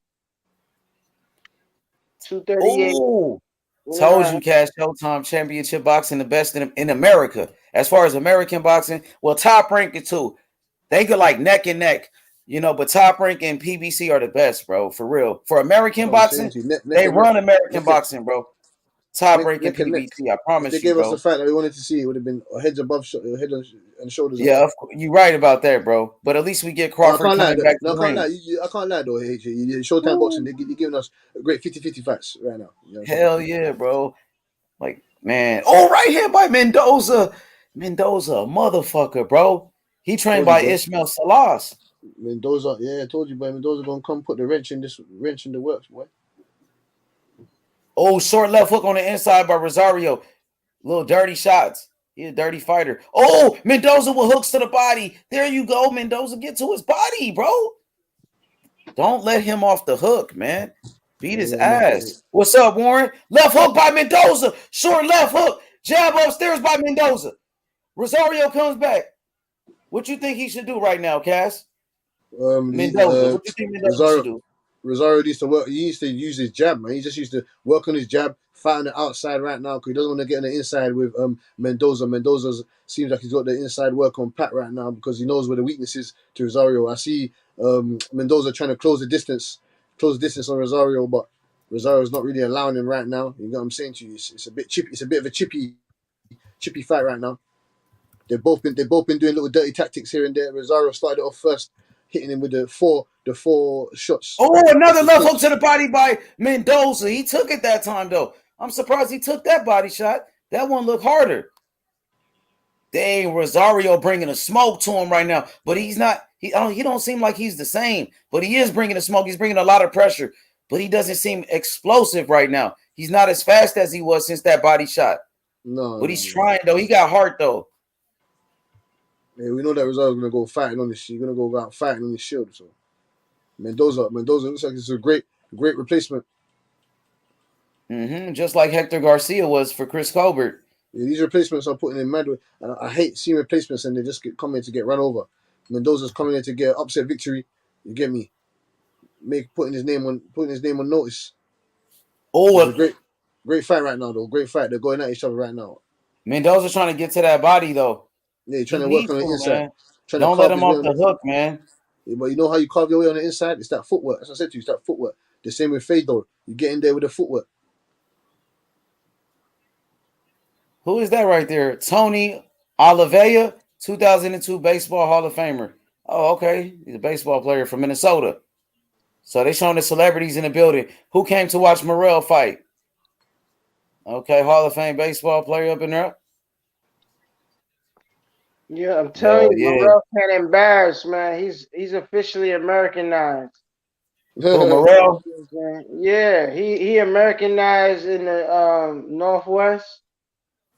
238. Ooh. Told you, Cash Showtime Championship Boxing, the best in America. As far as American boxing, well, Top Rank it too. They go like neck and neck, but Top Rank and PBC are the best, bro. For real. For American boxing, they run American boxing, bro. Top Rank and PBC, I promise you, If they gave bro. us the fight that we wanted to see, it would have been heads above, head and shoulders. Yeah, you're right about that, bro. But at least we get Crawford coming back to the ring. I can't lie, though. Showtime Boxing, they're giving us a great 50-50 fights right now. Hell yeah, bro. Like, man. Oh, right here by Mendoza. Mendoza, a motherfucker, bro. He trained by Ishmael Salas. Mendoza, yeah, I told you, boy. Mendoza gonna come put the wrench in the works, boy. Oh, short left hook on the inside by Rosario. Little dirty shots. He's a dirty fighter. Oh, Mendoza with hooks to the body. There you go. Mendoza, get to his body, bro. Don't let him off the hook, man. Beat his ass. What's up, Warren? Left hook by Mendoza. Short left hook. Jab upstairs by Mendoza. Rosario comes back. What you think he should do right now, Cass? Mendoza. What you think Mendoza should do? Rosario needs to work. He needs to use his jab, man. He just used to work on his jab, fight on the outside right now because he doesn't want to get on the inside with Mendoza. Mendoza seems like he's got the inside work on pat right now because he knows where the weakness is to Rosario. I see Mendoza trying to close the distance on Rosario, but Rosario's not really allowing him right now. You know what I'm saying to you? It's a bit chippy. It's a bit of a chippy fight right now. They've both been doing little dirty tactics here and there. Rosario started off first, hitting him with the four shots. Oh, another left hook to the body by Mendoza. He took it that time, though. I'm surprised he took that body shot. That one looked harder. Dang, Rosario bringing a smoke to him right now, but he's not. He don't seem like he's the same, but he is bringing a smoke. He's bringing a lot of pressure, but he doesn't seem explosive right now. He's not as fast as he was since that body shot. No, but he's trying though. He got heart though. Yeah, we know that Rosario's gonna go fighting on this. He's gonna go out fighting on his shield. So Mendoza looks like it's a great replacement. Just like Hector Garcia was for Chris Colbert. Yeah, these replacements are putting in mad. I hate seeing replacements and they just come in to get run over. Mendoza's coming in to get upset victory. You get me? Putting his name on notice. Oh, it's a great fight right now though. Great fight. They're going at each other right now. Mendoza's trying to get to that body though. Yeah, trying to work on the inside. Don't let him off the hook, man. Yeah, but you know how you carve your way on the inside? It's that footwork. As I said to you, it's that footwork. The same with Fedor. You get in there with the footwork. Who is that right there? Tony Oliveira, 2002 Baseball Hall of Famer. Oh, okay. He's a baseball player from Minnesota. So they showing the celebrities in the building. Who came to watch Morrell fight? Okay, Hall of Fame baseball player up in there. Yeah, I'm telling you, Morrell can't embarrass, man. He's officially Americanized. Who, Morrell? Yeah, he Americanized in the Northwest.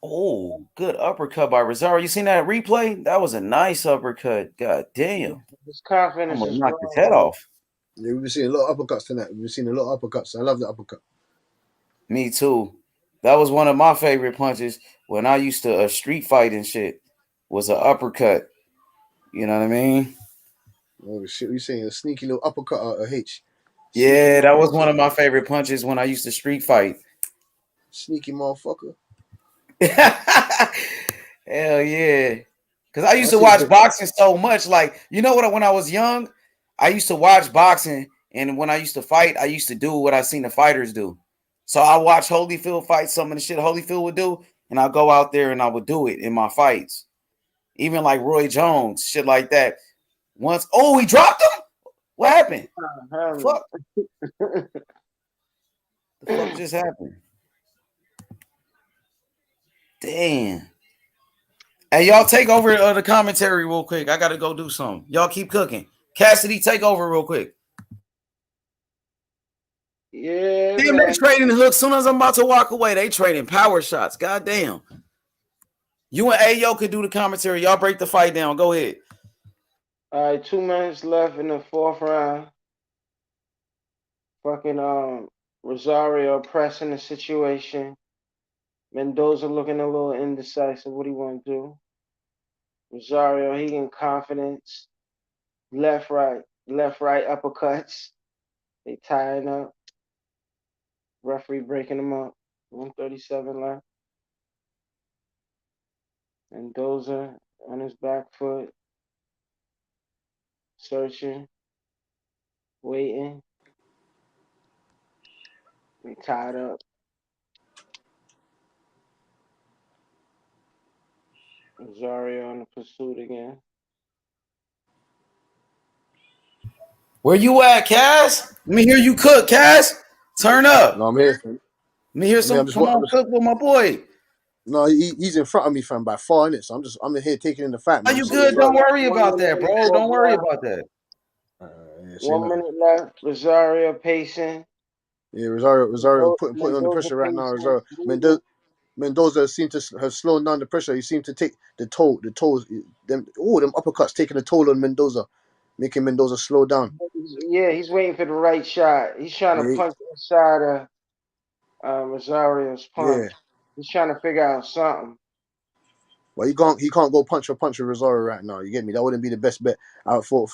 Oh, good uppercut by Rosario. You seen that replay? That was a nice uppercut. God damn. His confidence is knock his head off. Yeah, we've been seeing a lot of uppercuts tonight. We've been seeing a lot of uppercuts. I love the uppercut. Me too. That was one of my favorite punches when I used to street fight and shit. Was an uppercut. You know what I mean? Oh shit, we saying a sneaky little uppercut out of H. Yeah, that was one of my favorite punches when I used to street fight. Sneaky motherfucker. Hell yeah. Because I used to watch boxing so much. Like, you know what? When I was young, I used to watch boxing. And when I used to fight, I used to do what I seen the fighters do. So I watch Holyfield fight some of the shit Holyfield would do. And I'll go out there and I would do it in my fights. Even like Roy Jones, shit like that. Once, oh, he dropped him? What happened? Fuck. The fuck just happened? Damn. Hey, y'all take over the commentary real quick. I got to go do something. Y'all keep cooking. Cassidy, take over real quick. Yeah. Damn, they trading the hook. As soon as I'm about to walk away, they trading power shots. God damn. You and Ayo could do the commentary. Y'all break the fight down. Go ahead. All right, 2 minutes left in the fourth round. Fucking Rosario pressing the situation. Mendoza looking a little indecisive. What do you want to do? Rosario, he in confidence. Left, right uppercuts. They tying up. Referee breaking them up. 137 left. Mendoza on his back foot. Searching. Waiting. They tied up. Rosario on the pursuit again. Where you at, Cass? Let me hear you cook, Cass. Turn up. No, I'm here. Let me hear some. Come on, cook with my boy. No, he's in front of me, fam, by 4 minutes. So I'm here taking in the fight. Are you good? Don't worry about that, bro. Don't worry about that. 1 minute left. Rosario pacing. Yeah, Rosario putting on the pressure right now. Rosario Mendoza seemed to have slowed down the pressure. He seemed to take the toes, them uppercuts taking a toll on Mendoza, making Mendoza slow down. Yeah, he's waiting for the right shot. He's trying to punch inside of Rosario's punch. Yeah. He's trying to figure out something. Well, he can't go punch for punch with Rosario right now. You get me? That wouldn't be the best bet out for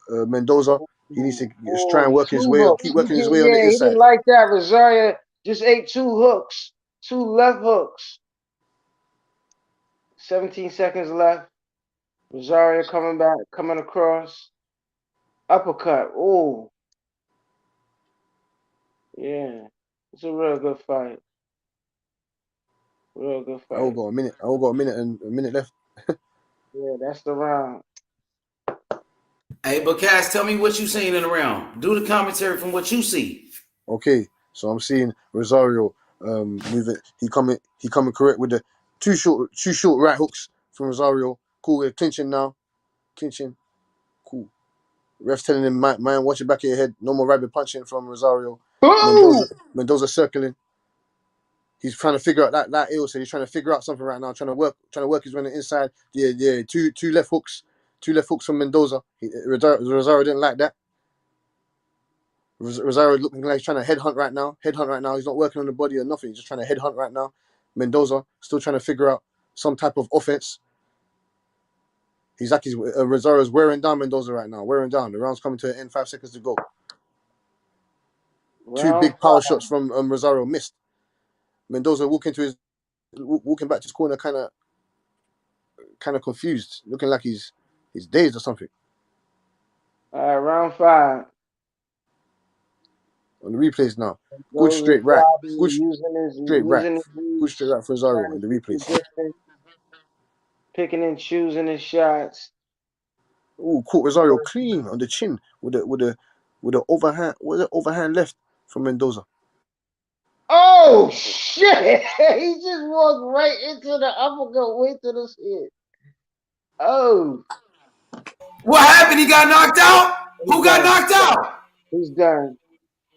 Mendoza. He needs to try and work his way, keep working his way on the He inside. didn't like that. Rosario just ate 2 hooks, 2 left hooks. 17 seconds left. Rosario coming across. Uppercut. Ooh. Yeah. It's a real good fight. Real good fight. I all got a minute and a minute left. Yeah, that's the round. Hey, but Cass, tell me what you seen in the round. Do the commentary from what you see. Okay, so I'm seeing Rosario moving. He coming correct with the two short right hooks from Rosario. Cool, we're clinching now. Clinching. Cool. Ref's telling him, man, watch your back of your head. No more rabbit punching from Rosario. Mendoza circling. He's trying to figure out that Aidos said he's trying to figure out something right now, trying to work his way on the inside. Yeah, two left hooks. 2 left hooks from Mendoza. Rosario didn't like that. Rosario looking like he's trying to headhunt right now. He's not working on the body or nothing. He's just trying to headhunt right now. Mendoza still trying to figure out some type of offense. Rosario's wearing down Mendoza right now. Wearing down. The round's coming to an end. 5 seconds to go. Two big power shots from Rosario missed. Mendoza walking back to his corner, kind of confused, looking like he's dazed or something. All right, round 5. On the replays now. Good straight right. Good straight right. Good straight right for Rosario in the replays. Picking and choosing his shots. Ooh, caught Rosario clean on the chin with the overhand. Was it overhand left from Mendoza? Oh shit! He just walked right into the uppercut, way to the shit. Oh. What happened? He got knocked out? Who got knocked out? He's done.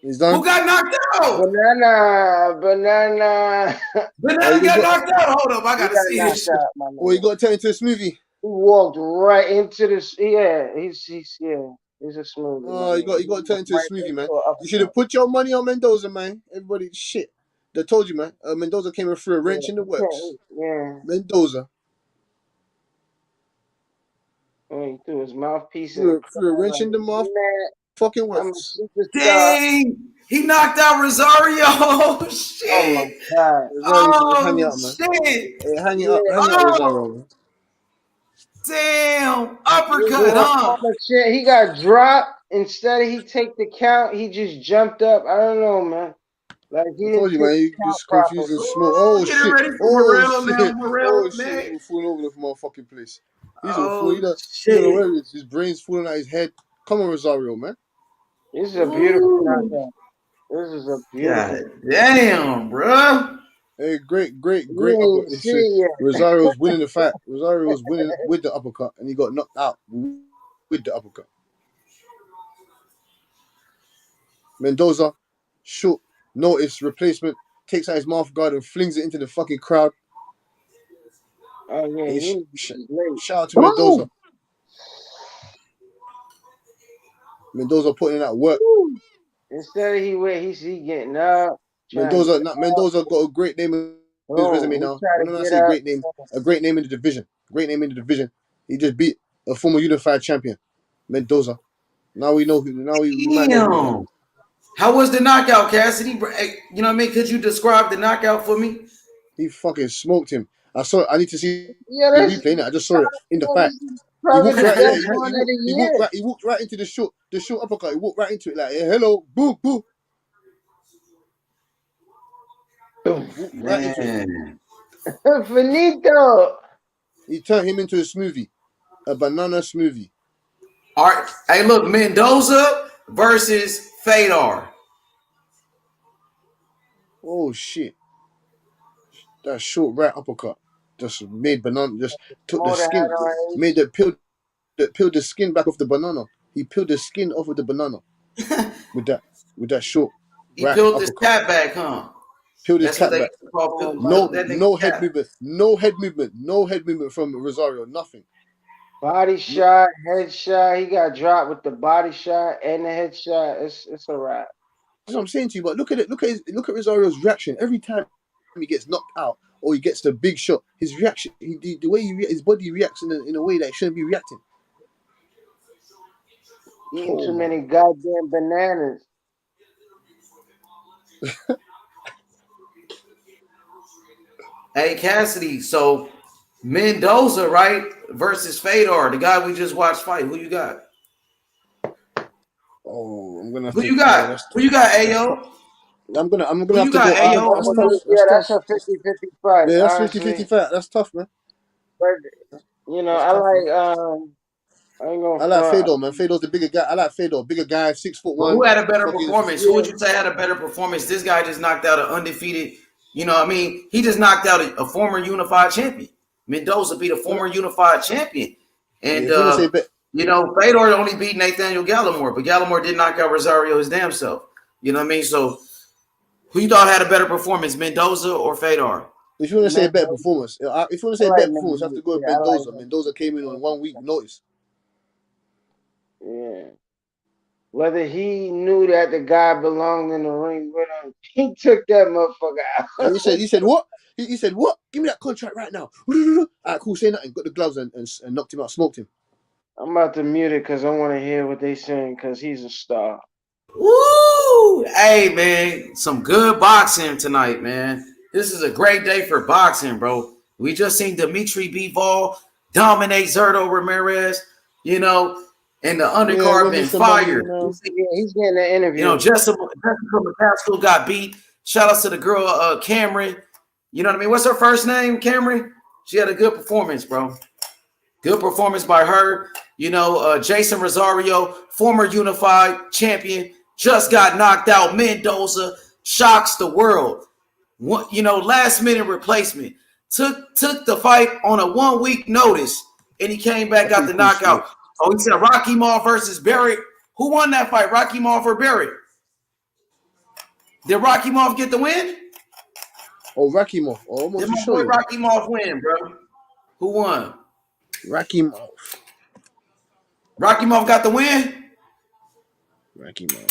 He's done. Who got knocked out? Banana. Banana got knocked out. Hold up, I gotta see this shit. Well, you got to turn into a smoothie. He walked right into this. Yeah, he's a smoothie. Oh, you got to turn into a smoothie, man. You should have put your money on Mendoza, man. Everybody, shit. They told you, man. Mendoza came in through a wrench in the works. Yeah. Mendoza. Oh, he threw his mouthpiece threw a wrench in the mouth. Fucking works. Dang! He knocked out Rosario. Oh shit! Oh my god! Hang it up, man. Shit! Hey, hang it up, Rosario. Man. Damn! Uppercut, huh? He got dropped. Instead, he take the count. He just jumped up. I don't know, man. Like he I told you, man. You just confused and smoke. Oh shit! Morrell now. Morrell shit! He's falling over the motherfucking place. He's a fool. He don't know where he is. His brain's falling out his head. Come on, Rosario, man. This is a beautiful knockout. This is a beautiful. God damn, bro. Hey, great uppercut. Rosario's winning the fight. Rosario was winning with the uppercut, and he got knocked out with the uppercut. Mendoza, short notice replacement, takes out his mouth guard and flings it into the fucking crowd. Oh yeah, hey, shout out to Mendoza. Mendoza putting in that work. Instead, he's getting up. Mendoza got a great name in his resume now. When I say great name, a great name in the division. Great name in the division. He just beat a former unified champion, Mendoza. Now we know who. Now we might know who. How was the knockout, Cassidy? You know what I mean? Could you describe the knockout for me? He fucking smoked him. I saw it. I need to see the replay. I just saw it in the fight. He walked right into the short uppercut. He walked right into it like, hey, hello, boom, boom. Right into it. Finito. He turned him into a smoothie, a banana smoothie. All right. Hey, look, Mendoza versus Fedor. Oh shit! That short right uppercut just made banana. Just took the skin, made the peel the skin back off the banana. He peeled the skin off of the banana with that short He right peeled his uppercut. cat back, huh? Peeled his That's what cat they back. used to call No head movement. No head movement from Rosario. Nothing. Body shot, headshot. He got dropped with the body shot and the headshot. It's a wrap. That's what I'm saying to you. But look at Rosario's reaction every time he gets knocked out or he gets the big shot. His reaction, the way his body reacts in a way that it shouldn't be reacting. Eating too many goddamn bananas. Hey Cassidy, so Mendoza, right, versus Fedor, the guy we just watched fight. Who you got? Oh, I'm gonna have Who to. you got? Who you got, Ayo? I'm gonna Who have to you got, go. Ayo? That's tough. Yeah, That's that's a tough. 50-50 fight. Yeah, that's honestly. 50-50 fight. That's tough, man. But you know, That's I tough, like man. I ain't gonna I like front. Fedor, man. Fedor's the bigger guy. I like Fedor, bigger guy, 6'1". But who had a better Fucking performance? Who would you say had a better performance? This guy just knocked out an undefeated, you know what I mean? He just knocked out a former unified champion. Mendoza beat a former unified champion. And, you know, Fedor only beat Nathaniel Gallimore, but Gallimore did knock out Rosario his damn self. You know what I mean? So who you thought had a better performance, Mendoza or Fedor? If you want to say a better performance, you want to say better performance, you have to go with Mendoza. Mendoza came in on 1 week notice. Yeah. Whether he knew that the guy belonged in the ring with him, he took that motherfucker out. And he said what? He said what? Give me that contract right now. All right, cool. Say nothing. Got the gloves and knocked him out. Smoked him. I'm about to mute it because I want to hear what they saying because he's a star. Woo! Hey, man, some good boxing tonight, man. This is a great day for boxing, bro. We just seen Dimitri Bivol dominate Zurdo Ramirez, you know, and the undercard been fired. He's getting an interview. You know, Jessica McCaskill got beat. Shout out to the girl, Cameron. You know what I mean? What's her first name, Cameron? She had a good performance, bro. Good performance by her. You know, Jason Rosario, former unified champion, just got knocked out. Mendoza shocks the world. You know, last minute replacement. Took the fight on a 1 week notice, and he came back, got the knockout. Oh, he said Rakimov versus Barrett. Who won that fight, Rakimov or Barrett? Did Rakimov get the win? Oh, Rakimov. Oh, Did my boy Rakimov win, bro? Who won? Rakimov. Rakimov got the win? Rakimov.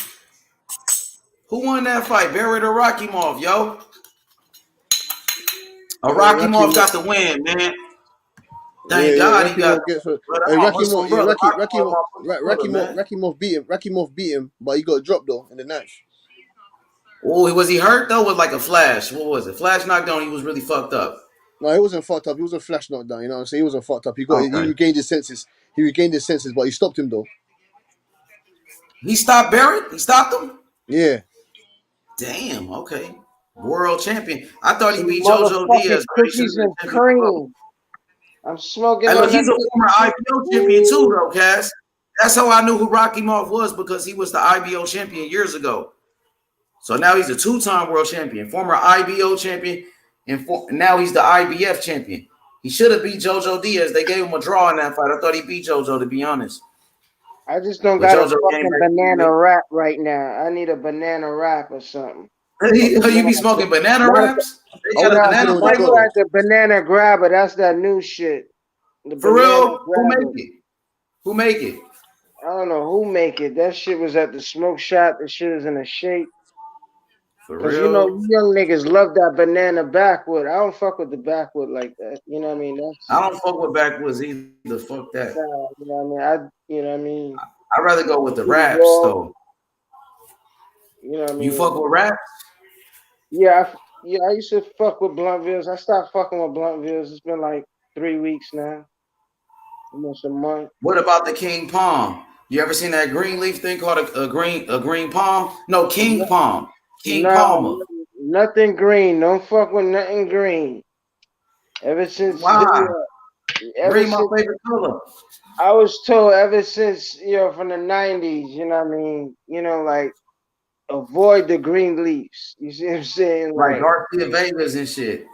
Who won that fight, Barrett or Rakimov, yo? Rakimov got the win, man. Thank God he got the Rakimov beat him. Rakimov beat him, but he got dropped though in the ninth. Oh, was he hurt though? Was like a flash? What was it? Flash knockdown. He was really fucked up. No, he wasn't fucked up. He was a flash knockdown. You know what I'm saying? He wasn't fucked up. He regained his senses. But he stopped him though. He stopped Barrett. He stopped him. Yeah. Damn. Okay. World champion. I thought he beat JoJo Diaz. Cookies and cream. I'm smoking. Hey, look, he's a former IBO champion too, though, Cass. That's how I knew who Rakimov was, because he was the IBO champion years ago. So now he's a 2-time world champion, former IBO champion, and now he's the IBF champion. He should have beat JoJo Diaz. They gave him a draw in that fight. I thought he beat JoJo, to be honest. I just don't got a fucking banana wrap right now. I need a banana wrap or something. You be smoking banana wraps? They got a banana flavor? Like the banana grabber. That's that new shit. For real? Who make it? Who make it? I don't know who make it. That shit was at the smoke shop. The shit is in a shake. For real? You know, young niggas love that banana backwood. I don't fuck with the backwood like that. You know what I mean? I don't fuck with backwoods either. Fuck that. You know what I mean? I'd rather go with the wraps, though. You know what I mean? You fuck with wraps? Yeah, I used to fuck with Bluntvilles. I stopped fucking with Bluntvilles. It's been like 3 weeks now. Almost a month. What about the King Palm? You ever seen that green leaf thing called a green palm? No, King Palm. King Palmer. Nothing green. Don't fuck with nothing green. Ever since green my favorite color. I was told ever since, from the 90s, you know what I mean? Like, avoid the green leaves. You see what I'm saying? Like Garcia Vegas and shit.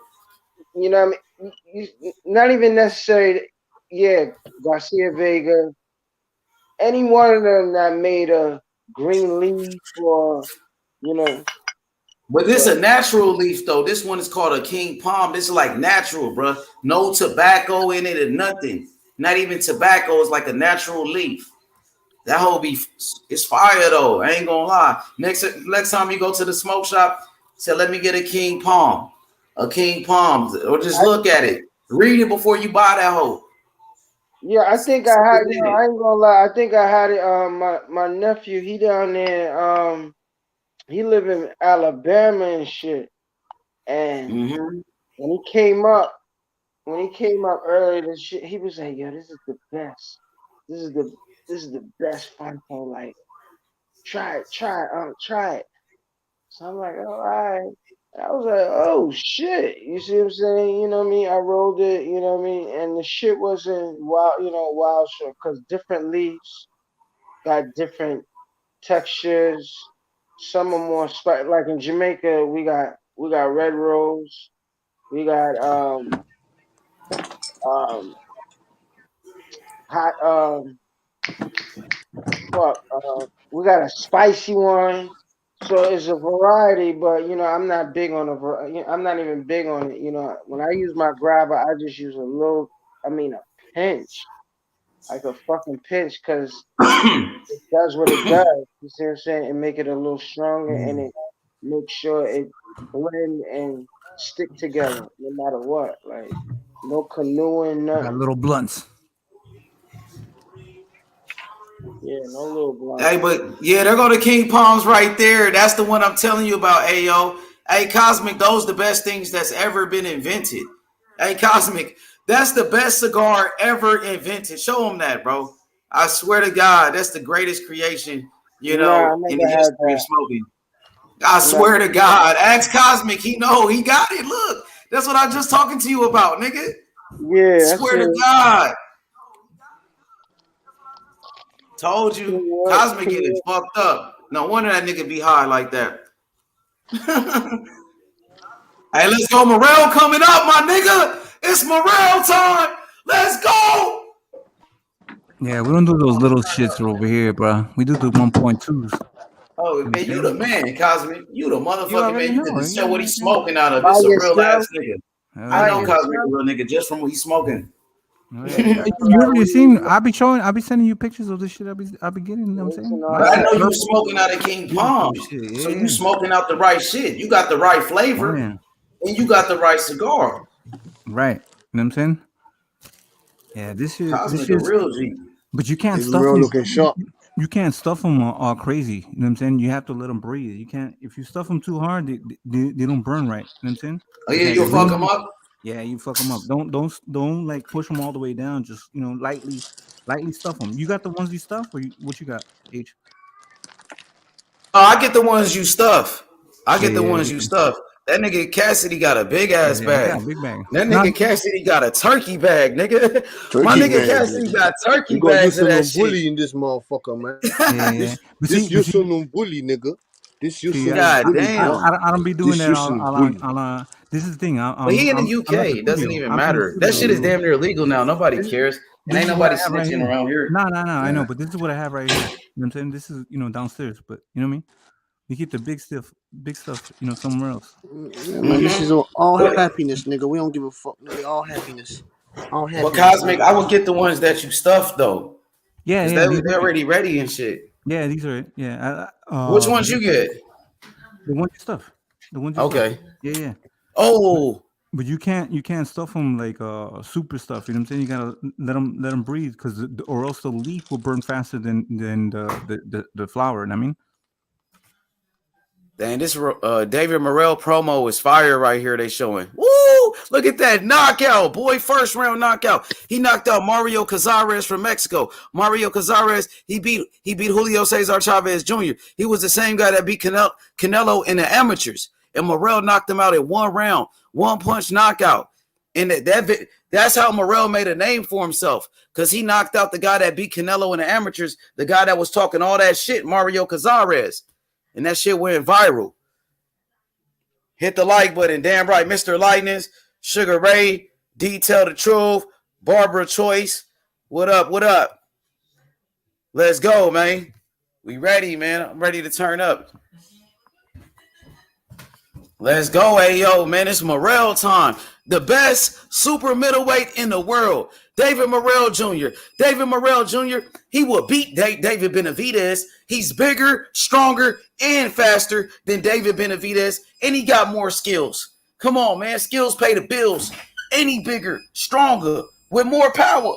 You know what I mean? Not even necessary. Yeah, Garcia Vega, any one of them that made a green leaf or, you know. But this is a natural leaf though. This one is called a king palm. This is like natural, bro. No tobacco in it or nothing. Not even tobacco. It's like a natural leaf. That whole beef is fire though. I ain't gonna lie. Next time you go to the smoke shop, say, let me get a king palm. A king palm. Or just look at it. Read it before you buy that hoe. Yeah, I think I had, you know, I ain't gonna lie, I think I had it. My nephew, he down there, he live in Alabama and shit. And when he came up early, this shit, he was like, yo, this is the best. This is the best Funko. Like, try it. So I'm like, all right. I was like, oh shit. You see what I'm saying? You know what I mean? I rolled it, you know what I mean? And the shit wasn't wild shit, because different leaves got different textures. Some are more like in Jamaica, we got red rose. We got hot we got a spicy one. So it's a variety, but you know, I'm not big on I'm not even big on it. You know, when I use my grabber, I just use a pinch, like a fucking pinch, because it does what it does. You see what I'm saying? And make it a little stronger, and it makes sure it blend and stick together, no matter what. Like no canoeing, Got nothing. little blunts. Yeah, no little blunts. Hey, but yeah, there go the king palms right there. That's the one I'm telling you about, Ayo. Hey, Cosmic, those the best things that's ever been invented. Hey, Cosmic, that's the best cigar ever invented. Show them that, bro. I swear to God, that's the greatest creation, you know, in the history of smoking. I swear to God. Ask Cosmic. He got it. Look, that's what I'm just talking to you about, nigga. Yeah, swear to God. Told you. Cosmic getting fucked up. No wonder that nigga be high like that. Hey, let's go. Morrell coming up, my nigga. It's Morrell time. Let's go. Yeah, we don't do those little shits over here, bro. We do the 1.2s. Oh, man, you the man, Cosmic. You the motherfucking man. You didn't show what he's smoking out of. By This is a real yourself? ass nigga. I know Cosmic a real nigga just from what he's smoking. You already seen? I be sending you pictures of this shit. I be getting. You know what I'm saying? But I know you smoking out of King Palms. Yeah. So you smoking out the right shit. You got the right flavor. Yeah. And you got the right cigar. Right. You know what I'm saying? Yeah, this is Cosmic a real G. But you can't Even stuff real them. looking sharp. You can't stuff them all crazy. You know what I'm saying? You have to let them breathe. You can't. If you stuff them too hard, they don't burn right. You know what I'm saying? Oh yeah, you'll fuck them up. Yeah, you fuck them up. Don't like push them all the way down. Just lightly stuff them. You got the ones you stuff, or what you got? H. Oh, I get the ones you stuff. I get the Yeah. ones you stuff. That nigga Cassidy got a big ass bag. Got a big bag. That nigga Cassidy got a turkey bag, nigga. My nigga Cassidy got turkey you got bags of that some bully shit. in this motherfucker, man. Yeah. This you some bully, nigga. This you some God bully. damn. I don't be doing This that. you some bully. This is the thing. But he in the UK. It doesn't even matter. That shit is damn near illegal now. Nobody cares. And ain't nobody snitching around here. No. I know, but this is what I have right here. You know what I'm saying? This is downstairs, but you know what I mean? You keep the big stuff, somewhere else. Yeah, man, this is all happiness, nigga. We don't give a fuck, nigga. All happiness. All happiness. Well, Cosmic, I would get the ones that you stuff though. Yeah. They're already ready and shit. Yeah, these are it. Yeah. Which ones you get? The ones you stuff. The ones. Okay. Yeah. Oh. But you can't stuff them like super stuff. You know what I'm saying? You gotta let them breathe, or else the leaf will burn faster than the flower. And I mean. Damn, this David Morrell promo is fire right here. They showing. Woo! Look at that knockout, boy! First round knockout. He knocked out Mario Cazares from Mexico. Mario Cazares, he beat Julio Cesar Chavez Jr. He was the same guy that beat Canelo in the amateurs. And Morrell knocked him out in one round, one punch knockout. And that's how Morrell made a name for himself, because he knocked out the guy that beat Canelo in the amateurs, the guy that was talking all that shit, Mario Cazares. And that shit went viral. Hit the like button. Damn right. Mr. Lightness, Sugar Ray, D Tell the Truth, Barbara Choice. What up? What up? Let's go, man. We ready, man. I'm ready to turn up. Let's go, yo, man. It's Morrell time. The best super middleweight in the world. David Morrell Jr. David Morrell Jr., he will beat David Benavidez. He's bigger, stronger, and faster than David Benavidez, and he got more skills. Come on, man. Skills pay the bills. Any bigger, stronger, with more power.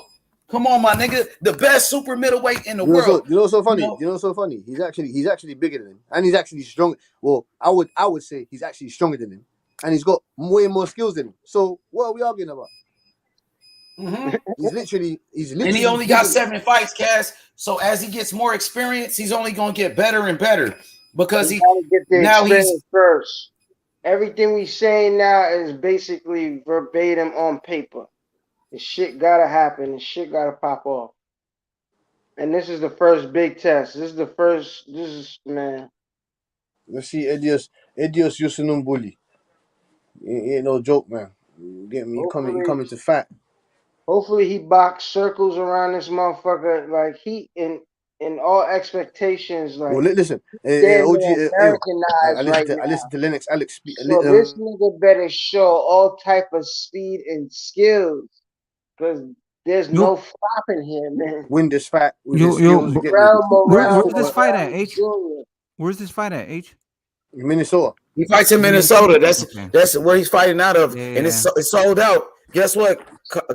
Come on, my nigga. The best super middleweight in the world. You know what's so funny? You know what's so funny? He's actually bigger than him, and he's actually strong. Well, I would say he's actually stronger than him, and he's got way more skills than him. So what are we arguing about? Mm-hmm. He's literally. And he only got 7 fights, Cass. So as he gets more experience, he's only gonna get better and better because he get the now experience he's first. Everything we saying now is basically verbatim on paper. The shit gotta happen. The shit gotta pop off. And this is the first big test. This is man. Let's see Aidos Yerbossynuly. Ain't no joke, man. You get me? You coming to fight. Hopefully he box circles around this motherfucker. Like he in all expectations. Like Well, listen. OG, I listen to Lennox Alex speak. So this nigga better show all type of speed and skills, because there's no flopping here, man. Win this fight with Yo, skills. where's this fight at, H? Where's this fight at, H? Minnesota. He fights in Minnesota. That's where he's fighting out of, and it's sold out. Guess what?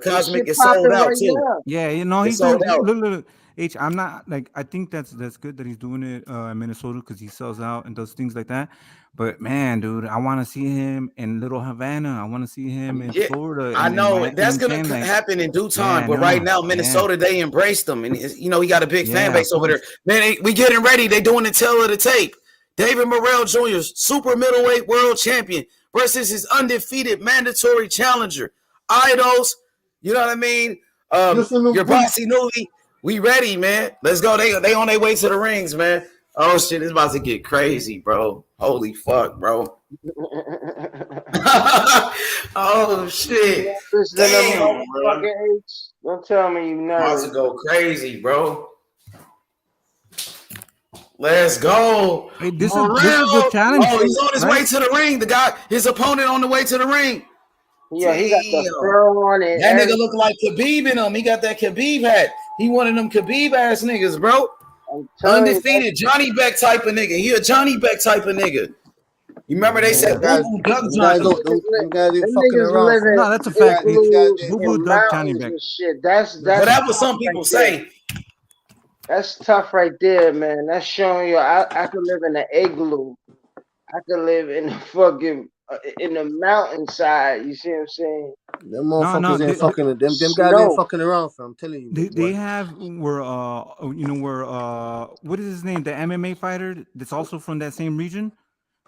Cosmic is sold out too. Yeah, you know he's sold out. Look, H. I'm not like I think that's good that he's doing it in Minnesota because he sells out and does things like that. But man, dude, I want to see him in Little Havana. I want to see him in Florida. I know that's gonna happen in due time. But right now, Minnesota, they embraced him, and he got a big fan base over there. Man, we getting ready. They doing the tail of the tape. David Morrell Jr., super middleweight world champion, versus his undefeated mandatory challenger, Aidos. You know what I mean? Yerbossynuly. We ready, man. Let's go. They on their way to the rings, man. Oh shit, it's about to get crazy, bro. Holy fuck, bro. Oh shit. Damn, don't tell me you nervous. About to go crazy, bro. Let's go. Hey, this is a challenge. Oh, he's on his way to the ring. His opponent on the way to the ring. Yeah, he got the fur on it. That nigga look like Khabib in him. He got that Khabib hat. He one of them Khabib ass niggas, bro. Undefeated Johnny Beck type of nigga. He a Johnny Beck type of nigga. You remember they said Boo Boo Duck Johnny. Them guys ain't fucking around. No, that's a fact. Boo Boo Duck Johnny Beck. That's but that was some people say. That's tough right there, man. That's showing you I could live in an igloo. I could live in the fucking in the mountainside. You see what I'm saying? Them motherfuckers ain't fucking. Them guys ain't fucking around. I'm telling you. They have what is his name? The MMA fighter that's also from that same region.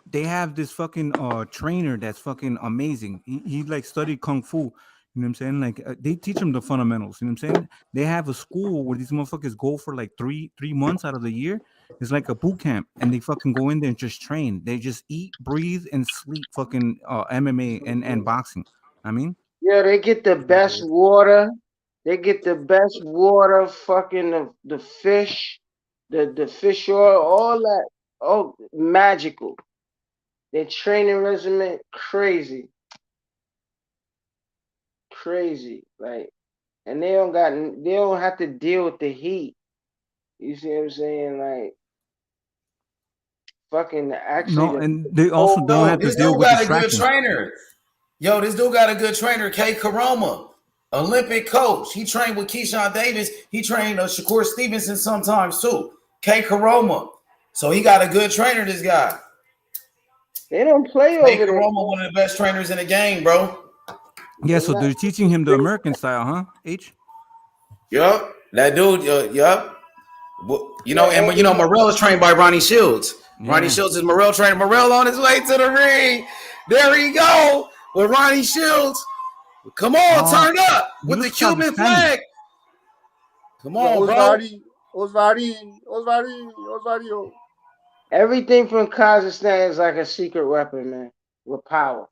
They have this fucking trainer that's fucking amazing. He like studied kung fu. You know what I'm saying? Like they teach them the fundamentals. You know what I'm saying? They have a school where these motherfuckers go for like three months out of the year. It's like a boot camp, and they fucking go in there and just train. They just eat, breathe, and sleep fucking MMA and boxing. I mean, yeah, they get the best water. They get the best water. Fucking the fish, the fish oil, all that. Oh, magical. Their training regimen crazy. Like, and they don't have to deal with the heat. You see what I'm saying? Like, fucking actually. No, and they also don't have to deal with distractions. This dude got a good trainer. Yo, this dude got a good trainer, K. Karoma, Olympic coach. He trained with Keyshawn Davis. He trained Shakur Stevenson sometimes too. K. Karoma. So he got a good trainer, this guy. They don't play over there. Karoma, one of the best trainers in the game, bro. Yeah, so they're teaching him the American style, huh? H? Yup. That dude, yup. You know, and you know, Morrell is trained by Ronnie Shields. Yeah. Ronnie Shields is Morrell trainer. Morrell on his way to the ring. There he go with Ronnie Shields. Come on, turn up with the Cuban flag. Come on, bro. Osvaldo. Everything from Kazakhstan is like a secret weapon, man, with power.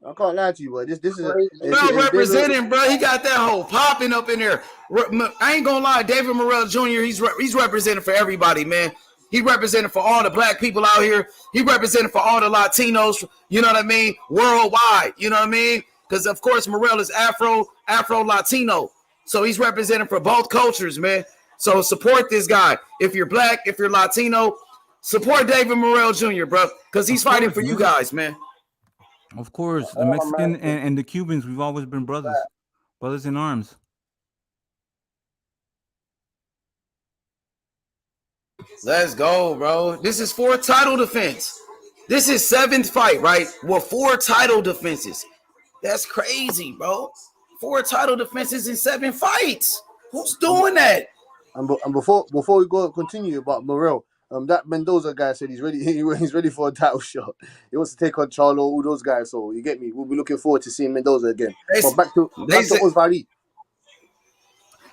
I can't lie to you, but this is Morrell representing, bro. He got that whole popping up in there. I ain't gonna lie, David Morrell Jr. He's representing for everybody, man. He represented for all the black people out here. He represented for all the Latinos. You know what I mean? Worldwide. You know what I mean? Because of course Morrell is Afro Latino, so he's representing for both cultures, man. So support this guy. If you're black, if you're Latino, support David Morrell Jr., bro, because he's fighting for you guys, man. Of course, the Mexican and the Cubans, we've always been brothers in arms. Let's go, bro. This is 4th title defense. This is 7th fight, right? With 4 title defenses. That's crazy, bro. 4 title defenses in 7 fights. Who's doing that? And before we continue about Morrell, that Mendoza guy said he's ready. He's ready for a title shot. He wants to take on Charlo, all those guys. So you get me. We'll be looking forward to seeing Mendoza again. But back to Osvaldi.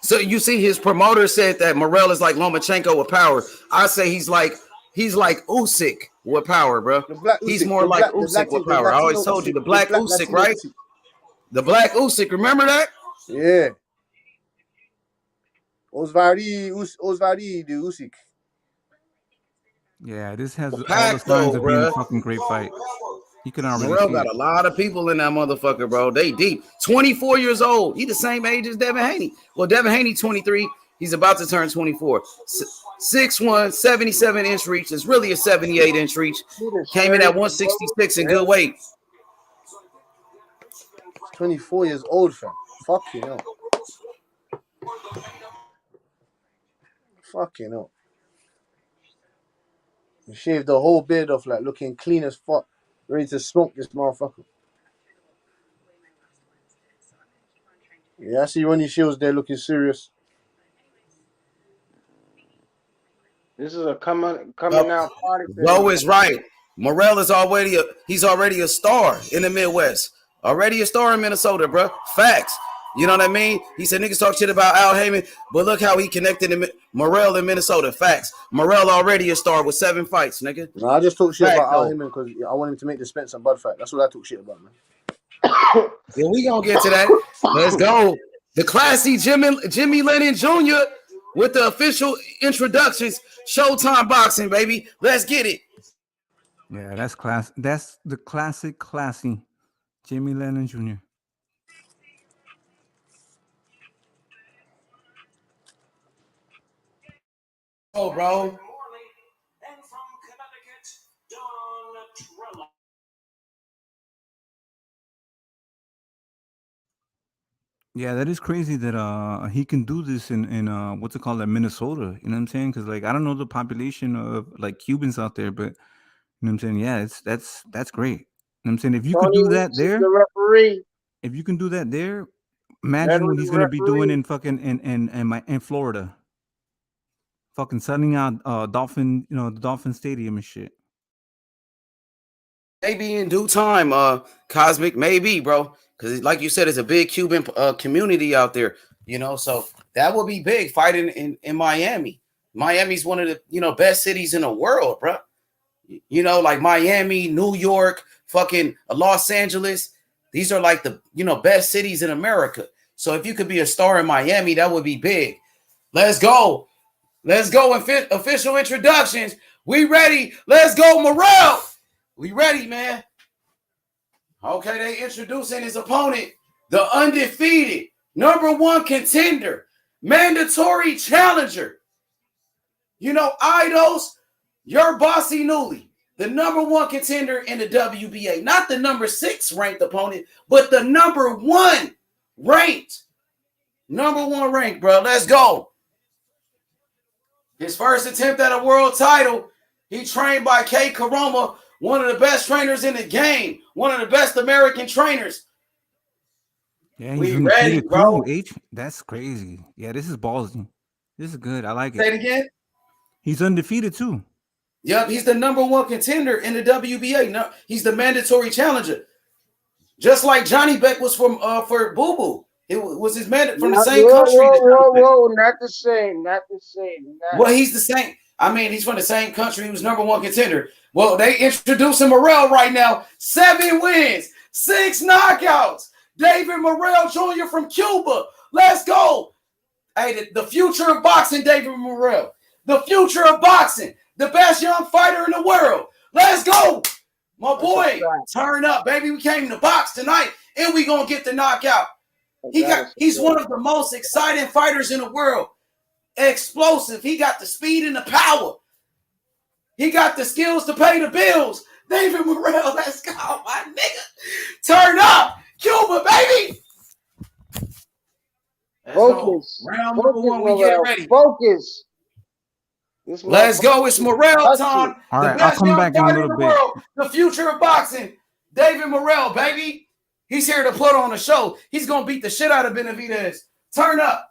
So you see, his promoter said that Morrell is like Lomachenko with power. I say he's like Usyk with power, bro. He's more like Usyk with power. I always told you the black Usyk, right? The black Usyk. Remember that? Yeah. Osvaldi, the Usyk. Yeah, this has all the signs of being a fucking great fight. You can already Morrell see got it. a lot of people in that motherfucker, bro. They deep. 24 years old. He the same age as Devin Haney. Well, Devin Haney 23. He's about to turn 24. 6'1", 77-inch reach. It's really a 78-inch reach. Came in at 166 in good weight. 24 years old, fam. Fucking hell. Fucking hell. He shaved the whole beard off, like looking clean as fuck. Ready to smoke this motherfucker. Yeah, I see Ronnie Shields there looking serious. This is a coming out party. Bo is right. Morrell is already a star in the Midwest. Already a star in Minnesota, bro. Facts. You know what I mean? He said niggas talk shit about Al Heyman, but look how he connected Morrell in Minnesota. Facts. Morrell already a star with 7 fights, nigga. No, I just talk shit about Al Heyman because I want him to make the Spence and Bud fight. That's what I talk shit about, man. Yeah, we gonna get to that. Let's go. The classy Jimmy Lennon Jr. with the official introductions. Showtime boxing, baby. Let's get it. Yeah, that's class. That's the classy Jimmy Lennon Jr. Oh, bro. Yeah, that is crazy that he can do this in what's it called, like Minnesota. You know what I'm saying? Because like I don't know the population of like Cubans out there, but you know what I'm saying? Yeah, that's great. You know what I'm saying? If you could do that there, the referee. If you can do that there, imagine what he's gonna be doing in fucking in Florida. Fucking selling out Dolphin, the Dolphin Stadium and shit. Maybe in due time, Cosmic, maybe, bro. Because like you said, it's a big Cuban community out there, so that would be big fighting in Miami. Miami's one of the, best cities in the world, bro. Like Miami, New York, fucking Los Angeles. These are like the, best cities in America. So if you could be a star in Miami, that would be big. Let's go. Let's go. Official introductions. We ready. Let's go, Morrell. We ready, man. Okay, they introducing his opponent, the undefeated, #1 contender, mandatory challenger. Aidos Yerbossynuly, the #1 contender in the WBA. Not the #6 ranked opponent, but the #1 ranked. #1 ranked, bro. Let's go. His first attempt at a world title, he trained by K. Karoma, one of the best trainers in the game, one of the best American trainers. Yeah, he's ready, bro. H, that's crazy. Yeah, this is ballsy. This is good. I like it. Say it again. He's undefeated too. Yep, he's the #1 contender in the WBA. No, he's the mandatory challenger. Just like Johnny Beck was for Boo Boo. It was his man from the same country. Whoa, not the same. Well, he's the same. I mean, he's from the same country. He was #1 contender. Well, they introducing Morrell right now. 7 wins, 6 knockouts. David Morrell Jr. from Cuba. Let's go. Hey, the future of boxing, David Morrell. The future of boxing. The best young fighter in the world. Let's go. My boy, turn up, baby. We came to box tonight, and we going to get the knockout. He's one of the most exciting fighters in the world. Explosive. He got the speed and the power. He got the skills to pay the bills. David Morrell, let's go, my nigga. Turn up. Cuba, baby. Focus. Round number 1, we get ready. Focus. Let's go. It's Morrell time. All The right, I'll best come young back in a fighter in little the bit. world. The future of boxing. David Morrell, baby. He's here to put on a show. He's going to beat the shit out of Benavidez. Turn up.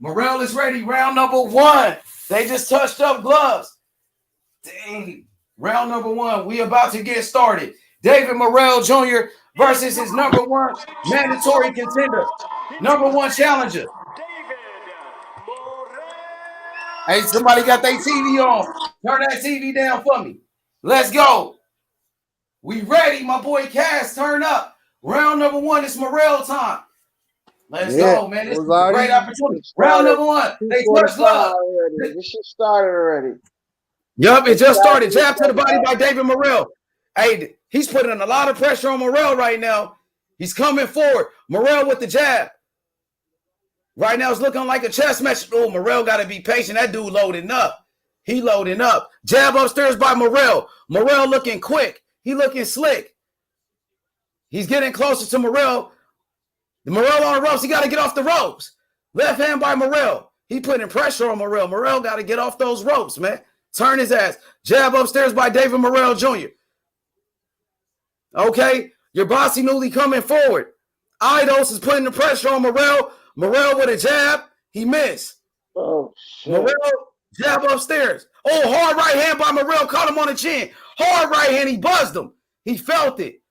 Morrell is ready. Round number 1. They just touched up gloves. Dang. Round number 1. We about to get started. David Morrell Jr. versus his number 1 mandatory contender. Number 1 challenger. Hey, somebody got their TV on. Turn that TV down for me. Let's go. We ready, my boy Cass. Turn up. Round number 1 is Morrell time. Let's go, man. This is a great opportunity. Round number 1. They touch love. This shit started already. Yup, it just started. Jab to the body by David Morrell. Hey, he's putting a lot of pressure on Morrell right now. He's coming forward. Morrell with the jab. Right now it's looking like a chess match. Oh, Morrell got to be patient. That dude loading up. He loading up. Jab upstairs by Morrell. Morrell looking quick. He looking slick. He's getting closer to Morrell. Morrell on the ropes. He got to get off the ropes. Left hand by Morrell. He putting pressure on Morrell. Morrell got to get off those ropes, man. Turn his ass. Jab upstairs by David Morrell Jr. Okay. Yerbossynuly coming forward. Aidos is putting the pressure on Morrell. Morrell with a jab. He missed. Oh, shit. Morrell, jab upstairs. Oh, hard right hand by Morrell. Caught him on the chin. Hard right hand. He buzzed him. He felt it.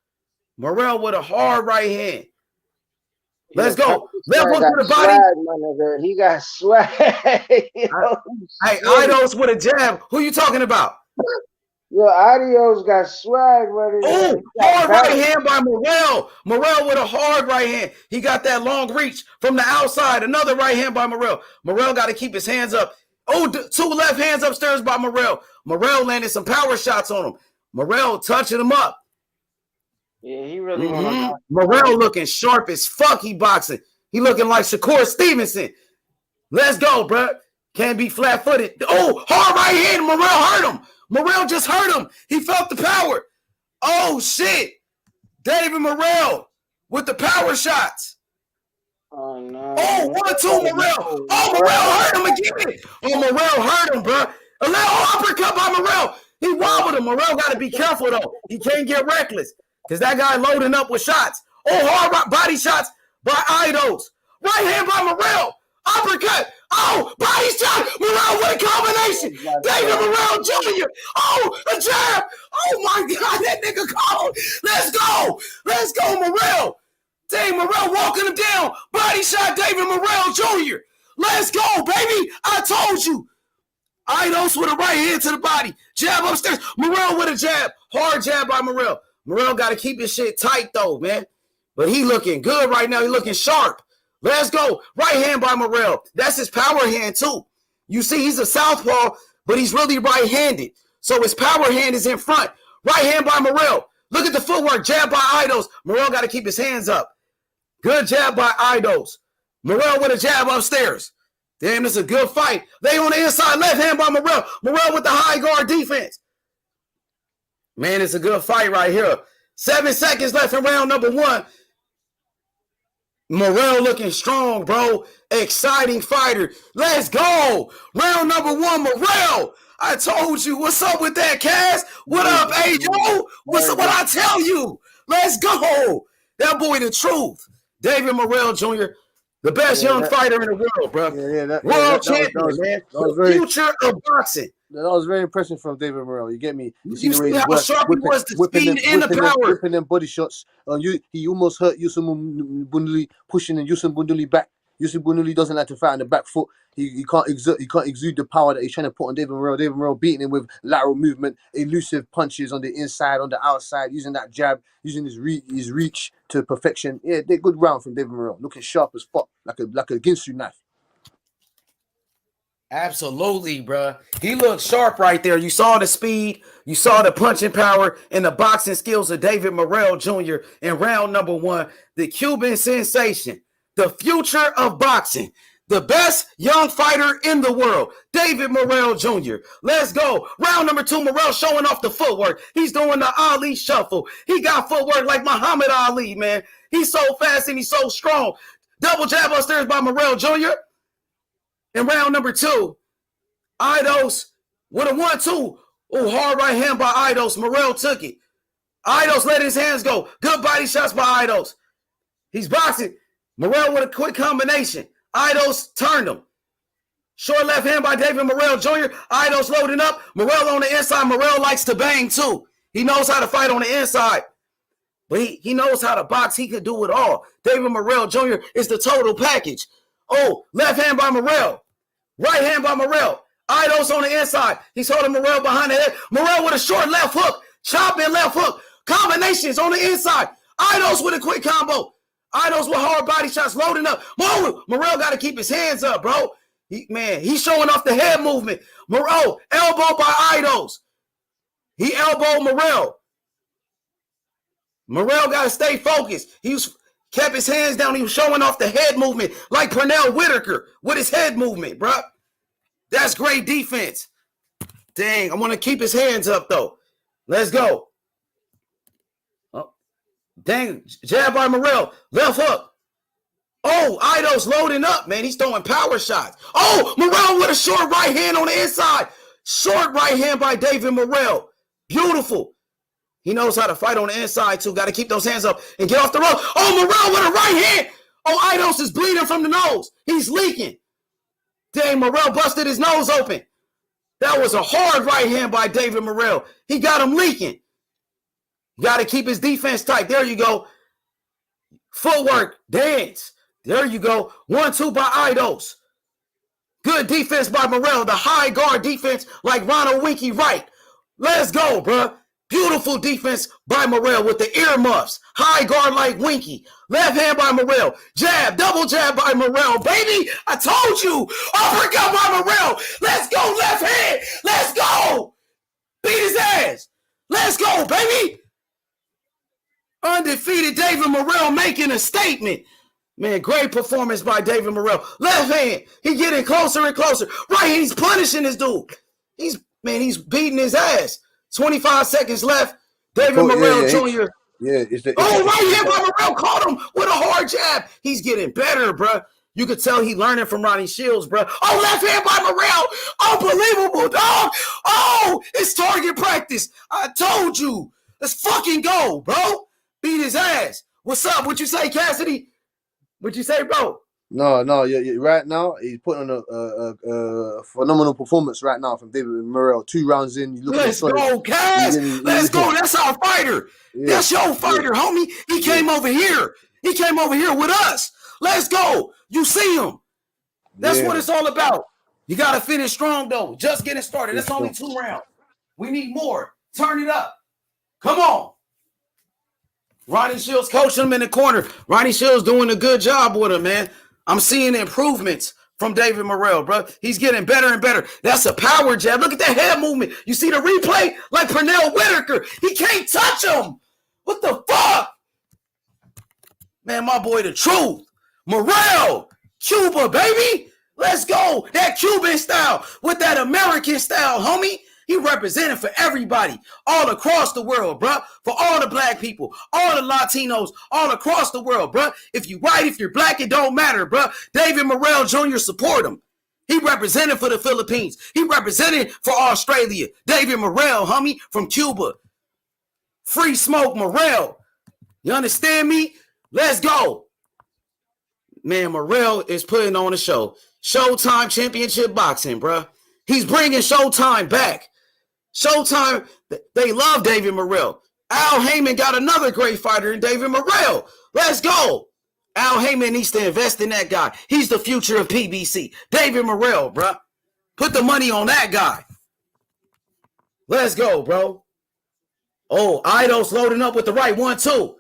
Morrell with a hard right hand. Let's go. Left hook to the body. Swag, he got swag. Hey, Aidos with a jab. Who you talking about? Yo, Aidos got swag, buddy. Oh, hard right hand by Morrell. Morrell with a hard right hand. He got that long reach from the outside. Another right hand by Morrell. Morrell got to keep his hands up. Oh, 2 left hands upstairs by Morrell. Morrell landed some power shots on him. Morrell touching him up. Yeah, he really want Morrell looking sharp as fuck. He boxing. He looking like Shakur Stevenson. Let's go, bro. Can't be flat-footed. Oh, hard right hand. Morrell hurt him. Morrell just hurt him. He felt the power. Oh, shit. David Morrell with the power shots. Oh, no. Oh, 1-2 Morrell. Oh, Morrell hurt him again. Oh, Morrell hurt him, bro. A little uppercut by Morrell. He wobbled him. Morrell got to be careful, though. He can't get reckless because that guy loading up with shots. Oh, hard body shots by Aidos. Right hand by Morrell. Uppercut. Oh, body shot. Morrell with a combination. David Morrell Jr. Oh, a jab. Oh, my God. That nigga called. Let's go. Let's go, Morrell. Dang, Morrell walking him down. Body shot David Morrell Jr. Let's go, baby. I told you. Aidos with a right hand to the body. Jab upstairs. Morrell with a jab. Hard jab by Morrell. Morrell got to keep his shit tight, though, man. But he looking good right now. He looking sharp. Let's go. Right hand by Morrell. That's his power hand, too. You see, he's a southpaw, but he's really right-handed. So his power hand is in front. Right hand by Morrell. Look at the footwork. Jab by Aidos. Morrell got to keep his hands up. Good jab by Aidos. Morrell with a jab upstairs. Damn, this is a good fight. They on the inside. Left hand by Morrell. Morrell with the high guard defense. Man, it's a good fight right here. 7 seconds left in round number 1. Morrell looking strong, bro. Exciting fighter. Let's go. Round number 1, Morrell. I told you. What's up with that, Cass? What up, Aido? What's up? What I tell you? Let's go. That boy the truth. David Morrell Jr., the best young fighter in the world, bro. World champion, man. The future of boxing. That was very impressive from David Morrell. You get me? You see how sharp he was, the speed and the power. Whipping them body shots. He almost hurt Yerbossynuly, pushing Yerbossynuly back. Yerbossynuly doesn't like to fight on the back foot. He can't exude the power that he's trying to put on David Morrell. David Morrell beating him with lateral movement, elusive punches on the inside, on the outside, using that jab, using his reach to perfection. Yeah, they're good round from David Morrell, looking sharp as fuck, like a Ginsu knife. Absolutely, bro. He looked sharp right there. You saw the speed, you saw the punching power, and the boxing skills of David Morrell Jr. in round number 1. The Cuban sensation, the future of boxing, the best young fighter in the world, David Morrell Jr. Let's go. Round number 2, Morrell showing off the footwork. He's doing the Ali shuffle. He got footwork like Muhammad Ali, man. He's so fast and he's so strong. Double jab upstairs by Morrell Jr. In round number 2, Aidos with a 1-2. Oh, hard right hand by Aidos. Morrell took it. Aidos let his hands go. Good body shots by Aidos. He's boxing. Morrell with a quick combination. Aidos turned him. Short left hand by David Morrell Jr. Aidos loading up. Morrell on the inside. Morrell likes to bang too. He knows how to fight on the inside. But he knows how to box. He could do it all. David Morrell Jr. is the total package. Oh, left hand by Morrell. Right hand by Morrell. Aidos on the inside. He's holding Morrell behind the head. Morrell with a short left hook. Chopping left hook. Combinations on the inside. Aidos with a quick combo. Aidos with hard body shots loading up. Morrell got to keep his hands up, bro. He's showing off the head movement. Morrell, elbow by Aidos. He elbowed Morrell. Morrell got to stay focused. Kept his hands down. He was showing off the head movement like Pernell Whitaker with his head movement, bro. That's great defense. Dang, I want to keep his hands up, though. Let's go. Oh, dang, jab by Morrell. Left hook. Oh, Aidos loading up, man. He's throwing power shots. Oh, Morrell with a short right hand on the inside. Short right hand by David Morrell. Beautiful. He knows how to fight on the inside, too. Got to keep those hands up and get off the rope. Oh, Morrell with a right hand. Oh, Aidos is bleeding from the nose. He's leaking. Dang, Morrell busted his nose open. That was a hard right hand by David Morrell. He got him leaking. Got to keep his defense tight. There you go. Footwork, dance. There you go. 1-2 by Aidos. Good defense by Morrell. The high guard defense like Ronald Winky Wright. Let's go, bro. Beautiful defense by Morrell with the earmuffs. High guard like Winky. Left hand by Morrell. Jab, double jab by Morrell. Baby, I told you. Uppercut by Morrell. Let's go, left hand. Let's go. Beat his ass. Let's go, baby. Undefeated David Morrell making a statement. Man, great performance by David Morrell. Left hand. He getting closer and closer. Right hand, he's punishing this dude. He's beating his ass. 25 seconds left. David Morrell Jr. Right hand by Morrell caught him with a hard jab. He's getting better, bro. You could tell he learning from Ronnie Shields, bro. Oh, left hand by Morrell. Unbelievable, dog. Oh, it's target practice. I told you. Let's fucking go, bro. Beat his ass. What's up? What you say, Cassidy? What you say, bro? No. Right now, he's putting on a phenomenal performance right now from David Morrell. 2 rounds in. Let's go, Cass. Let's go. That's our fighter. Yeah. That's your fighter, homie. He came over here. He came over here with us. Let's go. You see him. That's what it's all about. You got to finish strong, though. Just getting started. It's only 2 rounds. We need more. Turn it up. Come on. Ronnie Shields coaching him in the corner. Ronnie Shields doing a good job with him, man. I'm seeing improvements from David Morrell, bro. He's getting better and better. That's a power jab. Look at that head movement. You see the replay? Like Pernell Whitaker. He can't touch him. What the fuck? Man, my boy, the truth. Morrell. Cuba, baby. Let's go. That Cuban style with that American style, homie. He represented for everybody all across the world, bro. For all the black people, all the Latinos, all across the world, bro. If you white, if you're black, it don't matter, bro. David Morrell Jr. support him. He represented for the Philippines. He represented for Australia. David Morrell, homie, from Cuba. Free smoke Morrell. You understand me? Let's go. Man, Morrell is putting on a show. Showtime Championship Boxing, bro. He's bringing Showtime back. Showtime, they love David Morrell. Al Heyman got another great fighter in David Morrell. Let's go. Al Heyman needs to invest in that guy. He's the future of PBC. David Morrell, bro. Put the money on that guy. Let's go, bro. Oh, Aidos loading up with the right 1-2.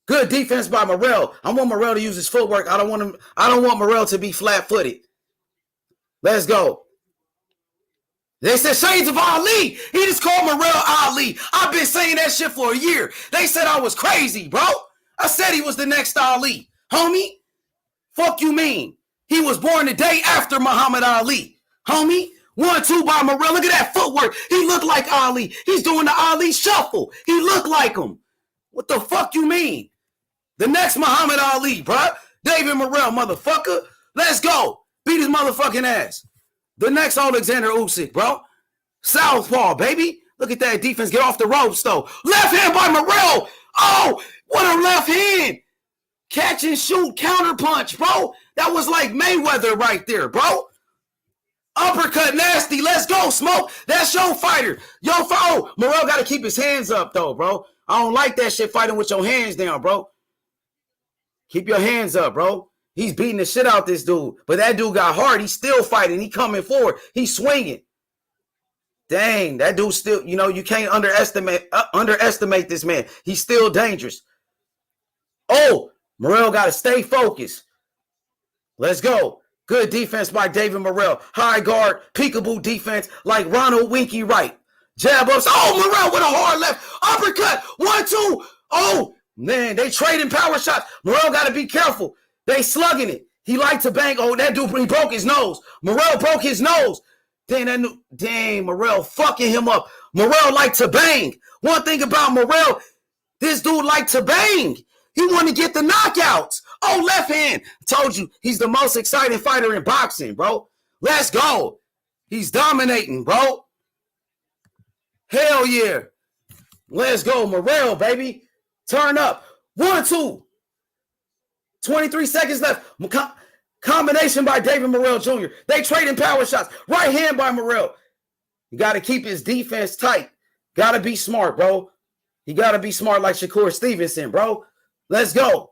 Good defense by Morrell. I want Morrell to use his footwork. I don't want Morrell to be flat-footed. Let's go. They said Shades of Ali. He just called Morrell Ali. I've been saying that shit for a year. They said I was crazy, bro. I said he was the next Ali. Homie, fuck you mean? He was born the day after Muhammad Ali. Homie, 1-2 by Morrell. Look at that footwork. He looked like Ali. He's doing the Ali shuffle. He looked like him. What the fuck you mean? The next Muhammad Ali, bro. David Morrell, motherfucker. Let's go. Beat his motherfucking ass. The next Alexander Usyk, bro. Southpaw, baby. Look at that defense. Get off the ropes, though. Left hand by Morrell. Oh, what a left hand. Catch and shoot, counter punch, bro. That was like Mayweather right there, bro. Uppercut nasty. Let's go, Smoke. That's your fighter. Oh, Morrell got to keep his hands up, though, bro. I don't like that shit fighting with your hands down, bro. Keep your hands up, bro. He's beating the shit out this dude. But that dude got hard. He's still fighting. He coming forward. He's swinging. Dang, that dude still, you can't underestimate this man. He's still dangerous. Oh, Morrell got to stay focused. Let's go. Good defense by David Morrell. High guard, peekaboo defense like Ronald Winky Wright. Jab ups. Oh, Morrell with a hard left. Uppercut. 1-2. Oh, man, they trading power shots. Morrell got to be careful. They slugging it. He liked to bang. Oh, that dude, he broke his nose. Morrell broke his nose. Dang, Morrell fucking him up. Morrell liked to bang. One thing about Morrell, this dude liked to bang. He wanted to get the knockouts. Oh, left hand. Told you, he's the most exciting fighter in boxing, bro. Let's go. He's dominating, bro. Hell yeah. Let's go, Morrell, baby. Turn up. 1-2. 23 seconds left. Combination by David Morrell Jr. They trading power shots. Right hand by Morrell. You got to keep his defense tight. Got to be smart, bro. You got to be smart like Shakur Stevenson, bro. Let's go.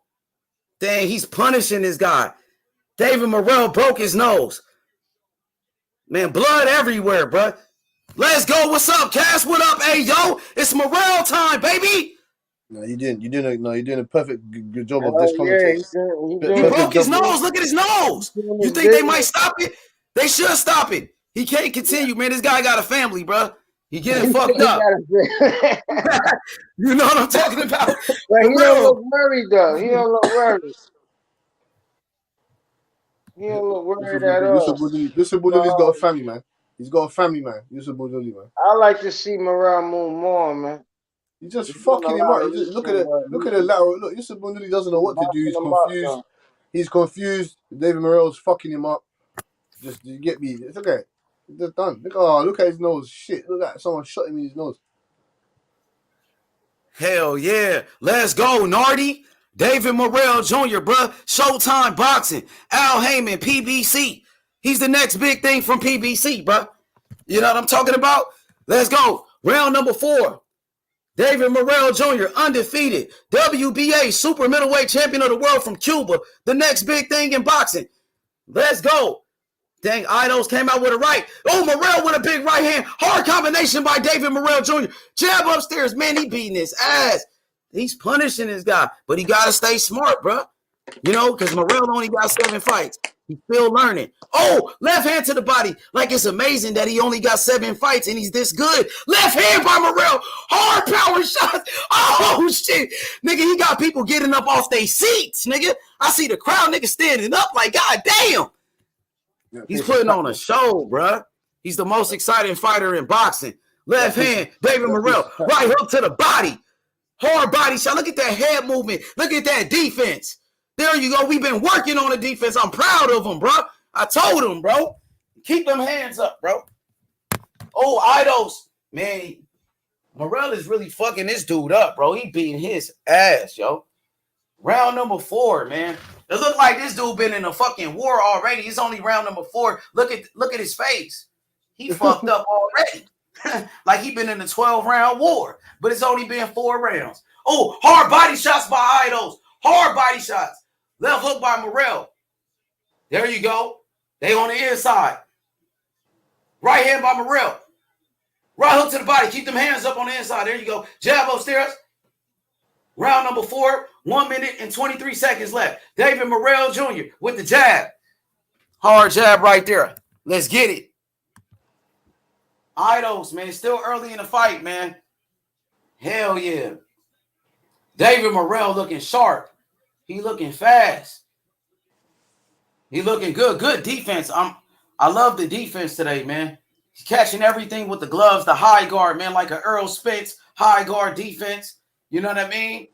Dang, he's punishing this guy. David Morrell broke his nose. Man, blood everywhere, bro. Let's go. What's up, Cass? What up, hey, yo? It's Morrell time, baby. No, you didn't. You're doing a perfect good job of this commentary. He broke his nose. Look at his nose. You think they might stop it? They should stop it. He can't continue, man. This guy got a family, bro. He getting fucked up. You know what I'm talking about? But he don't look worried, though. He don't look worried. He don't look worried at all. Yusuf Bouli's got a family, man. He's got a family, man. Yusuf Bouli, man. I like to see Morrell move more, man. He's just fucking him up. Look at the lateral. Look, Yusuf Bouli doesn't know what to do. He's confused. He's confused. David Morrell's fucking him up. Just, you get me? It's okay. It's just done. Look at his nose. Shit. Look at that. Someone shot him in his nose. Hell yeah. Let's go, Nardi. David Morrell Jr., bruh. Showtime Boxing. Al Heyman, PBC. He's the next big thing from PBC, bruh. You know what I'm talking about? Let's go. Round number 4. David Morrell Jr., undefeated. WBA super middleweight champion of the world from Cuba. The next big thing in boxing. Let's go. Dang, Aidos came out with a right. Oh, Morrell with a big right hand. Hard combination by David Morrell Jr. Jab upstairs. Man, he beating his ass. He's punishing this guy. But he got to stay smart, bro. You know, because Morrell only got 7 fights. He's still learning. Oh, left hand to the body. Like, it's amazing that he only got 7 fights and he's this good. Left hand by Morrell. Hard power shots. Oh, shit. Nigga, he got people getting up off their seats, nigga. I see the crowd, nigga, standing up like, God damn. He's putting on a show, bruh. He's the most exciting fighter in boxing. Left hand, David Morrell. Right hook to the body. Hard body shot. Look at that head movement. Look at that defense. There you go. We've been working on the defense. I'm proud of him, bro. I told him, bro. Keep them hands up, bro. Oh, Aidos. Man, Morrell is really fucking this dude up, bro. He beating his ass, yo. Round number 4, man. It look like this dude been in a fucking war already. It's only round number 4. Look at his face. He fucked up already. Like he been in a 12-round war. But it's only been 4 rounds. Oh, hard body shots by Aidos. Hard body shots. Left hook by Morrell. There you go. They on the inside. Right hand by Morrell. Right hook to the body. Keep them hands up on the inside. There you go. Jab upstairs. Round number 4. 1 minute and 23 seconds left. David Morrell Jr. with the jab. Hard jab right there. Let's get it. Aidos, man. Still early in the fight, man. Hell yeah. David Morrell looking sharp. He looking fast. He looking good. Good defense. I love the defense today, man. He's catching everything with the gloves, the high guard, man, like an Earl Spence high guard defense. You know what I mean?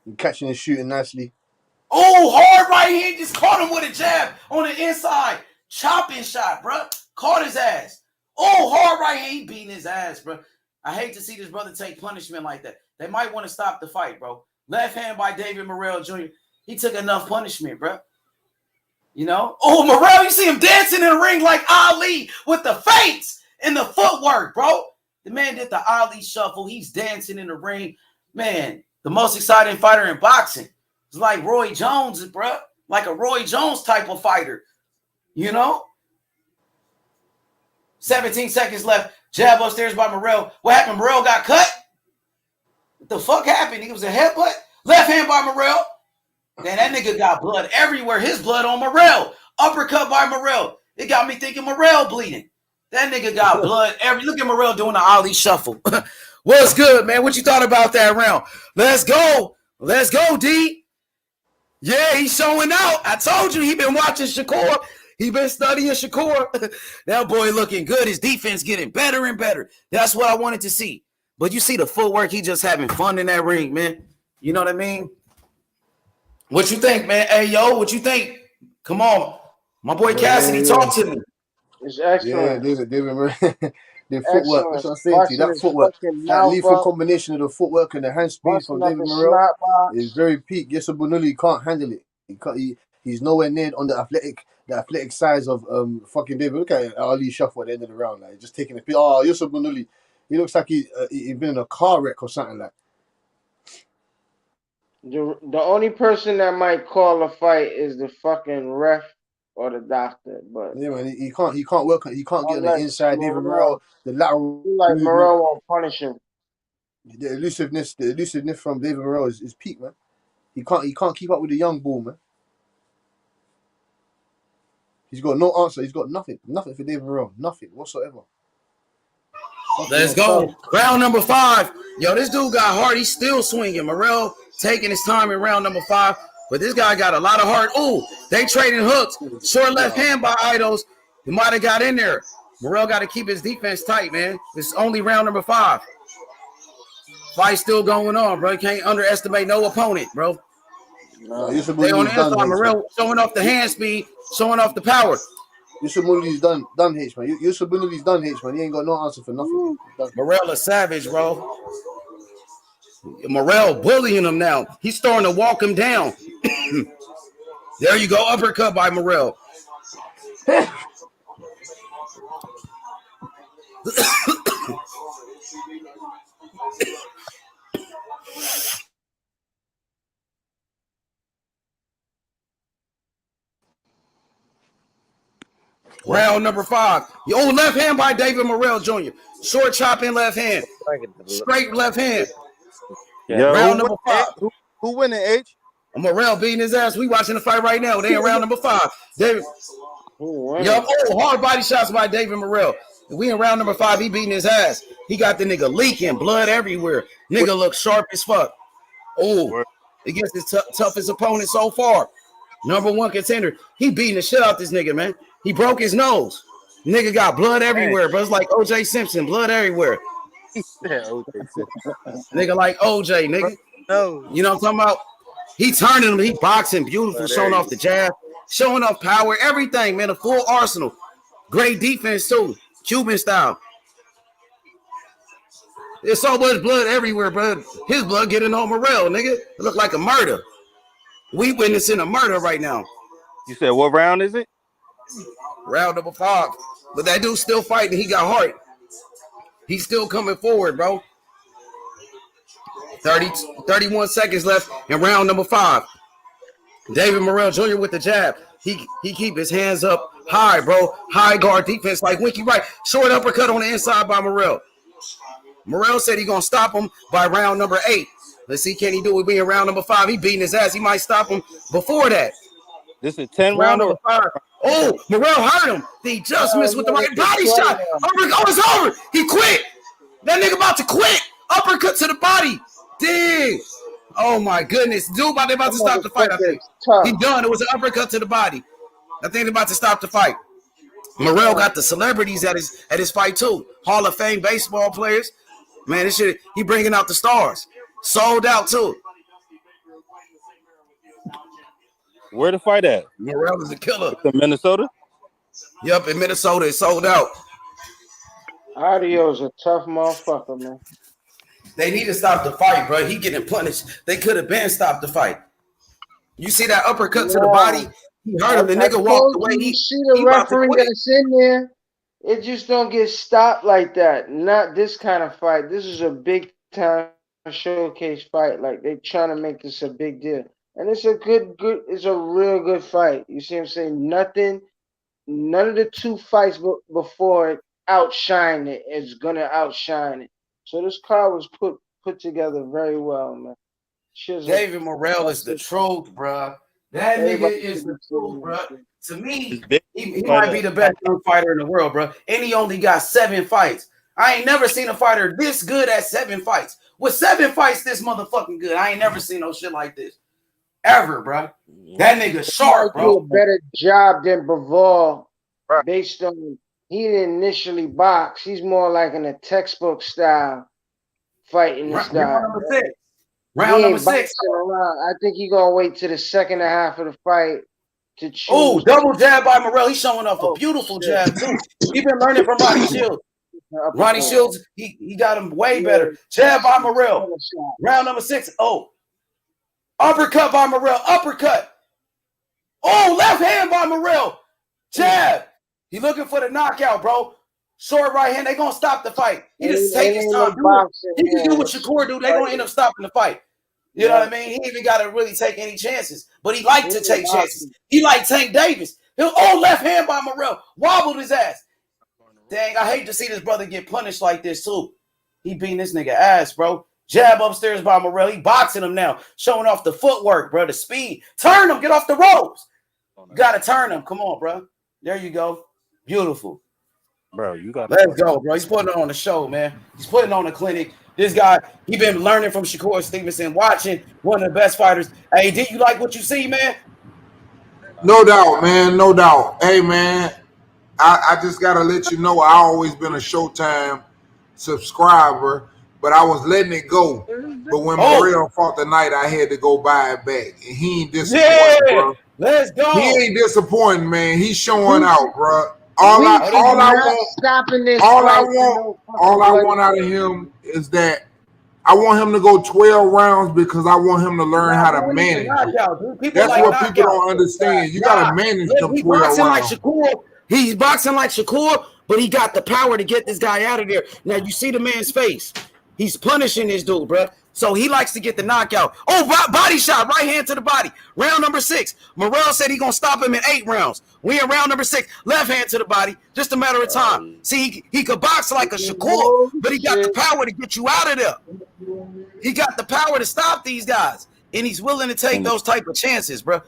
You're catching and shooting nicely. Oh, hard right hand. Just caught him with a jab on the inside. Chopping shot, bro. Caught his ass. Oh, hard right hand. He beating his ass, bro. I hate to see this brother take punishment like that. They might want to stop the fight, bro. Left hand by David Morrell Jr. He took enough punishment, bro. You know? Oh, Morrell, you see him dancing in the ring like Ali with the feints and the footwork, bro. The man did the Ali shuffle. He's dancing in the ring. Man, the most exciting fighter in boxing. It's like Roy Jones, bro. Like a Roy Jones type of fighter. You know? 17 seconds left. Jab upstairs by Morrell. What happened? Morrell got cut? What the fuck happened? He was a headbutt? Left hand by Morrell. Man, that nigga got blood everywhere. His blood on Morrell. Uppercut by Morrell. It got me thinking Morrell bleeding. That nigga got blood Look at Morrell doing the Ali shuffle. What's good, man? What you thought about that round? Let's go. Let's go, D. Yeah, he's showing out. I told you he been watching Shakur. He been studying Shakur. That boy looking good. His defense getting better and better. That's what I wanted to see. But you see the footwork. He just having fun in that ring, man. You know what I mean? What you think, man? Hey, yo, what you think? Come on. My boy Cassidy, talk to me. It's excellent. Yeah, the footwork. That's what I'm saying to you. That footwork, that lethal combination of the footwork and the hand speed from David Morrell is very peak. Yerbossynuly can't handle it. He's nowhere near on the athletic size of fucking David. Look at Ali shuffle at the end of the round, like just taking a piece. Oh, Yerbossynuly, he looks like he been in a car wreck or something like. The only person that might call a fight is the fucking ref or the doctor, but yeah, man, he can't work. He can't get on the inside. David Morrell, the lateral. Like Morrell won't punish him. The elusiveness from David Morrell is peak, man. He can't keep up with the young bull, man. He's got no answer. He's got nothing for David Morrell, nothing whatsoever. Let's go. Round number 5. Yo, this dude got hard. He's still swinging. Morrell taking his time in round number 5. But this guy got a lot of heart. Ooh, they trading hooks. Short left hand by Aidos. He might have got in there. Morrell got to keep his defense tight, man. It's only round number 5. Fight still going on, bro. You can't underestimate no opponent, bro. They on the inside. Morrell showing off the hand speed, showing off the power. Yerbossynuly's done H, man. Yerbossynuly's done H, man. He ain't got no answer for nothing. Morrell a savage, bro. Morrell bullying him now. He's starting to walk him down. There you go. Uppercut by Morrell. Round number 5. Yo, left hand by David Morrell Jr. Short chopping left hand. Straight left hand. Yeah. Round number 5. Who winning, H? Morrell beating his ass. We watching the fight right now. They in round number 5. David. Hard body shots by David Morrell. We in round number 5. He beating his ass. He got the nigga leaking, blood everywhere. Nigga look sharp as fuck. Oh, against his toughest opponent so far. Number 1 contender. He beating the shit out this nigga, man. He broke his nose. Nigga got blood everywhere, bro. It's like OJ Simpson, blood everywhere. Nigga like OJ, nigga. No. You know what I'm talking about? He turning him. He boxing beautiful, showing off the jab, showing off power, everything, man. A full arsenal. Great defense, too. Cuban style. There's so much blood everywhere, bro. His blood getting on Morrell, nigga. It look like a murder. We witnessing a murder right now. You said what round is it? Round number 5. But that dude's still fighting. He got heart. He's still coming forward, bro. 31 seconds left in round number 5. David Morrell Jr. with the jab. He keep his hands up high, bro. High guard defense like Winky Wright. Short uppercut on the inside by Morrell. Morrell said he's going to stop him by round number 8. Let's see, can he do it being round number 5? He beating his ass. He might stop him before that. This is 10 round number 5. Oh, Morrell hurt him. He just missed with the right body shot. Oh, it's over. He quit. That nigga about to quit. Uppercut to the body. Dig. Oh, my goodness. Dude, they about to stop the fight, I think. He done. It was an uppercut to the body. I think they're about to stop the fight. Morrell got the celebrities at his fight, too. Hall of Fame baseball players. Man, this shit, he bringing out the stars. Sold out, too. Where the fight at? Morrell is a killer. It's in Minnesota? Yep, in Minnesota, it's sold out. Aidos a tough motherfucker, man. They need to stop the fight, bro. He getting punished. They could have been stopped the fight. You see that uppercut to the body? He hurt him. The nigga walked away. You see the referee that's in there? It just don't get stopped like that. Not this kind of fight. This is a big time showcase fight. Like they trying to make this a big deal. And it's a it's a real good fight. You see what I'm saying? None of the two fights before it outshine it. It's gonna outshine it. So this card was put together very well, man. David Morrell is the truth, bro. That nigga is the truth, bro. To me, he might be the best young fighter in the world, bro. And he only got 7 fights. I ain't never seen a fighter this good at 7 fights. With 7 fights, this motherfucking good. I ain't never seen no shit like this. Ever, bro. That nigga sharp, bro. Do a better job than Bivol based on he didn't initially box. He's more like in a textbook style fighting this guy. Round number 6. I think he's gonna wait to the second half of the fight to choose. Oh, double jab by Morrell. He's showing off a beautiful jab too. He been learning from Ronnie Shields. Ronnie Shields, he got him way better. Jab by Morrell. Round number 6. Oh, uppercut by Morrell. Uppercut. Oh, left hand by Morrell. Jab. He looking for the knockout, bro. Short right hand. They gonna stop the fight. He just take his time. He can do what Shakur do. They gonna end up stopping the fight. You know what I mean? He even got to really take any chances, but he liked to take chances. He like Tank Davis. Left hand by Morrell. Wobbled his ass. Dang, I hate to see this brother get punished like this too. He beating this nigga ass, bro. Jab upstairs by Morrell. He boxing him now, showing off the footwork, bro, the speed. Turn him, get off the ropes. You got to turn him. Come on, bro. There you go. Beautiful. Bro, you got. Let's go, bro. He's putting it on the show, man. He's putting on the clinic. This guy, he been learning from Shakur Stevenson, watching one of the best fighters. Hey, did you like what you see, man? No doubt, man. No doubt. Hey, man, I just got to let you know I always been a Showtime subscriber, but I was letting it go. But when Morrell fought tonight, I had to go buy it back. And he ain't disappointing, bro. Let's go. He ain't disappointing, man. He's showing out, bro. All I want out of him is that I want him to go 12 rounds because I want him to learn how to manage. That's what people don't understand. You got to manage them 12 rounds. He's boxing like Shakur, but he got the power to get this guy out of there. Now, you see the man's face. He's punishing this dude, bro. So he likes to get the knockout. Oh, body shot, right hand to the body. Round number 6. Morrell said he's going to stop him in 8 rounds. We in round number 6. Left hand to the body. Just a matter of time. See, he could box like a Shakur, but he got the power to get you out of there. He got the power to stop these guys, and he's willing to take those type of chances, bro.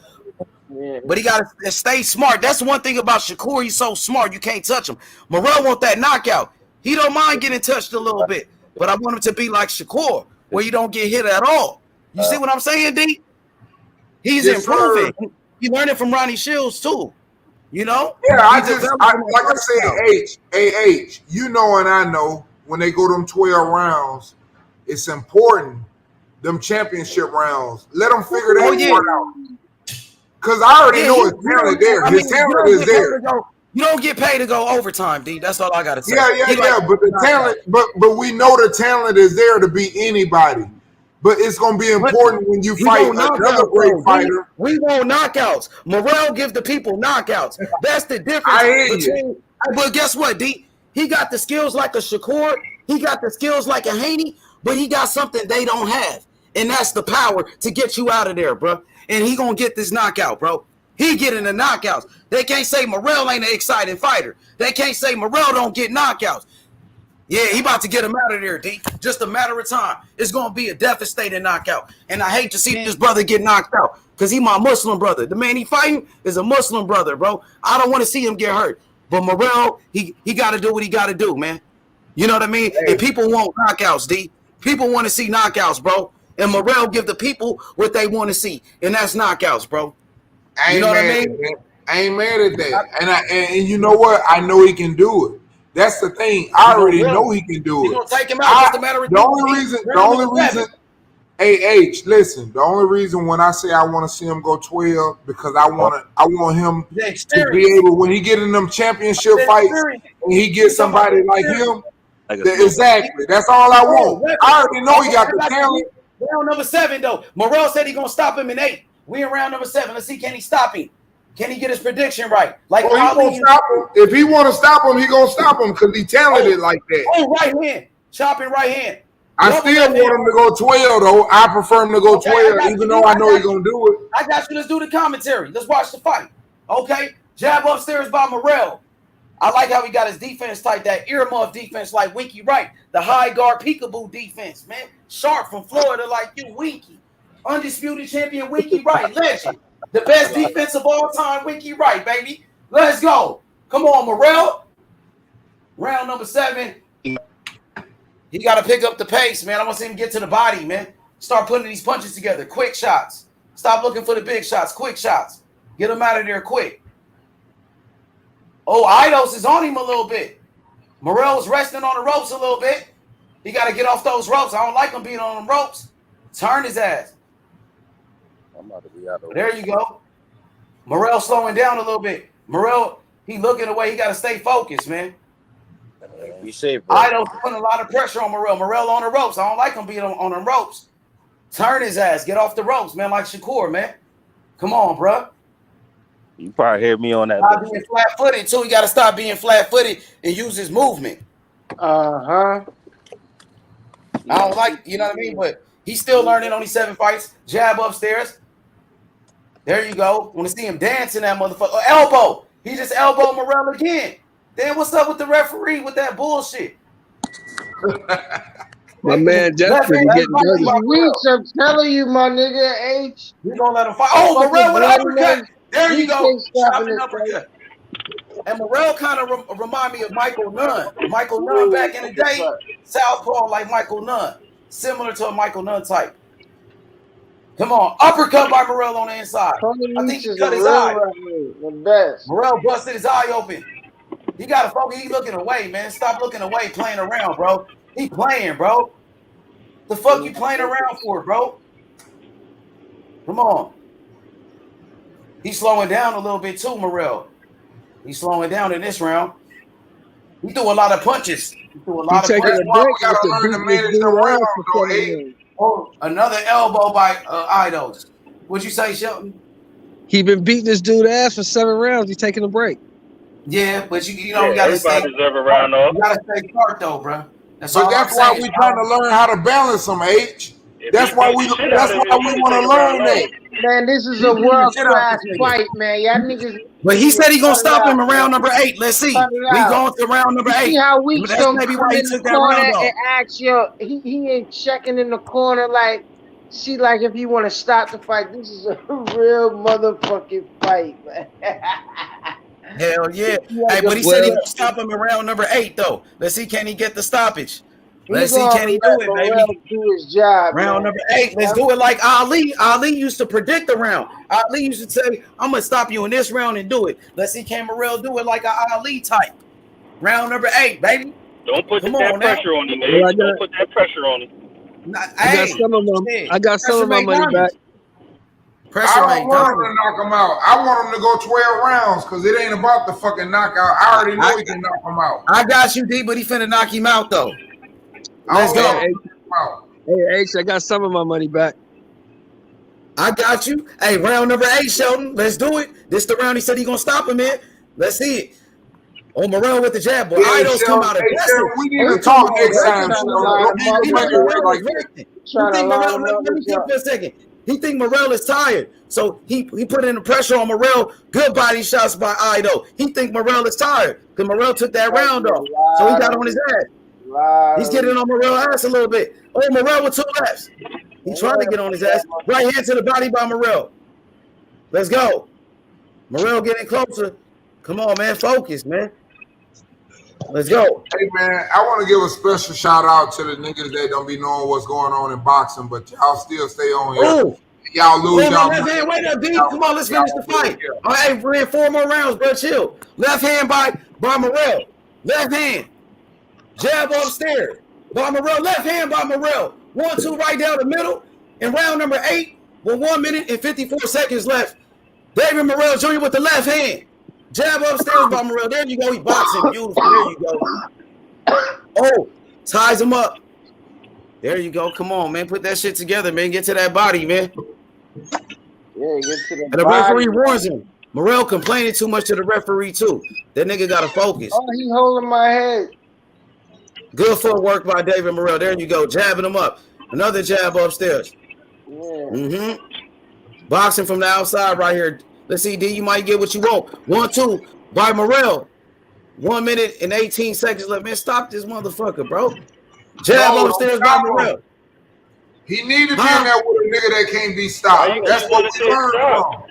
But he got to stay smart. That's one thing about Shakur. He's so smart. You can't touch him. Morrell want that knockout. He don't mind getting touched a little bit, but I want him to be like Shakur, where you don't get hit at all. You see what I'm saying, D? He's improving. He learned it from Ronnie Shields too. You know? Yeah, like I said, H, you know and I know when they go them 12 rounds, it's important. Them championship rounds. Let them figure that part out. Because I already know his talent there. His talent is there. You don't get paid to go overtime, D. That's all I gotta say. Yeah. But the talent, but we know the talent is there to beat anybody. But it's gonna be important when you fight another great fighter. We want knockouts. Morrell give the people knockouts. That's the difference between. But guess what, D? He got the skills like a Shakur. He got the skills like a Haney, but he got something they don't have. And that's the power to get you out of there, bro. And he gonna get this knockout, bro. He getting the knockouts. They can't say Morrell ain't an exciting fighter. They can't say Morrell don't get knockouts. Yeah, he about to get him out of there, D. Just a matter of time. It's going to be a devastating knockout. And I hate to see this brother get knocked out because he my Muslim brother. The man he fighting is a Muslim brother, bro. I don't want to see him get hurt. But Morrell, he got to do what he got to do, man. You know what I mean? And people want knockouts, D. People want to see knockouts, bro. And Morrell give the people what they want to see. And that's knockouts, bro. You know what I mean? I ain't mad at that. And you know what? I know he can do it. That's the thing. I already know he can do it. Gonna take him out just a matter of the only reason, H, listen, the only reason when I say I want to see him go 12 because I want him to be able when he get in them championship fights and he gets somebody like him. Exactly. That's all I want. I already know he got the talent. Round number 7 though. Morrell said he gonna stop him in 8. We in round number 7. Let's see, can he stop him? Can he get his prediction right? Like, he gonna stop him. If he want to stop him, he gonna stop him because he talented like that. Oh, right hand, chopping right hand. I still want him to go 12 though. I prefer him to go 12, even though I know he's gonna do it. I got you. Let's do the commentary. Let's watch the fight. Okay, jab upstairs by Morrell. I like how he got his defense tight. That earmuff defense, like Winky Wright, the high guard peekaboo defense, man. Sharp from Florida, like you, Winky. Undisputed champion, Winky Wright, legend. The best defense of all time, Winky Wright, baby. Let's go. Come on, Morrell. Round number 7. He got to pick up the pace, man. I want to see him get to the body, man. Start putting these punches together. Quick shots. Stop looking for the big shots. Quick shots. Get him out of there quick. Oh, Aidos is on him a little bit. Morrell's resting on the ropes a little bit. He got to get off those ropes. I don't like him being on them ropes. Turn his ass. I'm about to be out of There you go. Morrell slowing down a little bit. Morrell, he looking away. He got to stay focused, man. Be safe, bro. Aidos putting a lot of pressure on Morrell. Morrell on the ropes. I don't like him being on them ropes. Turn his ass. Get off the ropes, man, like Shakur, man. Come on, bro. You probably heard me on that. Stop being flat-footed, too. He got to stop being flat-footed and use his movement. Uh-huh. I don't like, you know what I mean? But he's still learning on these 7 fights. Jab upstairs. There you go. Want to see him dancing that motherfucker. Elbow. He just elbowed Morrell again. Then what's up with the referee with that bullshit? My man Jeffrey getting dirty. Weeks, I'm telling you, my nigga, H. We gonna let him fight. Oh, Morrell with an uppercut. There you go. Chopping uppercut. And Morrell kind of remind me of Michael Nunn. Michael Nunn back in the day. Southpaw like Michael Nunn. Similar to a Michael Nunn type. Come on. Uppercut by Morrell on the inside. I think he cut his eye. The best. Morrell busted his eye open. He got to focus. He looking away, man. Stop looking away, playing around, bro. He playing, bro. The fuck you playing around for, bro? Come on. He's slowing down a little bit too, Morrell. He's slowing down in this round. He threw a lot of punches. He threw a lot of punches. Oh, another elbow by Aidos. What'd you say, Shelton? He been beating this dude ass for 7 rounds. He's taking a break. Yeah, but you know, you gotta stay. Deserve a round off. You gotta stay sharp though, bro. That's why we trying to learn how to balance them, H. That's why we want to learn that. Man, this is a world-class fight, man. Y'all niggas. But he said he gonna stop him in round number 8. Let's see. We going to round number 8. See how weak That's maybe why he took that round off. And ask yo, he ain't checking in the corner like, see, like if you want to stop the fight. This is a real motherfucking fight, man. Hell yeah. Hey, but he said he gonna stop him in round number 8 though. Let's see, can he get the stoppage? Let's see, can he do it, baby? Do his job. Round number 8. Let's do it like Ali. Ali used to predict the round. Ali used to say, I'm gonna stop you in this round and do it. Let's see, can Morrell do it like an Ali type? Round number 8, baby. Don't put that pressure on him, man. Don't put that pressure on him. I got some of my money back. I don't want him to knock him out. I want him to go 12 rounds because it ain't about the fucking knockout. I already know he can knock him out. I got you, D, but he finna knock him out though. Let's go. Hey, H, I got some of my money back. I got you. Hey, round number 8, Sheldon. Let's do it. This the round he said he gonna stop him in. Let's see it. Oh, Morrell with the jab, boy. Yeah, Aidos come out aggressive. we need to talk next time, Sheldon. Don't be He think defending Morrell like is that. resting. He think Morrell, let me get for a second. He think Morrell is tired. So he put in the pressure on Morrell. Good body shots by Aido. He think Morrell is tired because Morrell took that round off. So he got on his ass. He's getting on Morrell's ass a little bit. Oh, Morrell with 2 lefts. He's trying to get on his ass. Right hand to the body by Morrell. Let's go. Morrell getting closer. Come on, man. Focus, man. Let's go. Hey, man, I want to give a special shout out to the niggas that don't be knowing what's going on in boxing, but y'all still stay on here. Ooh. Y'all lose y'all. Left hand, wait up, D. Come on, let's finish the fight. All right, we're in 4 more rounds, bro. Chill. Left hand by Morrell. Left hand. Jab upstairs. By Morrell. Left hand by Morrell. 1-2 right down the middle. In round number 8, with 1 minute and 54 seconds left. David Morrell Jr. with the left hand. Jab upstairs by Morrell. There you go. He boxing. Beautiful. There you go. Oh, ties him up. There you go. Come on, man. Put that shit together, man. Get to that body, man. Yeah, get to the And the referee warns him. Morrell complaining too much to the referee, too. That nigga got to focus. Oh, he holding my head. Good footwork by David Morrell. There you go. Jabbing him up. Another jab upstairs. Yeah. Boxing from the outside right here. Let's see, D, you might get what you want. 1-2 by Morrell. 1 minute and 18 seconds left. Man, stop this motherfucker, bro. Jab upstairs by Morrell. He need to be in there with a nigga that can't be stopped. That's what we learned from.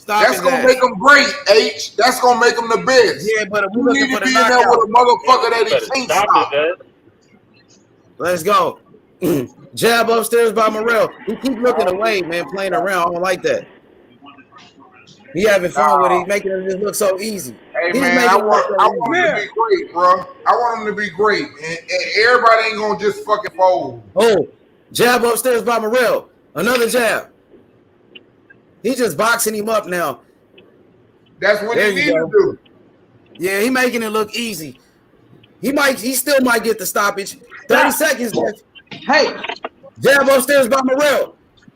That's gonna make him great, H. That's gonna make him the best. Yeah, but you need to be in there with a motherfucker that he can't stop. Let's go. Jab upstairs by Morrell. He keep looking away, man, playing around. I don't like that. He having fun with it. He's making it just look so easy. Hey, man, I want him to be great, bro. I want him to be great. And everybody ain't gonna just fucking fold. Oh, jab upstairs by Morrell. Another jab. He just boxing him up now. That's what he need to do. Yeah, he making it look easy. He still might get the stoppage. 30 seconds left. Hey, jab upstairs by Morrell.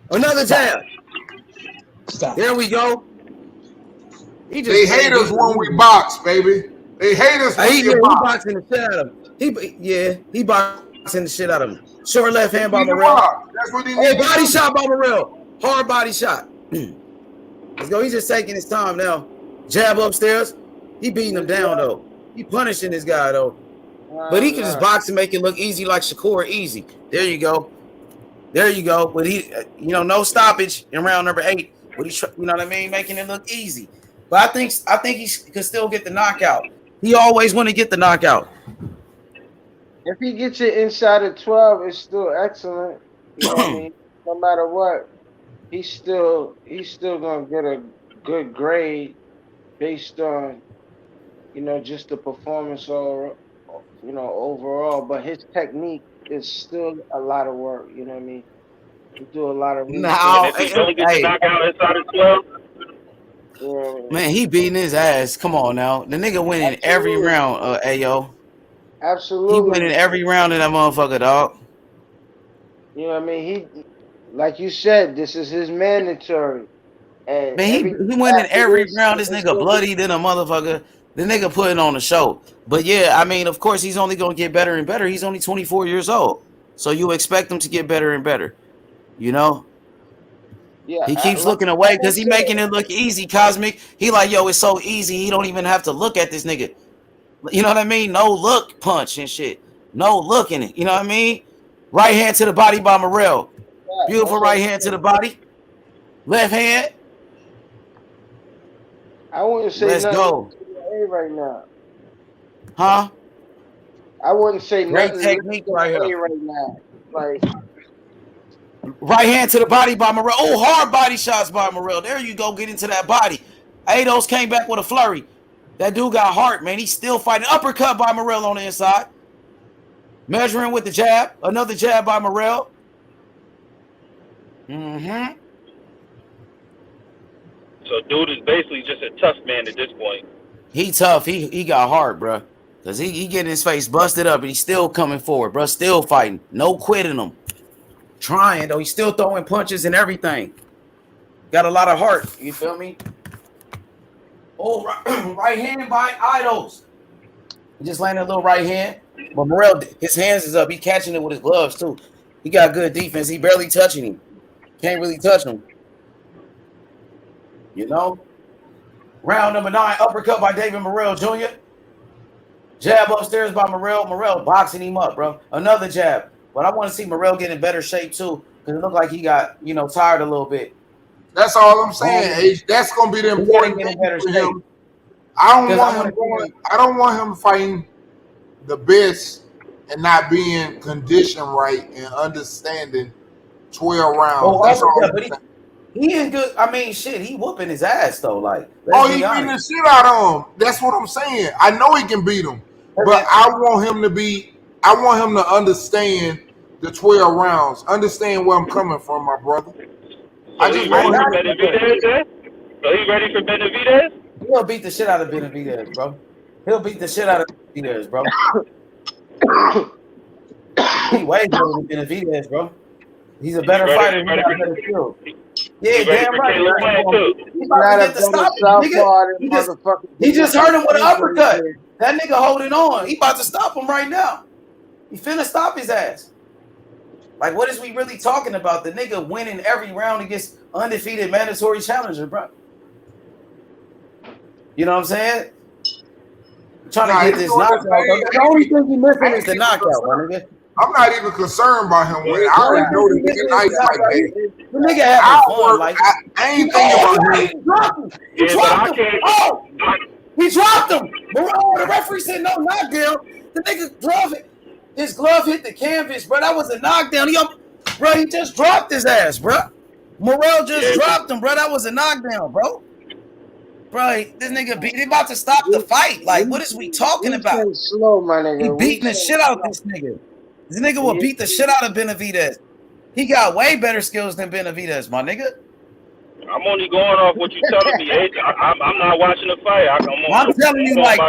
Another jab. There we go. They hate us when we box, baby. They hate us when we box. He boxing the shit out of him. He boxing the shit out of him. Short left hand by Morrell. That's what he needs. Body shot by Morrell. Hard body shot. Let's go. He's just taking his time now. Jab upstairs. He beating him down though. He punishing this guy though. But he can just box and make it look easy like Shakur easy. There you go. There you go. But he, no stoppage in round number 8. But he, you know what I mean, making it look easy. But I think he could still get the knockout. He always want to get the knockout. If he gets you inside of 12, it's still excellent. You know what I mean? No matter what, he's still gonna get a good grade based on, just the performance or overall. But his technique is still a lot of work. You know what I mean? You do a lot of research. If he don't get the knockout inside of 12. Man, he beating his ass. Come on now. The nigga winning every round, Ayo. Absolutely. He winning every round of that motherfucker, dog. You know what I mean? He, like you said, this is his mandatory. And man, he winning every round. This nigga bloody than a motherfucker. The nigga putting on a show. But yeah, I mean, of course, he's only going to get better and better. He's only 24 years old. So you expect him to get better and better. Yeah, he keeps looking away because he making it look easy, Cosmic. He like, yo, it's so easy. He don't even have to look at this nigga. You know what I mean? No look punch and shit. No look in it. You know what I mean? Right hand to the body by Morrell. Beautiful right hand to the body. Left hand. I wouldn't say let's go right now. Huh? I wouldn't say great nothing technique right here. Right now. Like right hand to the body by Morrell. Oh, hard body shots by Morrell. There you go. Get into that body. Aidos came back with a flurry. That dude got heart, man. He's still fighting. Uppercut by Morrell on the inside. Measuring with the jab. Another jab by Morrell. So dude is basically just a tough man at this point. He tough. He got heart, bro. Because he getting his face busted up and he's still coming forward, bro. Still fighting. No quitting him. Trying, though. He's still throwing punches and everything. Got a lot of heart. You feel me? Oh, right hand by Aidos. He just landed a little right hand. But Morrell, his hands is up. He catching it with his gloves too. He got good defense. He barely touching him. Can't really touch him. You know? Round number 9, uppercut by David Morrell Jr. Jab upstairs by Morrell. Morrell boxing him up, bro. Another jab. But I want to see Morrell get in better shape too, because it looked like he got, tired a little bit. That's all I'm saying, H. That's gonna be the important thing for him. I don't want him fighting the best and not being conditioned right and understanding 12 rounds. That's all I'm saying. He is good. I mean, shit, he whooping his ass though. Like, he beating the shit out of him. That's what I'm saying. I know he can beat him, but I want him to understand the 12 rounds. Understand where I'm coming from, my brother. So he's ready for Benavidez? So he's ready for Benavidez? He'll beat the shit out of Benavidez, bro. He'll beat the shit out of Benavidez, bro. He way better than Benavidez, bro. He's a better fighter. He got better skills. Yeah, damn right. He's about to get the stop him, nigga. He just hurt him with an uppercut. That nigga holding on. He about to stop him right now. He finna stop his ass. Like, what is we really talking about? The nigga winning every round against undefeated mandatory challenger, bro. You know what I'm saying? I'm trying to get this knockout. The only thing he missing is the knockout, my nigga. I'm not even concerned about him winning. I already know the nigga nice like that. The nigga having fun. Like, I ain't thinking about him. He dropped him. Oh, he dropped him. The referee said no knockdown. The nigga glove it. His glove hit the canvas, bro. That was a knockdown. He just dropped his ass, bro. Morrell just dropped him, bro. That was a knockdown, bro. Bro, this nigga he about to stop the fight. Like, what is we talking about? Slow, my nigga. He beating the shit out of this nigga. This nigga will beat the shit out of Benavidez. He got way better skills than Benavidez, my nigga. I'm only going off what you telling me, H. I'm not watching the fight. I'm telling you, like,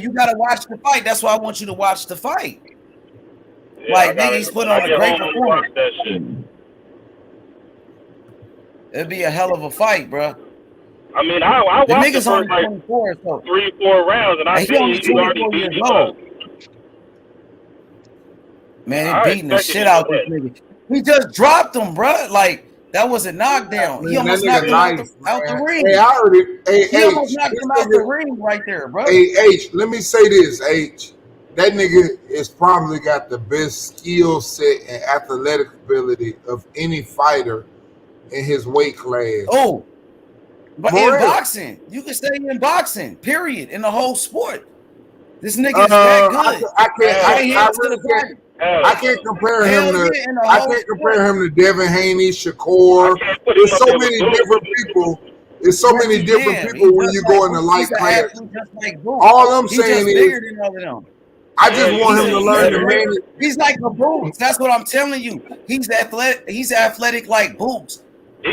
you gotta watch the fight. That's why I want you to watch the fight. Yeah, like, nigga, he's put on a great performance. That shit. It'd be a hell of a fight, bro. I mean, I watched the nigga's first, only 24, so 3-4 rounds, and I think he's already beat him up. Man, he beating the shit out this nigga. He just dropped him, bro. Like, that was a knockdown. He almost knocked him out the ring. He almost knocked him out the ring right there, bro. Hey, H, let me say this, H. That nigga is probably got the best skill set and athletic ability of any fighter in his weight class. Oh, but in boxing, you can say in boxing, period, in the whole sport. This nigga is that good. I can't compare him to Devin Haney, Shakur. There's so many different people. There's so many different people when you go in the light class. All I'm saying is, I just want him to learn to manage. He's like a Boots. That's what I'm telling you. He's athletic. He's athletic like Boots.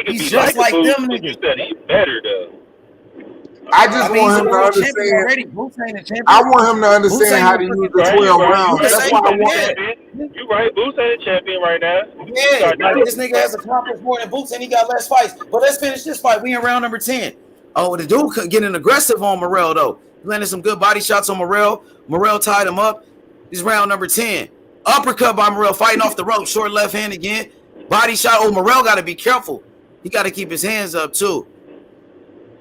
He's just like them niggas. You said he's better though. I just want him to understand. I want him to understand how to use the 12 rounds. That's why I want. You're right. Boots ain't a champion right now. Yeah, this nigga has accomplished more than Boots, and he got less fights. But let's finish this fight. We in round number 10. Oh, the dude getting aggressive on Morrell though. He landed some good body shots on Morrell. Morrell tied him up. This is round number 10. Uppercut by Morrell, fighting off the rope. Short left hand again. Body shot. Oh, Morrell got to be careful. He got to keep his hands up too.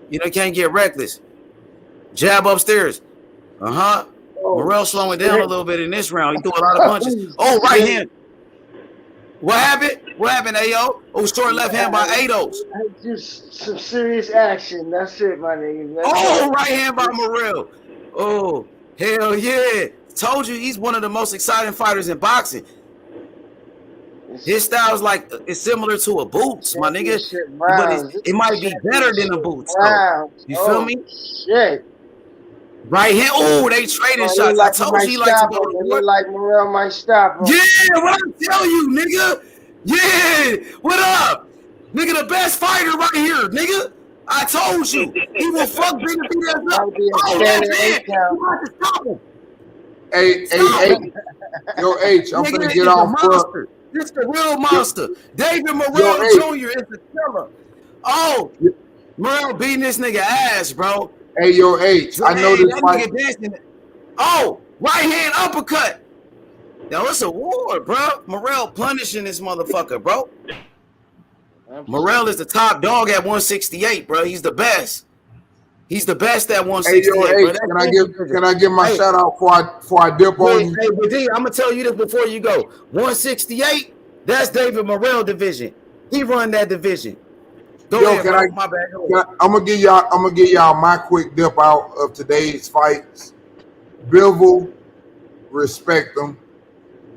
You know, can't get reckless. Jab upstairs. Morrell slowing down a little bit in this round. He threw a lot of punches. Oh, right hand. What happened? What happened, Ayo? Oh, short left hand by Aidos. Just some serious action. That's it, my nigga. Right hand by Morrell. Oh, hell yeah. Told you he's one of the most exciting fighters in boxing. His style is like, it's similar to a Boots, my nigga. But it might be better than a Boots, though. You feel me? Shit. Right hand. Oh, they trading shots. I told you he likes to go to work. Like Morrell might stop him. Yeah, what I tell you, nigga. Yeah, what up? Nigga, the best fighter right here, nigga. I told you. He will fuck Benavidez up. Oh, that's it. Hey, yo, H, I'm finna get off, bro. This the real monster. David Morrell Jr. is the killer. Oh, Morrell beating this nigga ass, bro. Hey, yo, H, I know this fight. Oh, right hand uppercut. Yo, it's a war, bro. Morrell punishing this motherfucker, bro. Morrell is the top dog at 168, bro. He's the best. He's the best at 168, Hey, yo, bro. H, can I give my shout out before I dip on you? Hey, but D, I'm gonna tell you this before you go. 168, that's David Morrell division. He run that division. Go ahead, bro. My bad. I'm gonna give y'all my quick dip out of today's fights. Bivol, respect them.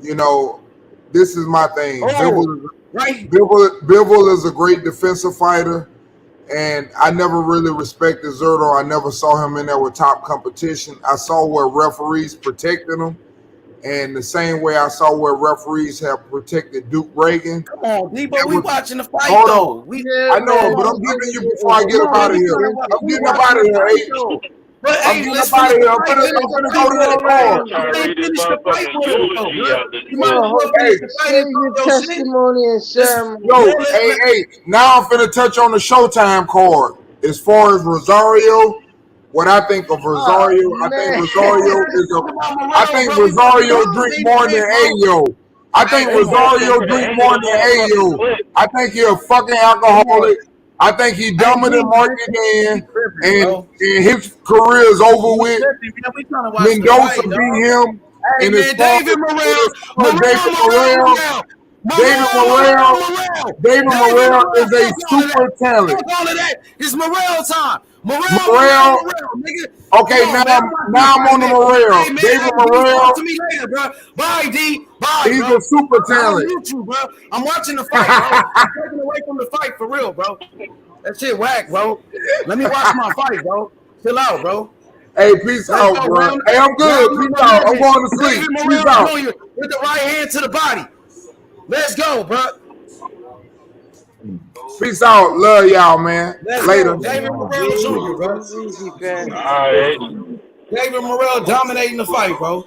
You know, this is my thing. Bivol is a great defensive fighter, and I never really respected Zerto. I never saw him in there with top competition. I saw where referees protected him, and the same way I saw where referees have protected Duke Reagan. Come on, D, but we watching the fight though. I know, but I'm giving you before I get up out of here. I'm getting up out of here, H. I'm getting up out of here. I'm gonna go to the car. Yo, hey, now I'm finna touch on the Showtime card. As far as Rosario, what I think of Rosario, I think Rosario drink more than Ayo. I think Rosario drink more than Ayo. I think he a fucking alcoholic. I think he dumber than Marky Dan, and his career is over with. Mendoza beat him. Hey, man, David Morrell is a super talent. All of that. It's Morrell time. Morrell. Okay, now I'm on the Morrell. Hey, man, David Morrell. Talk to me later, bro. Bye, D. Bye, He's bro. a super talent. I'm watching the fight, bro. I'm taking away from the fight for real, bro. That shit whack, bro. Let me watch my fight, bro. Chill out, bro. Hey, peace out, bro. Hey, I'm good. Peace out. I'm going to sleep. Peace out. With the right hand to the body. Let's go, bro. Peace out. Love y'all, man. Later. David Morrell Jr., bro. All right. David Morrell dominating the fight, bro.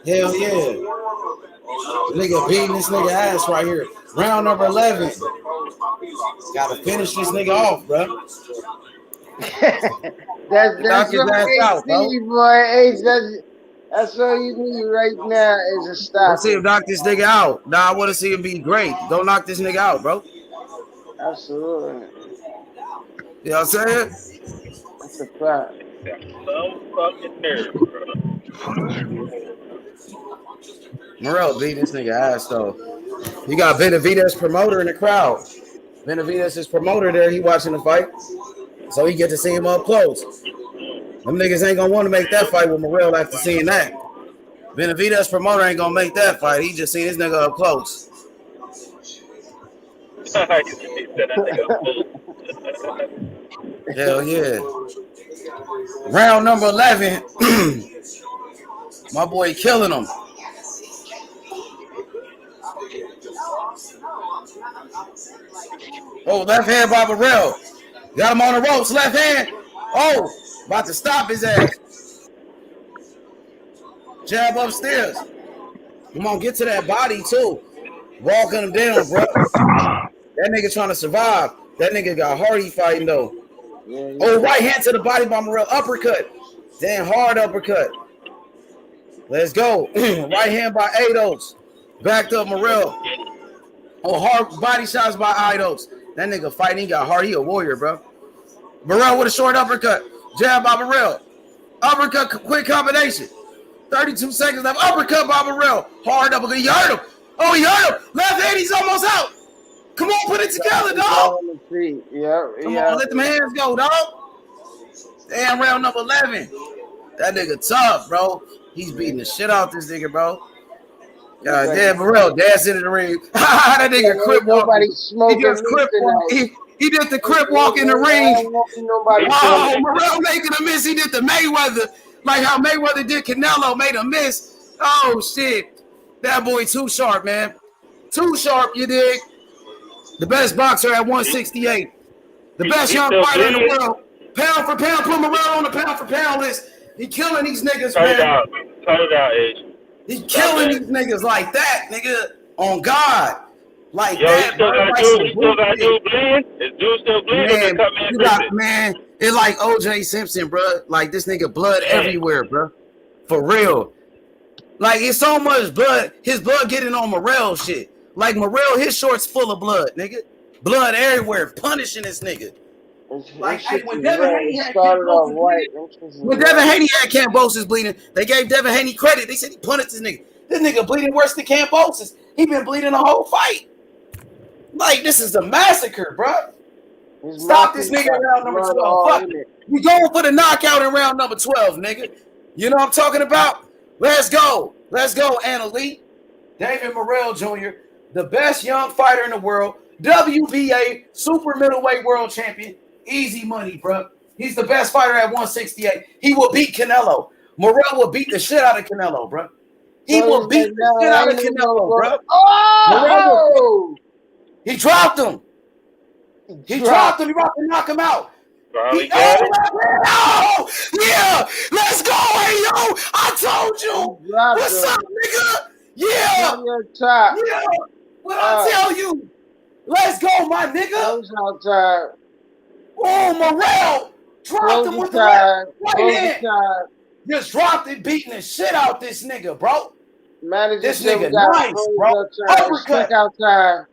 Hell yeah. Nigga beating this nigga ass right here. Round number 11. Gotta finish this nigga off, bro. That's what AC, boy. Ace, that's all you need right now is a stop. Let's see him knock this nigga out. Nah, I want to see him be great. Don't knock this nigga out, bro. Absolutely. You know what I'm saying? That's a fact. Some fucking nerve, bro. Morrell beat this nigga ass though. You got Benavidez promoter in the crowd. Benavidez is promoter there. He watching the fight, so he get to see him up close. Them niggas ain't gonna want to make that fight with Morrell after seeing that. Benavidez promoter ain't gonna make that fight. He just seen his nigga up close. Hell yeah. Round number 11. My boy killing him. Oh, left hand by Morrell. Got him on the ropes. Left hand. Oh, about to stop his ass. Jab upstairs. Come on, get to that body too. Walking him down, bro. That nigga trying to survive. That nigga got Hardy fighting though. Oh, right hand to the body by Morrell. Uppercut. Damn hard uppercut. Let's go. Right hand by Aidos. Backed up Morrell. Oh, hard body shots by Aidos. That nigga fighting. He got hard. He a warrior, bro. Morrell with a short uppercut. Jab by Morrell. Uppercut, quick combination. 32 seconds left. Uppercut by Morrell. Hard uppercut. He hurt him. Oh, he hurt him. Left hand, he's almost out. Come on, put it together, dog. Come on, let them hands go, dog. Damn, round number 11. That nigga tough, bro. He's beating the shit out this nigga, bro. God damn, Morrell dancing in the ring. That nigga crip walk. He just crip walk. He did the crip walk in the ring. Oh, Morrell making a miss. He did the Mayweather. Like how Mayweather did Canelo, made a miss. Oh, shit. That boy too sharp, man. Too sharp, you dig? The best boxer at 168. The best young fighter in the world. Pound for pound. Put Morrell on the pound for pound list. He killing these niggas, man. Cut it out, Edge. He killing these niggas like that, nigga. On God. Like Yo, that, bro. Like some he still got bullshit. dude bleeding? Is dude still bleeding or Man, just cut man you got Christian? man. It's like OJ Simpson, bro. Like this nigga blood everywhere, bro. For real. Like it's so much blood. His blood getting on Morrell shit. Like Morrell, his shorts full of blood, nigga. Blood everywhere, punishing this nigga. Like hey, when Devin Haney had Cambosis bleeding, they gave Devin Haney credit. They said he punished this nigga. This nigga bleeding worse than Cambosis. He been bleeding the whole fight. Like this is a massacre, bro. Stop this nigga in round number 12. Fuck it. We going for the knockout in round number 12, nigga. You know what I'm talking about? Let's go. Let's go, Anna Lee. David Morrell Jr., the best young fighter in the world. WBA super middleweight world champion. Easy money, bro. He's the best fighter at 168. He will beat Canelo. Morrell will beat the shit out of Canelo, bro. He will beat the shit out of Canelo, bro. Oh! He dropped him. He dropped him. He about to knock him out. Finally got it. Oh, yeah. Let's go. Hey, yo. I told you. What's up, nigga? Yeah. Yeah. What I tell you? Let's go, my nigga. Oh, Morrell dropped him with the right hand. Just dropped it, beating the shit out this nigga, bro. This nigga nice, bro. Uppercut. Checkout time.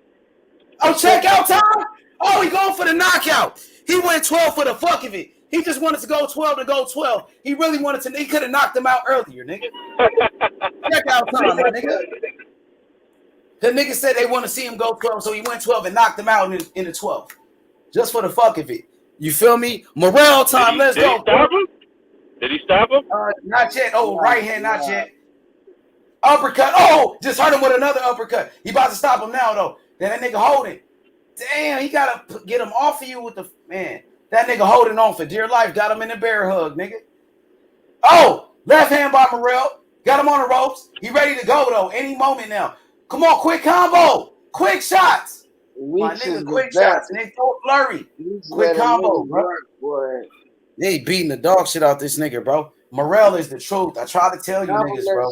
Oh, checkout time? Oh, he going for the knockout. He went 12 for the fuck of it. He just wanted to go 12 to go 12. He really wanted to. He could have knocked him out earlier, nigga. Checkout time, my nigga. The nigga said they want to see him go 12, so he went 12 and knocked him out in the 12. Just for the fuck of it. You feel me? Morrell time, let's go. Did he stop him? Not yet. Oh, right hand, not yet. Uppercut. Oh, just hurt him with another uppercut. He about to stop him now, though. Then that nigga holding. Damn, he got to get him off of you with the... Man, that nigga holding on for dear life. Got him in the bear hug, nigga. Oh, left hand by Morrell. Got him on the ropes. He ready to go, though. Any moment now. Come on, quick combo. Quick shots. My nigga, quick shots. And they throw it blurry. Quick combo, bro. They beating the dog shit out this nigga, bro. Morrell is the truth. I try to tell you niggas, bro.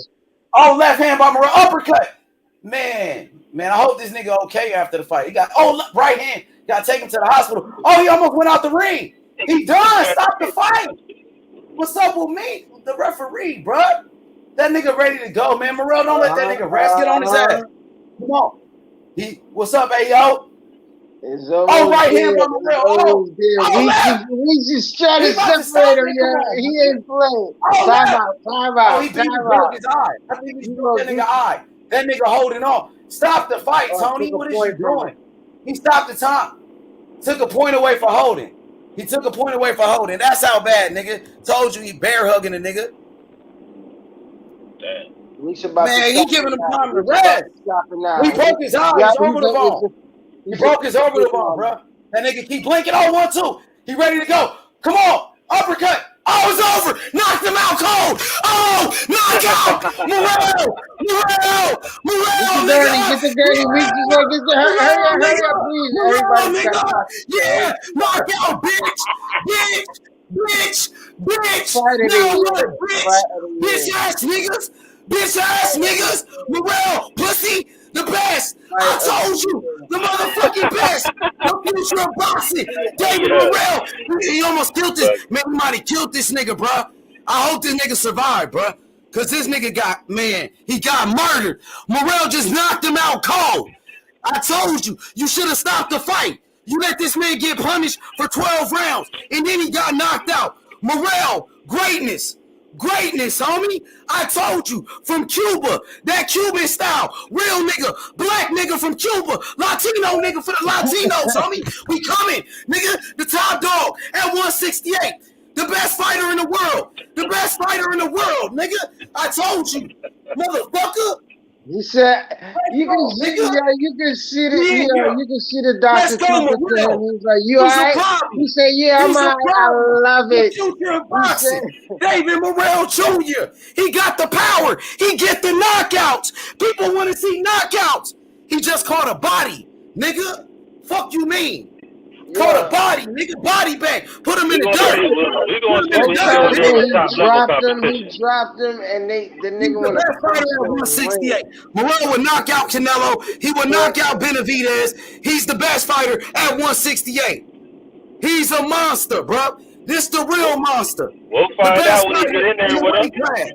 Oh, left hand by Morrell. Uppercut. Man, I hope this nigga okay after the fight. He got, right hand. Got to take him to the hospital. Oh, he almost went out the ring. He done. Stop the fight. What's up with me? The referee, bro. That nigga ready to go, man. Morrell, don't let that nigga rest. Get on his ass. Come on. What's up, Ayo? Oh, right hand by Morrell. We just trying to separate him. Yeah, he ain't playing. Time out. Oh, he broke his eye. I think he broke that nigga eye. That nigga holding on. Stop the fight, Tony. What is you doing? He stopped the time. Took a point away for holding. He took a point away for holding. That's how bad, nigga. Told you he bear hugging the nigga. Damn. Man, he giving him time to rest. He broke his eye. He's over the ball. He broke his over the ball, bro. That nigga keep blinking. Oh, 1-2. He ready to go. Come on. Uppercut. Oh, it's over. Knocked him out cold. Oh, knockout. Morrell. Get the dirty. Hurry up, please. Everybody. Yeah. Knockout, bitch. Now what, bitch ass niggas. Morrell, pussy. The best. I told you. The motherfucking best. The future of boxing. David Morrell. He almost killed this. Man, he might have killed this nigga, bro. I hope this nigga survived, bro. Because this nigga he got murdered. Morrell just knocked him out cold. I told you. You should have stopped the fight. You let this man get punished for 12 rounds. And then he got knocked out. Morrell, greatness. Greatness, homie. I told you. From Cuba. That Cuban style. Real nigga. Black nigga from Cuba. Latino nigga for the Latinos, homie. We coming. Nigga, the top dog at 168. The best fighter in the world. Nigga. I told you. Motherfucker. He said, you can see the doctor talking to him. He was like, you all right? He said, yeah, I'm all right. I love it. Future of boxing. David Morrell Jr. He got the power. He get the knockouts. People want to see knockouts. He just caught a body. Nigga, fuck you mean? Caught a body, nigga, body bag. Put him in the dirt. We gonna see when Okay, you then in top he level dropped him. competition. He dropped him, and the He's nigga the wanna best punch fighter at him in the 168. ring. Morrell would knock out Canelo. He would knock out Benavidez. He's the best fighter at 168. He's a monster, bro. This the real monster. We'll The find best out when he fighter get in there in the with weight him. class.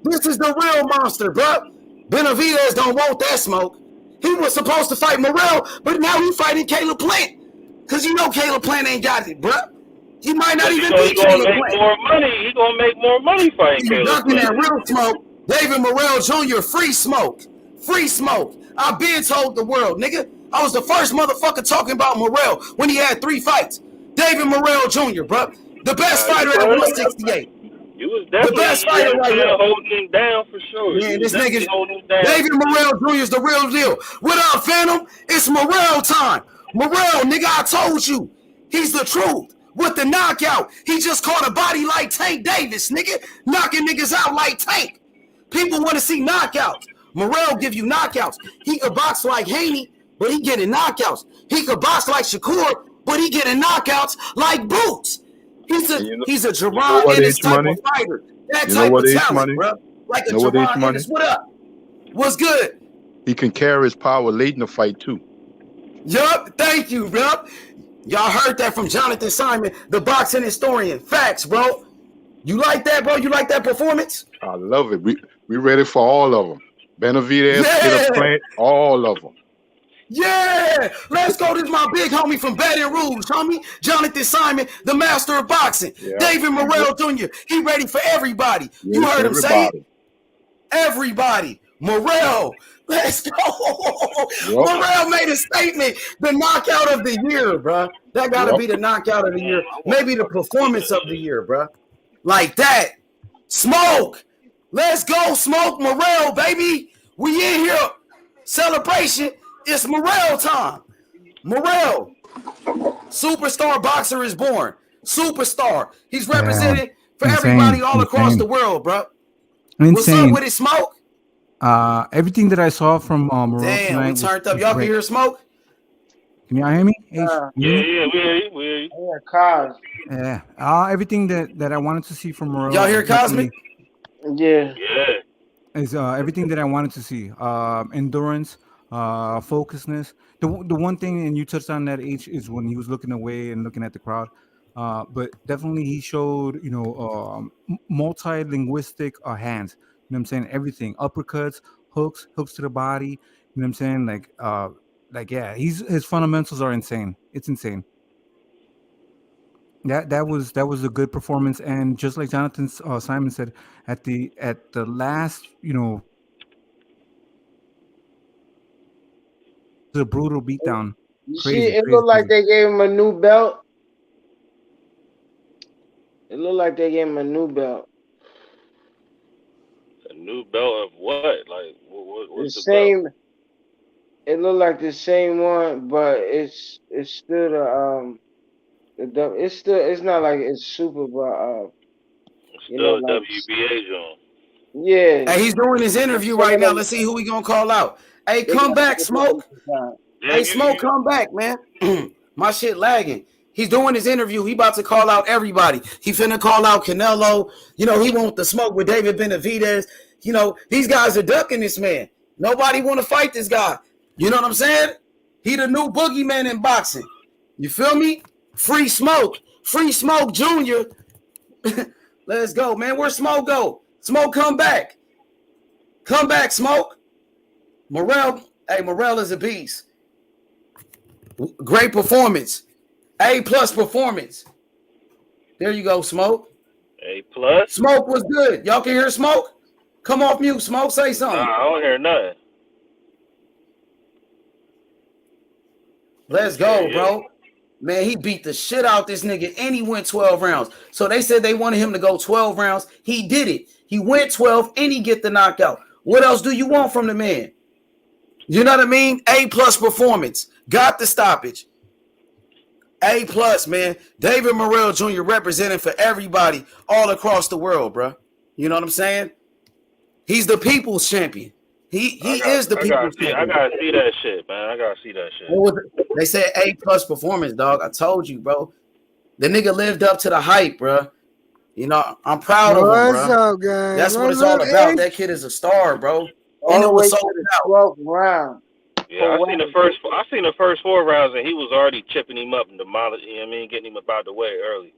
This is the real monster, bro. Benavidez don't want that smoke. He was supposed to fight Morrell, but now he's fighting Caleb Plant. Because you know Caleb Plant ain't got it, bro. He might not even He beat gonna Caleb make Plant. more money. He gonna make more money fighting He's Caleb dunking that Plant. real smoke. David Morrell Jr., free smoke. Free smoke. I've been told the world, nigga. I was the first motherfucker talking about Morrell when he had 3 fights. David Morrell Jr., bro. The best fighter at 168. You was The definitely best fighter right here. holding him down for sure. Man, You was this nigga, definitely holding him down. David Morrell Jr. is the real deal. What up, Phantom? It's Morrell time. Morrell, nigga, I told you. He's the truth. With the knockout, he just caught a body like Tank Davis, nigga. Knocking niggas out like Tank. People want to see knockouts. Morrell give you knockouts. He could box like Haney, but he getting knockouts. He could box like Shakur, but he getting knockouts like Boots. He's a Jerron Ennis type of fighter. That type of talent, bro. Like a Jerron Ennis. What up? What's good? He can carry his power late in the fight too. Yup, thank you, yup. Y'all heard that from Jonathan Simon, the boxing historian. Facts, bro. You like that, bro? You like that performance? I love it. We ready for all of them. Benavidez, Caleb Plant, all of them. Yeah, let's go. This is my big homie from Baton Rouge, homie. Jonathan Simon, the master of boxing. Yeah. David Morrell Jr., he ready for everybody. You heard him say it. Everybody. Morrell, let's go. Yep. Morrell made a statement. The knockout of the year, bro. That got to be the knockout of the year. Maybe the performance of the year, bro. Like that. Smoke. Let's go, Smoke. Morrell, baby. We in here. Celebration. It's Morrell time. Morrell. Superstar boxer is born. Superstar. He's represented for everybody all across the world, bro. What's up with it, Smoke? Everything that I saw from Morrell tonight. We turned up. Y'all can hear Smoke? Can y'all hear me? Yeah, we hear you. Yeah, Cos. Yeah. Everything that I wanted to see from Morrell. Y'all hear Cosmic? Yeah. Is everything that I wanted to see. Endurance, focusness. The one thing, and you touched on that, H, is when he was looking away and looking at the crowd. But definitely he showed, multi-linguistic hands. You know what I'm saying? Everything. Uppercuts, hooks to the body. You know what I'm saying? Yeah, his fundamentals are insane. It's insane. That was a good performance, and just like Jonathan Simon said, at the last, the brutal beatdown. It looked like they gave him a new belt. It looked like they gave him a new belt. A new belt of what? Like what's the same belt? It looked like the same one, but it's still it's not like it's super, but still WBA zone. Yeah. Hey, he's doing his interview right now. Let's see who we gonna call out. Hey, come back, Smoke. Hey, Smoke, come back, man. My shit lagging. He's doing his interview. He about to call out everybody. He finna call out Canelo. He want the smoke with David Benavidez. These guys are ducking this man. Nobody want to fight this guy. You know what I'm saying? He the new boogeyman in boxing. You feel me? Free Smoke. Free Smoke Jr. Let's go, man. Where Smoke go? Smoke, come back. Come back, Smoke. Morrell is a beast. Great performance. A+ performance. There you go, Smoke. A+. Smoke was good. Y'all can hear Smoke? Come off mute, Smoke. Say something. Nah, I don't hear nothing. Let's go, bro. Man, he beat the shit out this nigga, and he went 12 rounds. So they said they wanted him to go 12 rounds. He did it. He went 12, and he get the knockout. What else do you want from the man? You know what I mean? A+ performance. Got the stoppage. A+, man. David Morrell Jr. representing for everybody all across the world, bro. You know what I'm saying? He's the people's champion. He is the people's champion. I gotta see that shit, man. I gotta see that shit. They said A+ performance, dog. I told you, bro. The nigga lived up to the hype, bro. You know, I'm proud of him, What's bro. up, guys? That's what What's it's all up, about. Ace? That kid is a star, bro. All And the it way was to sold the out. 12th round. Yeah, I seen the first 4 rounds, and he was already chipping him up and demolishing. You know what I mean, getting him up out the way early.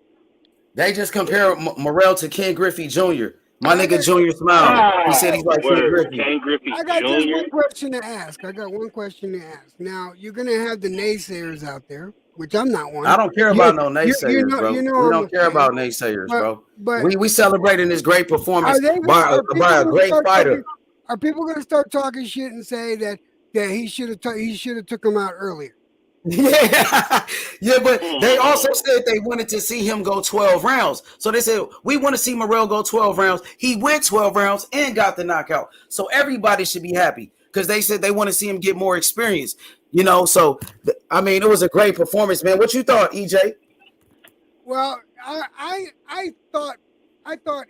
They just compare Morrell to Ken Griffey Jr. My nigga Junior smiled. He said he's like Ken Griffey. Ken Griffey I got just Jr. one question to ask. Now, you're going to have the naysayers out there, which I'm not one. I don't care about no naysayers, bro. You know we I'm don't a care fan, about naysayers, bro. But We celebrating this great performance by a great fighter. Are people going to start talking shit and say that he should have took him out earlier? Yeah, but they also said they wanted to see him go 12 rounds. So they said, we want to see Morrell go 12 rounds. He went 12 rounds and got the knockout. So everybody should be happy because they said they want to see him get more experience. You know, so, I mean, it was a great performance, man. What you thought, EJ? Well, I thought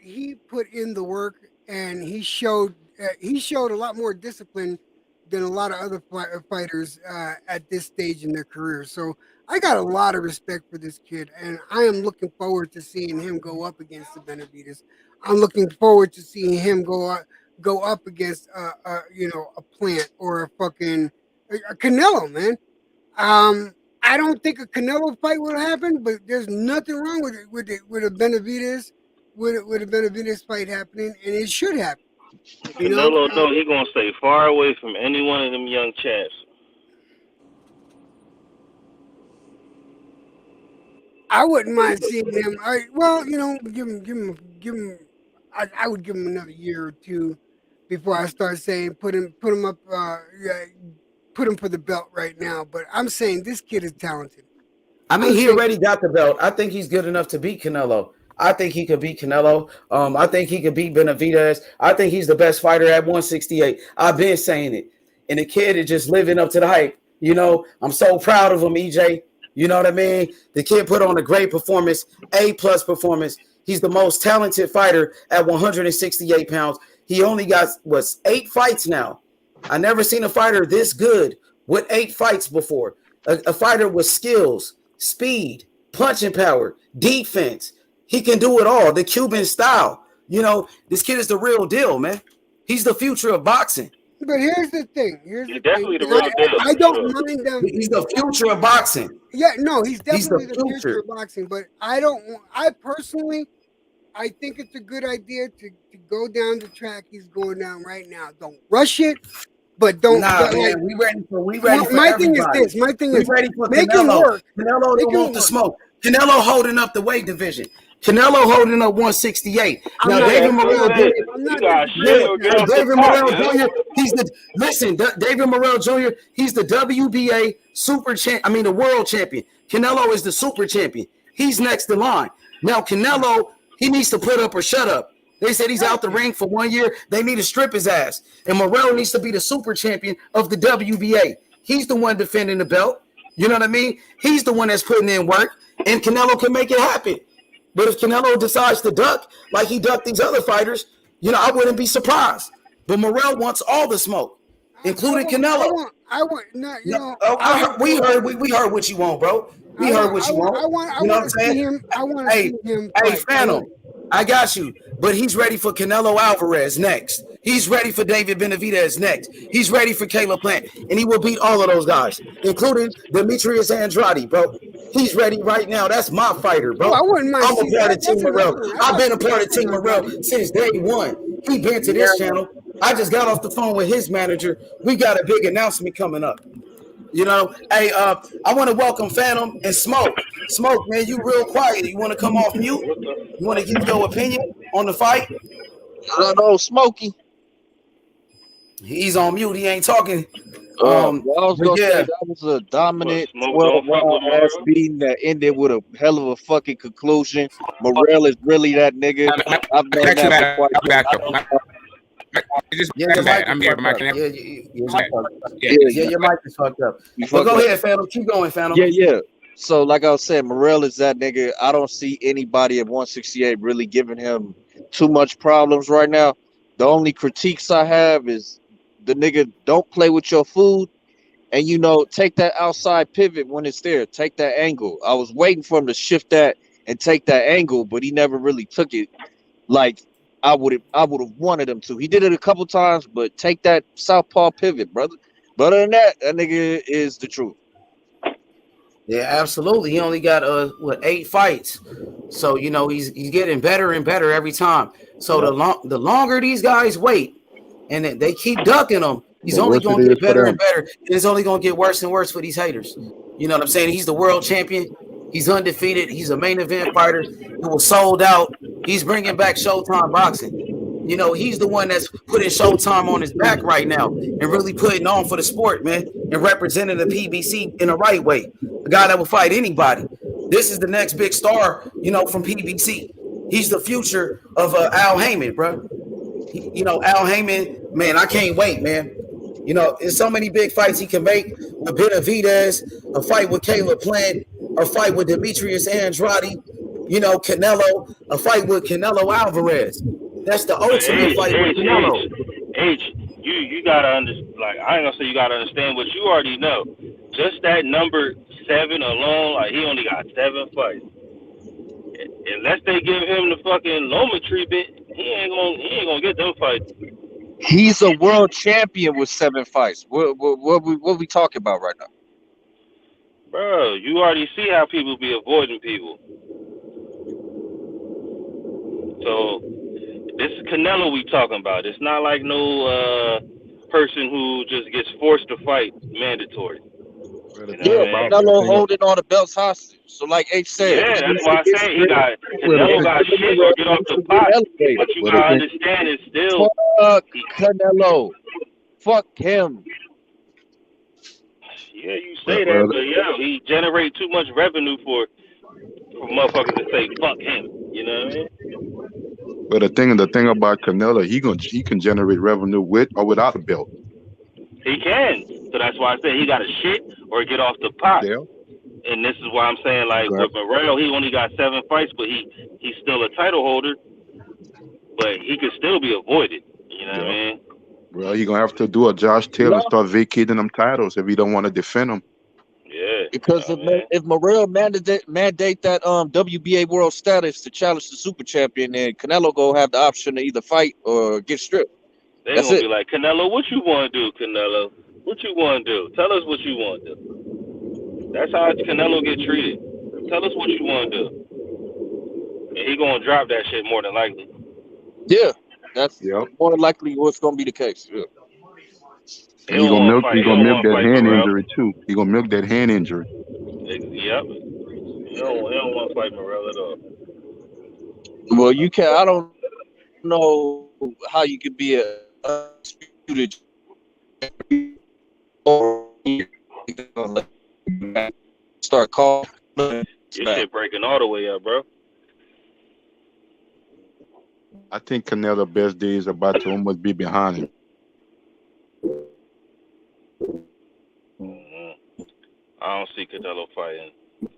he put in the work and he showed a lot more discipline than a lot of other fighters at this stage in their career. So I got a lot of respect for this kid, and I am looking forward to seeing him go up against the Benavidez. I'm looking forward to seeing him go up against a Plant or a Canelo, man. I don't think a Canelo fight will happen, but there's nothing wrong with a Benavidez fight happening, and it should happen. Canelo, no, he gonna stay far away from any one of them young champs. I wouldn't mind seeing him. Give him. I would give him another year or two before I start saying put him up, put him for the belt right now. But I'm saying this kid is talented. I mean, he already got the belt. I think he's good enough to beat Canelo. I think he could beat Canelo. I think he could beat Benavidez. I think he's the best fighter at 168. I've been saying it. And the kid is just living up to the hype. You know, I'm so proud of him, EJ. You know what I mean? The kid put on a great performance, A+ performance. He's the most talented fighter at 168 pounds. He only got, 8 fights now. I never seen a fighter this good with 8 fights before. A fighter with skills, speed, punching power, defense. He can do it all. The Cuban style. You know, this kid is the real deal, man. He's the future of boxing. But here's the thing. Definitely the real deal. I don't mind them. He's the future of boxing. Yeah, no, he's definitely the the future of boxing. But I personally think it's a good idea to go down the track he's going down right now. Don't rush it, but don't. Nah, man, we ready for my everybody. thing is this. My thing is ready for make Canelo. it work. Canelo don't want the smoke. Canelo holding up the weight division. Canelo holding up 168. Now David Morrell Jr. David Morrell Jr. David Morrell Jr. He's the WBA the world champion. Canelo is the super champion. He's next in line. Now Canelo, he needs to put up or shut up. They said he's out the ring for 1 year. They need to strip his ass. And Morrell needs to be the super champion of the WBA. He's the one defending the belt. You know what I mean? He's the one that's putting in work. And Canelo can make it happen. But if Canelo decides to duck like he ducked these other fighters, I wouldn't be surprised. But Morrell wants all the smoke, including Canelo. We heard what you want, bro. We heard what you want. You know what I'm saying? I want to see him. Hey, Phantom, I got you. But he's ready for Canelo Alvarez next. He's ready for David Benavidez next. He's ready for Caleb Plant. And he will beat all of those guys, including Demetrius Andrade, bro. He's ready right now. That's my fighter, bro. I wouldn't mind I'm a part of Team Morrell. I've been a part of Team Morrell since day one. He been to this channel. I just got off the phone with his manager. We got a big announcement coming up. Hey, I want to welcome Phantom and Smoke. Smoke, man, you real quiet. You want to come off mute? You want to give your opinion on the fight? No, Smokey. He's on mute. He ain't talking. I was gonna say that was a dominant 12-round ass beating that ended with a hell of a fucking conclusion. Morrell is really that nigga. I've known that for quite some time. I'm here. Your mic is fucked up. Well, go ahead, Phantom. Keep going, Phantom. Yeah. So, like I was saying, Morrell is that nigga. I don't see anybody at 168 really giving him too much problems right now. The only critiques I have is the nigga don't play with your food, and take that outside pivot when it's there. Take that angle. I was waiting for him to shift that and take that angle, but he never really took it like I would have wanted him to. He did it a couple times, but take that southpaw pivot, brother. But other than that, that nigga is the truth. Yeah, absolutely. He only got 8 fights, so he's getting better and better every time. So the longer these guys wait, and they keep ducking him, he's The only worse it gonna is get for better and them. better. And it's only gonna get worse and worse for these haters. You know what I'm saying? He's the world champion. He's undefeated. He's a main event fighter. He was sold out. He's bringing back Showtime boxing. He's the one that's putting Showtime on his back right now and really putting on for the sport, man, and representing the PBC in the right way. A guy that will fight anybody. This is the next big star, from PBC. He's the future of Al Heyman, bro. Al Heyman, man, I can't wait, man. There's so many big fights he can make with Benavidez, a fight with Caleb Plant, a fight with Demetrius Andrade, Canelo, a fight with Canelo Alvarez. That's the But ultimate fight with Canelo. you gotta understand. Like, I ain't gonna say you gotta understand what you already know. Just that number 7 alone, like, he only got 7 fights. Unless they give him the fucking Loma treatment, he ain't gonna get them fights. He's a world champion with 7 fights. What we talking about right now? Bro, you already see how people be avoiding people. So this is Canelo we talking about. It's not like no person who just gets forced to fight mandatory. Canelo holding all the belts hostage. So like H said, yeah, that's why I say Canelo got shit or get off the pot. But you gotta understand it's still fuck Canelo. Fuck him. Yeah, you say that, but he generate too much revenue for motherfuckers to say fuck him. You know what I mean? But the thing about Canelo, he can generate revenue with or without a belt. He can. So that's why I say he got to shit or get off the pot. Yeah. And this is why I'm saying, like, with Morrell, he only got 7 fights, but he's still a title holder. But he could still be avoided. You know what I mean? Well, he gonna have to do a Josh Taylor, start vacating them titles if he don't want to defend them. Yeah. Because if Morrell mandate that WBA world status to challenge the super champion, then Canelo go have the option to either fight or get stripped. They gonna be like, Canelo, what you want to do, Canelo? What you want to do? Tell us what you want to do. That's how Canelo get treated. Tell us what you want to do. And he gonna drop that shit more than likely. Yeah, that's more likely what's gonna be the case. Yeah. And he gonna milk that hand injury too. He gonna milk that hand injury. Yep. He don't want to fight Morrell at all. Well, you can. I don't know how you could be a undisputed start calling. Your shit breaking all the way up, bro. I think Canelo's best days about to almost be behind him. I don't see Canelo fighting.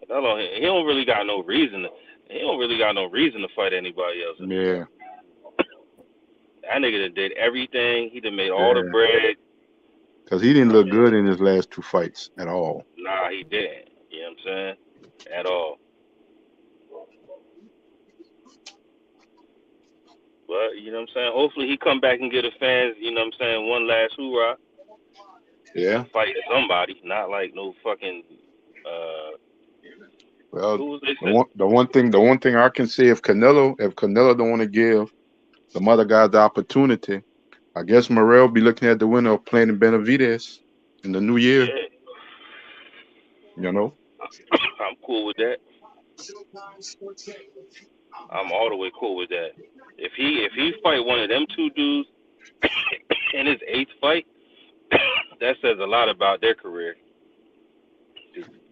Canelo, he don't really got no reason. He don't really got no reason to fight anybody else. Yeah. That nigga done did everything. He done made all the bread. Because he didn't look good in his last 2 fights at all. Nah, he didn't. You know what I'm saying? At all. But, you know what I'm saying? Hopefully he come back and get the fans, you know what I'm saying, one last hoorah. Yeah. Fight somebody, not like no fucking well, the one thing I can say, if Canelo don't want to give some other guys the opportunity, I guess Morrell be looking at the winner of playing in Benavidez in the new year. Yeah. You know? I'm cool with that. I'm all the way cool with that. If he fight one of them 2 dudes in his 8th fight, that says a lot about their career.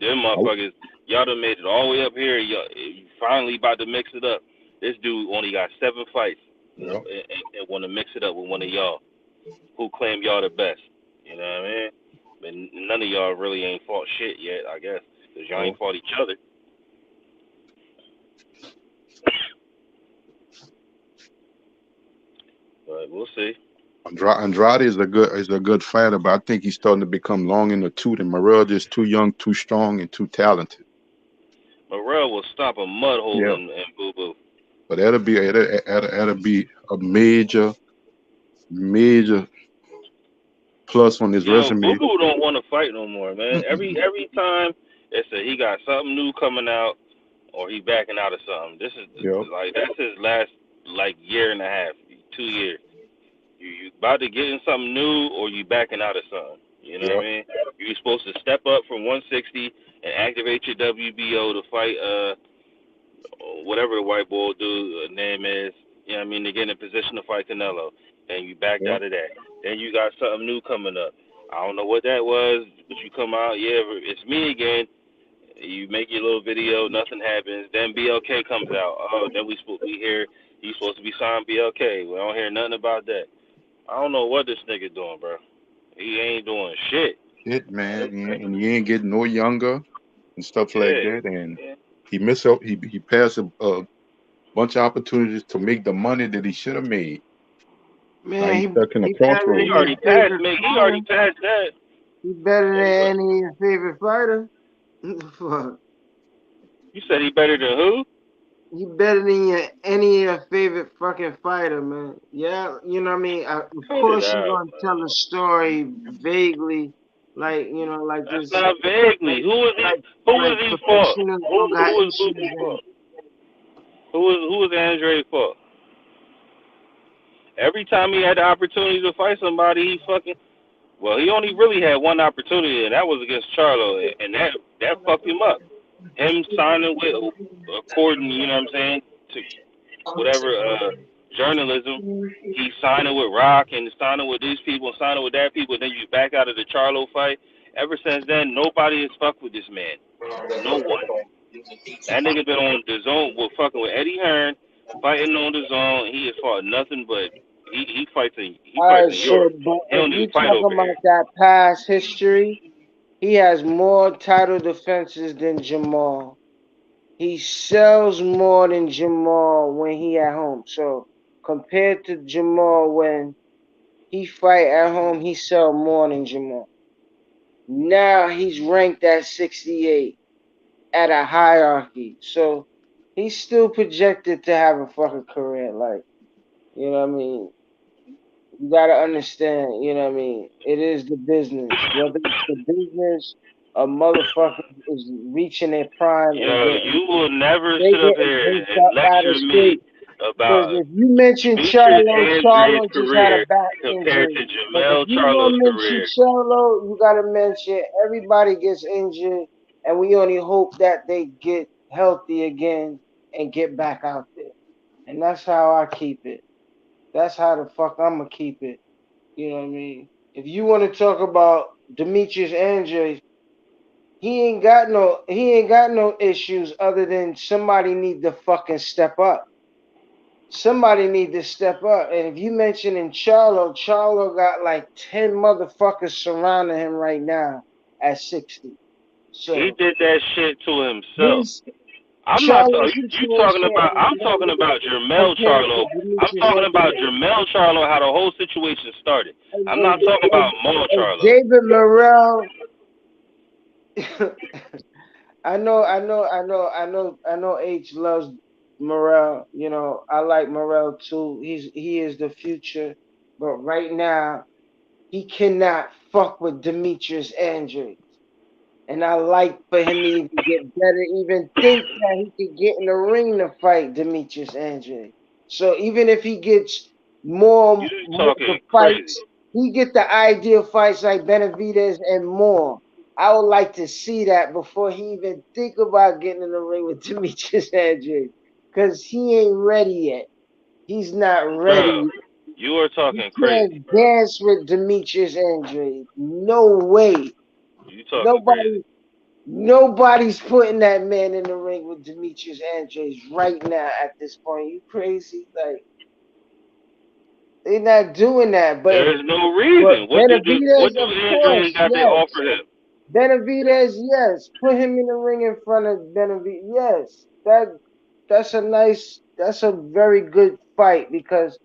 Them motherfuckers, y'all done made it all the way up here. You finally about to mix it up. This dude only got 7 fights and want to mix it up with one of y'all who claim y'all the best. You know what I mean? But none of y'all really ain't fought shit yet, I guess, because y'all ain't fought each other. But we'll see. Andrade is a good fighter, but I think he's starting to become long in the tooth, and Morrell just too young, too strong, and too talented. Morrell will stop a mud hole Yeah. in Boo Boo. But that'll be a major plus on his Yo, Boo resume. Boo don't want to fight no more, man. Every time it's a he got something new coming out or he backing out of something. This is Yep. like that's his last like year and a half, 2 years. You about to get in something new or you backing out of something. You know what I Yep. mean? You're supposed to step up from 160 and activate your WBO to fight whatever the white boy dude name is. You know what I mean? To get in a position to fight Canelo, and you backed Yep. out of that. Then you got something new coming up. I don't know what that was, but you come out, yeah, it's me again. You make your little video, nothing happens. Then BLK comes out. Oh, then we hear he's supposed to be signed BLK. We don't hear nothing about that. I don't know what this nigga doing, bro. He ain't doing shit. It man, and he ain't getting no younger and stuff like Yeah. that. And he missed out. He passed a bunch of opportunities to make the money that he should have made. Now he's Man, stuck in a he better He than crossroads. his already passed favorite me. He already fighter. passed that. He better than any of his favorite fighter. Fuck. You said he better than who? He better than any of your favorite fucking fighter, man. Yeah, you know what I mean? Of Cut it course, you're out. going to tell a story vaguely, like, you know, like That's this, not vaguely. like, Who was he? like, Who like was he for? professionals Who don't got was Boo issues Boo for? and Who was Andre for? Every time he had the opportunity to fight somebody, he fucking. Well, he only really had one opportunity, and that was against Charlo, and that fucked him up. Him signing with, according, you know what I'm saying, to whatever journalism, he signing with Rock and signing with these people, signing with that people. Then you back out of the Charlo fight. Ever since then, nobody has fucked with this man. No one. That nigga been on the zone with fucking with Eddie Hearn, fighting on the zone. He has fought nothing but he fights in all right, so, Europe. but He if don't you even fight talking over about here. that past history, he has more title defenses than Jamal. He sells more than Jamal when he at home. So compared to Jamal when he fight at home, he sell more than Jamal. Now he's ranked at 68 at a hierarchy. So he's still projected to have a fucking career. Like, you know what I mean? You gotta understand, you know what I mean? It is the business. Whether it's the business, a motherfucker is reaching their prime and Yo, getting you will never they sit up getting here built and up out of lecture me shape. Because about if you mention Demetrius Charlo, Andre's Charlo just had a career back compared injury. to But if Jamel you Charlo's gonna mention career. Charlo, you gotta mention everybody gets injured, and we only hope that they get healthy again and get back out there. And that's how I keep it. That's how the fuck I'ma keep it. You know what I mean? If you want to talk about Demetrius Andrews, he ain't got no issues other than somebody need to fucking step up. Somebody need to step up. And if you mentioning Charlo got like 10 motherfuckers surrounding him right now at 60. He So did that shit to himself. his I'm not Charlo talking. You talking situation about? is I'm talking nothing about Jermel compared to Charlo. I'm Demetrius talking about Andrews. Jermel Charlo. How the whole situation started. I'm not If, talking if, about Maul if Charlo. David Morrell I know H loves Morrell. You know, I like Morrell too. He is the future. But right now, he cannot fuck with Demetrius Andrews. And I like for him to even get better, even think that he could get in the ring to fight Demetrius Andrews. So even if he gets You more the talking crazy? fights, he get the ideal fights like Benavidez and more. I would like to see that before he even think about getting in the ring with Demetrius Andrews. Because he ain't ready yet. He's not Bro, ready. you are He talking crazy, can't bro. dance with Demetrius Andrews. No way. You talking crazy. Nobody Nobody's putting that man in the ring with Demetrius Andrews right now at this point. You crazy? Like they're not doing that. There is no reason. What Benavidez, do of Andre and course, got they yes. offer him? Benavidez, yes. Put him in the ring in front of Benavidez. Yes. That's a very good fight because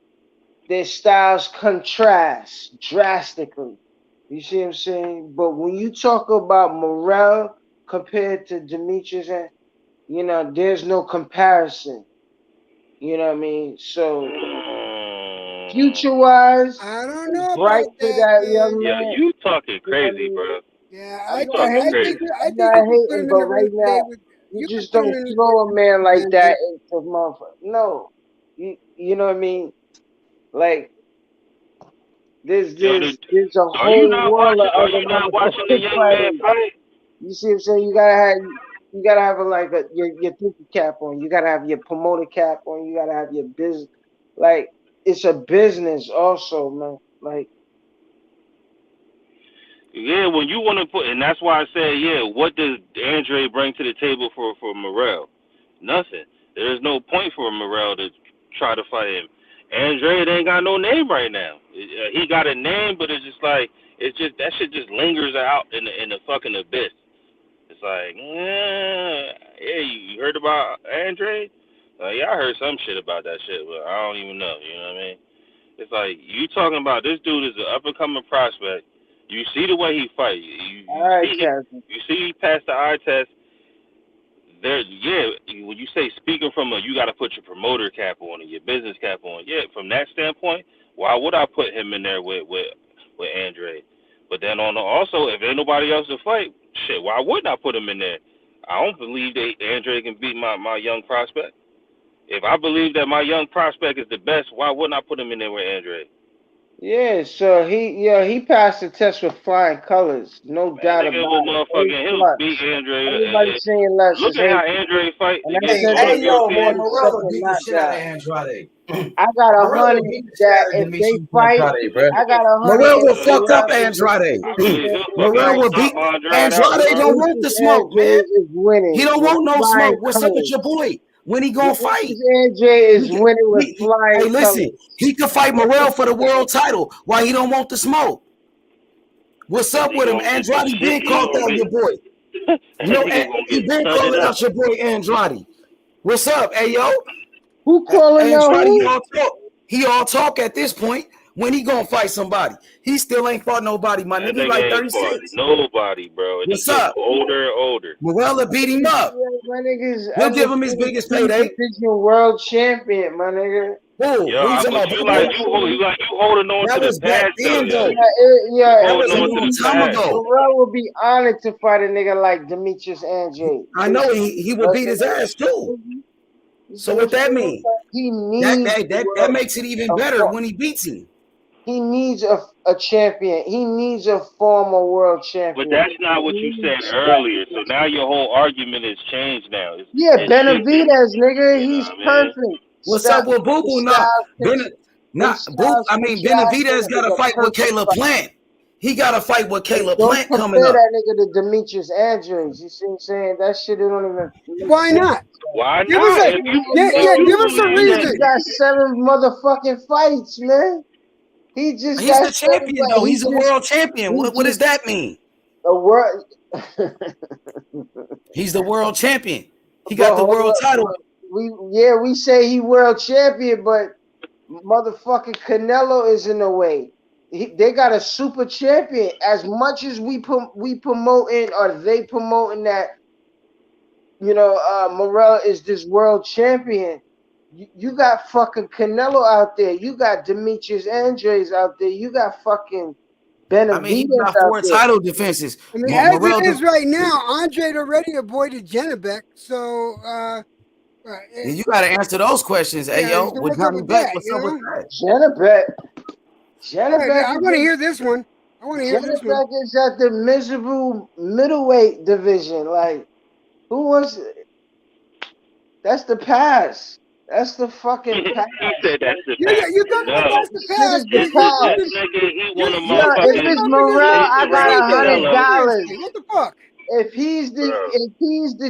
their styles contrast drastically. You see what I'm saying? But when you talk about Morrell compared to Demetrius, you know, there's no comparison. You know what I mean? So future wise, I don't know bright about for that, that man. young Yeah, man. you talking You know what I crazy, mean? bro. Yeah, I'm I not think hating. I'm not you can put hating, him in but the right ring today now with you you can just put him don't in the ring throw a with man like Demetrius that Andrade. into motherfucker. No, you know what I mean? Like Yo, there's a are you whole not world of watching? Are other you not watching the motherfucking young man fighters. fight? You see what I'm saying? You gotta have your thinking cap on. You gotta have your promoter cap on. You gotta have your business. Like it's a business also, man. Like Yeah, when you want to put, and that's why I say, yeah, what does Andre bring to the table for Morrell? Nothing. There's no point for Morrell to try to fight him. Andre ain't got no name right now. He got a name, but it's just like that shit just lingers out in the fucking abyss. It's like, yeah, you heard about Andre? Yeah, I heard some shit about that shit, but I don't even know. You know what I mean? It's like you talking about this dude is an up and coming prospect. You see the way he fight. all right, See Captain. you see he passed the eye test. There, yeah. When you say speaking from you got to put your promoter cap on and your business cap on. Yeah, from that standpoint, why would I put him in there with Andre? But then also, if ain't nobody else to fight, shit, why wouldn't I put him in there? I don't believe that Andre can beat my young prospect. If I believe that my young prospect is the best, why wouldn't I put him in there with Andre? Yeah, so he passed the test with flying colors, no doubt Nigga about was it. A motherfucking, he'll beat plus. Andre. Anybody saying less Look is at how hateful. Andre fight And I against said all that the Hey, yo, before man, Europeans. the Morrell will second beat the shit out of knockout. Andrade. I got Morrell will 100 beat the shit that out of if they Demetrius fight, Andrade, bro. I got 100 Morrell if will fuck up Andrade. I believe he'll fucking Morrell will stomp beat Andrade out, Andrade. bro. Don't want the Demetrius smoke, man. Andrade is He winning don't with want no flying smoke. What's up with colors. your boy? When he gonna fight? Demetrius Andrade He is can, winning with flying hey, listen, colors. he could fight Morrell for the world title. Why he don't want the smoke? What's up He with him? gonna get the Andrade shit. been called out your boy. You know, Nigga gonna he get been studded calling up. out your boy Andrade. What's up, hey yo? Who calling out Andrade, who? he all talk at this point. When he gonna fight somebody? He still ain't fought nobody, my That nigga. He nigga like ain't fought 36. nobody, bro, and he What's getting up? older and older. Morrell will beat him up. My nigga's He'll give him his undefeated biggest two payday. division world champion, my nigga. Who you talking But about? you Boo like Boo? you holding on That to the was back past though, then, yo. though. You That was holding a on to long the time past. ago. Morrell would be honored to fight a nigga like Demetrius Andrade. I know he would beat his ass too. You see So what I'm what that saying? mean? He That needs that that, that makes it even better when he beats him. he needs a champion. He needs a former world But champion. that's not what you said earlier. So now your whole argument has changed now. Yeah, It's shifted. Benavidez, nigga, You know he's what I mean? perfect. What's up Stop with Boo his Boo? styles Benavidez got to is a fight with perfect Caleb fight. Plant. He got to fight with Caleb Don't Plant coming compare up. that nigga to Demetrius Andrade. You see what I'm saying? That shit don't even make Why sense. not? Why Give us not? a If you give us a believe that, He reason. got 7 motherfucking fights, man. He just He's got the 7 champion fights. though. He's a world champion. What does that mean? A world. He's the world champion. He But got the hold world up, title. we say he world champion, but motherfucking Canelo is in the way. They got a super champion. As much as we promoting or they promoting that, Morrell is this world champion. You got fucking Canelo out there. You got Demetrius Andres out there. You got fucking I mean, he Benavidez got out 4 there. title defenses. I mean, as Morrell it is right now, Andre already avoided Janabek, so and you got to answer those questions, hey yeah. yo. So With what's up Johnny with Beck, that? what's You up with know? that? Janabek I want to hear this one. I want to hear this one. Janabek is at the miserable middleweight division. Like, who wants? That's the past. That's the fucking past. he said that's the Yeah, past. you talking about No, that's the Shit past? is the this past. nigga he want to Yeah, if You it's motherfucking talking Morrell, chase I got around Canelo, $100. What the fuck? If he's bro. the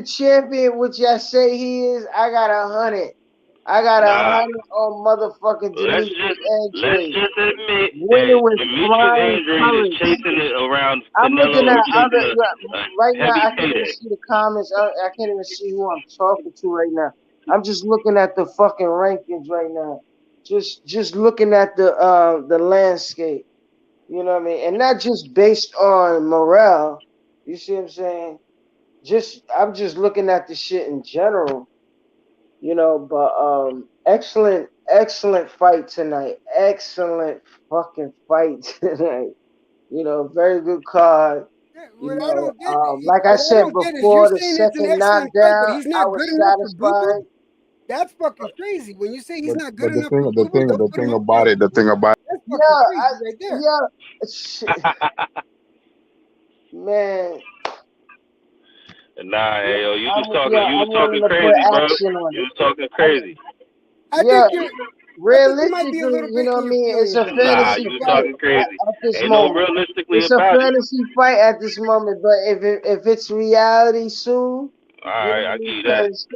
champion, which I say he is, I got 100. I got Nah, 100 on motherfucking Demetrius let's Andres. just admit that Winning with Demetrius flying Andres is colors. chasing it around I'm looking Canelo. at Is chasing other a right now. heavy I can't even payday. see the comments. I can't even see who I'm talking to right now. I'm just looking at the fucking rankings right now. just looking at the landscape. You know what I mean? And not just based on Morrell. You see what I'm saying? I'm just looking at the shit in general. You know, but excellent fight tonight. Excellent fucking fight tonight. You know, very good card. You What I know, don't get, like I what I said don't get is you're before, the saying it's an second excellent fight, but knockdown, he's I not was good enough for Boo satisfied. Boo. That's fucking crazy. When you say he's not good But enough for the Boo Boo, don't put him up there. the thing about That's fucking Yeah, crazy right there. shit, man. Nah, hey, yo, you was I'm willing talking to put crazy, bro. action on You it. was talking crazy. I Yeah, think you might be a realistically, little you bit know in what I your mean? It's feelings a right now. Nah, fantasy you was fight talking crazy. at this Ain't no moment. realistically It's a about it. fantasy fight at this moment, but if it's reality soon, All you know right, what I I mean? give you that. Because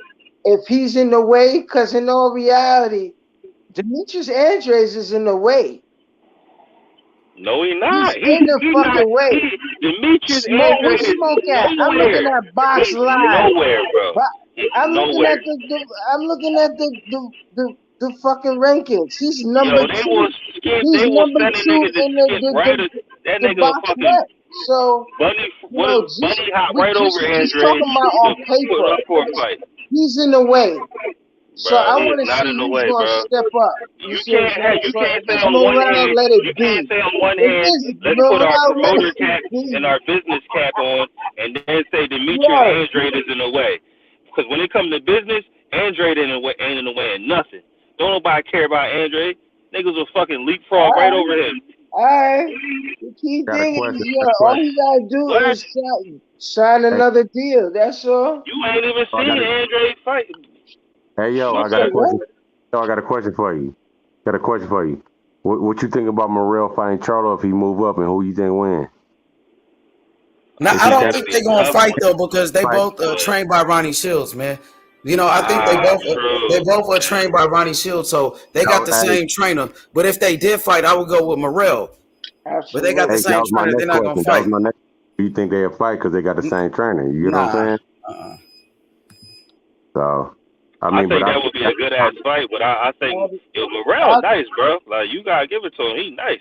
if he's in the way, because in all reality, Demetrius Andres is in the way. No, he He's not. in the Not. fucking way. Demetrius Smoke, where Andrews is Smoke at? I'm looking nowhere. at Box He's Live. nowhere, bro. He's I'm looking nowhere. at I'm looking at the fucking rankings. He's number Yo, they will two. skip. He's They will number send a two nigga to in skip right. That the nigga will box fucking set. So bunny. you What know, is bunny hop we right over just Andre talking about to on put paper. up for a fight, He's in the way. So bro. I He is want to not see in the who's way, gonna bro. step up. You You see what I'm can't saying? you So if can't say it's on one Morale, hand let it you be. can't say on one If hand it's let's put our Morale, let promoter it cap be. and our business cap on, and then say Demetrius Right. Andrade is in the way. Because when it comes to business, Andrade ain't in the way of nothing. Don't nobody care about Andrade. Niggas will fucking leapfrog right over him. All right. The key Got a thing question. is, Got a all question. you gotta do What? is sign Hey, another deal. That's all. You ain't even I seen got a, Andrade fight. hey, yo, You I said got a what? question. Yo, I got a question for you. Got a question for you. What you think about Morrell fighting Charlo if he move up, and who you think win? Now, If I he don't take think they're gonna Tough. fight though because they fight, both trained by Ronnie Shields, man. You know, I think they True. both are trained by Ronnie Shields, so they got the hey, same trainer. But if they did fight, I would go with Morrell. But they got the hey, Absolutely. that same was my trainer, they're next not gonna question. That was fight. my next. Do you think they'll fight because they got the same trainer? You know what I'm Nah. saying? So, I I mean, but think I that would be a good ass fight, but I think Morrell nice, bro. Like you gotta give it to him. He nice.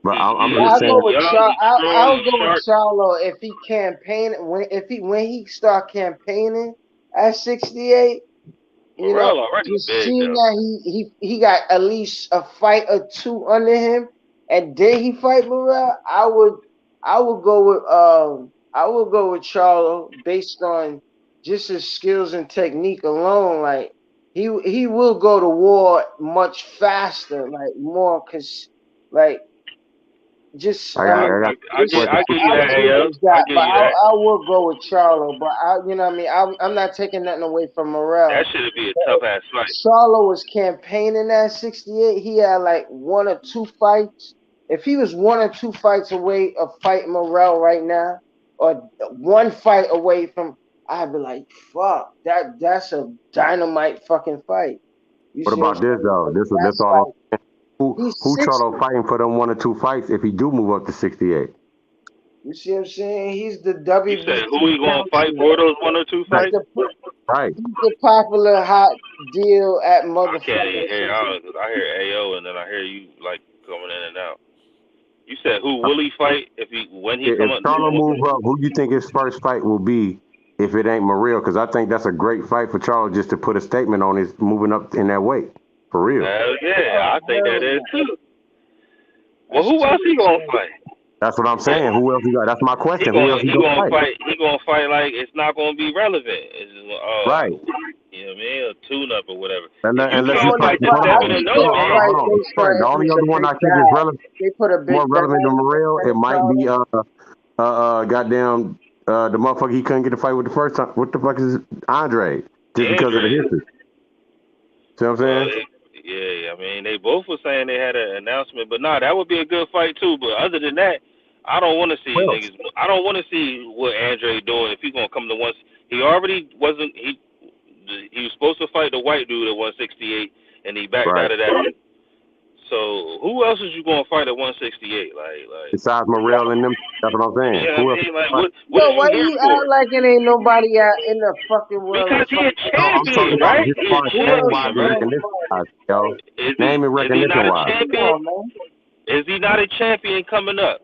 but I'm He just I'll go saying. with young, he's strong, I'll he's go with sharp. Charlo if he campaign when he start campaigning at 68. You know, Morrell already just big seeing though. that he got at least a fight or two under him, and then he fight Morrell. I would go with Charlo based on just his skills and technique alone. Like he will go to war much faster, like more like just I I got, mean I got I give you how that, deep Ayo. is I that? give But you that. I will go with Charlo. But you know what I mean. I'm not taking nothing away from That Morrell. should be a tough ass fight. Charlo was campaigning at 68. He had like one or two fights. If he was one or two fights away of fighting Morrell right now, or one fight away from, I'd be like, fuck, that's a dynamite fucking fight. You What see what I'm about this saying? though? But This that's all. like Who he's 60. Charlo fighting for them 1 or 2 fights if he do move up to 68? You see what I'm saying? He's the You said WBC who he gonna fight champion. for those 1 or 2 He's Right, fights? the right. he's the popular hot deal at I can't even motherfucking hear 60. out because I hear Ayo and then I hear you like coming in and out. You said who will he fight when he come If up? Charlo move up, who do you think his first fight will be if it ain't Morrell? Because I think that's a great fight for Charlo just to put a statement on his moving up in that weight. For real. Hell yeah, I think Hell that is yeah. too. Well, That's who else he gonna too. fight? That's what I'm saying. Who else he got? That's my He question. Who gonna else he he gonna gonna fight? fight. He gonna fight like it's not gonna be relevant. It's just Right. you know what I mean, a tune up or whatever. If you Unless he can't Only fight fights. the fight, Hold I on. 7-0 think Hold they on. Hold man, on. fight Hold on. based Trey, on the if only he's a other one big I think is bag. relevant, They put a more big bag relevant than Morrell, it in might front be of him. goddamn the motherfucker he couldn't get the fight with the first time. What the fuck is Andre? Just because of the Andre. history. See what I'm saying? Yeah, I mean they both were saying they had an announcement, but nah, that would be a good fight too. But other than that, I don't want to see Well, niggas. I don't want to see what Andre doing if he's gonna come to once. He already wasn't. He was supposed to fight the white dude at 168, and he backed right. out of that. So who else is you going to fight at 168? Besides Morrell and them, that's what I'm saying. Yeah, Who I else? mean, like, what Yo, is why you here you for? act like it ain't nobody out in the fucking world Because to he fight? a No, I'm talking champion, about right? as He a far as Who name else wise is champion, and right? gonna recognition fight? wise, yo. Is Name and he recognition not a wise. Come champion? on, man. Is he not a champion coming up?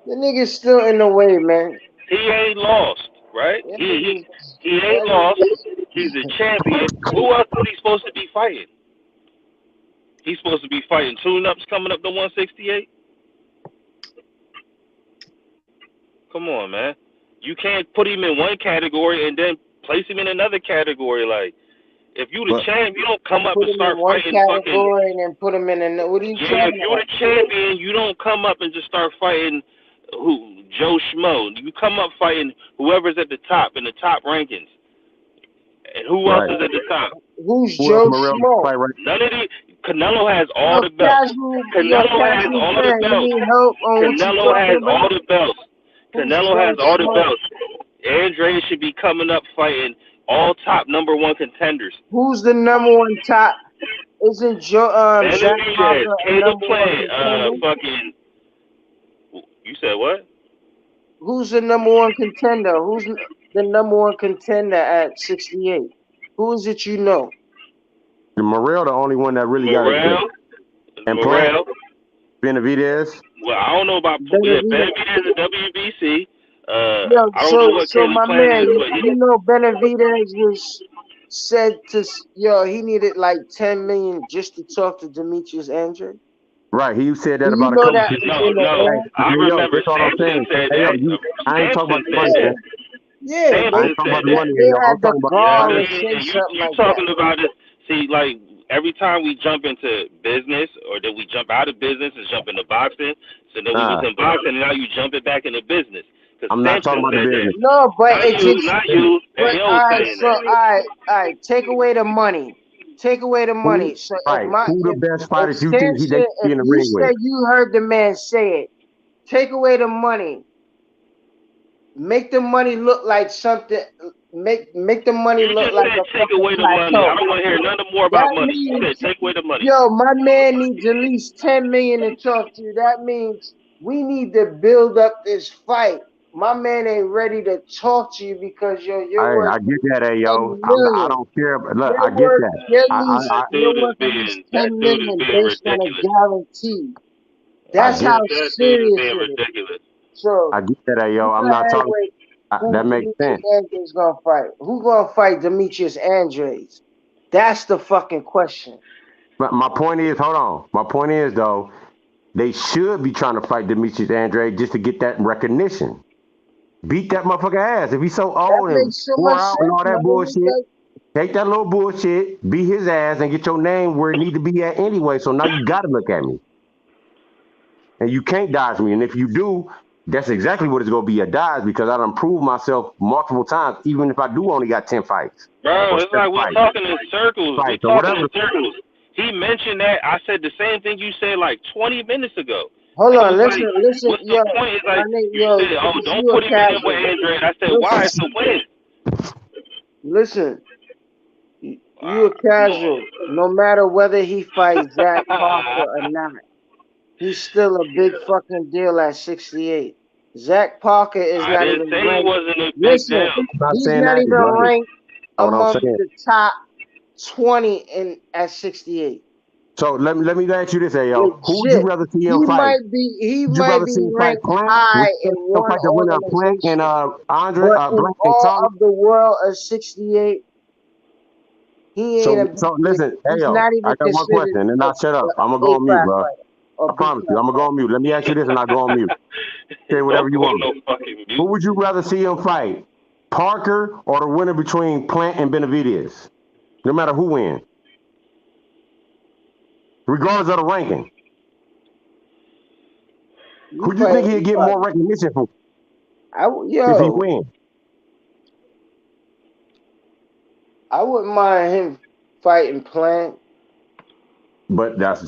The nigga's still in the way, man. He ain't lost, right? That He ain't that lost. nigga. He's a champion. Who else is he supposed to be fighting? He's supposed to be fighting tune-ups coming up to 168. Come on, man. You can't put him in one category and then place him in another category. Like, if you the But champ, you don't come up Put and him in start one fighting fucking. category and then put him in another. What are you Yeah, if talking you're about? the champion, you don't come up and just start fighting Joe Schmo. You come up fighting whoever's at the top in the top rankings. And who else right. is at the top? Who's Who else Joe Morrell Schmo? fight right? None of the. Canelo has all Yo, the belts. Canelo has casual all the fan. You belts. need help on what you Canelo talking has all about? the belts. Who's Canelo Joe has all the Schmo? belts. Andre should be coming up fighting all top number one contenders. Who's the number one top? Isn't Zach Benavidez, Parker a Caleb number one Plant, contender? fucking. You said what? Who's the number one contender? Who's the number one contender at 68? Who is it you know? The Morrell, the only one that really got it good. Morrell. And Plant, Morrell. Benavidez. Well, I don't know about Benavidez. Benavidez and WBC. Yo, I don't know what so Caleb my Plant man, is, but you know Benavidez was said to, he needed like 10 million just to talk to Demetrius Andre. Right, he said that Do you about a know couple that people. was no, in the no. air? I Hey, yo, remember that's all I'm Sampson saying. said Hey, yo, that. I ain't talking Sampson about the said money, that. man. Yeah, I ain't they talking about the money, they yo. I'm had the talking about. Yeah, I gall to mean, say and something you like that. talking about it. See, like every time we jump into business, or that we jump out of business and jump into boxing, so then we was in boxing, and now you jump it back into business. Because I'm not talking Sampson about the said that. business. No, but Not it you, just, not you. but And he all was right, saying so that. all right, take away the money. Take away the Who, money. So right, who the best if fighters you think they Sampson, should be if in the you ring with? said you heard the man say it, take away the money. Make the money look like something. Make the money You look just like said a take fucking away the money. I plateau. don't want to hear nothing more about That money. You means, said take away the money. yo, my man needs at least 10 million to talk to you. That means we need to build up this fight. My man ain't ready to talk to you because you're I worth get that, hey, a yo. I million. don't care. But look, I You're get worth that. at least That dude is at least being 10 million based on a ridiculous. guarantee. I That's get, how That dude is serious being it is. ridiculous. So I get that, hey, you yo. I'm go not ahead talking. with who That makes Demetrius sense. Andre's gonna fight. Who gonna fight Demetrius Andres? That's the fucking question. But my point is, hold on. My point is, though, they should be trying to fight Demetrius Andre just to get that recognition. Beat that motherfucker ass. If he's so That old and makes so wore much out and sense, all that man. bullshit, take that little bullshit, beat his ass, and get your name where it need to be at anyway. So now you got to look at me. And you can't dodge me. And if you do, that's exactly what it's going to be, a dodge, because I done proved myself multiple times, even if I do only got 10 fights. Bro, Or it's 7 like we fights. talking in circles. We Fights or talking whatever. in circles. He mentioned that. I said the same thing you said like 20 minutes ago. Hold And on, he's like, listen, what's the yo, point? It's my like, name, you yo, said, oh, since don't you a put him in there with casual, Andre. I said, why? listen, It's the win. listen, you a casual. No matter whether he fights Zach Parker or not, he's still a big fucking deal at 68. Zach Parker is I not didn't even say he ranked. wasn't a big Listen, deal. I'm not he's saying not that. even Right. ranked That's what I'm amongst saying. the top 20 at 68. So let me ask you this, Ayo. Who would you Legit. rather see him He fight? Would you might rather be see him fight ranked Plant? Would high you in rather see him one fight the winner of Plant and organization, Andre but in Blank and all Charlie? of the world of 68, he ain't a So big. listen, He's Ayo, not even I got one considered question, and I'll shut up. I'm gonna a go on mute, class bro. fighter or I B promise you, class I'm gonna go fighter. on mute. Let me ask you this, and I'll go on mute. Say whatever Don't you go want. no fucking Who mute. would you rather see him fight, Parker or the winner between Plant and Benavidez? No matter who wins, regardless of the ranking. Who do you think he'd get more recognition for if he wins? I wouldn't mind him fighting Plant. But that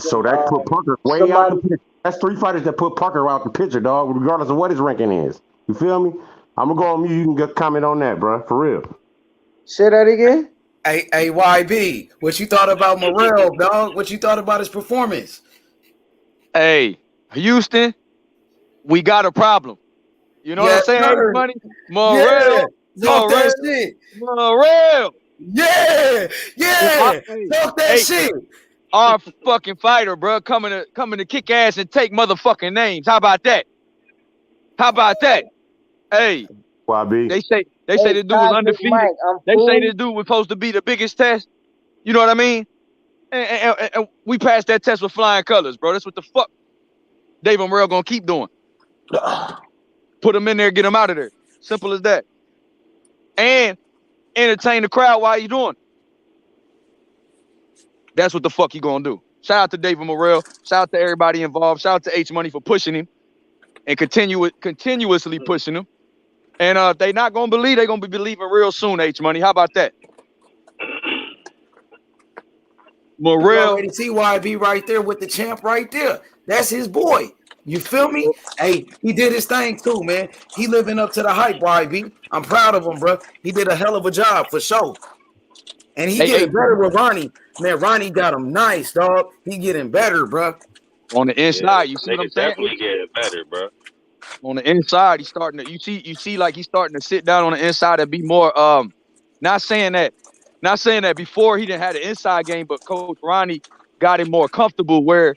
put Parker way out the Somebody picture. That's 3 fighters that put Parker out the picture, dog, regardless of what his ranking is. You feel me? I'm gonna go on mute. You can get comment on that, bro. For real. say that again. Hey, YB, what you thought about Morrell, dog? What you thought about his performance? Hey, Houston, we got a problem. You know what I'm saying? Sir. Money, Yeah. Talk Morrell. that shit. Yeah. Talk that shit. Our fucking fighter, bro, coming to kick ass and take motherfucking names. How about that? Hey, YB. they say this dude was undefeated. Mike, They say this dude was supposed to be the biggest test. You know what I mean? And we passed that test with flying colors, bro. That's what the fuck David Morrell gonna keep doing. Put him in there, get him out of there. Simple as that. And entertain the crowd while you doing it. That's what the fuck he gonna do. Shout out to David Morrell. Shout out to everybody involved. Shout out to H Money for pushing him and continuously pushing him. And if they not gonna believe, they gonna be believing real soon. H Money, how about that? Morrell, You already see YB right there with the champ right there. That's his boy. You feel me? Hey, he did his thing too, man. He living up to the hype, YB. I'm proud of him, bro. He did a hell of a job for sure. And he getting better with Ronnie. Man, Ronnie got him nice, dog. He getting better, bro. On the inside, you see what I'm saying? Definitely getting better, bro. On the inside, he's starting to. You see, like he's starting to sit down on the inside and be more. Not saying that before he didn't have the inside game, but Coach Ronnie got him more comfortable where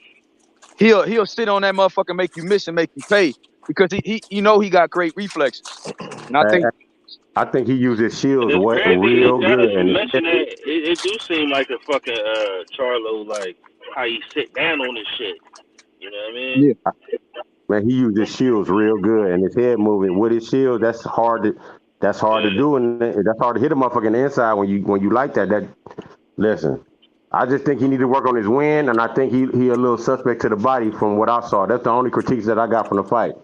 he'll sit on that motherfucker, and make you miss and make you pay because he he got great reflexes. And I think he uses shields It's crazy. real Now good. that you And mention it do seem like a fucking Charlo, like how he sit down on this shit. You know what I mean? Yeah. Man, he uses shields real good, and his head moving with his shield. That's hard to do, and that's hard to hit a motherfucker in the inside when you like that. Listen, I just think he need to work on his wind, and I think he a little suspect to the body from what I saw. That's the only critiques that I got from the fight.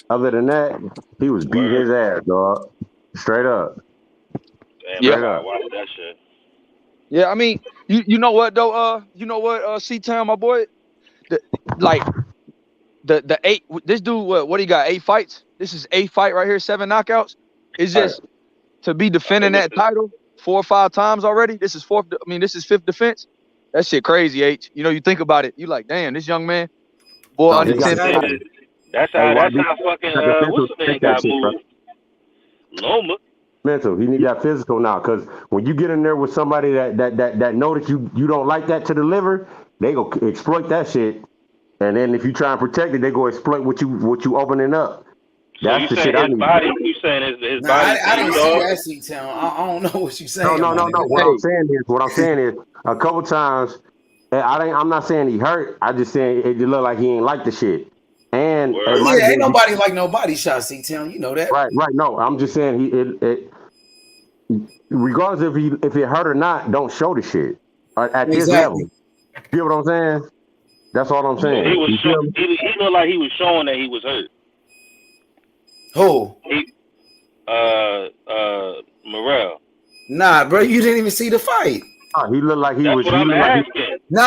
Other than that, he was beating his ass, dog. Straight up. Damn, I watch that shit. Yeah, I mean, you know what though? C-Town, my boy, the 8. This dude, what he got? 8 fights. This is 8th fight right here. 7 knockouts. It's just to be defending that title 4 or 5 times already. This is 4th. I mean, this is 5th defense. That shit crazy, H. You think about it. You like, damn, this young man, boy, under 10. That's how fucking what's the name got moved. Loma. Mental. He need that physical now, because when you get in there with somebody that know that you don't like that to deliver, they go exploit that shit, and then if you try and protect it, they go exploit what you opening up. That's the shit I need. You saying his body? I didn't see that, C-Town. I don't know what you saying. No. What I'm saying is, a couple times, I'm not saying he hurt. I just saying it looked like he ain't like the shit. And ain't nobody like nobody shot, C-Town. You know that. Right. No, I'm just saying regardless if it hurt or not, don't show the shit at this level. You get what I'm saying? That's all I'm saying. He looked like he was showing that he was hurt. Who? Morrell. Nah, bro, you didn't even see the fight. He looked like he That's was. What I'm asking. Nah.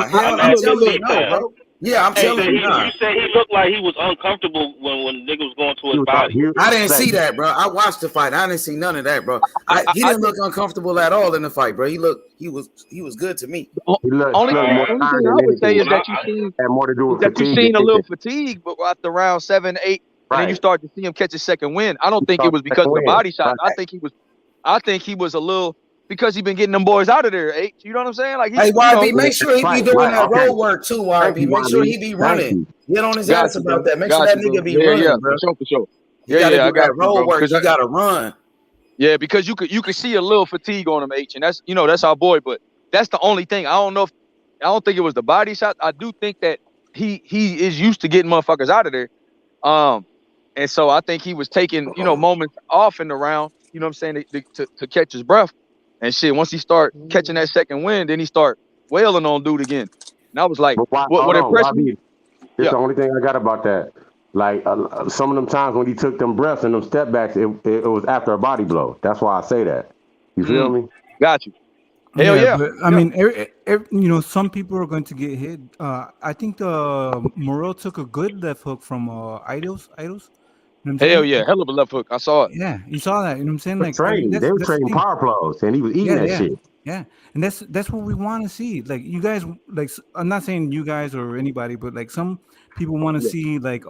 Hell, I'm telling you, no, bro. Yeah, I'm telling you. You said he looked like he was uncomfortable when nigga was going to his body. I didn't see that, bro. I watched the fight. I didn't see none of that, bro. He didn't look uncomfortable at all in the fight, bro. He was good to me. Only thing I would say is that you seen a little fatigue, but after round 7, 8, and then you start to see him catch a second win. I don't think it was because of the body shot. I think he was a little. Because he been getting them boys out of there, H. You know what I'm saying? Like, hey, YB, make sure he be doing that road work too, YB. Make sure he be running. Get on his ass about that. Make sure that nigga be running, bro. For sure. You gotta do that road work. You gotta run. Yeah, because you could see a little fatigue on him, H, and that's our boy. But that's the only thing. I don't think it was the body shot. I do think that he is used to getting motherfuckers out of there. And so I think he was taking moments off in the round. You know what I'm saying to catch his breath. And shit, once he start catching that second wind, then he start wailing on dude again. And I was like, what impressed me? It's the only thing I got about that. Like some of them times when he took them breaths and them step backs, it was after a body blow. That's why I say that. You feel me? Got you. Hell yeah. But, I mean, some people are going to get hit. I think Morrell took a good left hook from Aidos. Hell yeah, hell of a left hook. I saw it. Yeah, you saw that. You know what I'm saying? Like they were trading power blows, and he was eating that shit. Yeah, and that's what we want to see. Like you guys, like I'm not saying you guys or anybody, but like some people want to see like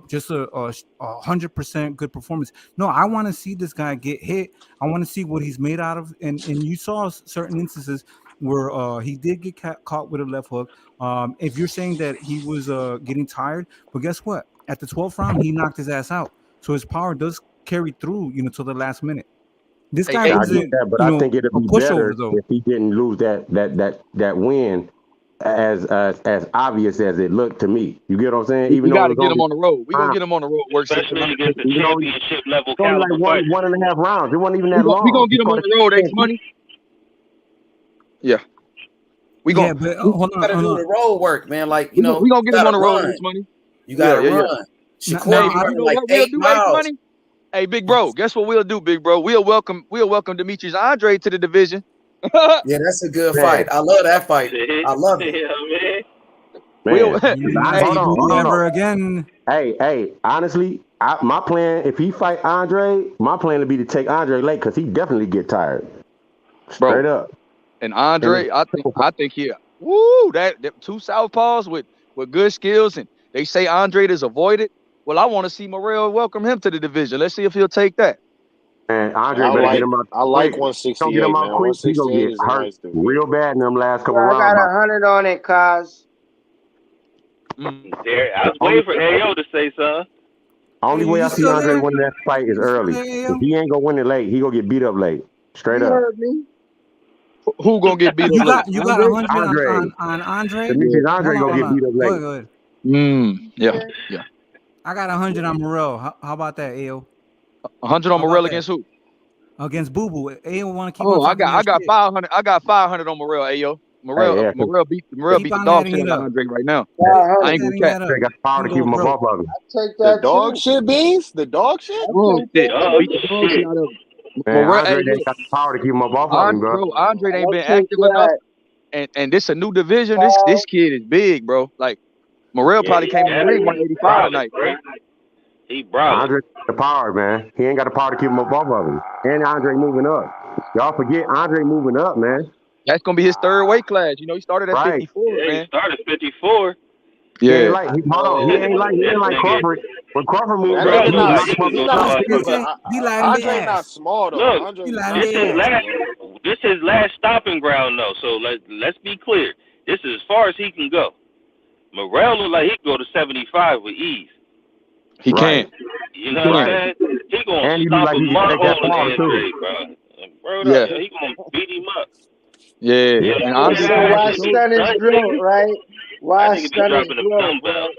just a 100% good performance. No, I want to see this guy get hit. I want to see what he's made out of. And you saw certain instances where he did get caught with a left hook. If you're saying that he was getting tired, but guess what? At the 12th round, he knocked his ass out. So his power does carry through, to the last minute. This guy I get wasn't, that, but I think it'd a be pushover better though. if he didn't lose that win as obvious as it looked to me. You get what I'm saying? We Even though got it to was get him only on the road. We gonna get him on the road. Work Especially against the you know, championship level it's only caliber like fighter. one and a half rounds. It wasn't even that We long. gonna get him on the road. X Money. Yeah. We gonna but hold on. Gotta do the road work, man. Like we gonna get him on the road. run. X Money. You gotta Yeah. run. Shakur Hey, be you running know like what we'll 8 do, X miles. Money? Hey, big bro, guess what we'll do, big bro? We'll welcome Demetrius Andre to the division. Yeah, that's a good fight. I love that fight. I love it. Man, hold on. Never again. Hey, honestly, my plan, if he fight Andre, my plan would be to take Andre late because he definitely get tired. Straight up. And Andre, I think he, woo, that two southpaws with good skills, and they say Andre is avoided. Well, I want to see Morrell welcome him to the division. Let's see if he'll take that. And Andre better get him out I like quick. Don't get 168, him man. out quick. He gonna 168 get is a hurt nice division. real bad in them last couple I rounds. got 100 on it, cuz. There, I was waiting for AO to say something. Only way I see Andre winning that fight is early. If he ain't gonna win it late, he gonna get beat up late. Straight You up. heard me. Who gonna get beat up late? You got 100 on Andre. Demetrius Andre Hold gonna on. get beat up late. Go ahead. Yeah. I got 100 on Morrell. How about that, AO? 100 on Morrell against who? Against Boo Boo. AO want to keep Oh, on I got shit. 500. I got 500 on Morrell. Ayo. Morrell beat the dog shit out of Andre right now. I ain't gonna catch. They got power to keep him up off of him. Take The that dog too. shit, Beans? The dog shit? Oh shit! Oh, Beat the dog shit. shit out of him. Man, Morrell, Andre ain't got the power to keep him up off of him, bro. Andre ain't been I'll take active enough, that. and this a new division. This kid is big, bro. Like Morrell probably came in the ring 185 tonight. He brought Andre got the power, man. He ain't got the power to keep him up off of him. And Andre moving up. Y'all forget Andre moving up, man. That's gonna be his third weight class. You know, he started at 54, Yeah, man. he started 54. He ain't like Crawford. When Crawford moved Bro, up, he look, knocked he him can go up. Andre not small though. Look, Andre this is last stopping ground though. So let's be clear. This is as far as he can go. Morrell look like he can go to 75 with ease. He can. You know what I'm saying? He gonna stop a mud hole in Andre, bro. Yeah. He gonna beat him up. Yeah. And Andre, So why stun his growth, right? Why That nigga be stun his dropping them growth, bro? dumbbells.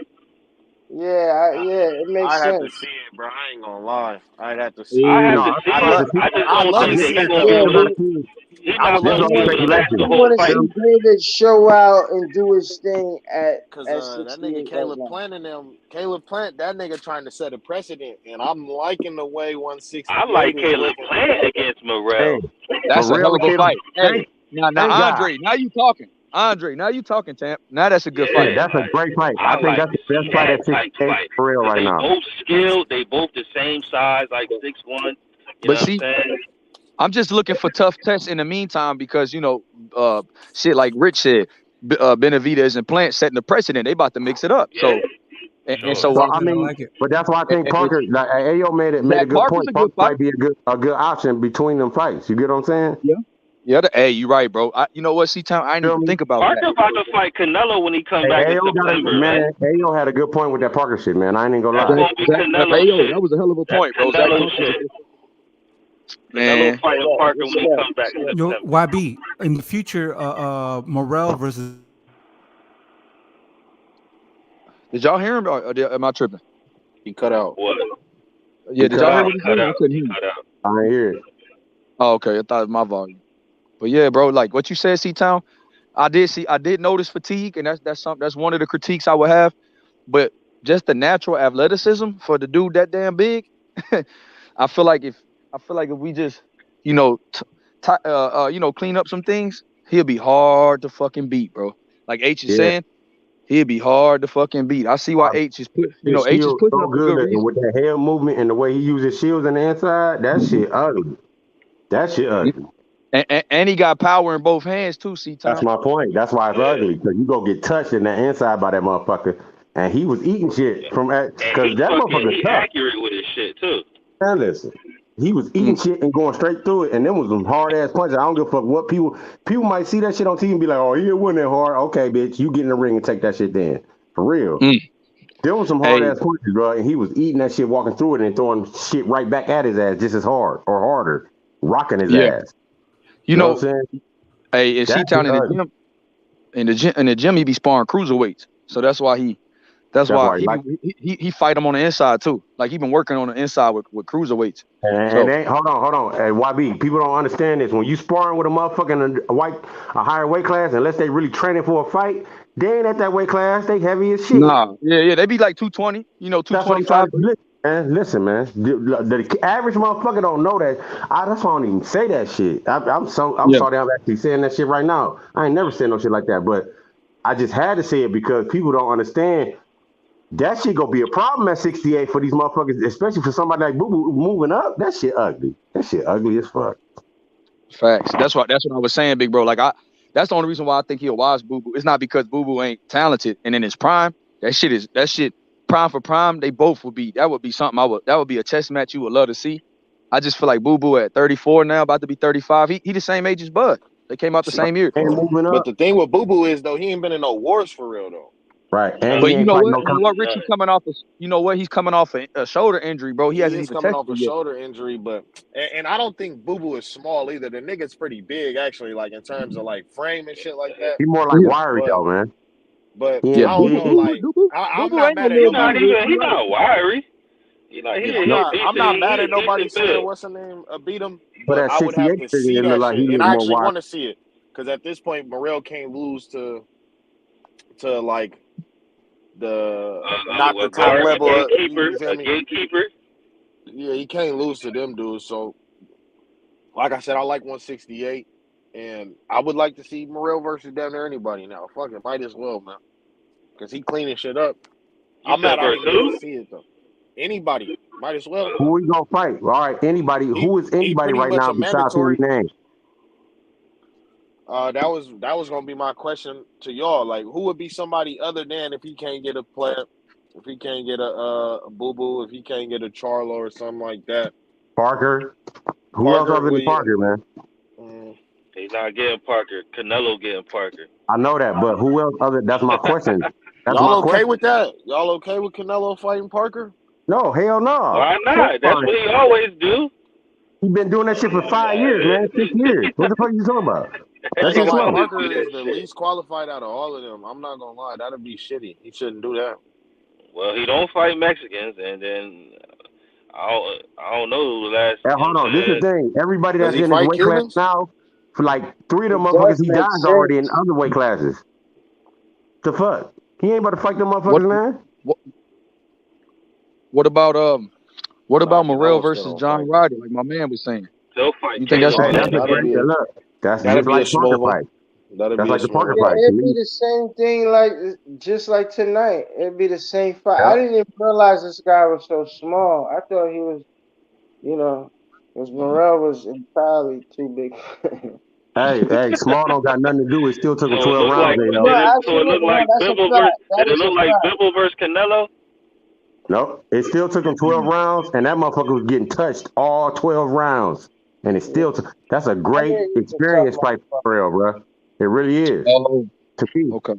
Yeah, it makes I'd have to sense. see it, bro. I ain't gonna lie. I'd have to see I it. have to see it. I just don't think that he's gonna be. He's not gonna be able to last the You whole want to fight. see David show out and do his thing at Cause 68 that nigga right now. Caleb Plant, that nigga trying to set a precedent, and I'm liking the way 168 I like is Caleb looking. Plant against Morrell. that's a hell of a fight. Hey, now Thank God. Andre, now you talking. Andre, now you talking, Champ. Now that's a good Yeah, fight. that's a great fight. I think like that's the best fight at that type 68 fight. for real right They now. both skilled. They both the same size, like 6'1". You But know see, what I'm saying? I'm just looking for tough tests in the meantime because shit like Rich said, Benavidez and Plant setting the precedent. They about to mix it up. So and so I mean, but that's why I think Parker, like Ayo made a good Parker's point. a Parker good fight. might be a good option between them fights. You get what I'm saying? Yeah. Hey, you right, bro. You know what, C-Town? I didn't even think about Parker that. about to fight Canelo when he come back in September. Man, Ayo had a good point with that Parker shit, man. I ain't even gonna lie. That's gonna be Canelo shit. That was a hell of a point, bro. Canelo shit. Man. Canelo fighting Parker when he comes back in Yo, September. YB, in the future, Morrell versus. Did y'all hear him or am I tripping? He cut out. What? Yeah, did y'all hear what he said? I couldn't hear him. I ain't hear it. Oh, okay. I thought it was my volume. But yeah, bro, like what you said, C-Town, I did notice fatigue, and that's one of the critiques I would have. But just the natural athleticism for the dude that damn big, I feel like if we just, clean up some things, he'll be hard to fucking beat, bro. Like H is saying, he'll be hard to fucking beat. I see why H is put, His H is shield putting so up a good good, and reason. with that head movement and the way he uses shields on the inside, that shit ugly. That shit ugly. And he got power in both hands too. See, That's Tom. my point. That's why it's ugly because you go get touched in the inside by that motherfucker, and he was eating shit from And because that motherfucker he tough. accurate with his shit too. Man, listen, he was eating shit and going straight through it, and them was some hard ass punches. I don't give a fuck what people might see that shit on TV and be like, oh, he wasn't that hard. Okay, bitch, you get in the ring and take that shit then. For real. There was some hard ass punches, bro, and he was eating that shit, walking through it, and throwing shit right back at his ass just as hard or harder, rocking his ass. You know know, what I'm saying? hey, in C-Town in the gym, he be sparring cruiserweights. So that's why he fight him on the inside too. Like he been working on the inside with cruiserweights. And they, hold on. Hey, YB, people don't understand this. When you sparring with a motherfucker in a higher weight class, unless they really training for a fight, they ain't at that weight class. They heavy as shit. Nah, yeah, they be like 220. You know, 225. Listen, man. The average motherfucker don't know that. That's why I don't even say that shit. I'm sorry, I'm actually saying that shit right now. I ain't never said no shit like that, but I just had to say it because people don't understand. That shit gonna be a problem at 68 for these motherfuckers, especially for somebody like Boo Boo moving up. That shit ugly. That shit ugly as fuck. Facts. That's what I was saying, big bro. Like that's the only reason why I think he'll watch Boo Boo. It's not because Boo Boo ain't talented and in his prime. That shit prime for prime. They both would be. That would be something that would be a chess match you would love to see. I just feel like Boo Boo at 34 now, about to be 35. He the same age as Bud. They came out the same year. But the thing with Boo Boo is though, he ain't been in no wars for real though. Right. And but you know what? Richie coming off he's coming off a shoulder injury, bro. He hasn't even coming tested off a yet. shoulder injury, but and I don't think Boo Boo is small either. The nigga's pretty big actually, like in terms of like frame and shit like that. He more like wiry though, man. But I don't know, like I'm not mad at nobody. He's not wiry. I'm not mad at nobody saying what's her name beat him, but I would have to see it that like shit, he and was I more actually wiry. want to see it because at this point Morrell can't lose to like the not the top level. Gatekeeper. Yeah, he can't lose to them dudes. So, like I said, I like 168, and I would like to see Morrell versus damn near anybody now. Fuck it, might as well, man, because he cleaning shit up. I'm mad I didn't get to see it though. Anybody, might as well. Who we gonna fight? All right, anybody. Who is anybody right now besides who we named? That was gonna be my question to y'all. Like, who would be somebody other than if he can't get a Plant, if he can't get a Boo Boo, if he can't get a Charlo or something like that? Parker. Who else other than Parker, man? He's not getting Parker. Canelo getting Parker. I know that, but who else other? That's my question. Y'all okay with that? Y'all okay with Canelo fighting Parker? No, hell no. Why not? That's what he always do. He been doing that shit for 5 years, man. 6 years. What the fuck are you talking about? That's just slow. Parker is the least qualified out of all of them. I'm not gonna lie, that'd be shitty. He shouldn't do that. Well, he don't fight Mexicans, and then I don't know the last. Hold on, this is the thing. Everybody that's in this weight class now, for like 3 of them motherfuckers, he dies already in other weight classes. The fuck? He ain't about to fight them motherfuckers, man. What about Morrell versus John Ryder? Like my man was saying. They'll fight. You think that's that's just like Parker fight. That's like the Parker fight. It'd be the same thing, just like tonight. It'd be the same fight. I didn't even realize this guy was so small. I thought he was, because Morrell was entirely too big. Hey, small don't got nothing to do. It still took him 12 rounds. So it looked like Bibble versus Canelo. No, it still took him 12 rounds, and that motherfucker was getting touched all 12 rounds. And it still that's a great experience fight for Morrell, bro. It really is. To me. Okay.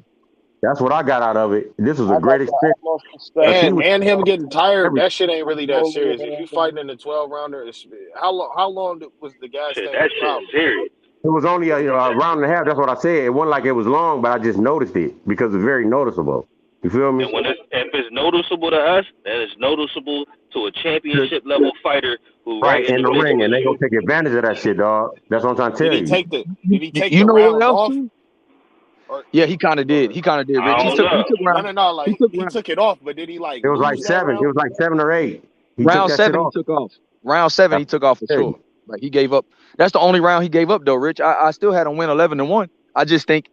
That's what I got out of it. This was a great experience. And him getting tired, that shit ain't really that serious. If you fighting in the 12-rounder, how long was the gas tank? That shit's serious. It was only a round and a half. That's what I said. It wasn't like it was long, but I just noticed it because it's very noticeable. You feel me? And if it's noticeable to us, then it's noticeable to a championship level fighter who in the ring, and they gonna take advantage of that shit, dog. That's what I'm trying to tell you. Did he take the round off? Yeah, he kind of did. He kind of did. Rich. He took round. No. Like he took it off, but did he like? It was like 7. It was like 7 or 8. Round 7, he took off. Round 7, he took off for sure. Like he gave up. That's the only round he gave up, though, Rich. I still had him win 11-1. I just think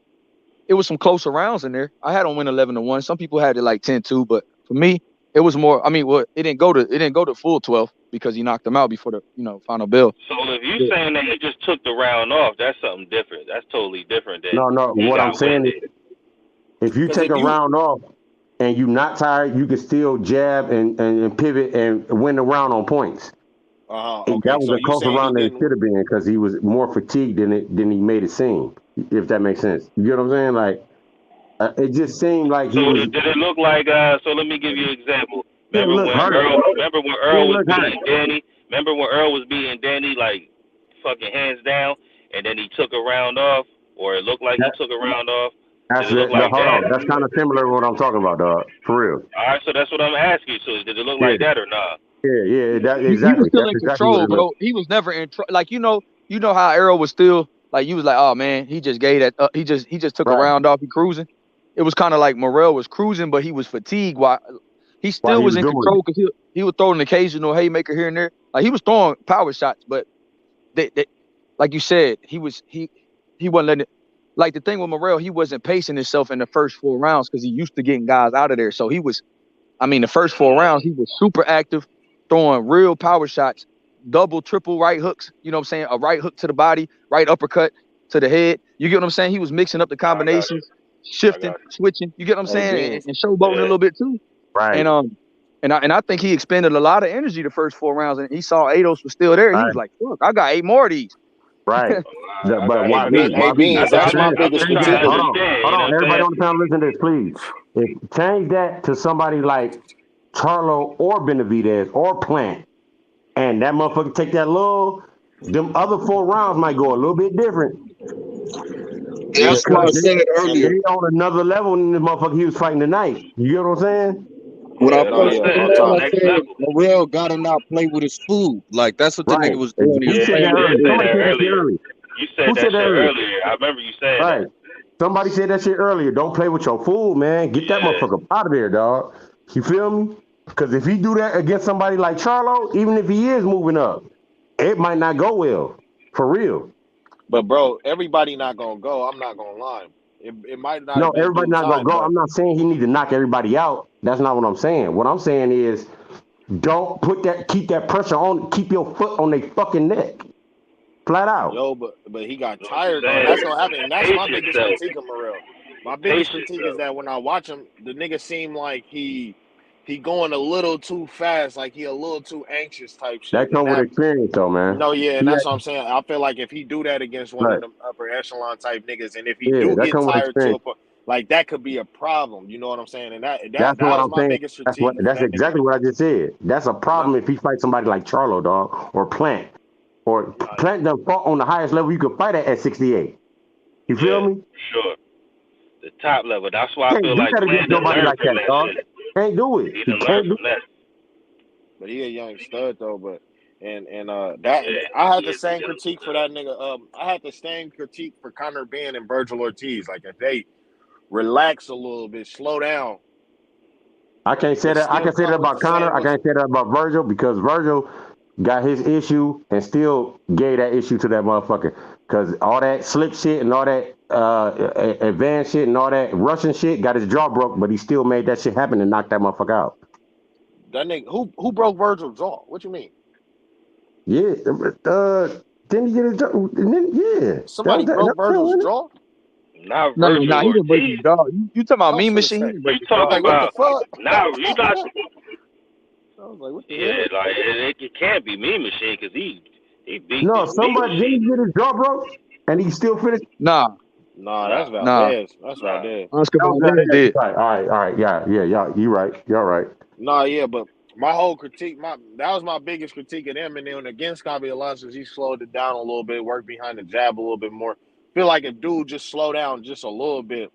it was some closer rounds in there. I had him win 11-1. Some people had it like 10-2, but for me, it was more. I mean, it didn't go to full 12. because he knocked him out before the final bell. So if you saying that he just took the round off, that's something different. That's totally different than No. he What I'm got saying winded. is, if you take a round off and you not tired, you can still jab and pivot and win the round on points. Okay. That was So a you closer saying he round than it didn't? should have been because he was more fatigued than he made it seem. If that makes sense, you get what I'm saying? Like it just seemed like he So was. did it look like? So let me give you an example. He didn't look hurt. Remember when He Earl didn't was look hurt. beating Danny? Remember when Earl was beating Danny like fucking hands down, and then he took a round off, or it looked like he took a round off? That's Did it look it. like Hold that? on. That's kind of similar to what I'm talking about, dog. For real. All right, so that's what I'm asking you. So did it look Yeah. like that or not? Yeah. That He was exactly. still That's in exactly what control, it looked. bro. He was never in like you know how Arrow was still like you was like, oh man, he just gave that he just took a round off, he cruising. It was kind of like Morrell was cruising, but he was fatigued while he still was in control because he would throw an occasional haymaker here and there. Like he was throwing power shots, but they like you said, he wasn't letting it. Like the thing with Morrell, he wasn't pacing himself in the first 4 rounds because he used to getting guys out of there. So he was, the first 4 rounds, he was super active, throwing real power shots, double, triple right hooks. You know what I'm saying? A right hook to the body, right uppercut to the head. You get what I'm saying? He was mixing up the combinations, shifting, switching. You get what I'm saying? And showboating a little bit too. Right. And I think he expended a lot of energy the first 4 rounds, and he saw Aidos was still there. He was like, "Look, I got 8 more of these." Right. But why me? Hey, Beans, that's my biggest critique. Hold on. Everybody on the panel, listen to this, please. Change that to somebody like Charlo or Benavidez or Plant, and that motherfucker take that little. Them other 4 rounds might go a little bit different. That's what I said earlier. They on another level than the motherfucker he was fighting tonight. You get what I'm saying? When I first I said Morrell gotta not play with his food. Like that's what the nigga was doing. He was playing with his food. Somebody said that earlier. You said that shit earlier. I remember you saying that. Somebody said that shit earlier. Don't play with your food, man. Get that motherfucker out of there, dog. You feel me? Because if he do that against somebody like Charlo, even if he is moving up, it might not go well. For real. But bro, everybody not gonna go. I'm not gonna lie. It might not No, have been everybody due not gonna time, go. but I'm not saying he need to knock everybody out. That's not what I'm saying. What I'm saying is, don't keep that pressure on. Keep your foot on their fucking neck. Flat out. but he got tired though. That's gonna happen. And that's my biggest critique of Morrell. My biggest critique is that when I watch him, the nigga seem like he going a little too fast, like he a little too anxious type shit. That come with experience, though, man. No, yeah, and that's what I'm saying. I feel like if he do that against one of them upper echelon type niggas, and if he do that get come with tired to a experience. point, like that could be a problem. You know what I'm saying? And that That's what was I'm my saying. biggest critique. That's exactly what I just said. That's a problem if he fights somebody like Charlo, dog, or Plant. Or Plant done fought on the highest level you could fight at 68. You feel me? Sure. The top level. That's why I Can't feel do like that against Plant done nobody learned like from that, that dog. shit. Can't do it. He He done can't learned do from that. But he a young stud though. But that I had the same critique for that nigga. I had the same critique for Conor Benn and Virgil Ortiz. Like if they relax a little bit, slow down. I can't say that. I can say that about Conor. I can't say that about Virgil because Virgil got his issue and still gave that issue to that motherfucker. Because all that slip shit and all that advanced shit and all that Russian shit got his jaw broke, but he still made that shit happen and knocked that motherfucker out. That nigga who broke Virgil's jaw? What you mean? Yeah, didn't he get his jaw? Yeah, somebody broke Virgil's jaw. Not No, Virgil he didn't break Ortiz. his jaw. You talking about Mean Machine? He didn't break his jaw. Like what the fuck? Now you not. I was like, what the Yeah, like it can't be Mean Machine because he beat. No, this somebody Mean didn't get his jaw broke and he still finished. Nah, that's Valdez. That's Valdez. Oscar Valdez did. All right. Yeah. You right. You're right. Nah, yeah, but my whole critique, that was my biggest critique of them. And then against Cabe Alonso, he slowed it down a little bit, worked behind the jab a little bit more. Feel like if dude just slow down just a little bit,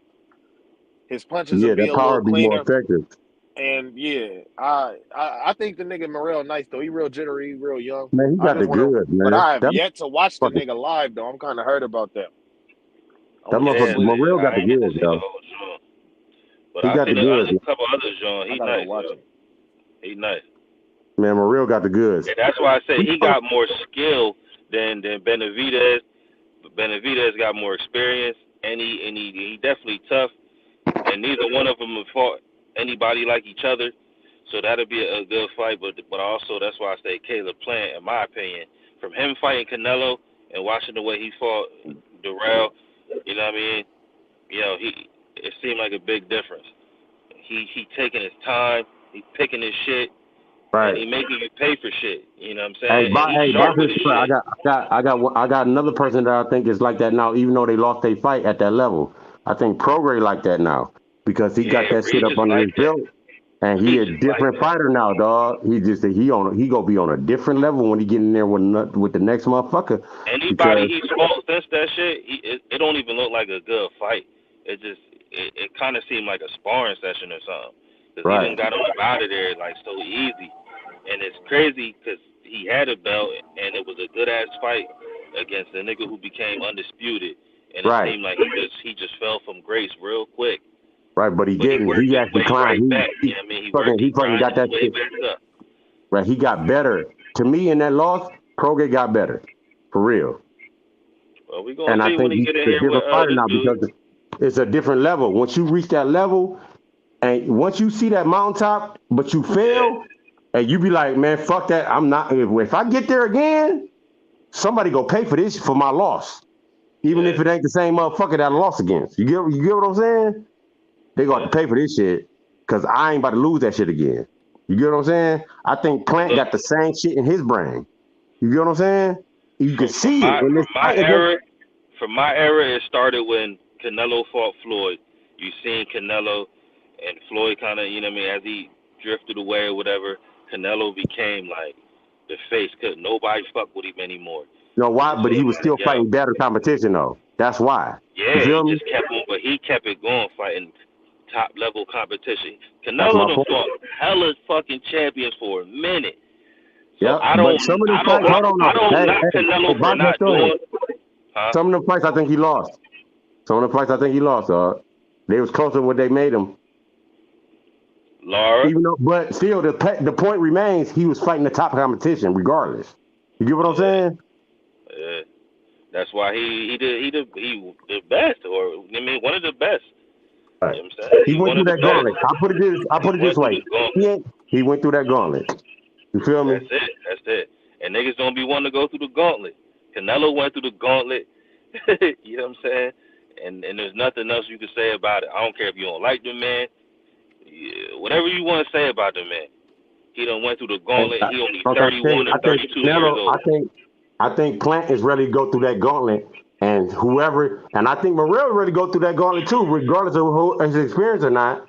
his punches would be that a power little would be more cleaner. effective. And yeah, I think the nigga Morrell nice though. He real jittery, he real young. Man, he got the goods, man. But I have That yet to watch the nigga live though. I'm kind of hurt about that. motherfucker Morrell got the goods, though. But He I got see the the goods. other couple others, John. He nice. He nice. Man, Morrell got the goods. And that's why I say he got more skill than Benavidez. But Benavidez got more experience, and he definitely tough. And neither one of them have fought anybody like each other. So that'll be a good fight. But also that's why I say Caleb Plant, in my opinion, from him fighting Canelo and watching the way he fought Durrell, you know what I mean? You know, it seemed like a big difference. He taking his time, he picking his shit, and he Right. making you pay for shit. You know what I'm Hey, saying? And he's box sharp with his shit. I got another person that I think is like that now, even though they lost their fight at that level. I think Prograis like that now because he got Yeah, that shit up Regis under like his that. belt, and he a Regis like different that. fighter now, dog. He gonna be on a different level when he get in there with the next motherfucker. Anybody Because he's fought since that shit, it don't even look like a good fight. It kind of seemed like a sparring session or something. Because he done right, got him out of there like so easy. And it's crazy because he had a belt and it was a good ass fight against a nigga who became undisputed. And it right, seemed like he just fell from grace real quick. right. But he But he didn't. worked He his actually way climbed. right back. You know what I mean? He He fucking got grinded that his way shit. back up. Right. He got better. To me, in that loss, Prograis got better for real. Well, we gonna And I see when think he he's get in a here with different fighter this now dude. because it's a different level. Once you reach that level, and once you see that mountaintop, but you fail, and you be like, man, fuck that. I'm not. If I get there again, somebody go pay for this for my loss, even if it ain't the same motherfucker that I lost against. You get what I'm saying? They gonna have to pay for this shit because I ain't about to lose that shit again. You get what I'm saying? I think Plant Look, got the same shit in his brain. You get what I'm saying? You can from see it my in this from my fight against. era, it started when Canelo fought Floyd. You seen Canelo and Floyd kind of, you know what I mean, as he drifted away or whatever, Canelo became like the face. Cause nobody fuck with him anymore. You know why? But So he was it's like, still yo, fighting better competition though. That's why. You yeah, he feel me? just kept on, but he kept it going, fighting top level competition. That's Canelo my done point. fought hella fucking champions for a minute. So Yep. But some of them fights, hold on I now. don't Hey, knock hey, Canelo hey, for box that not story. doing, huh? Some of them fights I think he lost. Some of the fights I think he lost, dog. They was closer than what they made him. Laura. Even though, but still, the point remains he was fighting the top competition regardless. You get what I'm saying? Yeah. That's why he the best, or I mean one of the best. Right. You know what I'm saying? He He went one through of the that best. gauntlet. I put it this Went through way. the gauntlet. He went through that gauntlet. You feel me? That's it. That's it. And niggas don't be wanting to go through the gauntlet. Canelo went through the gauntlet. You know what I'm saying? And there's nothing else you can say about it. I don't care if you don't like the man. Yeah, whatever you want to say about the man. He done went through the gauntlet. He only 31 or 32 years Canelo, old. I think Plant is ready to go through that gauntlet, and I think Morrell ready to go through that gauntlet too, regardless of his experience or not.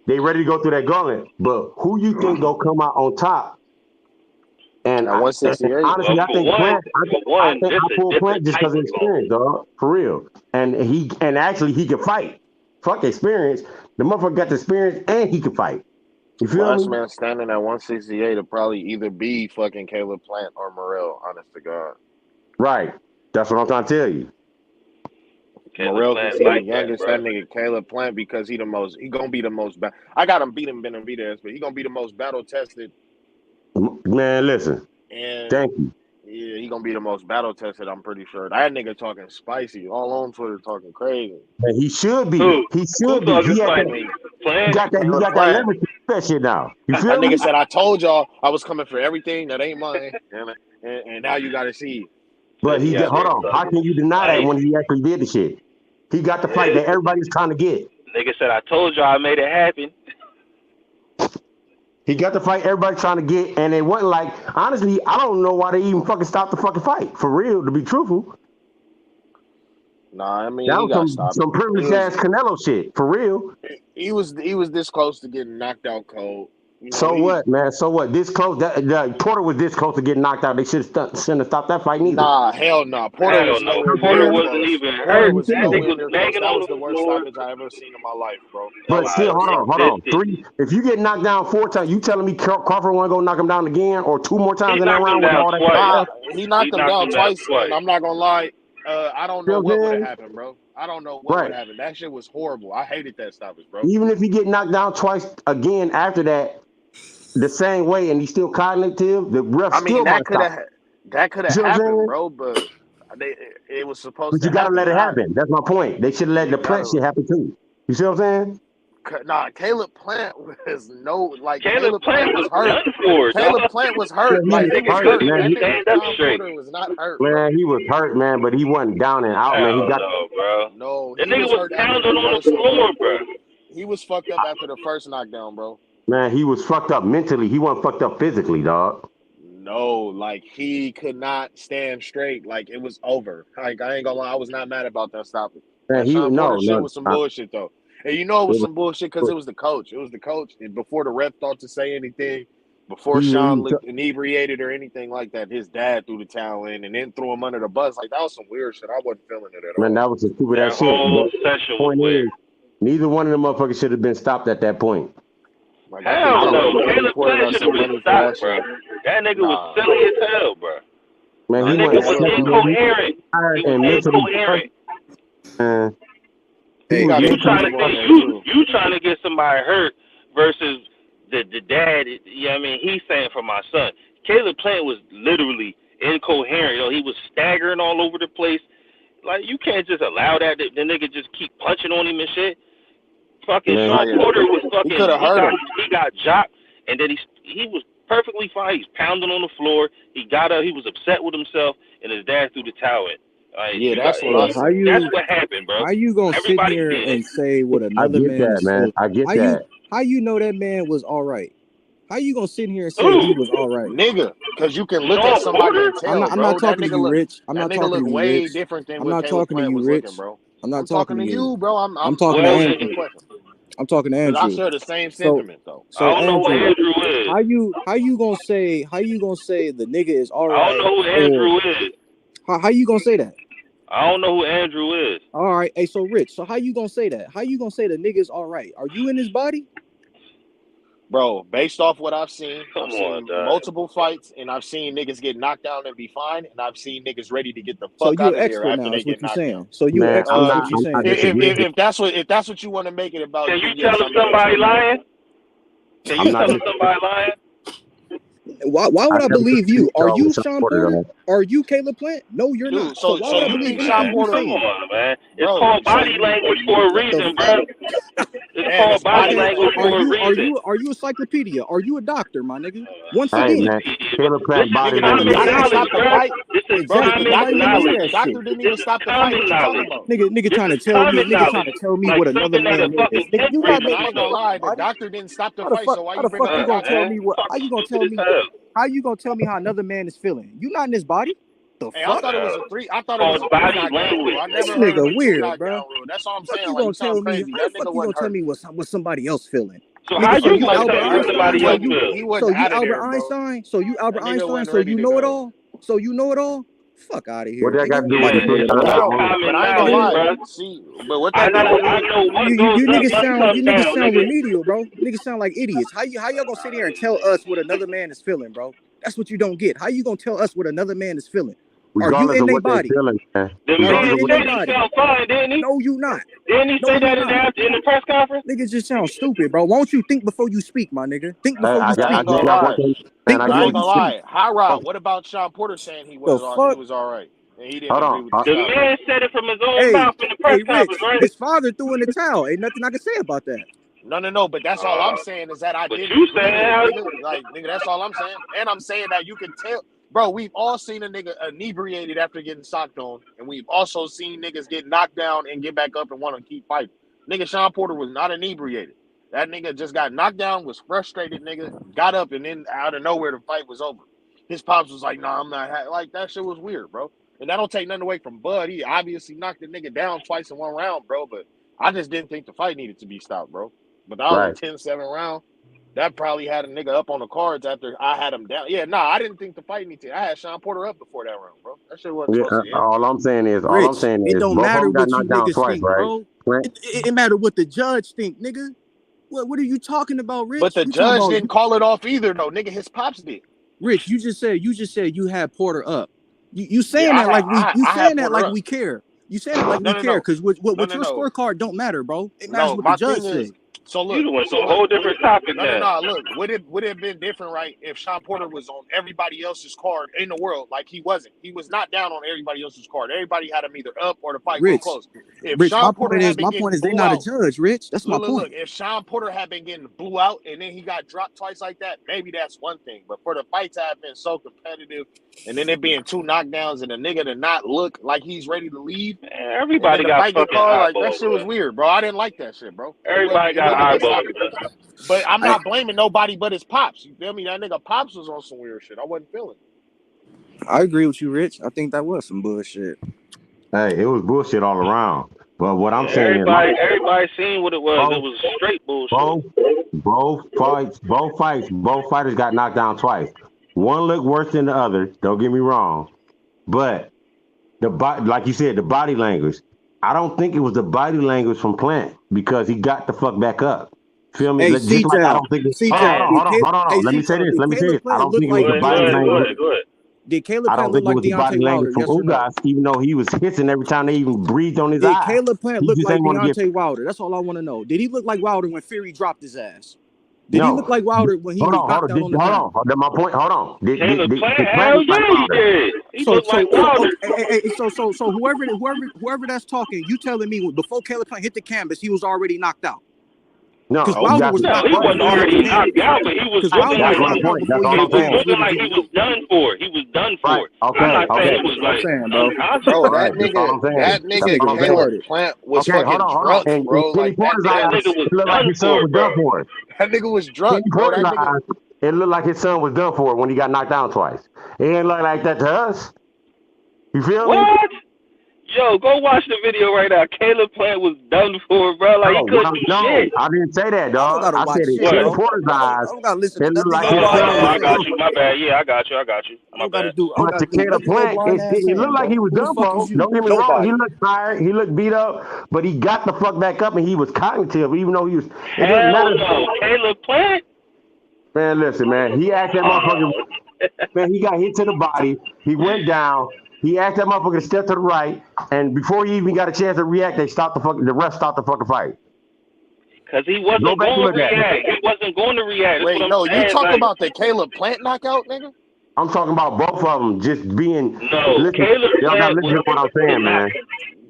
They ready to go through that gauntlet, but who you think go come out on top? And, At 168. honestly, Well, I think Plant. I this is a pull Plant different just type because of of gauntlet. experience, dog, for real. And actually he can fight. Fuck experience. The motherfucker got the experience and he can fight. You feel Last me? man standing at 168 will probably either be fucking Caleb Plant or Morrell, honest to God. Right. That's what I'm trying to tell you. Caleb Morrell, because Plant he the like that, youngest, bro. that nigga Caleb Plant, because he gonna be the most, I got him beat him Benavidez, but he gonna be the most battle tested. Man, listen. And Thank you. yeah, he gonna be the most battle tested, I'm pretty sure. That nigga talking spicy, all on Twitter talking crazy. And he should be. Who? He Who should be. talking He had that. spicy? Plant? He Caleb got that Plant. leverage to do that shit now. You That feel me? nigga said, I told y'all I was coming for everything that ain't mine. And now you gotta see. But Said he out hold there on. How talking can you deny that when spicy. he actually did the shit? He got the fight that everybody's trying to get. Nigga said, I told y'all I made it happen. He got the fight everybody's trying to get, and it wasn't like, honestly, I don't know why they even fucking stopped the fucking fight. For real, to be truthful. Nah, I mean That he got was stopped. some privileged ass Canelo shit. For real. He was this close to getting knocked out cold. You know, So what, man? So what? This close. That Porter was this close to getting knocked out. They shouldn't have stopped that fight neither. hell nah. Porter Hell was no. nowhere Porter near wasn't close. even Porter hurt. was That nigga nowhere was near close. banging That on was the the worst floor. stoppage I ever seen in my life, bro. That But was still, crazy. hold on. Three. If you get knocked down 4 times, you telling me Crawford want to go knock him down again, or 2 more He times in that knocked him round with down all that shit twice. Nah, left? he knocked him down twice, and I'm not gonna lie. I don't know You know what what I'm would have saying? happened, bro. I don't know what would Right. have happened. That shit was horrible. I hated that stoppage, bro. Even if he get knocked down twice again after that, the same way, and he's still cognitive, the ref I mean, still might stop. that could You have see what I'm happened, saying? bro. But it was supposed But to you gotta happen, let it and happen. That's my point. They should have let the you Plant gotta. shit happen too. You see what I'm saying? Nah, Caleb Plant was Caleb Plant was was hurt. done for, Caleb dog. Plant was hurt. He Like was he was hurt, hurt. man. That nigga Stand up Sean straight. Porter was not hurt, bro. Man, he was hurt, man, but he wasn't down and out, man. He Hell got no, bro. No, That he nigga was was hurt after pounding the on first the one, floor, bro. bro. He was fucked up after the first knockdown, bro. man, he was fucked up mentally. He wasn't fucked up physically, dog. No, like he could not stand straight. Like it was over. Like I ain't gonna lie, I was not mad about that stoppage. Man, That he Sean Porter shit no, was some bullshit though. And you know it was some bullshit because it was the coach. It was the coach. And before the ref thought to say anything, before Sean looked inebriated or anything like that, his dad threw the towel in and then threw him under the bus. Like that was some weird shit. I wasn't feeling it at all. Man, that was a stupid That ass shit. whole But session was point weird. is, neither one of them motherfuckers should have been stopped at that point. Like, Hell no. Caleb Plant should have been stopped, bro. That nigga was silly as hell, bro. Man, The he nigga wasn't was incoherent. He was incoherent. Man, Hey, you trying to get somebody hurt versus the dad? You know what I mean? He's saying for my son. Caleb Plant was literally incoherent. You know, he was staggering all over the place. Like you can't just allow that. The nigga just keep punching on him and shit. Fucking Sean Porter was fucking. He got jocked, and then he was perfectly fine. He's pounding on the floor. He got up. He was upset with himself, and his dad threw the towel in. That's what happened, bro. How you gonna Everybody sit here did. and say what another man is man. feeling? I get how that. How you know that man was all right? How you gonna sit here and say he was all right, nigga? Because you can look at somebody and tell. I'm not talking to you, Rich. I'm not talking to you, way Rich. different than I'm what not Caleb talking to Plant you, was Rich. looking, bro. I'm not talking to you, bro. I'm talking to asking Andrew. the question. I'm talking to Because Andrew. I share the same sentiment, though. So I don't know who Andrew is. How you gonna say the nigga is all right? I don't know who Andrew is. How you gonna say that? I don't know who Andrew is. All right, hey, so Rich, so how you gonna say that? How you gonna say the nigga is all right? Are you in his body? Bro, based off what I've seen, Come I've seen multiple fights, and I've seen niggas get knocked down and be fine, and I've seen niggas ready to get the fuck you out an of there expert after now, they is what get you're knocked saying. down. So you an expert, is what you're saying. If that's what you want to make it about, Can you then yes, tell I'm if somebody lying? Can you tell if somebody lying? Why would I believe you? Are you Sean Porter? Dog. Are you Caleb Plant? No, you're not. So why would I believe anything you say? Come on, man. It's called body language for a reason, bro. It's called body language for a reason. Are you encyclopedia? Are you a doctor, my nigga? Once Hey, again, man. Caleb Plant body common language. knowledge, bro. This is exactly. common knowledge. The doctor didn't even stop the fight. What you talking about? Nigga trying to tell me, Like what another something that man a fucking is. Nigga, you grade not I ain't gonna lie, the doctor didn't stop the fight, so why How you the bring fuck up you the gonna doctor? tell me what? How you gonna tell me? How you gonna tell me how another man is feeling? You not in his body. The Hey, fuck? I thought it was a three. I thought it was a body knockdown language. rule. I This never heard of a nigga weird, knockdown bro. rule. That's all I'm Fuck saying. you Like gonna you tell sound me? crazy. How That the fuck nigga you gonna wasn't tell hurt. me what somebody else feeling? So how you you gonna Albert tell me what somebody Einstein? else feels? He So wasn't you out of Albert there, bro. Einstein? So you Albert That nigga Einstein? wasn't So ready you to know it go. all? So you know it all? Fuck out of here, What that got to nigga. do with the It's But I ain't gonna lie. See, but what that got to do? I know what You goes up niggas must sound come down, nigga. remedial, bro. Niggas sound like idiots. How y'all gonna sit here and tell us what another man is feeling, bro? That's what you don't get. How you gonna tell us what another man is feeling? Are you regardless in of their what they body? feeling, man. The Regardless man of what said he felt fine, didn't he? No, you not. Didn't he No, say you that not. in the press conference? Niggas just sound stupid, bro. Won't you think before you speak, my nigga? Think before you I speak. ain't gonna got one lie. thing, man. Think I But I before ain't get you gonna speak. lie. High Rod. What about Sean Porter saying he The was fuck? all right and he didn't Hold agree on. with the The stoppage? man said it from his own Hey, mouth in the press Rich. conference, right? His father threw in the towel. Ain't nothing I can say about that. No. But that's all I'm saying is that I But didn't you agree saying with it, nigga. Like, nigga, that's all I'm saying. And I'm saying that you can tell, bro. We've all seen a nigga inebriated after getting socked on, and we've also seen niggas get knocked down and get back up and want to keep fighting. Nigga, Sean Porter was not inebriated. That nigga just got knocked down, was frustrated, nigga, got up, and then out of nowhere the fight was over. His pops was like, "Nah, I'm not." Like that shit was weird, bro. And that don't take nothing away from Bud. He obviously knocked the nigga down twice in one round, bro. But I just didn't think the fight needed to be stopped, bro. But that was Right. a 10-7 round. That probably had a nigga up on the cards after I had him down. Yeah, I didn't think the fight needed to. I had Sean Porter up before that round, bro. That shit wasn't Yeah, supposed to end. all I'm saying is Rich, it don't both of matter them got what you knocked down niggas twice, think, right? bro. It matter what the judge think, nigga. What are you talking about, Rich? But the You talking judge about didn't call it off either, though. Nigga, his pops did. Rich? You just said you had Porter up. You saying Yeah, that like we I had Porter up. care. You saying that like we care No. because what your No. scorecard don't matter, bro. It matters No, what the my judge thing is, said. So You look, went to a whole different topic now. no. Look, would it have been different, right? If Sean Porter was on everybody else's card in the world, like he wasn't. He was not down on everybody else's card. Everybody had him either up or the fight real Rich, close. If Rich, Sean Porter had been my getting point is they blew not a out, judge, Rich. That's my point. look. If Sean Porter had been getting blew out and then he got dropped twice like that, maybe that's one thing. But for the fights have been so competitive, and then it being 2 knockdowns and a nigga to not look like he's ready to leave, Man, everybody and then the got fight get fucking called, like eyeballs, that shit was man. weird, bro. I didn't like that shit, bro. Everybody got eyeballs. But I'm not blaming nobody but his pops. You feel me? That nigga pops was on some weird shit. I wasn't feeling it. I agree with you, Rich. I think that was some bullshit. Hey, it was bullshit all around. But what I'm saying is, everybody seen what it was. It was straight bullshit. Both fighters got knocked down twice. One looked worse than the other. Don't get me wrong, but like you said, the body language. I don't think it was the body language from Plant because he got the fuck back up. Feel me? Hey, Just like I don't think. Hold on. Let me say this. I don't think it was the body language. Did Caleb I Plant don't look think it like was the body Deontay language Wilder? from Yes or no? Ugas, even though he was hissing every time they even breathed on his Did eye. Caleb Plant He look just like ain't wanna Deontay Wilder? That's all I want to know. Did he look like Wilder when Fury dropped his ass? Did No. he look like Wilder when he was knocked out on the ground? Hold on. My point. Hold on. Caleb Plant, hell yeah, he did. He looked like Wilder. So whoever that's talking, you telling me before Caleb Plant hit the canvas, he was already knocked out? No, because Wilder was knocked he out. wasn't already knocked out, but he was looking like he was done for. He was done for. I'm not saying it was like bro, that nigga Caleb Plant was fucking drunk, bro. Like that nigga was done for, bro. That nigga was drunk, bro. That nigga. It looked like his son was done for when he got knocked down twice. It ain't look like that to us. You feel me? What? Yo, go watch the video right now. Caleb Plant was done for, bro. Like, he couldn't do shit. I didn't say that, dog. I said it. I Porter's eyes. don't gotta listen It to looked nothing. like his son I got you. My bad. Yeah, I got you. My bad. But to Caleb Plant, it looked like he was done for. Don't get me wrong. He looked tired. He looked beat up. But he got the fuck back up and he was cognitive, even though he was. It doesn't matter. No. Caleb Plant? Man, listen, man. He asked that motherfucker. Man, he got hit to the body. He went down. He asked that motherfucker to step to the right, and before he even got a chance to react, the ref stopped the fucking fight. Because he wasn't going to react. He wasn't going to react. Wait, no, you talking about the Caleb Plant knockout, nigga? I'm talking about both of them just being. No, Caleb y'all gotta listen to what I'm saying, man.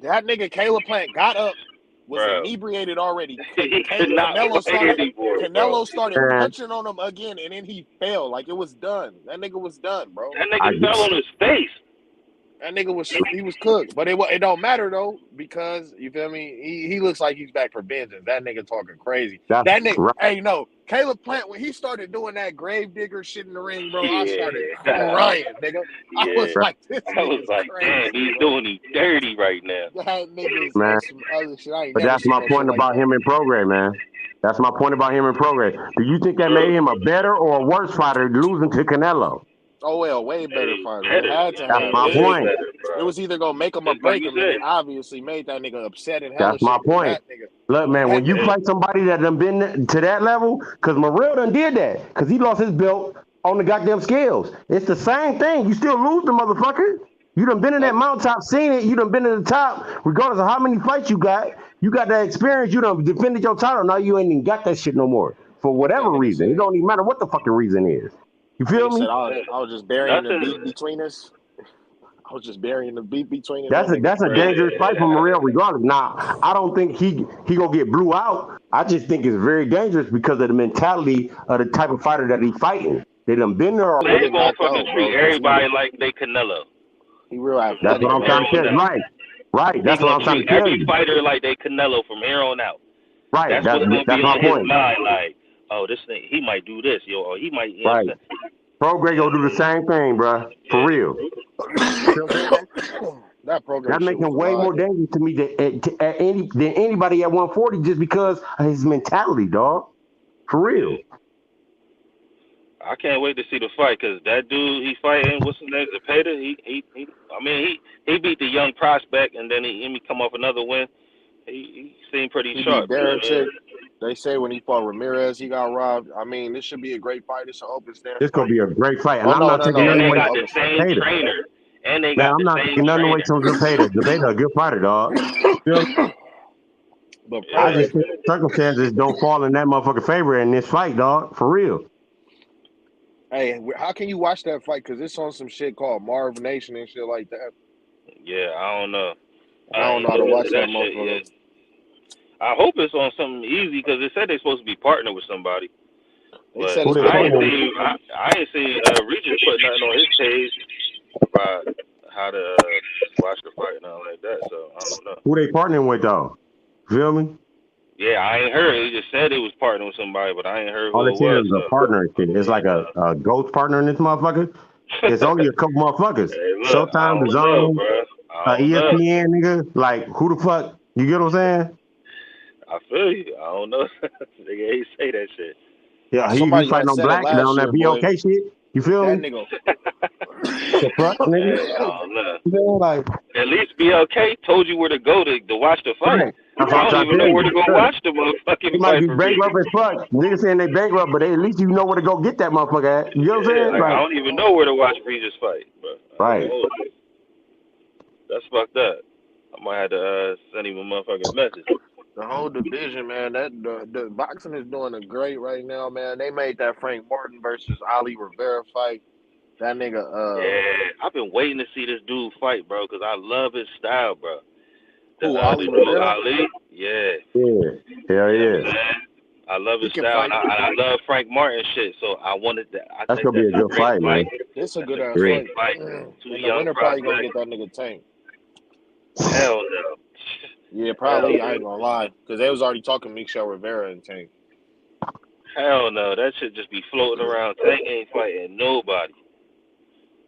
That nigga Caleb Plant got up, was inebriated already. Canelo started punching on him again, and then he fell. Like, it was done. That nigga was done, bro. That nigga fell on his face. That nigga was cooked, but it don't matter though because you feel me. He looks like he's back for vengeance. That nigga talking crazy. That nigga, right. Hey, no, Caleb Plant when he started doing that grave digger shit in the ring, bro. I started crying, nigga. I was like, this damn, he's doing him dirty right now. That nigga's man. Some other shit. I ain't but that's my point about him in progress, man. That's my point about him in progress. Do you think that made him a better or a worse fighter losing to Canelo? Oh well, way better fighter. It had to That's my point. It was either gonna make him or break him, and it obviously made that nigga upset and that's my point. Look, man, when you fight somebody that done been to that level, because Morrell done did that, because he lost his belt on the goddamn scales. It's the same thing. You still lose the motherfucker. You done been in that mountaintop, seen it. You done been to the top, regardless of how many fights you got. You got that experience. You done defended your title. Now you ain't even got that shit no more for whatever reason. It don't even matter what the fucking reason is. You feel me? I was just burying the beat between us. I was just burying the beat between us. That's a dangerous fight for Morrell regardless. Now, I don't think he gonna get blew out. I just think it's very dangerous because of the mentality of the type of fighter that he's fighting. They done been there already. They gonna fucking treat everybody like they Canelo. He real athletic. That's what I'm trying to tell you. Right. That's what I'm trying to tell you. Every fighter like they Canelo from here on out. Right. That's what's gonna be on his mind. Like, oh, this thing, he might do this, yo, or he might. Right. Progress gonna do the same thing, bro. For real. That make him way more dangerous to me than anybody at 140 just because of his mentality, dog. For real. I can't wait to see the fight because that dude he fighting, what's his name, Zepeda. He beat the young prospect and then he come off another win. He seemed pretty sharp. They say when he fought Ramirez, he got robbed. I mean, this should be a great fight. It's an open stand. This gonna be a great fight, and I'm not taking nothing away from the same trainer. And they got I'm not taking nothing away from Zepeda. Zepeda a good fighter, dog. But I Pro, just think circumstances don't fall in that motherfucker favor in this fight, dog. For real. hey, how can you watch that fight? Because it's on some shit called Marv Nation and shit like that. Yeah, I don't know. I I don't know ain't how to looked watch into that that shit motherfucker. yet. I hope it's on something easy because it said they're supposed to be partnered with somebody. They But said it's I ain't partnered. seen Regis put nothing on his page about how to watch the fight and all like that. So I don't know. Who they partnering with, though? Feel me? Yeah, I ain't heard. He just said it was partnering with somebody, but I ain't heard All who they it said was. is a partner and shit. It's like a ghost partner in this motherfucker. It's only a couple motherfuckers. Hey, look, I Showtime, The don't know, Zone, bro. I don't know. ESPN, nigga. Like, who the fuck? You get what I'm saying? I feel you. I don't know. Nigga ain't say that shit. Yeah, he Somebody fighting had on said it black and last on that year, boy. BOK shit. You feel That me? nigga. The fuck, nigga? Hey, I don't know. You know, like, At least BLK told you where to go to watch the fight. right. That's what I I'm don't trying to even tell know where you. to go Sure. watch the He motherfucking might fight be for Regis. bankrupt as fuck. Niggas saying they bankrupt, but they at least you know where to go get that motherfucker at. You know what I'm Yeah, saying? like I Like, don't even know where to watch Regis fight, but I ain't right. gonna hold you. That's fucked up. I might have to send him a motherfucking message. The whole division, man. That the boxing is doing a great right now, man. They made that Frank Martin versus Ali Rivera fight. That nigga, Yeah, I've been waiting to see this dude fight, bro, because I love his style, bro. who The Ali dude Rivera? Ali, yeah. Yeah. Hell You know yeah. what I'm saying? I love He his can style, fight. and I love Frank Martin shit. So I wanted that. I That's think gonna be that's a a good great fight, fight. man. It's a That's good a ass Yeah. great fight. fight. Two And the young winner probably gonna prospects. get that nigga Tank. Hell no. Yeah, Hell probably. I no. ain't gonna lie, because they was already talking Michelle Rivera and Tank. Hell no. That should just be floating around. Tank ain't fighting nobody.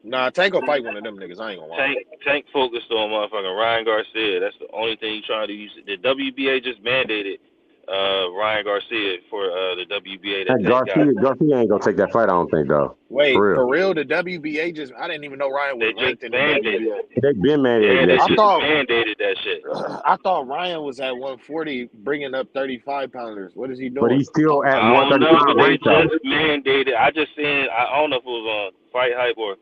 Nah, Tank will fight one of them niggas. I ain't gonna lie. Tank focused on motherfucking Ryan Garcia. That's the only thing he's trying to use. The WBA just mandated Ryan Garcia for the WBA that Hey, Tank got. Garcia ain't gonna take that fight, I don't think, though. Wait, For real. for real? The WBA just, I didn't even know Ryan They was just ranked in the mandated WBA. it. They been mandated Yeah, they that I shit. just thought mandated that shit. I thought Ryan was at 140 bringing up 35 pounders. What is he But doing? he's still at I don't know, 135 but they ranked, though. just mandated. I just seen. I don't know if it was on Fight Hype or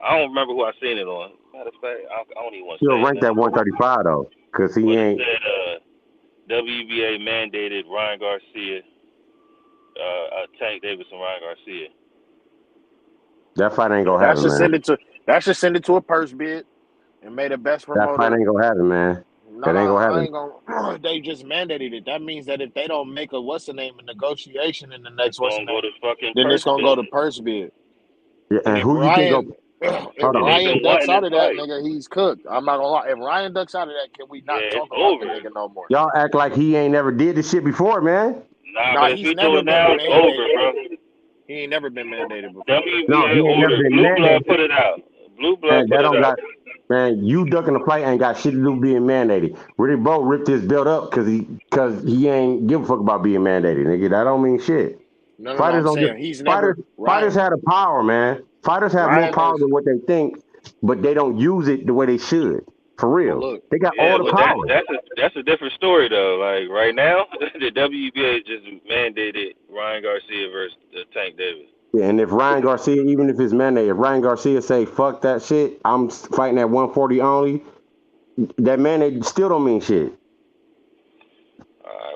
I don't remember who I seen it on. Matter of fact, I don't even want to Still say ranked at nothing. 135, though. Because he But it ain't. said WBA mandated Ryan Garcia, Tank Davis and Ryan Garcia. That fight ain't gonna That happen, should man. send it to that should send it to a purse bid and may the best That fight promoter. ain't gonna happen, man. Nah, That ain't gonna I happen. ain't gonna. They just mandated it. That means that if they don't make a what's the name a negotiation in the next It's what's the gonna go name, to fucking then it's purse gonna go bid. to purse bid. Yeah, And and who you think go? if Hold And on. they've Ryan been ducks wanting out this of that fight. nigga, he's cooked. I'm not gonna lie. If Ryan ducks out of that, can we not Yeah, it's talk about the over. nigga no more? Y'all act like he ain't never did this shit before, man. Nah, Nah, but if he's he do never it now, been it's over, mandated. bro. He ain't never been mandated before. No, he WBA ain't never ordered. been Blue Blood mandated. put it out. Blue Blood And put that it don't out. got, man, you ducking the fight ain't got shit to do with being mandated. Really, bro ripped his belt up because he ain't give a fuck about being mandated, nigga. That don't mean shit. No. Fighters I'm don't give saying he's fighters. never Fighters Ryan. have the power, man. Fighters have more Ryan power is than what they think, but they don't use it the way they should. For well. real, Look, they got Yeah, all the but power. that's a different story though. Like right now, the WBA just mandated Ryan Garcia versus Tank Davis. Yeah, and if Ryan Garcia, even if it's mandated, if Ryan Garcia say fuck that shit, I'm fighting at 140 only. That mandate still don't mean shit.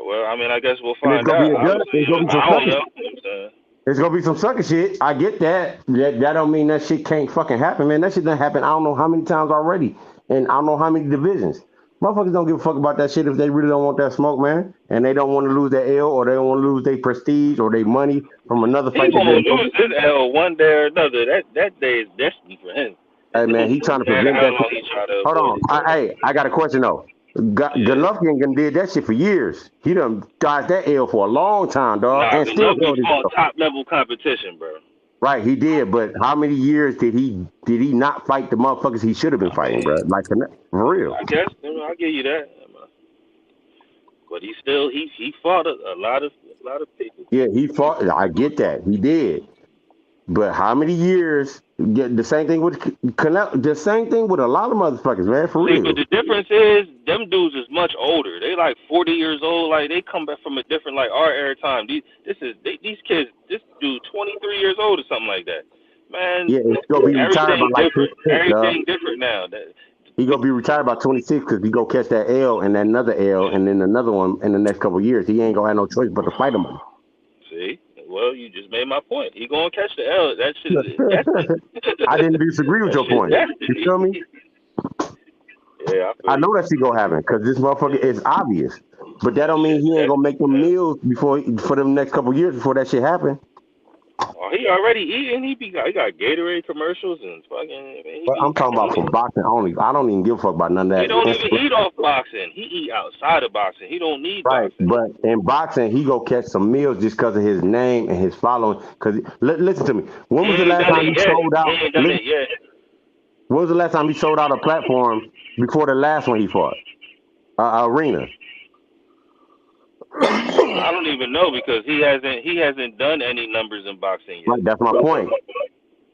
Well, I mean, I guess we'll And it's find gonna be out. a gut. Obviously, It's gonna be some I don't sucker. know. You know what I'm saying? It's gonna be some sucker shit. I get that. That don't mean that shit can't fucking happen, man. That shit done happened. I don't know how many times already, and I don't know how many divisions. Motherfuckers don't give a fuck about that shit if they really don't want that smoke, man, and they don't want to lose their L or they don't want to lose their prestige or their money from another He fight that gonna they know. lose his L one day or another. That day is destiny for him. Hey, It man, he don't trying to matter prevent how that. long he try to Hold avoid on. it. I got a question though. Yeah. Golovkin done did that shit for years. He done dodged that L for a long time, dog, Nah, and still Golovkin held his fought L. top level competition, bro. Right, he did, but how many years did he not fight the motherfuckers he should have been I fighting, mean, bro? Like for real. I guess I'll give you that. But he fought a lot of people. Yeah, he fought. I get that. He did. But how many years? The same thing with the same thing with a lot of motherfuckers, man, for See, but real. the difference is them dudes is much older. They like 40 years old. Like they come back from a different like our era time. These kids. This dude 23 years old or something like that. Man, Yeah, it's gonna be retired by everything like different. 56, dog. Everything different now. He gonna be retired by 26 because he go catch that L and that another L and then another one in the next couple of years. He ain't gonna have no choice but to fight him. See, well, you just made my point. He gonna catch the L. That shit is destined. I didn't disagree with That your shit point. You feel me? destiny. Yeah, I know that shit gonna happen because this motherfucker is obvious. But that don't mean he ain't gonna make them meals for them next couple of years before that shit happen. Oh, he already eating. He got Gatorade commercials and fucking. Man, But I'm talking about from boxing only. I don't even give a fuck about none of that. He don't even eat off boxing. He eat outside of boxing. He don't need Right, boxing. but in boxing, he go catch some meals just because of his name and his following. Because listen to me, when was the last time he sold out? He ain't done it yet. When was the last time he sold out a platform before the last one he fought? Arena. I don't even know because he hasn't done any numbers in boxing yet. Right, that's my point.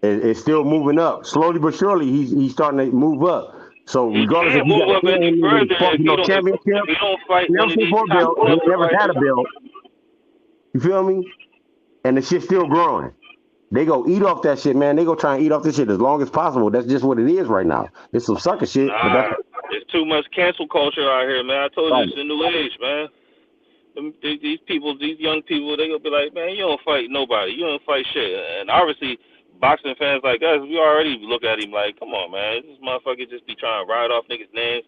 It's still moving up slowly but surely. He's starting to move up. So regardless He if can't move up any further if he championship, don't fight one of these for a top belt, he level never had a fighters. belt. You feel me? And the shit's still growing. They go eat off that shit, man. They go try and eat off this shit as long as possible. That's just what it is right now. It's some sucker shit, but that's There's too much cancel culture out here, man. I told you it's a new age, man. These people, these young people, they gonna be like, man, you don't fight nobody. You don't fight shit. And obviously, boxing fans like us, we already look at him like, come on, man, this motherfucker just be trying to ride off niggas' names.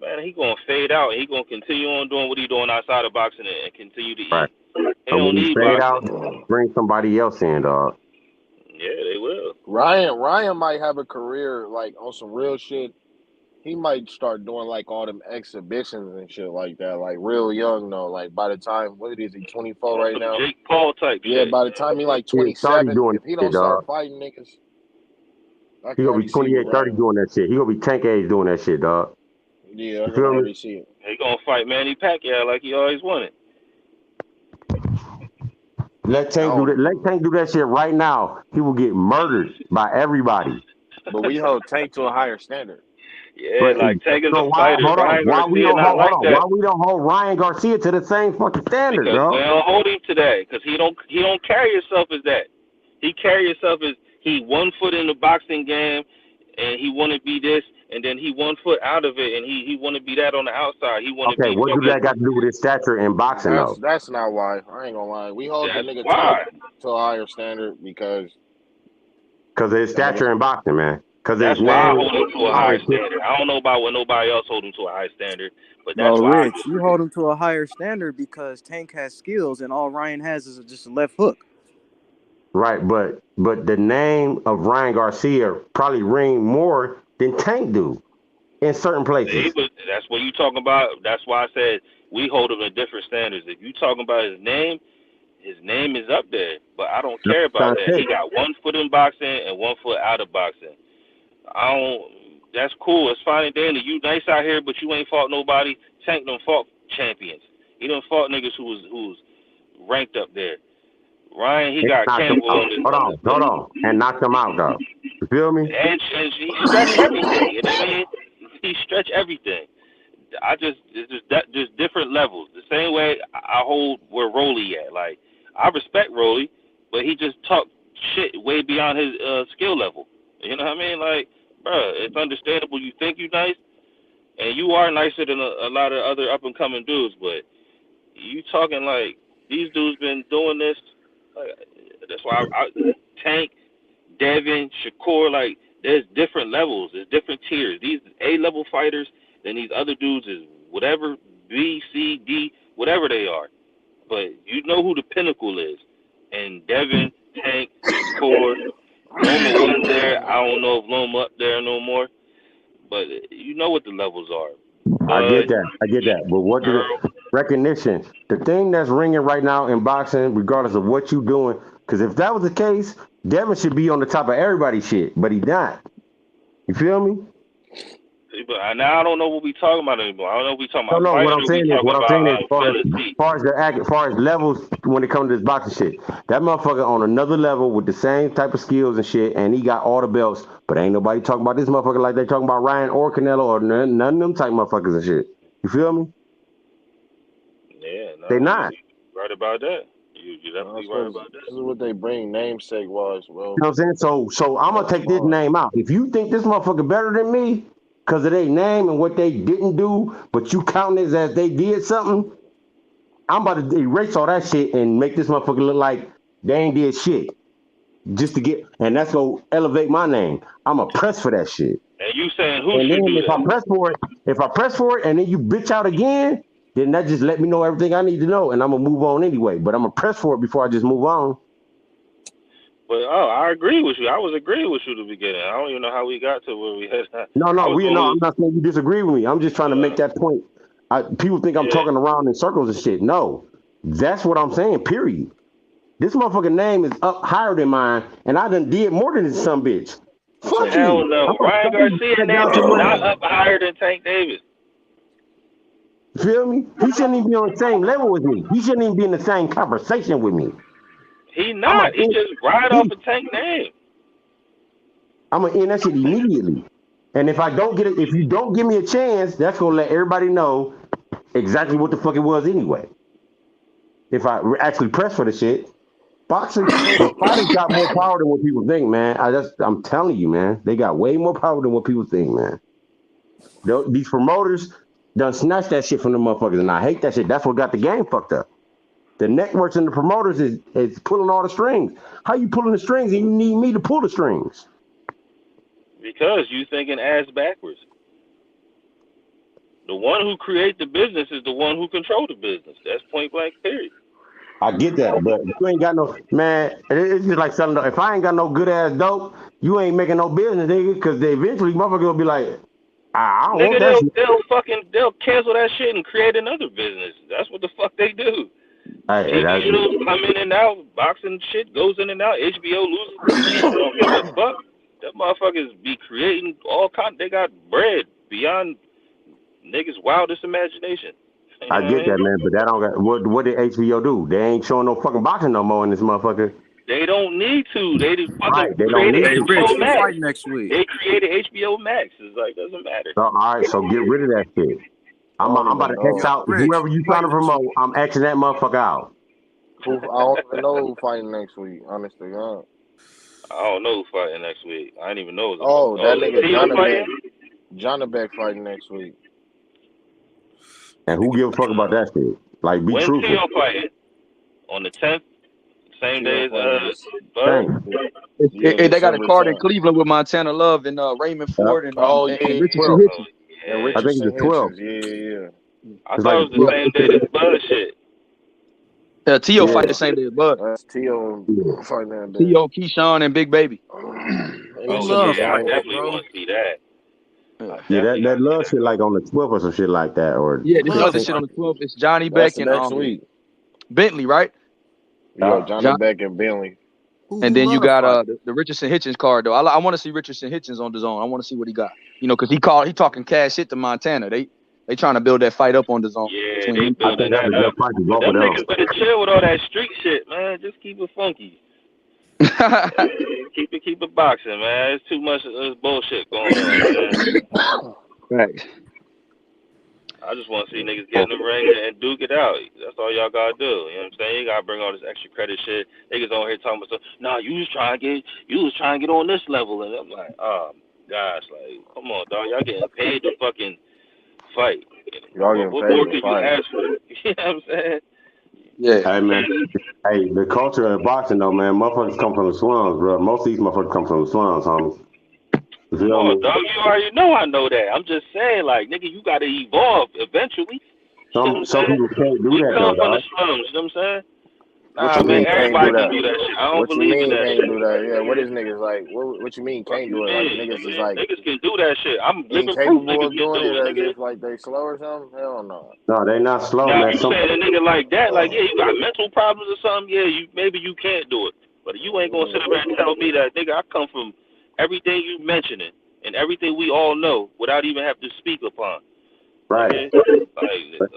Man, he gonna fade out. He gonna continue on doing what he doing outside of boxing and continue to eat. right. They So don't when you need fade boxing. out, bring somebody else in, dog. Yeah, they will. Ryan might have a career like on some real shit. He might start doing like all them exhibitions and shit like that, like real young though. Like by the time, what is he, 24 right now? Jake Paul type Yeah, shit. by the time he like He started 27, doing if he that shit, don't start dog. fighting niggas, I He can gonna be already see with 28, 30 Ryan. doing that shit. He gonna be tank age doing that shit, dog. Yeah, I You can feel me? already see it. He gonna fight Manny Pacquiao like he always wanted. Let Tank do that. Let Tank do that shit right now. He will get murdered by everybody. But we hold Tank to a higher standard. Yeah, But like Tank is so a why? fighter. Hold on. Ryan Why we Garcia don't not hold? Hold like on. that. Why we don't hold Ryan Garcia to the same fucking standard, Because bro? they don't hold him to that. Because he don't carry himself as that. He carry himself as he 1 foot in the boxing game, and he want to be this, and then he 1 foot out of it, and he want to be that on the outside. He want to Okay, be what do fucking. that got to do with his stature in boxing, though? That's not why. I ain't gonna lie. We hold the That's nigga why. Tank to a higher standard because Because of his stature in boxing, man. Because of his That's why I name. hold him to a higher standard. I don't know about what nobody else hold him to a high standard, but that's Bro, why I Rich, do. you hold him to a higher standard because Tank has skills and all Ryan has is just a left hook. Right, but the name of Ryan Garcia probably ring more than Tank do in certain places. But that's what you talking about. That's why I said we hold him to different standards. If you talking about his name is up there. But I don't care about that. He got 1 foot in boxing and 1 foot out of boxing. That's cool. It's fine and dandy. You nice out here, but you ain't fought nobody. Tank done fought champions. He done fought niggas who was ranked up there. Ryan, he got Campbell on his. Hold on. And knocked him out, though. You feel me? And he stretched everything. You know what I mean? He stretched everything. It's just different levels. The same way I hold where Rolly at. Like, I respect Rolly, but he just talked shit way beyond his skill level. You know what I mean? Like, bro, it's understandable you think you nice, and you are nicer than a lot of other up and coming dudes, but you talking like these dudes been doing this. Like, that's why Tank, Devin, Shakur, like there's different levels, there's different tiers. These A-level fighters, then these other dudes is whatever B, C, D, whatever they are. But you know who the pinnacle is. And Devin, Tank, Shakur, Loma was there. I don't know if Loma up there no more. But you know what the levels are. I get that. But what the recognition? The thing that's ringing right now in boxing, regardless of what you doing, because if that was the case, Devin should be on the top of everybody's shit, but he not. You feel me? But now I don't know what we talking about anymore. I don't know if we talking about No, fighting what I'm or saying we is, talking about as far as levels when it comes to this boxing shit, that motherfucker on another level with the same type of skills and shit, and he got all the belts, but ain't nobody talking about this motherfucker like they talking about Ryan or Canelo or none of them type motherfuckers and shit. You feel me? Yeah, no, They not. right about that. You definitely right about that. This is what they bring namesake wise. Well, You know what I'm saying? So I'm gonna take this name out. If you think this motherfucker better than me, because of their name and what they didn't do, but you count it as they did something, I'm about to erase all that shit and make this motherfucker look like they ain't did shit. Just to get, and that's gonna elevate my name. I'm a press for that shit. And you saying who And should then do if I that? press for it, and then you bitch out again, then that just let me know everything I need to know, and I'm gonna move on anyway. But I'm gonna press for it before I just move on. But I agree with you. I was agreeing with you at the beginning. I don't even know how we got to where we had. No, I'm not saying you disagree with me. I'm just trying to make that point. People think I'm talking around in circles and shit. No, that's what I'm saying. Period. This motherfucking name is up higher than mine, and I done did more than this some bitch. Fuck Hell you. no. Ryan Garcia name is not up higher than Tank Davis. Feel me? He shouldn't even be on the same level with me. He shouldn't even be in the same conversation with me. He not. He just ride off a Tank name. I'm gonna end that shit immediately. And if I don't get it, if you don't give me a chance, that's gonna let everybody know exactly what the fuck it was anyway. If I actually press for the shit, boxing, the fighters got more power than what people think, man. I'm telling you, man, they got way more power than what people think, man. These promoters done snatched that shit from the motherfuckers, and I hate that shit. That's what got the game fucked up. The networks and the promoters is pulling all the strings. How you pulling the strings and you need me to pull the strings? Because you thinking ass backwards. The one who create the business is the one who control the business. That's point blank period. I get that, but you ain't got no, man. It's just like selling. If I ain't got no good ass dope, you ain't making no business, nigga. Because they eventually motherfucker will be like, I don't want that shit. They'll cancel that shit and create another business. That's what the fuck they do. Hey, TV shows come in and out, boxing shit goes in and out. HBO loses business. They don't give a fuck. That motherfuckers be creating all kind. They got bread beyond niggas' wildest imagination. You know I get that, man, but that don't got what did HBO do? They ain't showing no fucking boxing no more in this motherfucker. They don't need to. They just fucking They don't created need to. HBO Max. Fight next week. They created HBO Max. It's like doesn't matter. So, all right, so get rid of that shit. I'm about to X out whoever you trying to promote. I'm Xing that motherfucker out. I don't even know who fighting next week, honestly. I don't know who fighting next week. I didn't even know. That nigga Jonabek fighting next week. And who give a fuck about that shit? Like, be When's truthful. Tio fighting? On the 10th? Same day as Bud? They got a card in Cleveland with Montana Love and Raymond Ford and Richardson Hitchens. I think it's the 12th. Yeah. I thought it was the same day as Bud shit. Tio fight the same day as Bud. That's Tio fighting that day. Tio, Keyshawn, and Big Baby. I definitely want to see that. Yeah, that love shit like on the 12th or some shit like that. Or yeah, this other shit on the 12th. It's Johnny Beck and next week. Bentley, right? Yeah, Johnny Beck and Bentley. And then you got the Richardson Hitchens card though. I want to see Richardson Hitchens on the zone. I want to see what he got. You know, because he talking cash shit to Montana. They trying to build that fight up on the zone. Yeah, they building that up. Them niggas better chill with all that street shit, man. Just keep it funky. keep it boxing, man. There's too much bullshit going on, man. Right. I just want to see niggas get in the ring and duke it out. That's all y'all gotta do. You know what I'm saying? You gotta bring all this extra credit shit. Niggas on here talking about stuff. Nah, you was trying to get on this level, and I'm like, oh gosh, like, come on, dog. Y'all getting paid to fucking fight. Y'all getting what paid more to can fight. you ask for? You know what I'm saying? Yeah. Hey, man. Hey, the culture of boxing, though, man, motherfuckers come from the slums, bro. Most of these motherfuckers come from the slums, homie. You feel Oh, me? dog, you already know I know that. I'm just saying, like, nigga, you gotta evolve eventually. Some people can't do that, Come though, from the dog. slums, you know what I'm saying? What Nah, you man, mean can't everybody do can that? do that shit. I don't What you believe in mean that can't shit. do that? Yeah, what is niggas like? What you mean can't do it? Like niggas is like Niggas can do that shit. I'm living proof incapable niggas of can doing do it it, as nigga. if like they slow or something? Hell no. No, they not slow, Now, man. if you saying a nigga like that, like, yeah, you got mental problems or something, yeah, maybe you can't do it. But you ain't gonna sit up there and tell me that, nigga, I come from everything you mentioning and everything we all know without even have to speak upon. Right. Okay?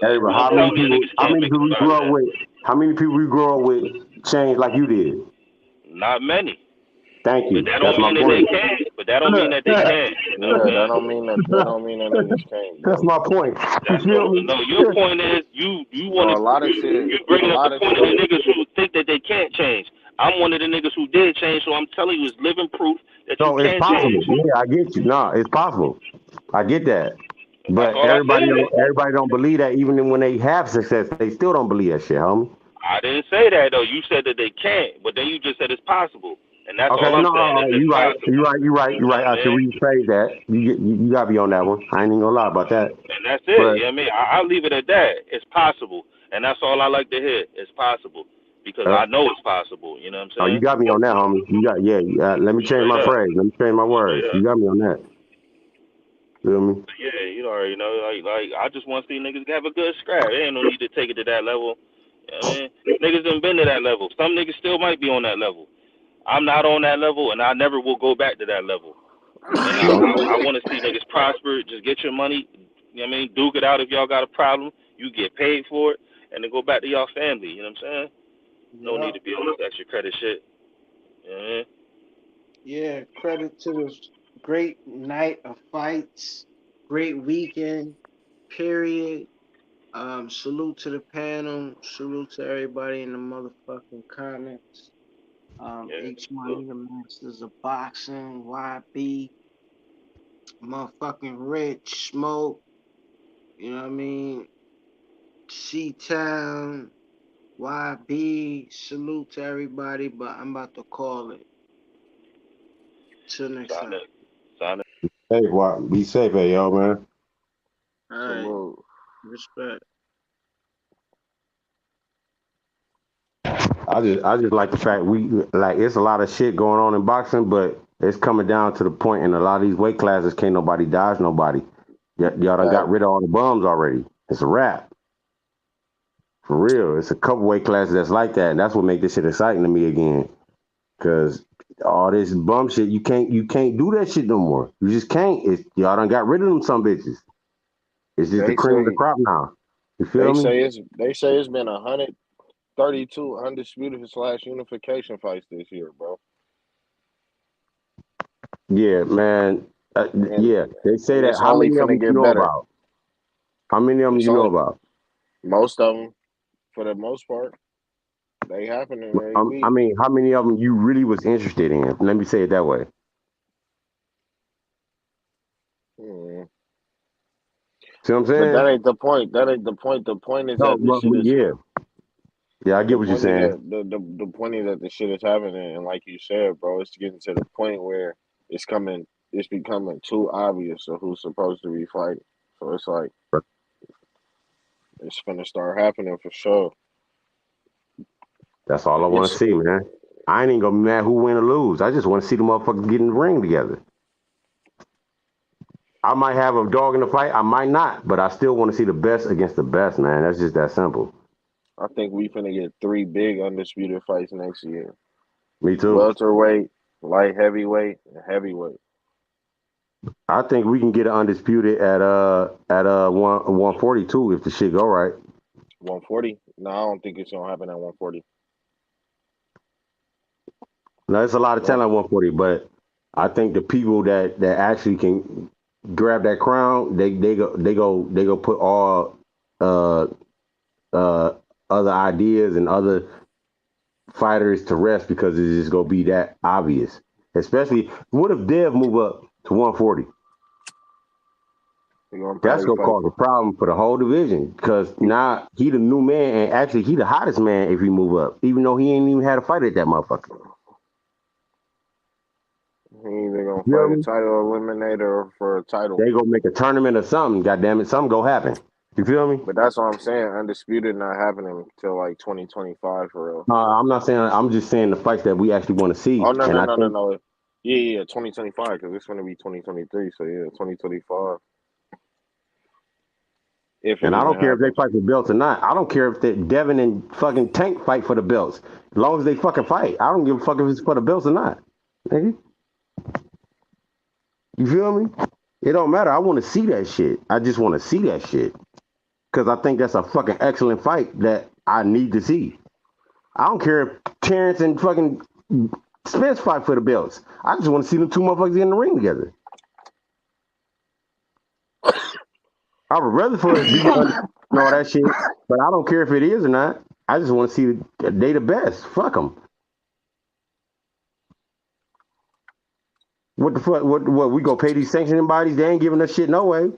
Hey, but how many people we grew up with? How many people we grew up with changed like you did? Not many. Thank you. But that That's don't my mean that point. they can. But that don't mean that they can. Yeah, that don't mean that niggas can't. That's my point. You feel me? No, your point is you want to. A lot of shit. You bringing up the point of the niggas who think that they can't change. I'm one of the niggas who did change, so I'm telling you, it's living proof that No, you it's can possible. change. Yeah, I get you. No, it's possible. I get that. That's But all I said. everybody don't believe that. Even when they have success, they still don't believe that shit, homie. I didn't say that though. You said that they can't, but then you just said it's possible, and that's all Okay, I'm no, saying. It's you right, possible. you right, you right, You you know right. what I I should mean? rephrase that. You gotta be on that one. I ain't even gonna lie about that. And that's it. But You know what I mean? I'll leave it at that. It's possible, and that's all I like to hear. It's possible because I know it's possible. You know what oh, you I'm saying? got me on that, homie. You got let me change Straight my up. phrase. Let me change my words. Straight You up. got me on that. Feel me? Yeah, you already know. Like I just want to see niggas have a good scrap. There ain't no need to take it to that level. You know what I mean? Niggas done been to that level. Some niggas still might be on that level. I'm not on that level, and I never will go back to that level. And No. I want to see niggas prosper. Just get your money. You know what I mean? Duke it out if y'all got a problem. You get paid for it, and then go back to y'all family. You know what I'm saying? No need Yeah. to be on this extra credit shit. You know what I mean? Yeah. Credit to this great night of fights. Great weekend. Period. Salute to the panel. Salute to everybody in the motherfucking comments. Yeah. H1, the Masters of Boxing, YB, motherfucking Rich, Smoke, you know what I mean? C-Town, YB, salute to everybody, but I'm about to call it. Till next Sign time. it. Sign it. Hey, what? Be safe, hey, yo, man. All right. Salute. Respect. I just like the fact it's a lot of shit going on in boxing, but it's coming down to the point in a lot of these weight classes can't nobody dodge nobody. Y'all done got rid of all the bums already. It's a wrap. For real. It's a couple weight classes that's like that, and that's what make this shit exciting to me again. Cause all this bum shit, you can't do that shit no more. You just can't. Y'all done got rid of them some bitches. It's just the They cream of the say crop now. You feel me? they say it's been 132 undisputed / unification fights this year, bro. Yeah, man. And Yeah, they say and that. it's How only many of them finna you get know better. about? How many of them It's you know only about? most of them, for the most part, they happen every I week. mean, how many of them you really was interested in? Let me say it that way. Hmm. See what I'm But that saying? ain't the point. That ain't the point. The point is No, that the shit is yeah, yeah, I the get what you're point is saying. that the point is that the shit is happening, and like you said, bro, it's getting to the point where it's coming. It's becoming too obvious of who's supposed to be fighting. So it's like it's gonna start happening for sure. That's all I want to It's see, man. I ain't even gonna be mad who win or lose. I just want to see the motherfuckers get in the ring together. I might have a dog in the fight. I might not, but I still want to see the best against the best, man. That's just that simple. I think we finna get 3 big undisputed fights next year: Me too. welterweight, light heavyweight, and heavyweight. I think we can get it undisputed at 142 if the shit go right. 140? No, I don't think it's gonna happen at 140. Now there's a lot of Nope. talent at 140, but I think the people that actually can grab that crown, they go put all uh uh other ideas and other fighters to rest because it's just gonna be that obvious. Especially, what if Dev move up to 140? We're gonna That's probably gonna fight cause a for. problem for the whole division because now he the new man and actually he the hottest man if he move up, even though he ain't even had a fight at that motherfucker. He either gonna You feel fight a me? title eliminator or for a title. They gonna make a tournament or something. God damn it, something go happen. You feel me? But that's what I'm saying. Undisputed not happening until like 2025 for real. I'm not saying. I'm just saying the fights that we actually want to see, Oh no and no I no no think, no. Yeah 2025 because it's gonna be 2023. So yeah, 2025 if it and I even don't care if they happens. fight for belts or not. I don't care if Devin and fucking Tank fight for the belts, as long as they fucking fight. I don't give a fuck if it's for the belts or not. Nigga. You feel me? It don't matter. I want to see that shit. I just want to see that shit because I think that's a fucking excellent fight that I need to see. I don't care if Terrence and fucking Spence fight for the belts. I just want to see them two motherfuckers get in the ring together. I would rather for it be and all that shit, but I don't care if it is or not. I just want to see they the best. Fuck them. What the fuck? What we go pay these sanctioning bodies? They ain't giving us shit no way.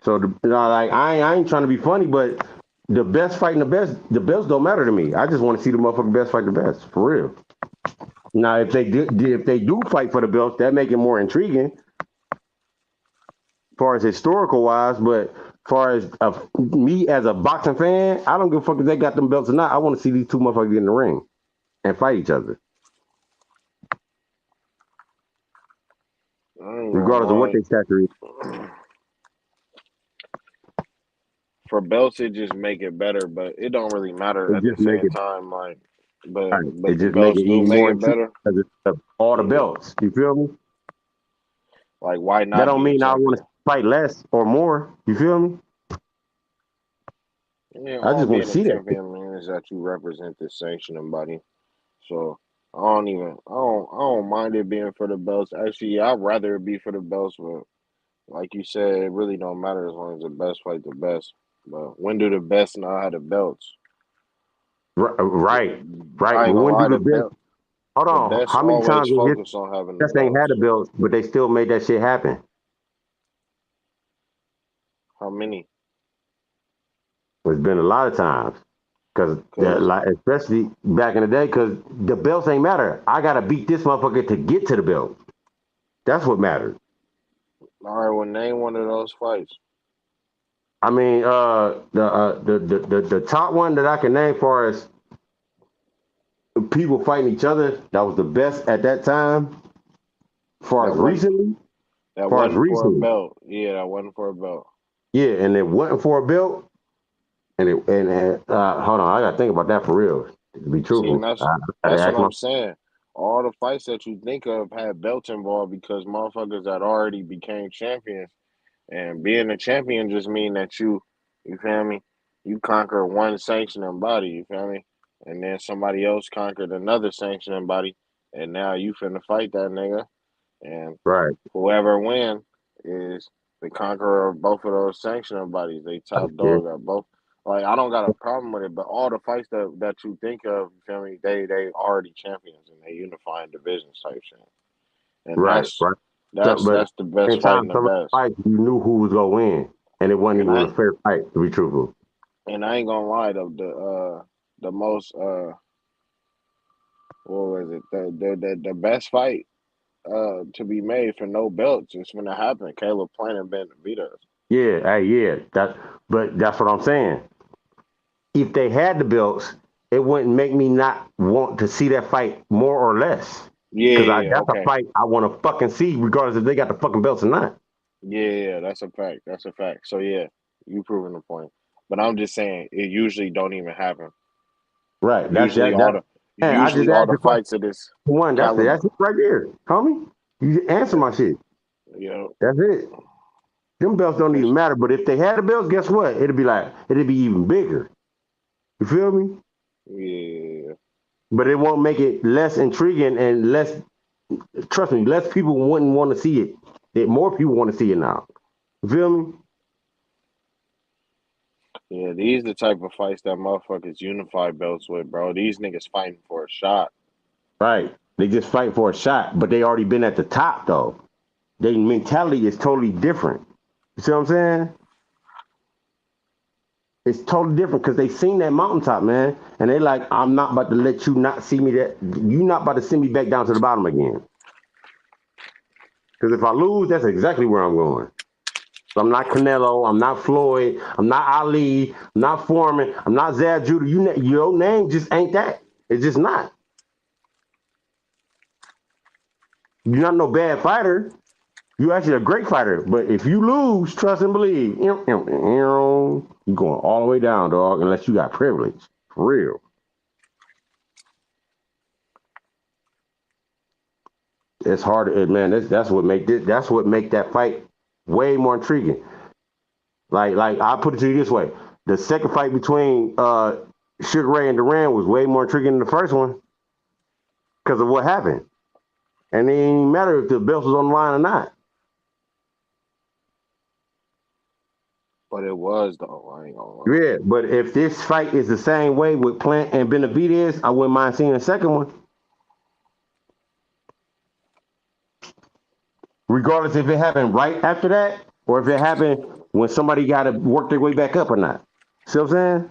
So like I ain't trying to be funny, but the best fighting the belts don't matter to me. I just want to see the motherfucking best fight the best, for real. Now if they do fight for the belts, that make it more intriguing, as far as historical wise. But as far as me as a boxing fan, I don't give a fuck if they got them belts or not. I want to see these two motherfuckers get in the ring and fight each other, regardless of what they stature is. For belts, it just make it better, but it don't really matter It at the just make same it time. Like, but right. It but the just make belts it do even make more it intriguing better. because of all the Yeah. belts. You feel me? Like, why That not don't be a mean I want champion? to fight less or more. You feel me? Yeah, I all just want to being a see that shit. champion means that you represent the sanctioning body. So I don't mind it being for the belts. Actually, I'd rather it be for the belts, but like you said, it really don't matter as long as the best fight the best. But when do the best not have the belts? Right, right. I But ain't gonna when do lie, the best? Hold the on. best How many always times in history focus on having the best ain't had belts. the belts, but they still made that shit happen? How many? It's been a lot of times. Cause Cause like especially back in the day, cause the belts ain't matter. I gotta beat this motherfucker to get to the belt. That's what matters. all right, well, name one of those fights. I mean, the top one that I can name for as people fighting each other that was the best at that time. Far That as wasn't recently, that far as wasn't for a recently, belt. Yeah, that wasn't for a belt. yeah, and it wasn't for a belt. Hold on, I gotta think about that for real. To be See, and truthful, that's I gotta that's what ask my I'm saying. All the fights that you think of had belts involved because motherfuckers that already became champions. And being a champion just mean that you feel me, you conquer one sanctioning body, you feel me? And then somebody else conquered another sanctioning body, and now you finna fight that nigga. And right. whoever win is the conqueror of both of those sanctioning bodies. They top Yeah, dog at both. Like I don't got a problem with it, but all the fights that you think of, you feel me, they already champions and they unifying divisions type shit. And right, that's right. So, that's but that's the best in time, fighting the some of best. the fights you knew who was gonna win, and it wasn't And even I a fair fight. To be truthful, And I ain't gonna lie though, the most what was it? The best fight to be made for no belts is gonna happen. Caleb Plant and Ben Benavidez. yeah, yeah. But that's what I'm saying. If they had the belts, it wouldn't make me not want to see that fight more or less. Because Yeah, that's a okay. fight I want to fucking see, regardless if they got the fucking belts or not. Yeah, that's a fact. That's a fact. So yeah, you proving the point. But I'm just saying it usually don't even happen. Right. That's Usually that. all That. the Man, I just usually all asked the the question. fights of this One. caliber. That's it right there, homie. You answer my shit. You know, That's it. Them belts don't because even matter. But if they had the belts, guess what? It'd be even bigger. You feel me? yeah. But it won't make it less intriguing and less. Trust me, less people wouldn't want to see it. More people want to see it now. You feel me? Yeah, these the type of fights that motherfuckers unify belts with, bro. These niggas fighting for a shot. Right. They just fight for a shot, but they already been at the top though. Their mentality is totally different. You see what I'm saying? It's totally different because they seen that mountaintop, man, and they like, I'm not about to let you not see me. That you not about to send me back down to the bottom again. Because if I lose, that's exactly where I'm going. I'm not Canelo. I'm not Floyd. I'm not Ali. I'm not Foreman. I'm not Zab Judah. Your name just ain't that. It's just not. You're not no bad fighter. You actually a great fighter. But if you lose, trust and believe, you're going all the way down, dog. Unless you got privilege, for real. It's hard, man. That's what make this. That's what make that fight way more intriguing. Like I put it to you this way: the second fight between Sugar Ray and Duran was way more intriguing than the first one because of what happened. And it didn't matter if the belt was on the line or not. But it was though. I ain't gonna lie. Yeah, but if this fight is the same way with Plant and Benavidez, I wouldn't mind seeing a second one. regardless if it happened right after that or if it happened when somebody got to work their way back up or not. See what I'm saying?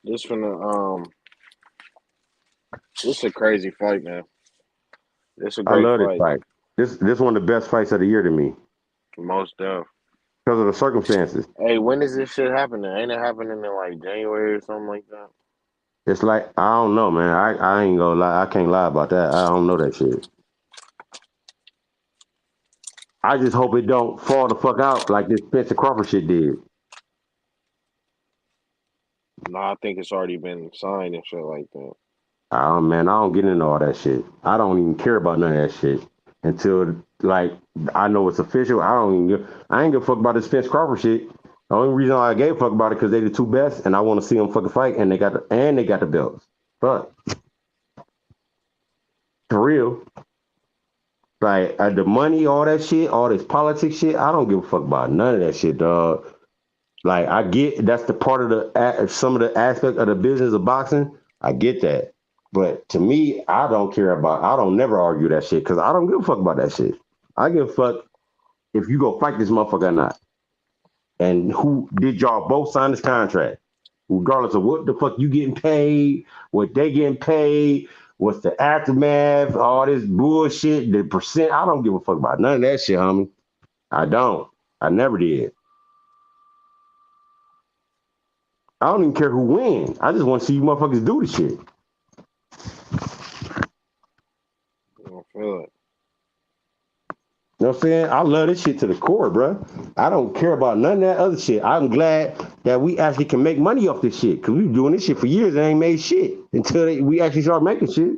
This this a crazy fight, man. It's a I great love this fight. fight. This one of the best fights of the year to me Most def. because of the circumstances. Hey, when is this shit happening? Ain't it happening in like January or something like that? It's like I don't know, man. I ain't gonna lie. I can't lie about that. I don't know that shit. I just hope it don't fall the fuck out like this Spencer Crawford shit did. No, I think it's already been signed and shit like that. Oh man, I don't get into all that shit. I don't even care about none of that shit until like I know it's official. I ain't give a fuck about this Spence Crawford shit. The only reason I gave a fuck about it because they the two best, and I want to see them fucking fight, and they got the belts. But for real, like the money, all that shit, all this politics shit, I don't give a fuck about none of that shit, dog. Like I get that's the part of some of the aspect of the business of boxing. I get that. But to me, I don't never argue that shit because I don't give a fuck about that shit. I give a fuck if you go fight this motherfucker or not. And who did y'all both sign this contract? Regardless of what the fuck you getting paid, what they getting paid, what's the aftermath, all this bullshit, the percent. I don't give a fuck about none of that shit, homie. I don't. I never did. I don't even care who wins. I just want to see you motherfuckers do the shit. I don't feel it. You know what I'm saying? I love this shit to the core, bro. I don't care about none of that other shit. I'm glad that we actually can make money off this shit because we've been doing this shit for years and ain't made shit until we actually start making shit.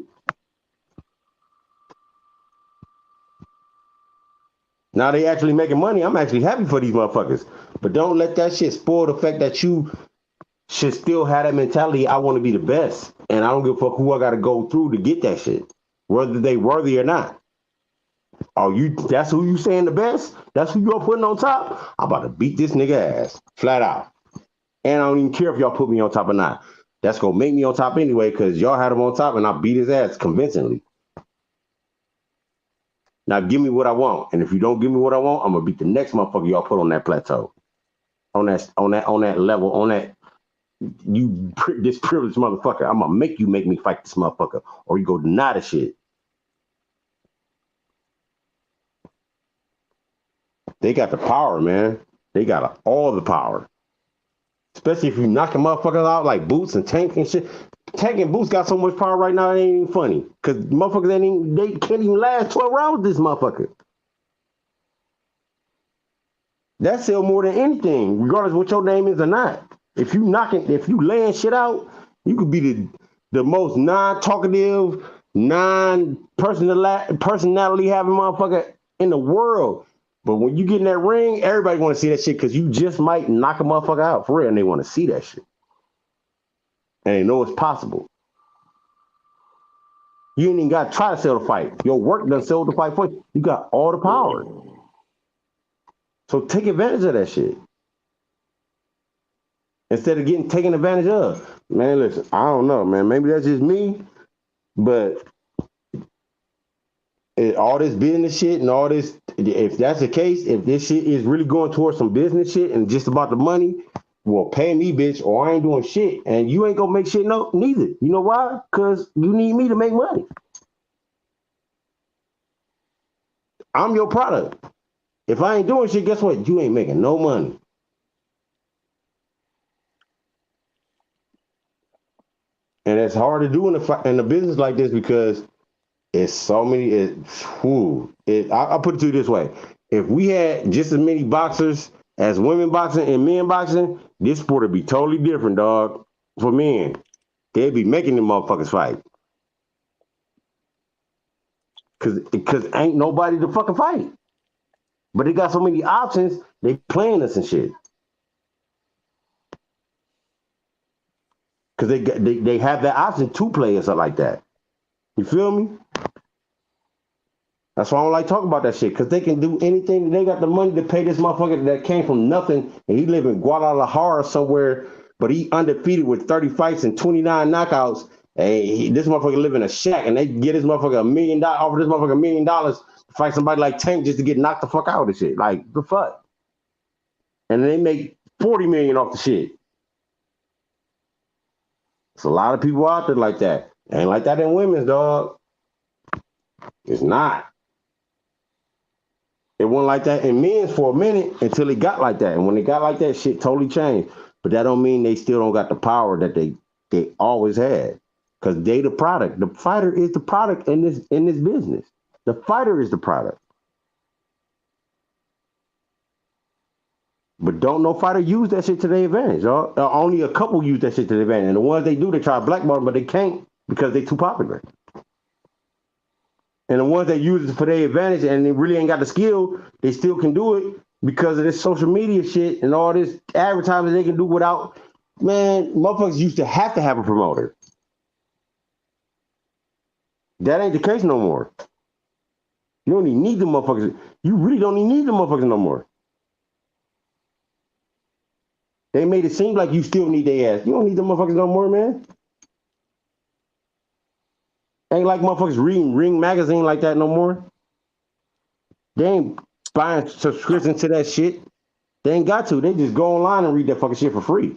Now they actually making money. I'm actually happy for these motherfuckers. But don't let that shit spoil the fact that you should still have that mentality. I want to be the best. And I don't give a fuck who I got to go through to get that shit, whether they worthy or not. Oh, that's who you saying the best? That's who you're putting on top? I'm about to beat this nigga ass. Flat out. And I don't even care if y'all put me on top or not. That's going to make me on top anyway because y'all had him on top and I beat his ass convincingly. Now give me what I want. And if you don't give me what I want, I'm going to beat the next motherfucker y'all put on that plateau. On that level, on that, this privileged motherfucker. I'm going to make me fight this motherfucker or you go deny the shit. They got the power, man. They got all the power. Especially if you knocking motherfuckers out like Boots and Tank and shit. Tank and Boots got so much power right now, it ain't even funny. Because motherfuckers they can't even last 12 rounds with this motherfucker. That sell more than anything, regardless of what your name is or not. If you laying shit out, you could be the most non-talkative, personality having motherfucker in the world. But when you get in that ring, everybody want to see that shit because you just might knock a motherfucker out for real, and they want to see that shit. And they know it's possible. You ain't even got to try to sell the fight. Your work done sold the fight for you. You got all the power. So take advantage of that shit. Instead of getting taken advantage of. Man, listen, I don't know, man. Maybe that's just me, but all this business shit and all this, if that's the case, if this shit is really going towards some business shit and just about the money, well, pay me, bitch, or I ain't doing shit. And you ain't gonna make shit neither. You know why? Because you need me to make money. I'm your product. If I ain't doing shit, guess what? You ain't making no money. And it's hard to do in a business like this because it's so many. I'll put it to you this way: if we had just as many boxers as women boxing and men boxing, this sport would be totally different, dog. For men, they'd be making them motherfuckers fight because ain't nobody to fucking fight. But they got so many options. They playing us and shit because they have that option to play us like that. You feel me? That's why I don't like talking about that shit, because they can do anything. They got the money to pay this motherfucker that came from nothing, and he live in Guadalajara somewhere, but he undefeated with 30 fights and 29 knockouts, Hey, this motherfucker live in a shack, and they get this motherfucker $1 million, offer this motherfucker $1 million to fight somebody like Tank just to get knocked the fuck out of this shit. Like, the fuck? And they make $40 million off the shit. It's a lot of people out there like that. Ain't like that in women's, dog. It's not. It wasn't like that in men's for a minute until it got like that. And when it got like that, shit totally changed. But that don't mean they still don't got the power that they always had. Because they the product. The fighter is the product in this business. The fighter is the product. But don't no fighter use that shit to their advantage, y'all. Only a couple use that shit to their advantage. And the ones they do, they try to blackball them, but they can't because they too popular. And the ones that use it for their advantage and they really ain't got the skill, they still can do it because of this social media shit and all this advertising they can do without. Man, motherfuckers used to have a promoter. That ain't the case no more. You don't even need the motherfuckers. You really don't even need the motherfuckers no more. They made it seem like you still need their ass. You don't need the motherfuckers no more, man. Ain't like motherfuckers reading Ring magazine like that no more. They ain't buying subscriptions to that shit. They ain't got to. They just go online and read that fucking shit for free.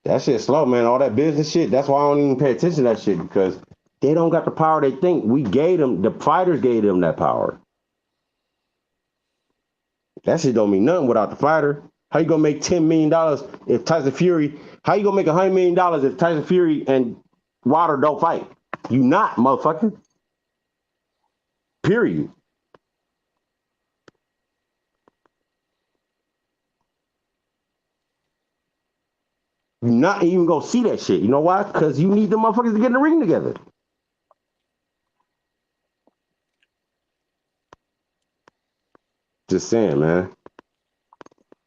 That shit slow, man. All that business shit. That's why I don't even pay attention to that shit because they don't got the power they think. We gave them, the fighters gave them that power. That shit don't mean nothing without the fighter. How you gonna make $10 million if Tyson Fury? How you gonna make $100 million if Tyson Fury and Wilder don't fight? You not, motherfucker. Period. You not even gonna see that shit. You know why? Because you need the motherfuckers to get in the ring together. Just saying, man.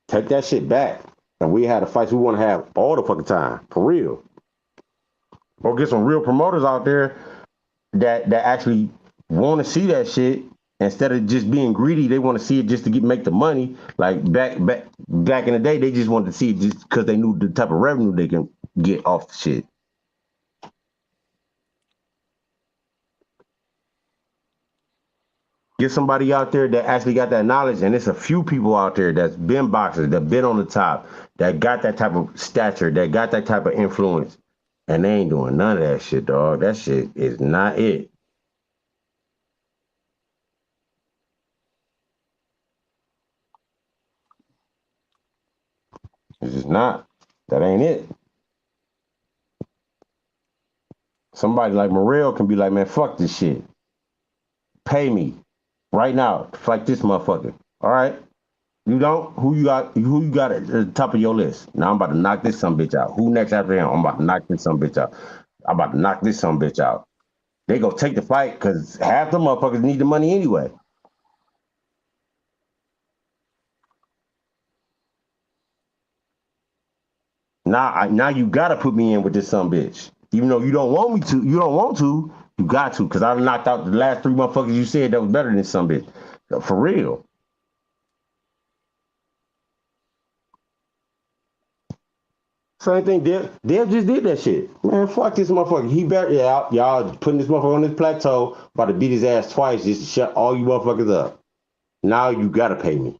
Take that shit back. And we had the fights we want to have all the fucking time. For real. Or get some real promoters out there that actually want to see that shit instead of just being greedy. They want to see it just to make the money. Like back in the day, they just wanted to see it just because they knew the type of revenue they can get off the shit. Get somebody out there that actually got that knowledge, and it's a few people out there that's been boxers, that been on the top, that got that type of stature, that got that type of influence, and they ain't doing none of that shit, dog. That shit is not it. It's just not. That ain't it. Somebody like Morrell can be like, man, fuck this shit. Pay me right now to fight this motherfucker. All right. You don't? Who you got at the top of your list? Now I'm about to knock this some bitch out. Who next after him? I'm about to knock this some bitch out. I'm about to knock this some bitch out. They go take the fight because half the motherfuckers need the money anyway. Now you gotta put me in with this some bitch. Even though you don't want me to, you got to, because I knocked out the last 3 motherfuckers you said that was better than some bitch. For real. Same thing, Dev just did that shit. Man, fuck this motherfucker. He better, y'all putting this motherfucker on this plateau, about to beat his ass twice just to shut all you motherfuckers up. Now you gotta pay me.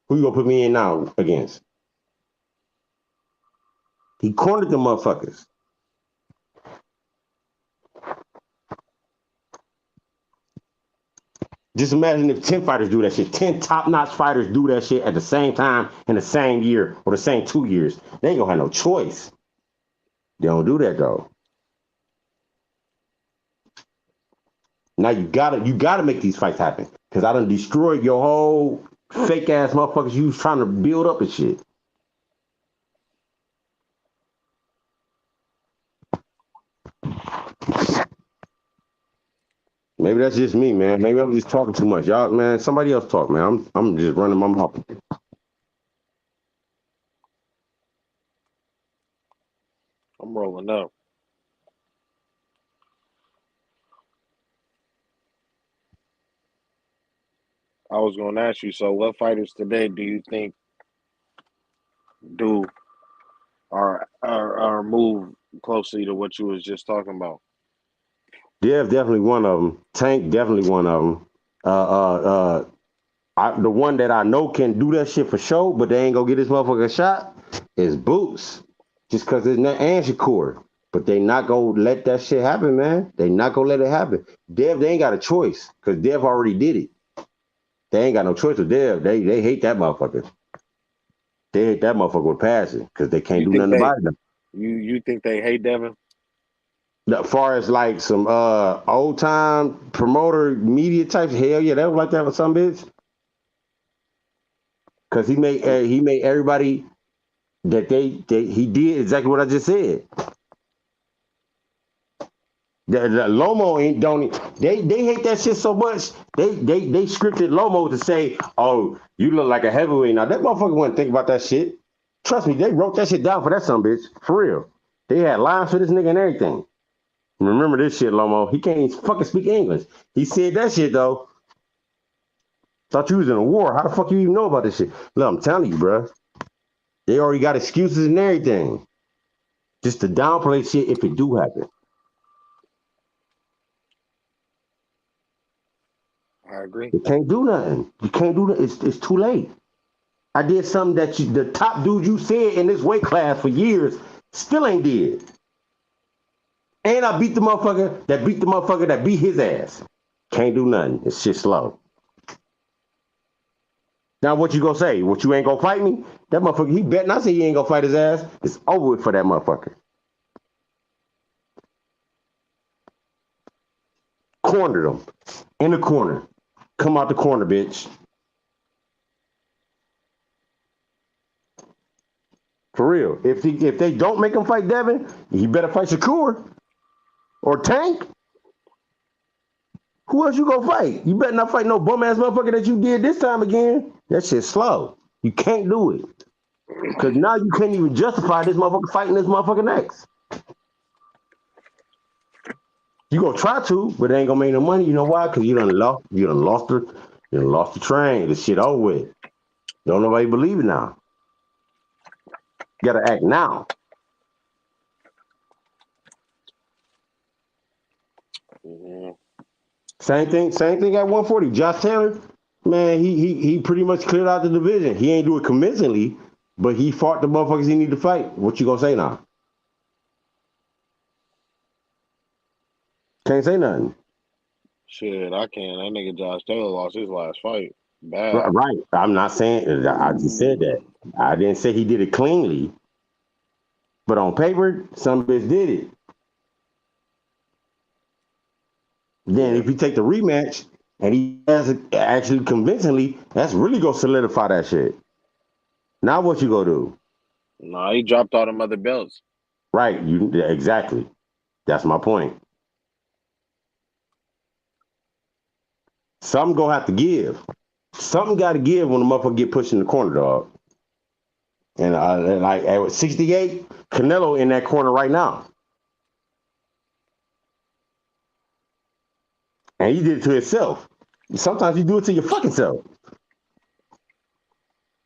Who you gonna put me in now against? He cornered the motherfuckers. Just imagine if 10 fighters do that shit. 10 top-notch fighters do that shit at the same time in the same year or the same 2 years. They ain't gonna have no choice. They don't do that though. Now you gotta make these fights happen. Cause I done destroyed your whole fake ass motherfuckers you was trying to build up and shit. Maybe that's just me, man. Maybe I'm just talking too much. Y'all, man, somebody else talk, man. I'm just running my mouth. I'm rolling up. I was going to ask you, so what fighters today do you think do or move closely to what you was just talking about? Dev definitely one of them. Tank definitely one of them. The one that I know can do that shit for sure, but they ain't gonna get this motherfucker a shot is Boots. Just cause it's not and Shakur. But they not gonna let that shit happen, man. They not gonna let it happen. Dev, they ain't got a choice, cause Dev already did it. They ain't got no choice with Dev. They hate that motherfucker. They hate that motherfucker with passion, cause they can't do nothing about it. You think they hate Devin? As far as like some old time promoter media types, hell yeah, they would like that for some bitch. Cause he made everybody that he did exactly what I just said. The Lomo ain't they hate that shit so much. They scripted Lomo to say, "Oh, you look like a heavyweight." Now that motherfucker wouldn't think about that shit. Trust me, they wrote that shit down for that son bitch for real. They had lines for this nigga and everything. Remember this shit, Lomo. He can't even fucking speak English. He said that shit though. Thought you was in a war. How the fuck you even know about this shit? Look, I'm telling you, bro. They already got excuses and everything. Just to downplay shit if it do happen. I agree. You can't do nothing. You can't do that. It's too late. I did something that the top dude you said in this weight class for years still ain't did. And I beat the motherfucker that beat his ass. Can't do nothing. It's shit slow. Now what you gonna say? What, you ain't gonna fight me? That motherfucker, he bet not say he ain't gonna fight his ass. It's over with for that motherfucker. Cornered him. In the corner. Come out the corner, bitch. For real. If they don't make him fight Devin, he better fight Shakur. Or Tank. Who else you gonna fight? You better not fight no bum ass motherfucker that you did this time again. That shit's slow. You can't do it. Cause now you can't even justify this motherfucker fighting this motherfucker next. You gonna try to, but it ain't gonna make no money. You know why? Cause you done lost the train. The shit over with. Don't nobody believe it now. You gotta act now. Mm-hmm. Same thing at 140. Josh Taylor, man, he pretty much cleared out the division. He ain't do it convincingly, but he fought the motherfuckers he need to fight. What you gonna say now? Can't say nothing. Shit, I can't. That nigga Josh Taylor lost his last fight. Bad. Right. I'm not saying, I just said that. I didn't say he did it cleanly, but on paper, some bitch did it. Then if you take the rematch and he has it actually convincingly, that's really gonna solidify that shit. Now what you gonna do? Nah, he dropped all them other belts. Right, exactly. That's my point. Something gonna have to give. Something got to give when the motherfucker get pushed in the corner, dog. And like at 68, Canelo in that corner right now. And he did it to himself. Sometimes you do it to your fucking self.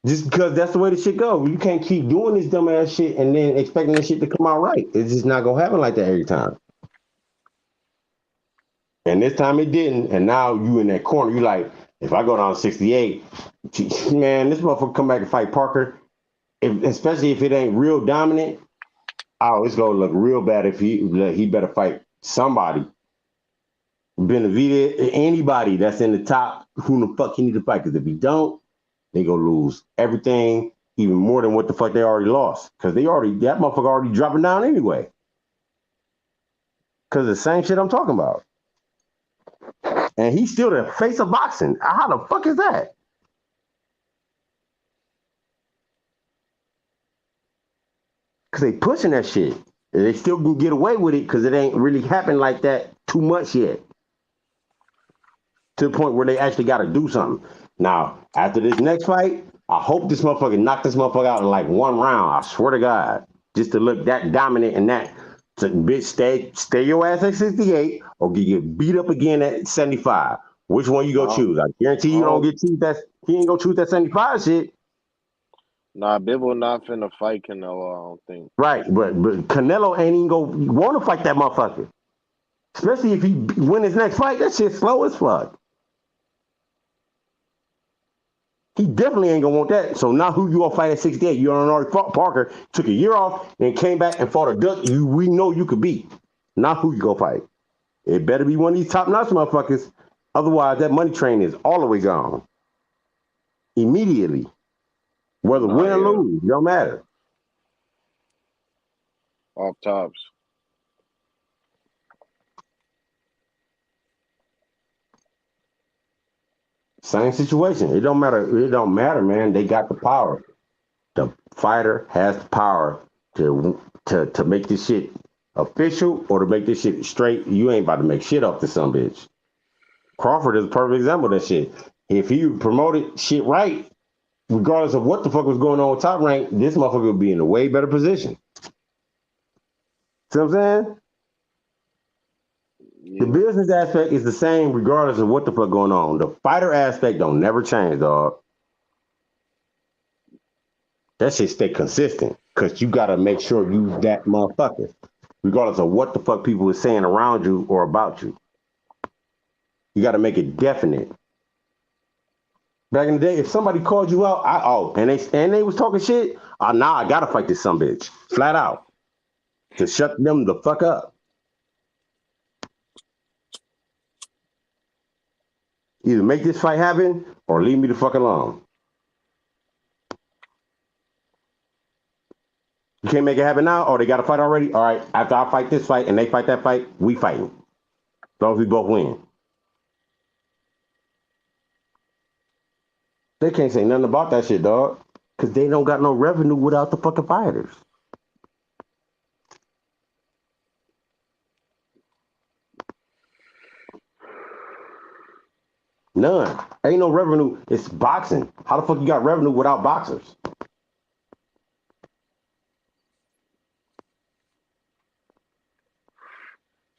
Just because that's the way the shit go. You can't keep doing this dumb ass shit and then expecting this shit to come out right. It's just not gonna happen like that every time. And this time it didn't. And now you in that corner. You like, if I go down to 68, man, this motherfucker come back and fight Parker. Especially if it ain't real dominant. Oh, it's gonna look real bad if he better fight somebody. Benavidez, anybody that's in the top, who the fuck he need to fight? Because if he don't, they gonna lose everything, even more than what the fuck they already lost. Because that motherfucker already dropping down anyway. Because the same shit I'm talking about. And he's still the face of boxing. How the fuck is that? Because they pushing that shit. And they still can get away with it because it ain't really happened like that too much yet. To the point where they actually got to do something. Now, after this next fight, I hope this motherfucker knock this motherfucker out in like one round. I swear to God. Just to look that dominant and that. So, bitch, stay your ass at 68 or get beat up again at 75. Which one you gonna choose? I guarantee you don't get choose that. He ain't gonna choose that 75 shit. Nah, Bivol not finna fight Canelo, I don't think. Right, but Canelo ain't even gonna want to fight that motherfucker. Especially if he win his next fight, that shit's slow as fuck. He definitely ain't gonna want that. So now who you gonna fight at 68? You already fought Parker, took a year off, then came back and fought a duck we know you could beat. Now who you gonna fight? It better be one of these top-notch motherfuckers. Otherwise, that money train is all the way gone. Immediately. Whether win or lose, don't matter. Off tops. Same situation. It don't matter. It don't matter, man. They got the power. The fighter has the power to make this shit official or to make this shit straight. You ain't about to make shit off this some bitch. Crawford is a perfect example of that shit. If he promoted shit right, regardless of what the fuck was going on with Top Rank, this motherfucker would be in a way better position. See what I'm saying? The business aspect is the same regardless of what the fuck going on. The fighter aspect don't never change, dog. That shit stay consistent because you got to make sure you that motherfucker, regardless of what the fuck people are saying around you or about you. You got to make it definite. Back in the day, if somebody called you out, and they was talking shit, nah, I gotta fight this some bitch, flat out, to shut them the fuck up. Either make this fight happen or leave me the fuck alone. You can't make it happen now, or they got to fight already. All right, after I fight this fight and they fight that fight, we fighting. As long as we both win. They can't say nothing about that shit, dog, because they don't got no revenue without the fucking fighters. None. Ain't no revenue. It's boxing. How the fuck you got revenue without boxers?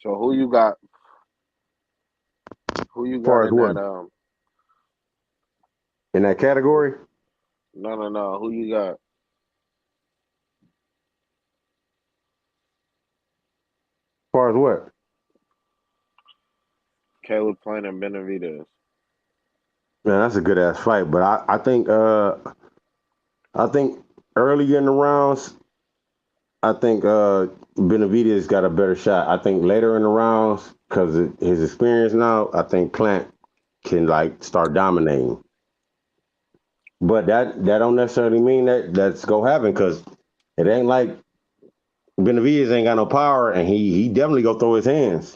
So who you got? Who you got in that in that category? No. Who you got? As far as what? Caleb Plant and Benavidez. Man, that's a good ass fight, but I think early in the rounds, I think Benavidez got a better shot. I think later in the rounds, because of his experience now, I think Plant can like start dominating. But that don't necessarily mean that's gonna happen, because it ain't like Benavidez ain't got no power, and he definitely go throw his hands.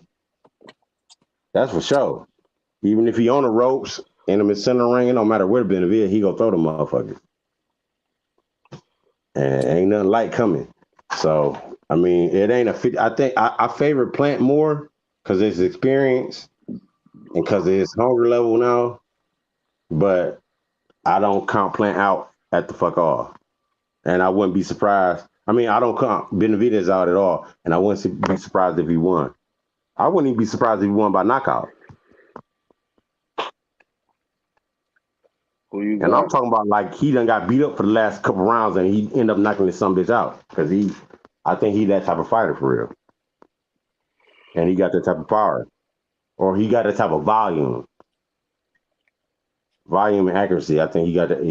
That's for sure. Even if he on the ropes in the center ring, it don't matter where Benavidez, he go throw the motherfucker. And ain't nothing light coming. So I mean, it ain't a fit. I think I favor Plant more because of his experience and because of his hunger level now. But I don't count Plant out at the fuck all. And I wouldn't be surprised. I mean, I don't count Benavidez out at all. And I wouldn't be surprised if he won. I wouldn't even be surprised if he won by knockout. Who you and got? I'm talking about like he done got beat up for the last couple rounds and he end up knocking this some bitch out. Because I think he that type of fighter for real. And he got that type of power. Or he got that type of volume. Volume and accuracy. I think he got it.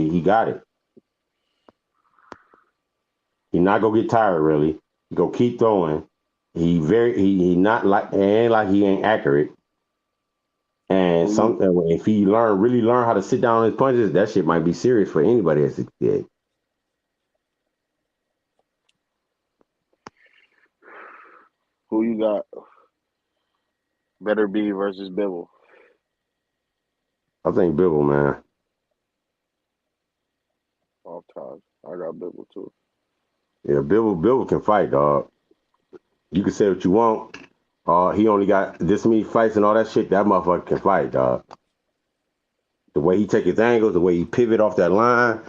He not gonna get tired really. He gonna keep throwing. He not like, it ain't like he ain't accurate. And if he really learn how to sit down on his punches, that shit might be serious for anybody that's dead. Who you got? Better be versus Bivol. I think Bivol, man. Off top. I got Bivol too. Yeah, Bivol can fight, dog. You can say what you want. He only got this many fights and all that shit. That motherfucker can fight, dog. The way he take his angles, the way he pivot off that line,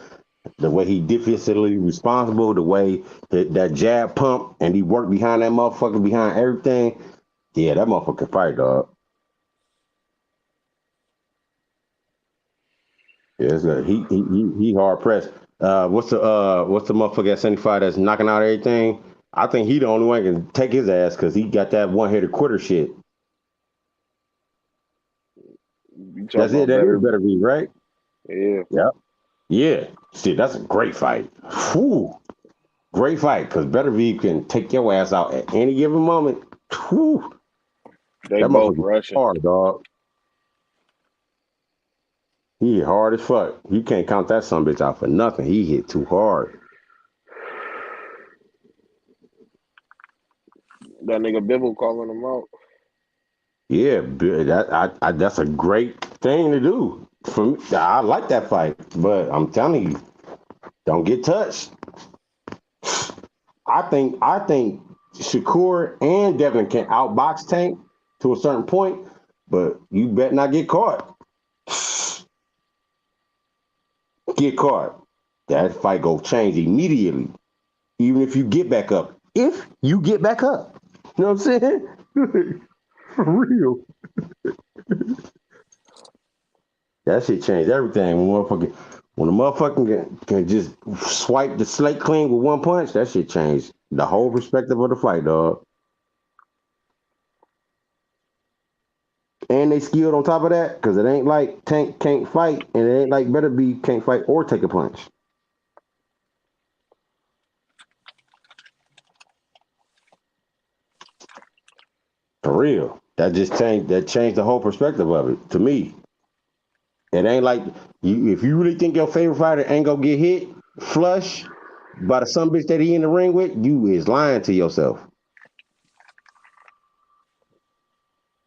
the way he defensively responsible, the way that jab pump and he work behind that motherfucker, behind everything. Yeah, that motherfucker can fight, dog. Yeah, it's good. He hard pressed. What's the motherfucker at 75 that's knocking out everything? I think he the only one that can take his ass because he got that one-hitter quitter shit. You talking That's it. about That is better? better be right. Yeah. Yep. Yeah. See, that's a great fight. Whew. Great fight because Better V can take your ass out at any given moment. Whew. They That both motherfucker rushing. hard, dog. He hit hard as fuck. You can't count that son bitch out for nothing. He hit too hard. That nigga Bibble calling him out. Yeah, that's a great thing to do. For me, I like that fight, but I'm telling you, don't get touched. I think Shakur and Devin can outbox Tank to a certain point, but you better not get caught. Get caught. That fight go change immediately. Even if you get back up. If you get back up. You know what I'm saying? For real. That shit changed everything. When a motherfucker can just swipe the slate clean with one punch, that shit changed the whole perspective of the fight, dog. And they skilled on top of that, because it ain't like Tank can't fight, and it ain't like Better Be can't fight or take a punch. For real. That changed the whole perspective of it, to me. It ain't like if you really think your favorite fighter ain't gonna get hit flush by the some bitch that he in the ring with, you is lying to yourself.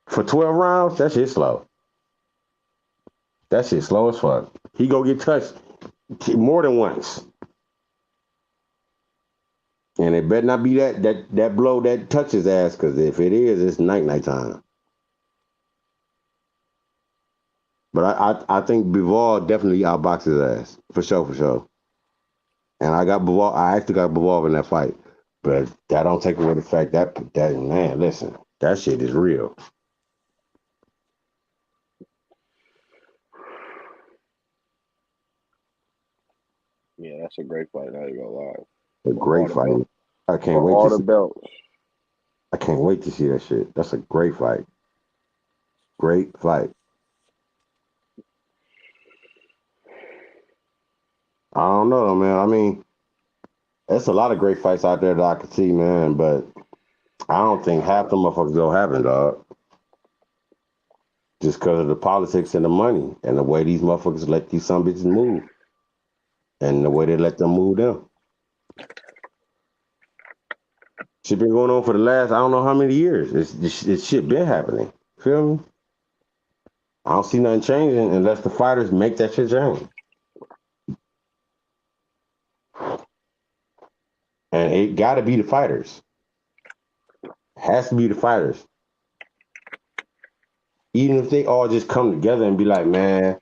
For 12 rounds, that shit slow. That shit slow as fuck. He go get touched more than once. And it better not be that blow that touches ass, because if it is, it's night time. But I think Bivol definitely outboxed his ass. For sure. And I actually got Bivol in that fight. But that don't take away the fact that man, listen, that shit is real. Yeah, that's a great fight. I ain't gonna lie. A For all great the fight. belts. I can't For wait to all the see. belts. I can't wait to see that shit. That's a great fight. Great fight. I don't know, man. I mean, there's a lot of great fights out there that I could see, man, but I don't think half the motherfuckers gonna happen, dog. Just because of the politics and the money and the way these motherfuckers let these some bitches move and the way they let them move them. Shit been going on for the last I don't know how many years. This shit been happening. Feel me? I don't see nothing changing unless the fighters make that shit change. And it got to be the fighters. Has to be the fighters. Even if they all just come together and be like, man,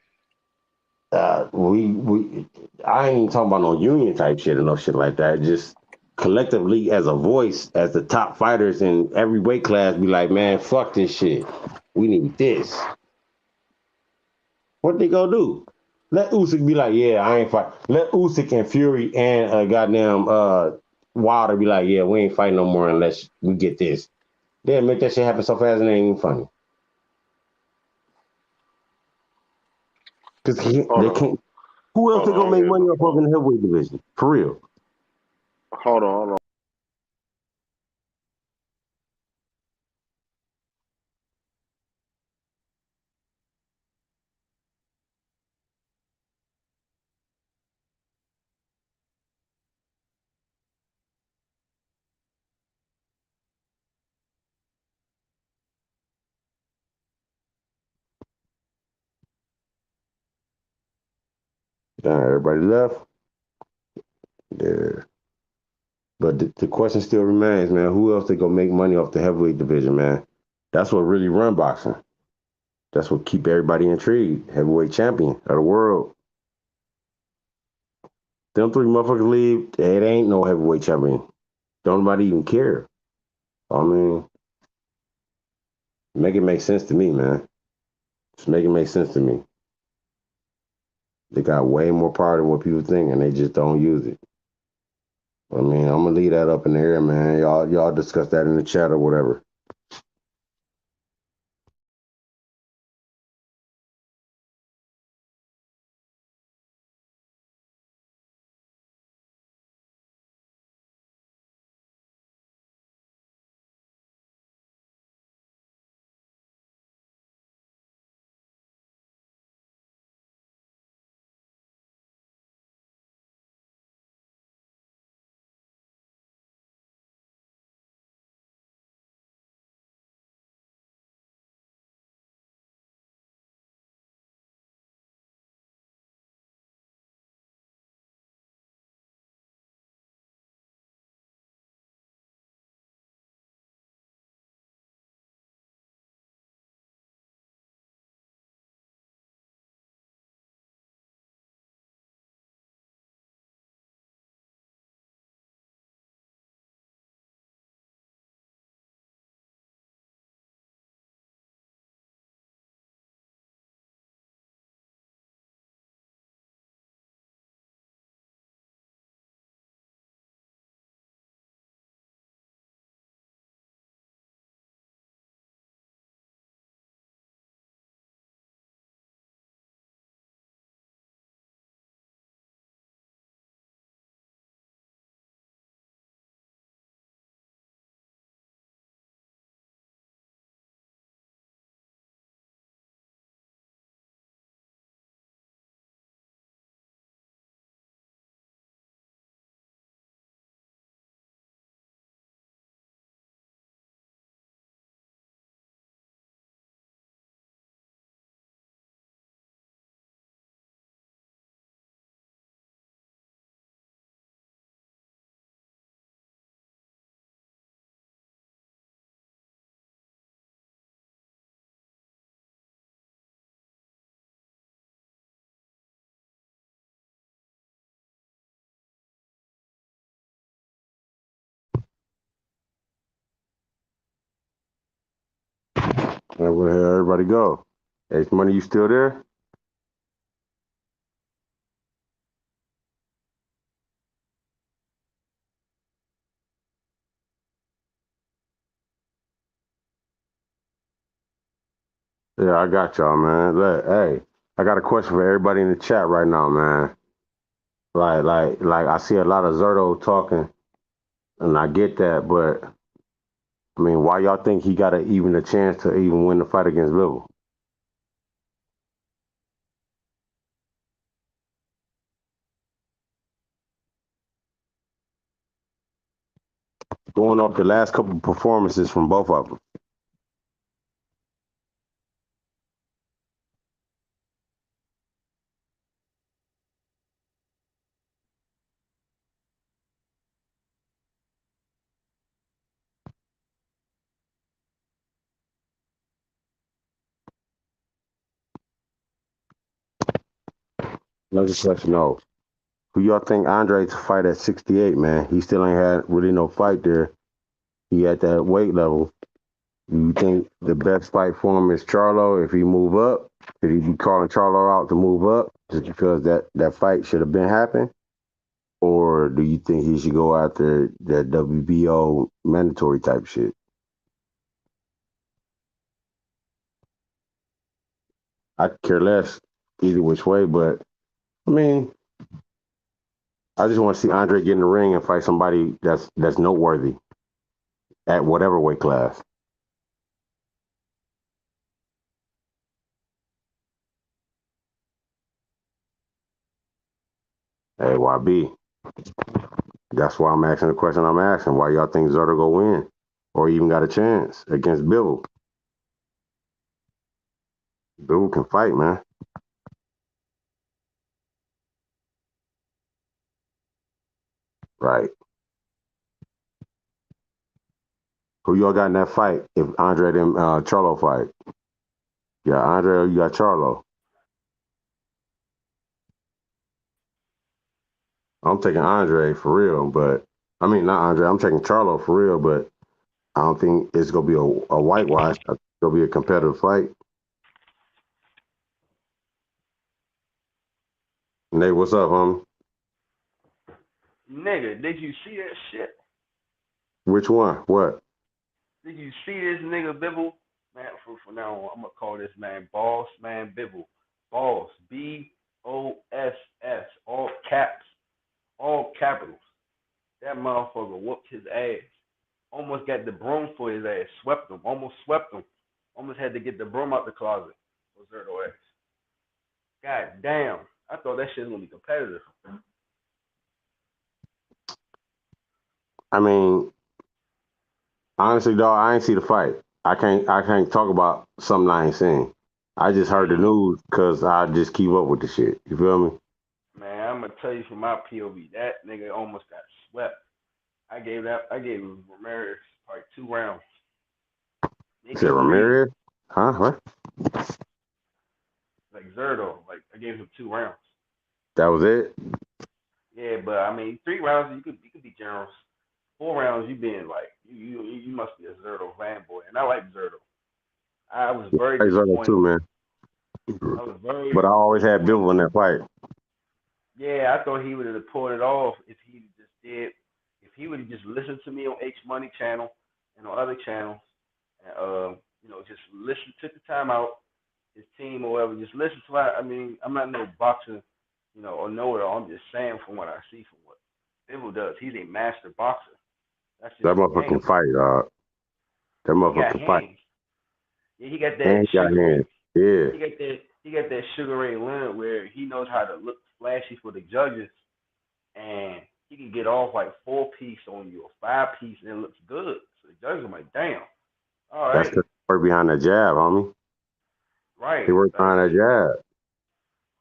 we I ain't even talking about no union type shit or no shit like that. Just collectively as a voice, as the top fighters in every weight class, be like, man, fuck this shit. We need this. What they gonna do? Let Usyk be like, yeah, I ain't fight. Let Usyk and Fury and goddamn Wilder be like, yeah, we ain't fighting no more unless we get this. They'll make that shit happen so fast and it ain't even funny. Because they can't. Who else they gonna I'm make getting money the off of phone. in the heavyweight division? For real. Hold on. Everybody left. Yeah. But the question still remains, man. Who else they gonna make money off the heavyweight division, man? That's what really run boxing. That's what keep everybody intrigued. Heavyweight champion of the world. Them three motherfuckers leave, it ain't no heavyweight champion. Don't nobody even care. I mean, make it make sense to me, man. Just make it make sense to me. They got way more power than what people think, and they just don't use it. I mean, I'm gonna leave that up in the air, man. Y'all discuss that in the chat or whatever. And where the hell everybody go? Ace Money, you still there? Yeah, I got y'all, man. Hey, I got a question for everybody in the chat right now, man. Like, I see a lot of Zerto talking, and I get that, but I mean, why y'all think he got even a chance to even win the fight against Bivol? Going off the last couple of performances from both of them. Let's just let you know. Who y'all think Andre to fight at 68, man? He still ain't had really no fight there. He at that weight level. You think the best fight for him is Charlo if he move up? Should he be calling Charlo out to move up just because that fight should have been happening? Or do you think he should go after that WBO mandatory type shit? I could care less either which way, but I mean, I just want to see Andre get in the ring and fight somebody that's noteworthy at whatever weight class. Hey, YB. That's why I'm asking the question I'm asking. Why y'all think Zerto go win? Or even got a chance against Bivol? Bivol can fight, man. Right. Who y'all got in that fight if Andre and Charlo fight? You got Andre or you got Charlo? I'm taking Andre for real, but I mean, not Andre. I'm taking Charlo for real, but I don't think it's going to be a whitewash. It's going to be a competitive fight. Nate, what's up, homie? Nigga, did you see that shit? Which one? What? Did you see this nigga Bibble? Man, from now on, I'm gonna call this man Boss Man Bibble. Boss, BOSS, all caps, all capitals. That motherfucker whooped his ass. Almost got the broom for his ass. Swept him. Almost swept him. Almost had to get the broom out the closet. Was Zerto ass. God damn. I thought that shit was gonna be competitive. I mean, honestly, dog, I ain't see the fight. I can't talk about something I ain't seen. I just heard the news because I just keep up with the shit. You feel me? Man, I'm gonna tell you from my POV, that nigga almost got swept. I gave Ramirez probably 2 rounds. You said Ramirez? Huh? What? Like Zerto, like I gave him 2 rounds. That was it? Yeah, but I mean 3 rounds you could be generous. 4 rounds you being like you must be a Zerto fanboy, and I like Zerto. I was very Hey, Zerto disappointed. too, man. I was very But I always had Bill in that fight. Yeah, I thought he would have pulled it off if he would have just listened to me on H Money channel and on other channels, and just listen, took the time out, his team or whatever, just listen to it. I mean, I'm not no boxer, or know-it-all. I'm just saying from what I see, from what Bivol does. He's a master boxer. That's just That his motherfucker game. can fight, dog. That He motherfucker got can fight. hands. Yeah, he got that And he got Sugar Ray. hands. Yeah. He got that Sugar Ray Leonard where he knows how to look flashy for the judges, and he can get off like 4-piece on you or 5-piece, and it looks good. So the judges are like, damn, all That's right, because he worked behind that jab, homie. right. He worked behind that jab.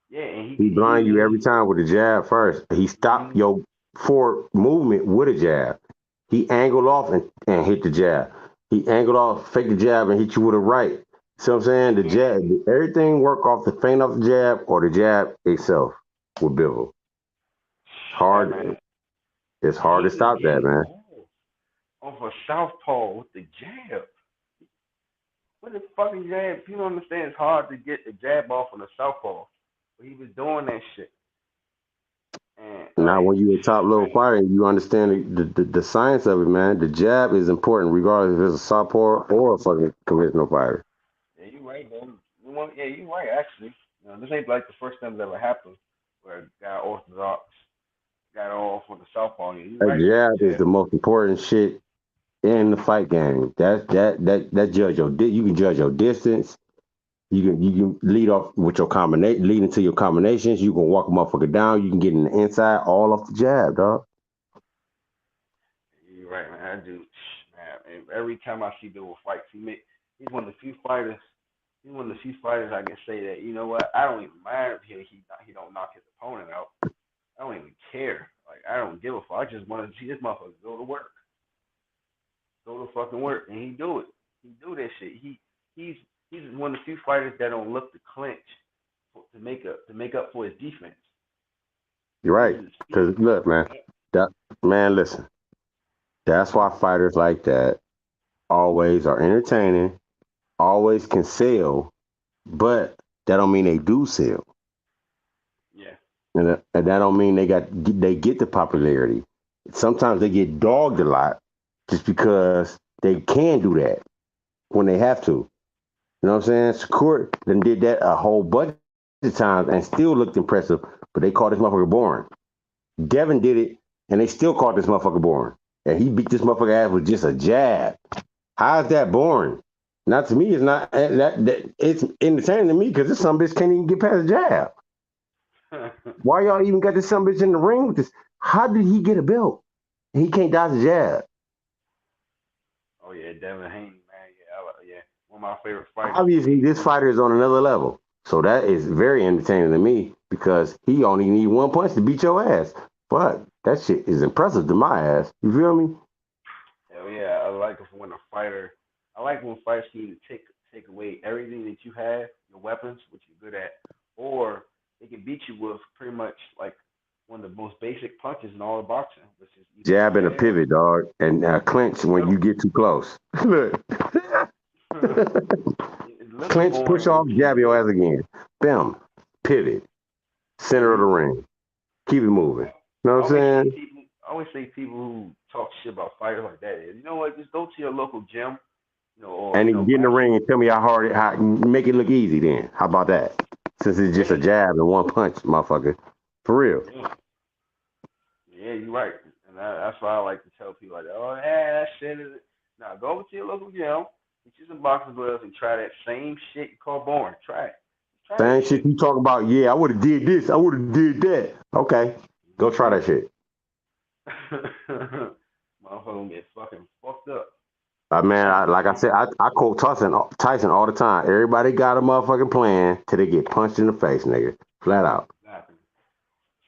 Yeah, and He blind you every time with a jab first. He stopped your forward movement with a jab. He angled off and hit the jab. He angled off, fake the jab, and hit you with a right. See what I'm saying? The jab, everything work off the feint off the jab or the jab itself with Bivol. Hard. Man. It's hard to stop that, man. Off a southpaw with the jab. What the fucking jab? You don't understand. It's hard to get the jab off on a southpaw. But he was doing that shit. And Now, when you're a top level fighter, and you understand the science of it, man. The jab is important, regardless if it's a southpaw or a fucking conventional fighter. Yeah, you're right, man. Yeah, you're right, actually. This ain't like the first time that ever happened where a guy orthodox got off with the southpaw. Yeah, you're That right. jab is the most important shit in the fight game. That judge you can judge your distance. You can lead off with your combination, lead into your combinations. You can walk a motherfucker down. You can get in the inside all off the jab, dog. You're right, man. I do. Man, every time I see Bill fights, he's one of the few fighters. He's one of the few fighters I can say that, you know what? I don't even mind if he don't knock his opponent out. I don't even care. Like, I don't give a fuck. I just want to see this motherfucker go to work. Go to fucking work, and he do it. He do that shit. He's one of the few fighters that don't look to clinch to make up for his defense. You're right. Because look, man, listen. That's why fighters like that always are entertaining, always can sell, but that don't mean they do sell. Yeah. And that don't mean they get the popularity. Sometimes they get dogged a lot just because they can do that when they have to. You know what I'm saying? Shakur then did that a whole bunch of times and still looked impressive, but they called this motherfucker boring. Devin did it, and they still called this motherfucker boring. And he beat this motherfucker ass with just a jab. How is that boring? Now, to me, it's not that it's entertaining to me because this some bitch can't even get past a jab. Why y'all even got this some bitch in the ring with this? How did he get a belt? He can't dodge a jab. Oh yeah, Devin Haney, man. Yeah, one of my favorite fighters. Obviously, this fighter is on another level. So that is very entertaining to me because he only need one punch to beat your ass. But that shit is impressive to my ass. You feel me? Hell yeah, I like when fighters need to take away everything that you have, your weapons, which you're good at, or they can beat you with pretty much like one of the most basic punches in all of boxing, which is Jab and a pivot, dog, and clinch when you get too close. Look. Clinch, push off, jab your ass again. Bam. Pivot. Center of the ring. Keep it moving. You know what I'm saying? I always say people who talk shit about fighters like that. You know what? Just go to your local gym. Or And then get in the ring and tell me how make it look easy then. How about that? Since it's just a jab and one punch, motherfucker. For real. Yeah, you're right. And that's why I like to tell people like, oh, yeah, that shit is. Now, go over to your local gym, get you some boxing gloves, and try that same shit you call boring. Try it. Same shit you talk about. Yeah, I would have did this. I would have did that. Okay. Go try that shit. Motherfucker get fucking fucked up. Man, like I said, I quote Tyson all the time. Everybody got a motherfucking plan till they get punched in the face, nigga. Flat out. Exactly.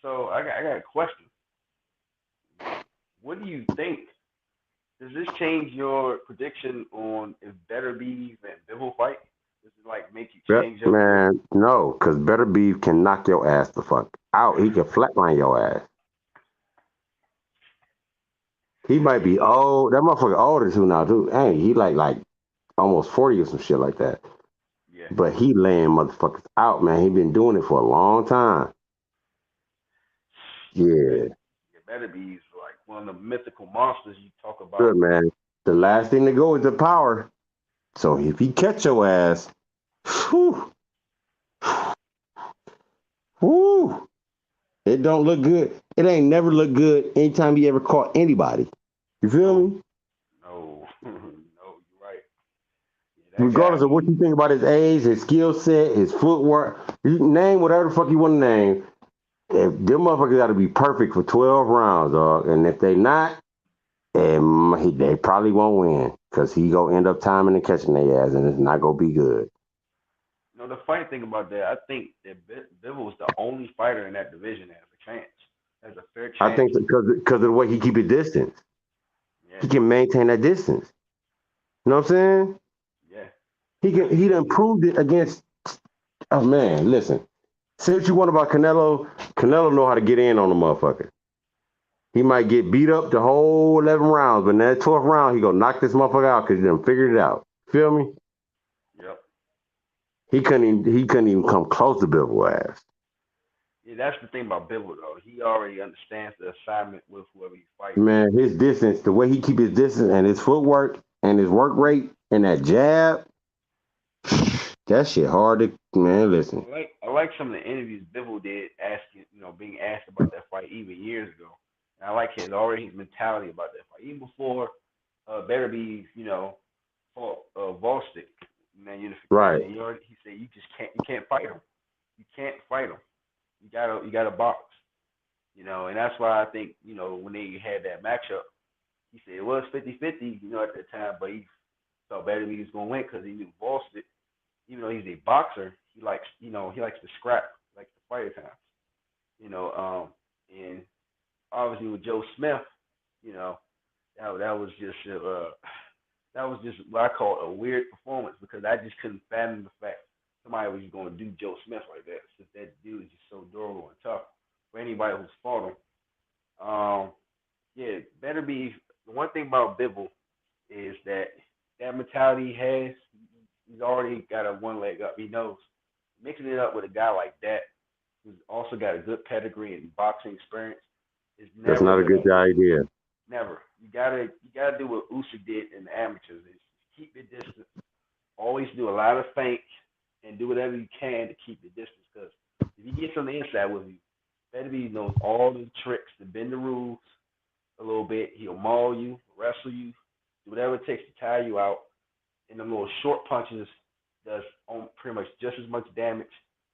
So I got a question. What do you think? Does this change your prediction on if Better Beef and Bivol fight? Does it like make you change your Man, no, because Better Beef can knock your ass the fuck out. He can flatline your ass. He might be old. That motherfucker older too now, too. Hey, he like almost 40 or some shit like that. Yeah. But he laying motherfuckers out, man. He been doing it for a long time. Yeah. Better Beef like one of the mythical monsters you talk about. Good, man. The last thing to go is the power. So if he catch your ass, whew, it don't look good. It ain't never looked good anytime he ever caught anybody. You feel me? No, you're right. Regardless of what you think about his age, his skill set, his footwork, you name whatever the fuck you want to name. If them motherfuckers got to be perfect for 12 rounds, dog. And if they not, they probably won't win because he gonna end up timing and catching their ass, and it's not gonna be good. The funny thing about that, I think that Bivol was the only fighter in that division that has a chance, has a fair chance. I think because of the way he keep his distance, he can maintain that distance. You know what I'm saying? Yeah. He done proved it against. Oh man, listen. Say what you want about Canelo. Canelo know how to get in on the motherfucker. He might get beat up the whole 11 rounds, but in that 12th round, he gonna knock this motherfucker out because he done figured it out. Feel me? Yep. He couldn't even come close to Bivol ass. Yeah, that's the thing about Bivol though. He already understands the assignment with whoever he's fighting. Man, his distance, the way he keep his distance and his footwork and his work rate and that jab, that shit hard to, man, listen. I like some of the interviews Bivol did being asked about that fight even years ago. And I like his mentality about that fight. Even before Better Beef, fought Volstick in that unification. Right. He said you can't fight him. You can't fight him. You gotta box. And that's why I think, when they had that matchup, he said it was 50-50, at that time, but he thought Better Beef was gonna win because he knew Volstick, even though he's a boxer, he likes to scrap, like the fight at times. And obviously with Joe Smith, that was just what I call a weird performance because I just couldn't fathom the fact somebody was going to do Joe Smith like that since that dude is just so durable and tough for anybody who's fought him. Better Beef. The one thing about Bivol is that mentality he has. He's already got a one leg up. He knows mixing it up with a guy like that who's also got a good pedigree and boxing experience is never. That's not a good idea. Never. You gotta do what Usyk did in the amateurs. Is keep your distance. Always do a lot of feints and do whatever you can to keep the distance. Because if he gets on the inside with you, Better Beef knows all the tricks to bend the rules a little bit. He'll maul you, wrestle you, do whatever it takes to tire you out. And the little short punches does pretty much just as much damage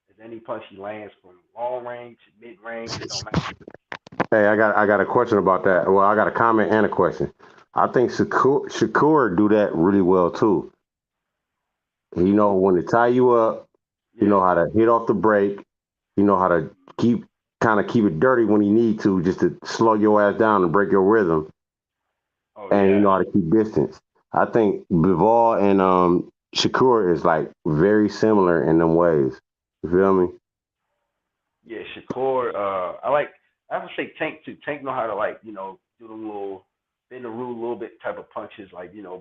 as any punch he lands from long range, mid range. It don't matter. Hey, I got a question about that. Well, I got a comment and a question. I think Shakur do that really well too. He know when to tie you up. He know how to hit off the break. He know how to keep it dirty when he need to, just to slow your ass down and break your rhythm. And you know how to keep distance. I think Bivol and Shakur is like very similar in them ways. You feel me? Yeah, Shakur. I would say Tank too. Tank know how to do the little bend the rule a little bit type of punches,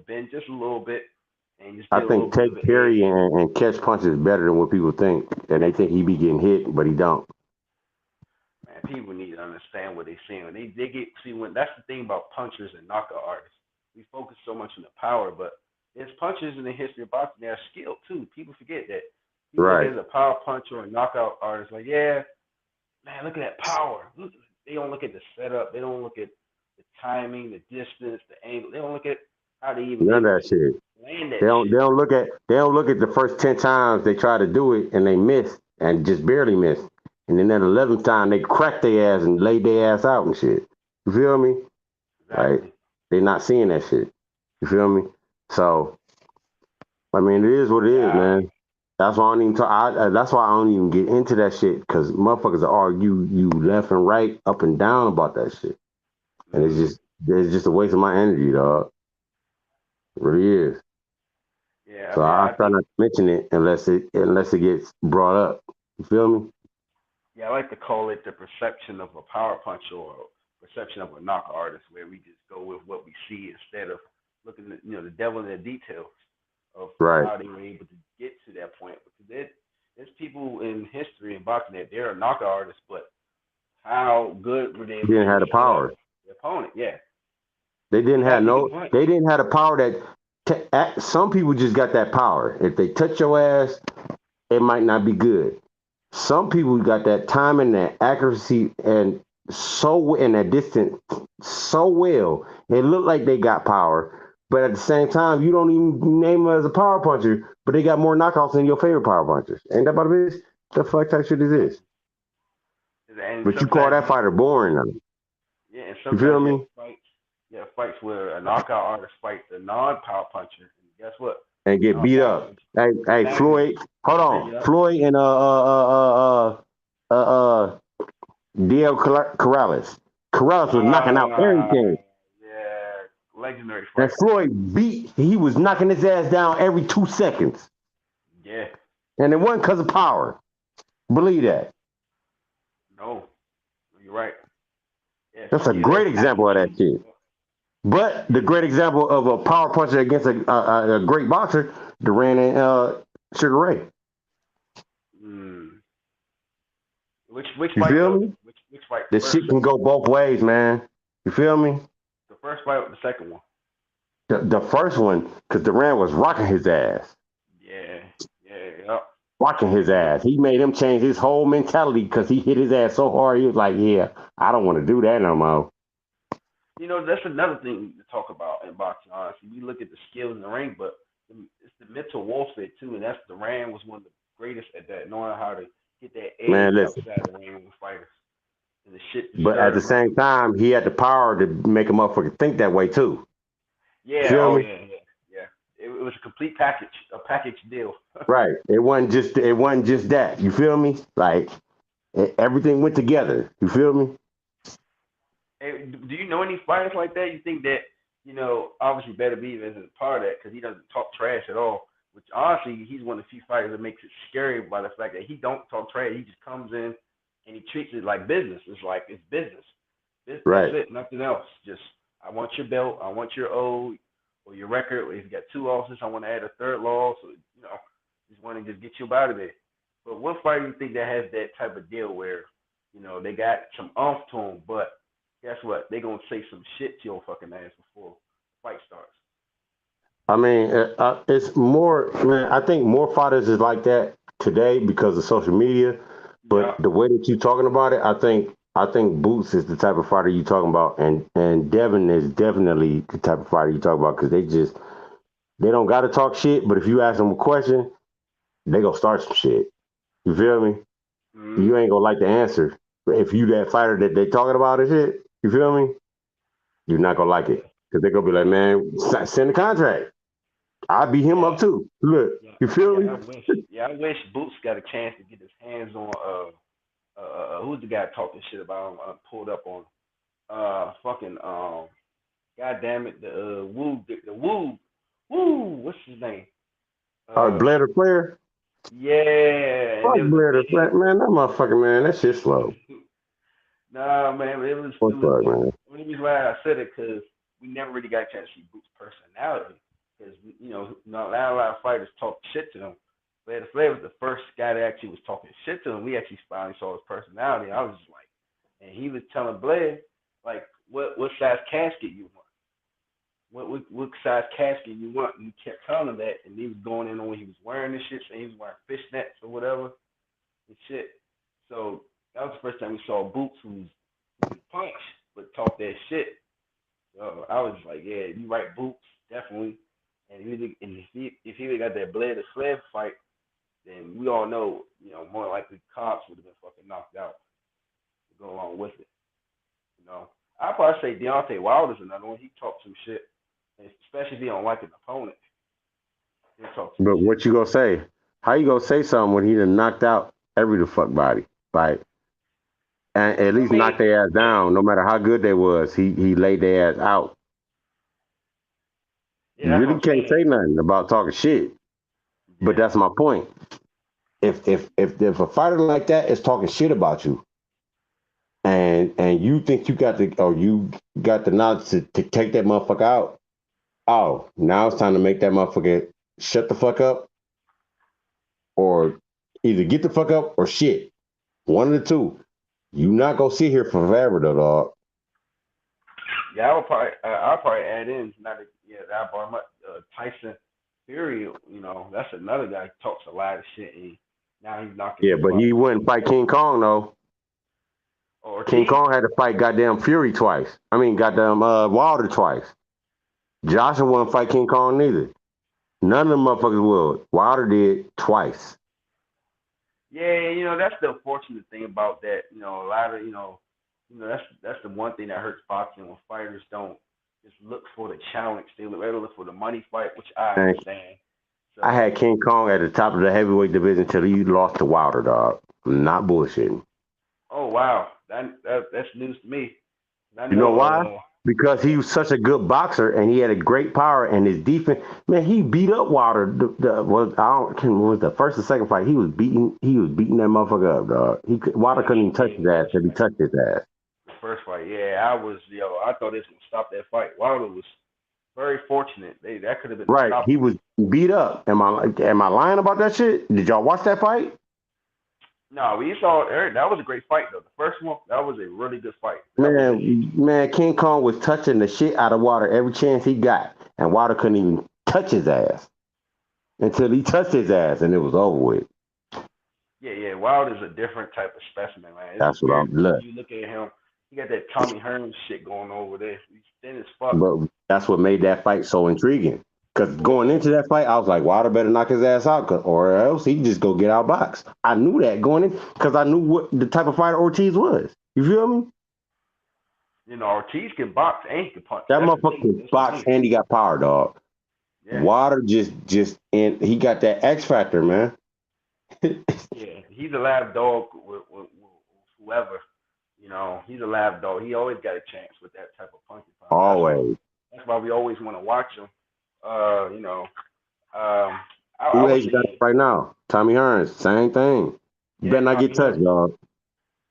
bend just a little bit. And just I think take carry and catch punches better than what people think. And they think he be getting hit, but he don't. Man, people need to understand what they're saying. When they get when that's the thing about punchers and knockout artists. We focus so much on the power, but there's punchers in the history of boxing that are skilled too. People forget that. People look Right. at a power puncher or a knockout artist like, yeah, man, look at that power. They don't look at the setup. They don't look at the timing, the distance, the angle. They don't look at how they even None of able that to shit. land that They don't. shit. They don't look at the first 10 times they try to do it and they miss and just barely miss, and then that 11th time they crack their ass and lay their ass out and shit. You feel me? Like Exactly. they not seeing that shit. You feel me? So I mean, it is what it is, Yeah. man. That's why I don't even talk. That's why I don't even get into that shit because motherfuckers argue you left and right, up and down about that shit, and it's just a waste of my energy, dog. It really is. Yeah, I So mean, I I try think not to mention it unless it gets brought up. You feel me? I like to call it the perception of a power puncher or perception of a knockout artist, where we just go with what we see instead of looking at the devil in the details of Right. how they were able to get to that point. Because there's people in history in boxing that they're knockout artists, but how good were they able Didn't to have the shut up power. the opponent? Yeah, They didn't have exactly. Good no. point. They didn't have the power that. Some people just got that power. If they touch your ass, it might not be good. Some people got that time and that accuracy and so in that distance so well. It looked like they got power, but at the same time, you don't even name them as a power puncher, but they got more knockouts than your favorite power punchers. Ain't that about this? The fuck type shit is this? And But you call sometimes that fighter boring now. and You feel sometimes you have me? fights. You have fights where a knockout artist fights a non-power puncher, and guess what? And The get beat non-power up. puncher Hey, exactly. Floyd, hold on. Yep. Floyd and DL Corrales. Corrales was knocking out everything. Yeah, legendary And fight. Floyd he was knocking his ass down every 2 seconds. Yeah. And it wasn't because of power. Believe that. No, you're right. Yeah, That's a you had great example of that shit. But the great example of a power puncher against a great boxer, Duran and Sugar Ray. Which You fight feel though? me? Which fight? This First, shit can go both ways, man. You feel me? the first fight or the second one? The first one, because Duran was rocking his ass. Yeah, yep. Rocking his ass. He made him change his whole mentality because he hit his ass so hard. He was like, yeah, I don't want to do that no more. That's another thing to talk about in boxing. Honestly, you look at the skills in the ring, but it's the mental warfare too, and that's Duran was one of the greatest at that, knowing how to get that Man, edge listen. outside the ring with fighters and the shit to But stir at the them up. same time, he had the power to make a motherfucker think that way too. Yeah. Feel Oh me? yeah. It was a complete package, a package deal. Right. It wasn't just that. You feel me? Like everything went together. You feel me? Hey, do you know any fighters like that? You think that obviously Better Beav isn't part of that because he doesn't talk trash at all. Which honestly, he's one of the few fighters that makes it scary by the fact that he don't talk trash. He just comes in and he treats it like business. It's like it's business. That's Right. it, nothing else. Just I want your belt, I want your O or your record. Or if you got 2 losses, I want to add a 3rd loss. So just want to just get you out of there. But what fighter do you think that has that type of deal where they got some oomph to them, but guess what? They gonna say some shit to your fucking ass before the fight starts. I mean, it's more, man. I think more fighters is like that today because of social media. But the way that you're talking about it, I think Boots is the type of fighter you talking about, and Devin is definitely the type of fighter you talk about because they don't got to talk shit. But if you ask them a question, they gonna start some shit. You feel me? You ain't gonna like the answer. If you that fighter that they talking about and shit, you feel me? You're not gonna like it because they gonna be like, man, send the contract. I beat him up too. Look, you feel me? I wish Boots got a chance to get his hands on who's the guy talking shit about him? Pulled up on fucking god damn it, the what's his name? Blair the player. Yeah, and Fuck it was a Blair the big player, man. That motherfucker, man. That shit slow. nah, man, it was What's up, man? only reason why I said it because we never really got a chance to see Boots' personality because not a lot of fighters talk shit to him. Flair was the first guy that actually was talking shit to him. We actually finally saw his personality. I was just like, and he was telling Blair like what size casket you want, what size casket you want. And he kept telling him that, and he was going in on when he was wearing this shit, saying he was wearing fishnets or whatever and shit. So that was the first time we saw Boots who was punch but talk that shit. So I was like, yeah, you right, Boots, definitely. And if he would got that Blair to Sled fight, then we all know, more likely Cox would have been fucking knocked out to go along with it. I'd probably say Deontay Wilder's another one. He talked some shit, especially if he don't like an opponent. But what you gonna say? How you gonna say something when he done knocked out every the fuck body? Like, and at least knocked their ass down. No matter how good they was, he laid their ass out. Yeah, you really can't say nothing about talking shit. But that's my point. If a fighter like that is talking shit about you, and you think you got the knowledge to take that motherfucker out, oh, now it's time to make that motherfucker shut the fuck up, or either get the fuck up or shit. One of the two. You not gonna sit here forever, though, dog. Yeah, I'll probably add in that brought up Tyson Fury. That's another guy who talks a lot of shit, and now he's knocking. Yeah, but he wouldn't fight King Kong though. King Kong had to fight goddamn Fury twice. I mean, goddamn Wilder twice. Joshua wouldn't fight King Kong neither. None of them motherfuckers would. Wilder did twice. Yeah, that's the unfortunate thing about that. A lot of that's the one thing that hurts boxing when fighters don't just look for the challenge. They rather look for the money fight, which I understand. So, I had King Kong at the top of the heavyweight division until he lost to Wilder, dog. I'm not bullshitting. Oh wow, that's news to me. You know why? Because he was such a good boxer and he had a great power and his defense. Man, he beat up Wilder. Was the first or second fight? He was beating that motherfucker up, dog. Wilder couldn't even touch his ass till he touched his ass. First fight, I thought they was gonna stop that fight. Wilder was very fortunate. That could have been right. He was beat up. Am I lying about that shit? Did y'all watch that fight? No, we saw that was a great fight though. The first one, that was a really good fight. Man, King Kong was touching the shit out of Wilder every chance he got, and Wilder couldn't even touch his ass until he touched his ass, and it was over with. Yeah. Wilder's a different type of specimen, man. That's what I'm looking. You look at him, he got that Tommy Hearns shit going over there. He's thin as fuck. But that's what made that fight so intriguing. Because going into that fight, I was like, Wilder better knock his ass out, or else he just go get outboxed. I knew that going in because I knew what the type of fighter Ortiz was. You feel me? Ortiz can box and he can punch. That motherfucker can box and he got power, dog. Yeah. Wilder just he got that X factor, man. Yeah, he's a lab dog with whoever. He's a lab dog. He always got a chance with that type of punching power. Always. That's why we always want to watch him. Who age got it right now? Tommy Hearns, same thing. You better not get touched, dog.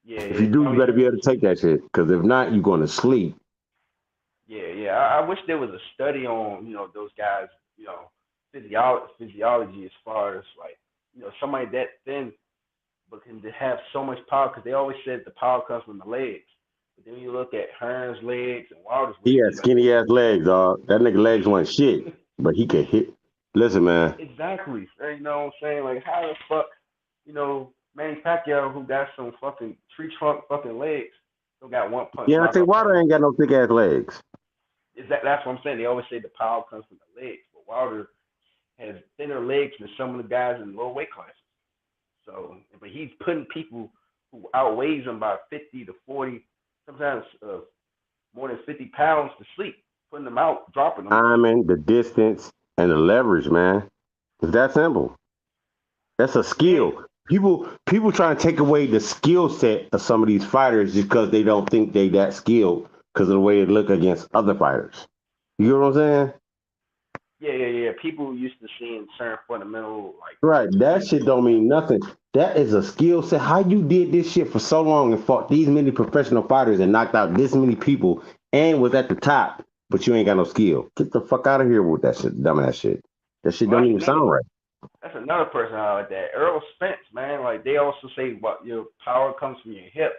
Yeah. If you do, you better be able to take that shit. Because if not, you're going to sleep. Yeah. I wish there was a study on those guys, physiology as far as like somebody that thin but can have so much power, because they always said the power comes from the legs. But then you look at Hearns' legs and Wilder's legs. He had skinny ass legs, dog. That nigga legs weren't shit, but he could hit. Listen, man. Exactly. You know what I'm saying? Like, how the fuck, Manny Pacquiao, who got some fucking tree trunk fucking legs, still got one punch. Yeah, I think Wilder ain't got no thick ass legs. That's what I'm saying. They always say the power comes from the legs, but Wilder has thinner legs than some of the guys in lower weight classes. So, but he's putting people who outweighs him by 50 to 40, sometimes more than 50 pounds to sleep, putting them out, dropping them. Timing, the distance, and the leverage, man. It's that simple. That's a skill. People trying to take away the skill set of some of these fighters because they don't think they that skilled because of the way they look against other fighters. You know what I'm saying? Yeah. People used to seeing certain fundamental Right, that shit don't mean nothing. That is a skill set. How you did this shit for so long and fought these many professional fighters and knocked out this many people and was at the top, but you ain't got no skill. Get the fuck out of here with that shit, dumbass shit. That shit don't even sound right. That's another person I like that. Earl Spence, man. Like, they also say your power comes from your hips.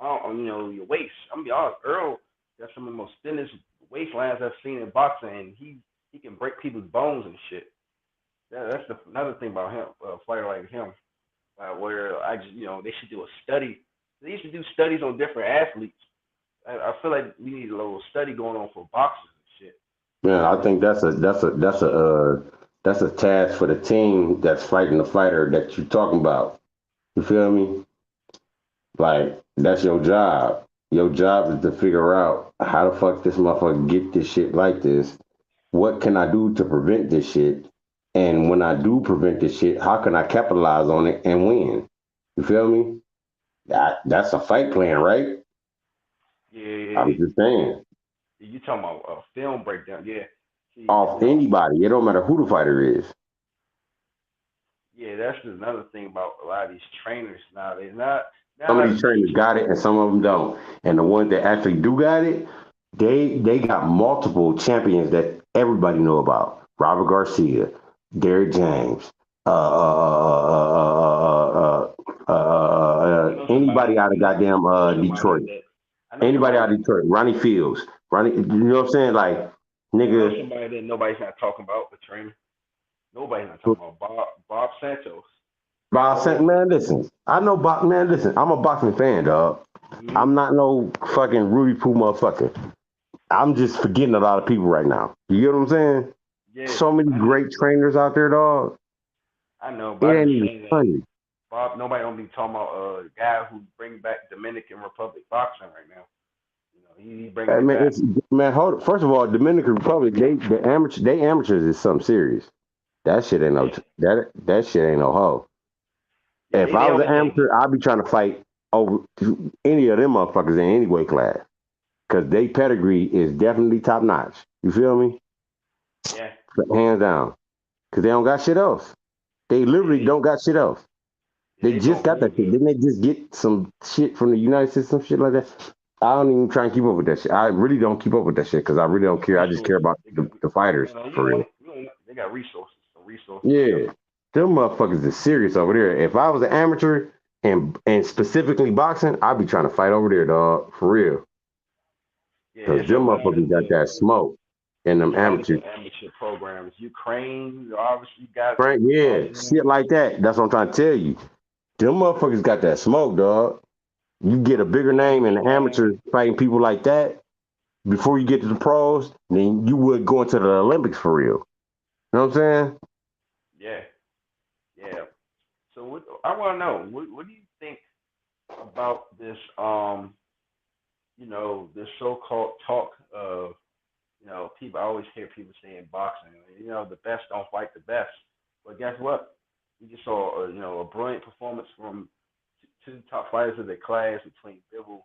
your waist. I'm gonna be honest, Earl got some of the most thinnest waistlines I've seen in boxing, and he can break people's bones and shit. That's another thing about him, a fighter like him, where I just they should do a study. They used to do studies on different athletes. I feel like we need a little study going on for boxers and shit. Yeah, I think that's a task for the team that's fighting the fighter that you're talking about. You feel me? Like that's your job. Your job is to figure out how the fuck this motherfucker get this shit like this. What can I do to prevent this shit? And when I do prevent this shit, how can I capitalize on it and win? You feel me? That's a fight plan, right? Yeah. I'm just saying. You talking about a film breakdown? Yeah. See, Off anybody, it don't matter who the fighter is. Yeah, that's another thing about a lot of these trainers nowadays. Some of these trainers got it and some of them don't. And the ones that actually do got it, they got multiple champions that everybody know about. Robert Garcia, Derrick James, anybody out of goddamn Detroit. Anybody out of Detroit. Ronnie Fields. You know what I'm saying? Like, nigga. Somebody that nobody's not talking about, the trainer. Nobody's not talking about Bob Santos. Man, listen. I know man, listen. I'm a boxing fan, dog. Mm-hmm. I'm not no fucking Rudy Poo motherfucker. I'm just forgetting a lot of people right now. You get what I'm saying? Yeah, so many great trainers out there, dog. I know, but it ain't even funny. Bob, nobody don't be talking about a guy who bring back Dominican Republic boxing right now. He bringing it back. Hold. First of all, Dominican Republic, they amateurs is something serious. That shit ain't no that shit ain't no hoe. If I was an amateur, I'd be trying to fight over any of them motherfuckers in any weight class. Because they pedigree is definitely top notch. You feel me? Yeah. Hands down. Because they don't got shit else. They literally don't got shit else. They just got that shit. Didn't they just get some shit from the United States, some shit like that? I don't even try and keep up with that shit. I really don't keep up with that shit because I really don't care. I just care about the fighters, for real. They got resources. Yeah. Them motherfuckers is serious over there. If I was an amateur and specifically boxing, I'd be trying to fight over there, dog. For real. Because them motherfuckers got that smoke in them amateur programs. Ukraine, obviously got shit like that. That's what I'm trying to tell you. Them motherfuckers got that smoke, dog. You get a bigger name in the amateurs fighting people like that before you get to the pros, then you would go into the Olympics for real. You know what I'm saying? Yeah. So I want to know, what do you think about this? This so-called talk of, people. I always hear people saying boxing, the best don't fight the best. But guess what? We just saw, a brilliant performance from two top fighters of their class between Bivol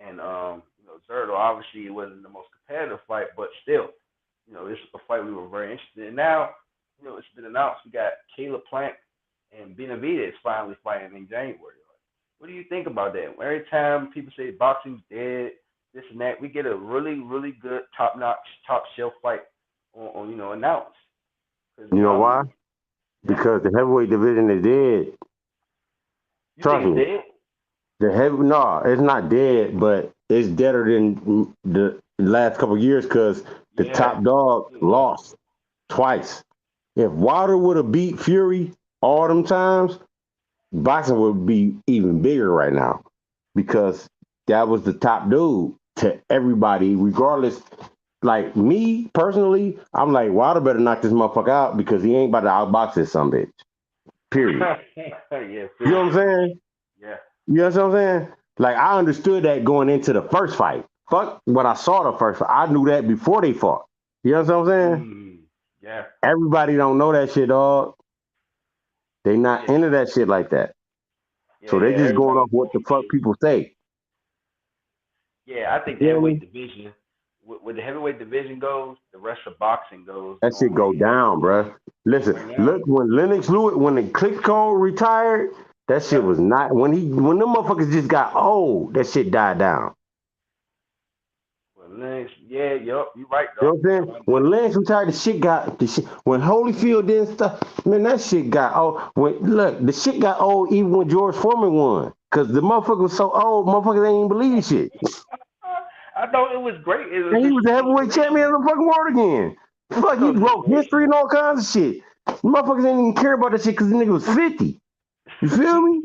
and Zerto. Obviously, it wasn't the most competitive fight, but still, it's a fight we were very interested in. Now, it's been announced we got Caleb Plant and Benavidez finally fighting in January. What do you think about that? Every time people say boxing's dead, this and that, we get a really, really good, top-notch, top-shelf fight on announced. You know why? Because the heavyweight division is dead. Trust me. Dead? No, it's not dead, but it's deader than the last couple of years because the top dog lost twice. If Wilder would have beat Fury all them times, boxing would be even bigger right now because that was the top dude to everybody, regardless. Like me personally, I'm like, Wilder better knock this motherfucker out because he ain't about to outbox this some bitch. Period. You know what I'm saying? Yeah. You know what I'm saying? Like, I understood that going into the first fight. Fuck what I saw the first fight. I knew that before they fought. You know what I'm saying? Yeah. Everybody don't know that shit, dog. They not into that shit like that. So they just going off what the fuck people say. Yeah, I think the heavyweight division, when the heavyweight division goes, the rest of boxing goes. That shit go down, bruh. Listen, look, when Lennox Lewis, when the Klitschko retired, that shit was not, when them motherfuckers just got old, that shit died down. Lennox, you right, though. You know what I'm saying? When Lennox retired, when Holyfield did stuff, man, that shit got old. The shit got old even when George Foreman won. Cause the motherfucker was so old, motherfuckers ain't even believe shit. I thought it was great. It was And he just was the heavyweight champion of the fucking world again. Fuck, he broke history and all kinds of shit. Motherfuckers ain't even care about that shit because the nigga was 50. You feel me?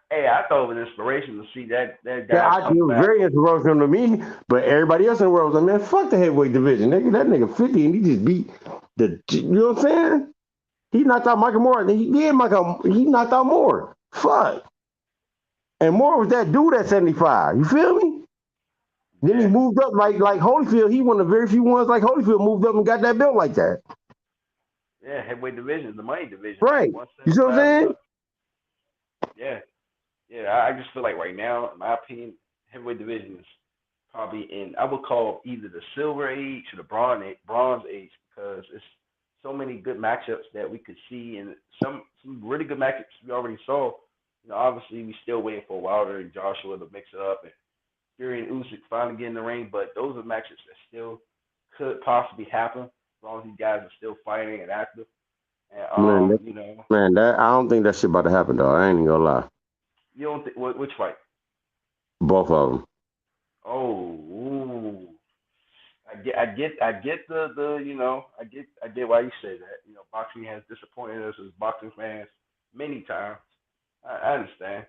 Hey, I thought it was inspirational to see that Yeah, guy it come was back. very inspirational to me, but everybody else in the world was like, man, fuck the heavyweight division. Nigga, that nigga 50 and he just beat you know what I'm saying? He knocked out Michael Moore. He knocked out Moore. Fuck. And Moore was that dude at 75. You feel me? Then he moved up like Holyfield. He one of the very few ones like Holyfield moved up and got that belt like that. Yeah, heavyweight division, the money division. Right. You see what I'm saying? Yeah. Yeah, I just feel like right now, in my opinion, heavyweight division is probably in, I would call either the silver age or the bronze age, because it's so many good matchups that we could see, and some really good matchups we already saw. You know, obviously we still waiting for Wilder and Joshua to mix it up, and Fury and Usyk finally get in the ring, but those are matchups that still could possibly happen as long as these guys are still fighting and active. And you know, that I don't think that shit about to happen, though. I ain't even gonna lie. you don't think which fight? Both of them. Oh, ooh. I get the you know, I get why you say that. You know, boxing has disappointed us as boxing fans many times. I understand.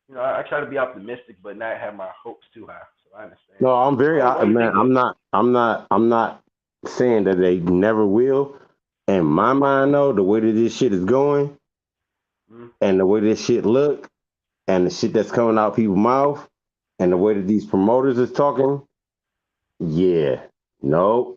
You know, I try to be optimistic, but not have my hopes too high. So I understand. No, I'm very What do you man. think of? I'm not saying that they never will. In my mind, though, the way that this shit is going, and the way this shit look, and the shit that's coming out people's mouth, and the way that these promoters is talking, yeah, no.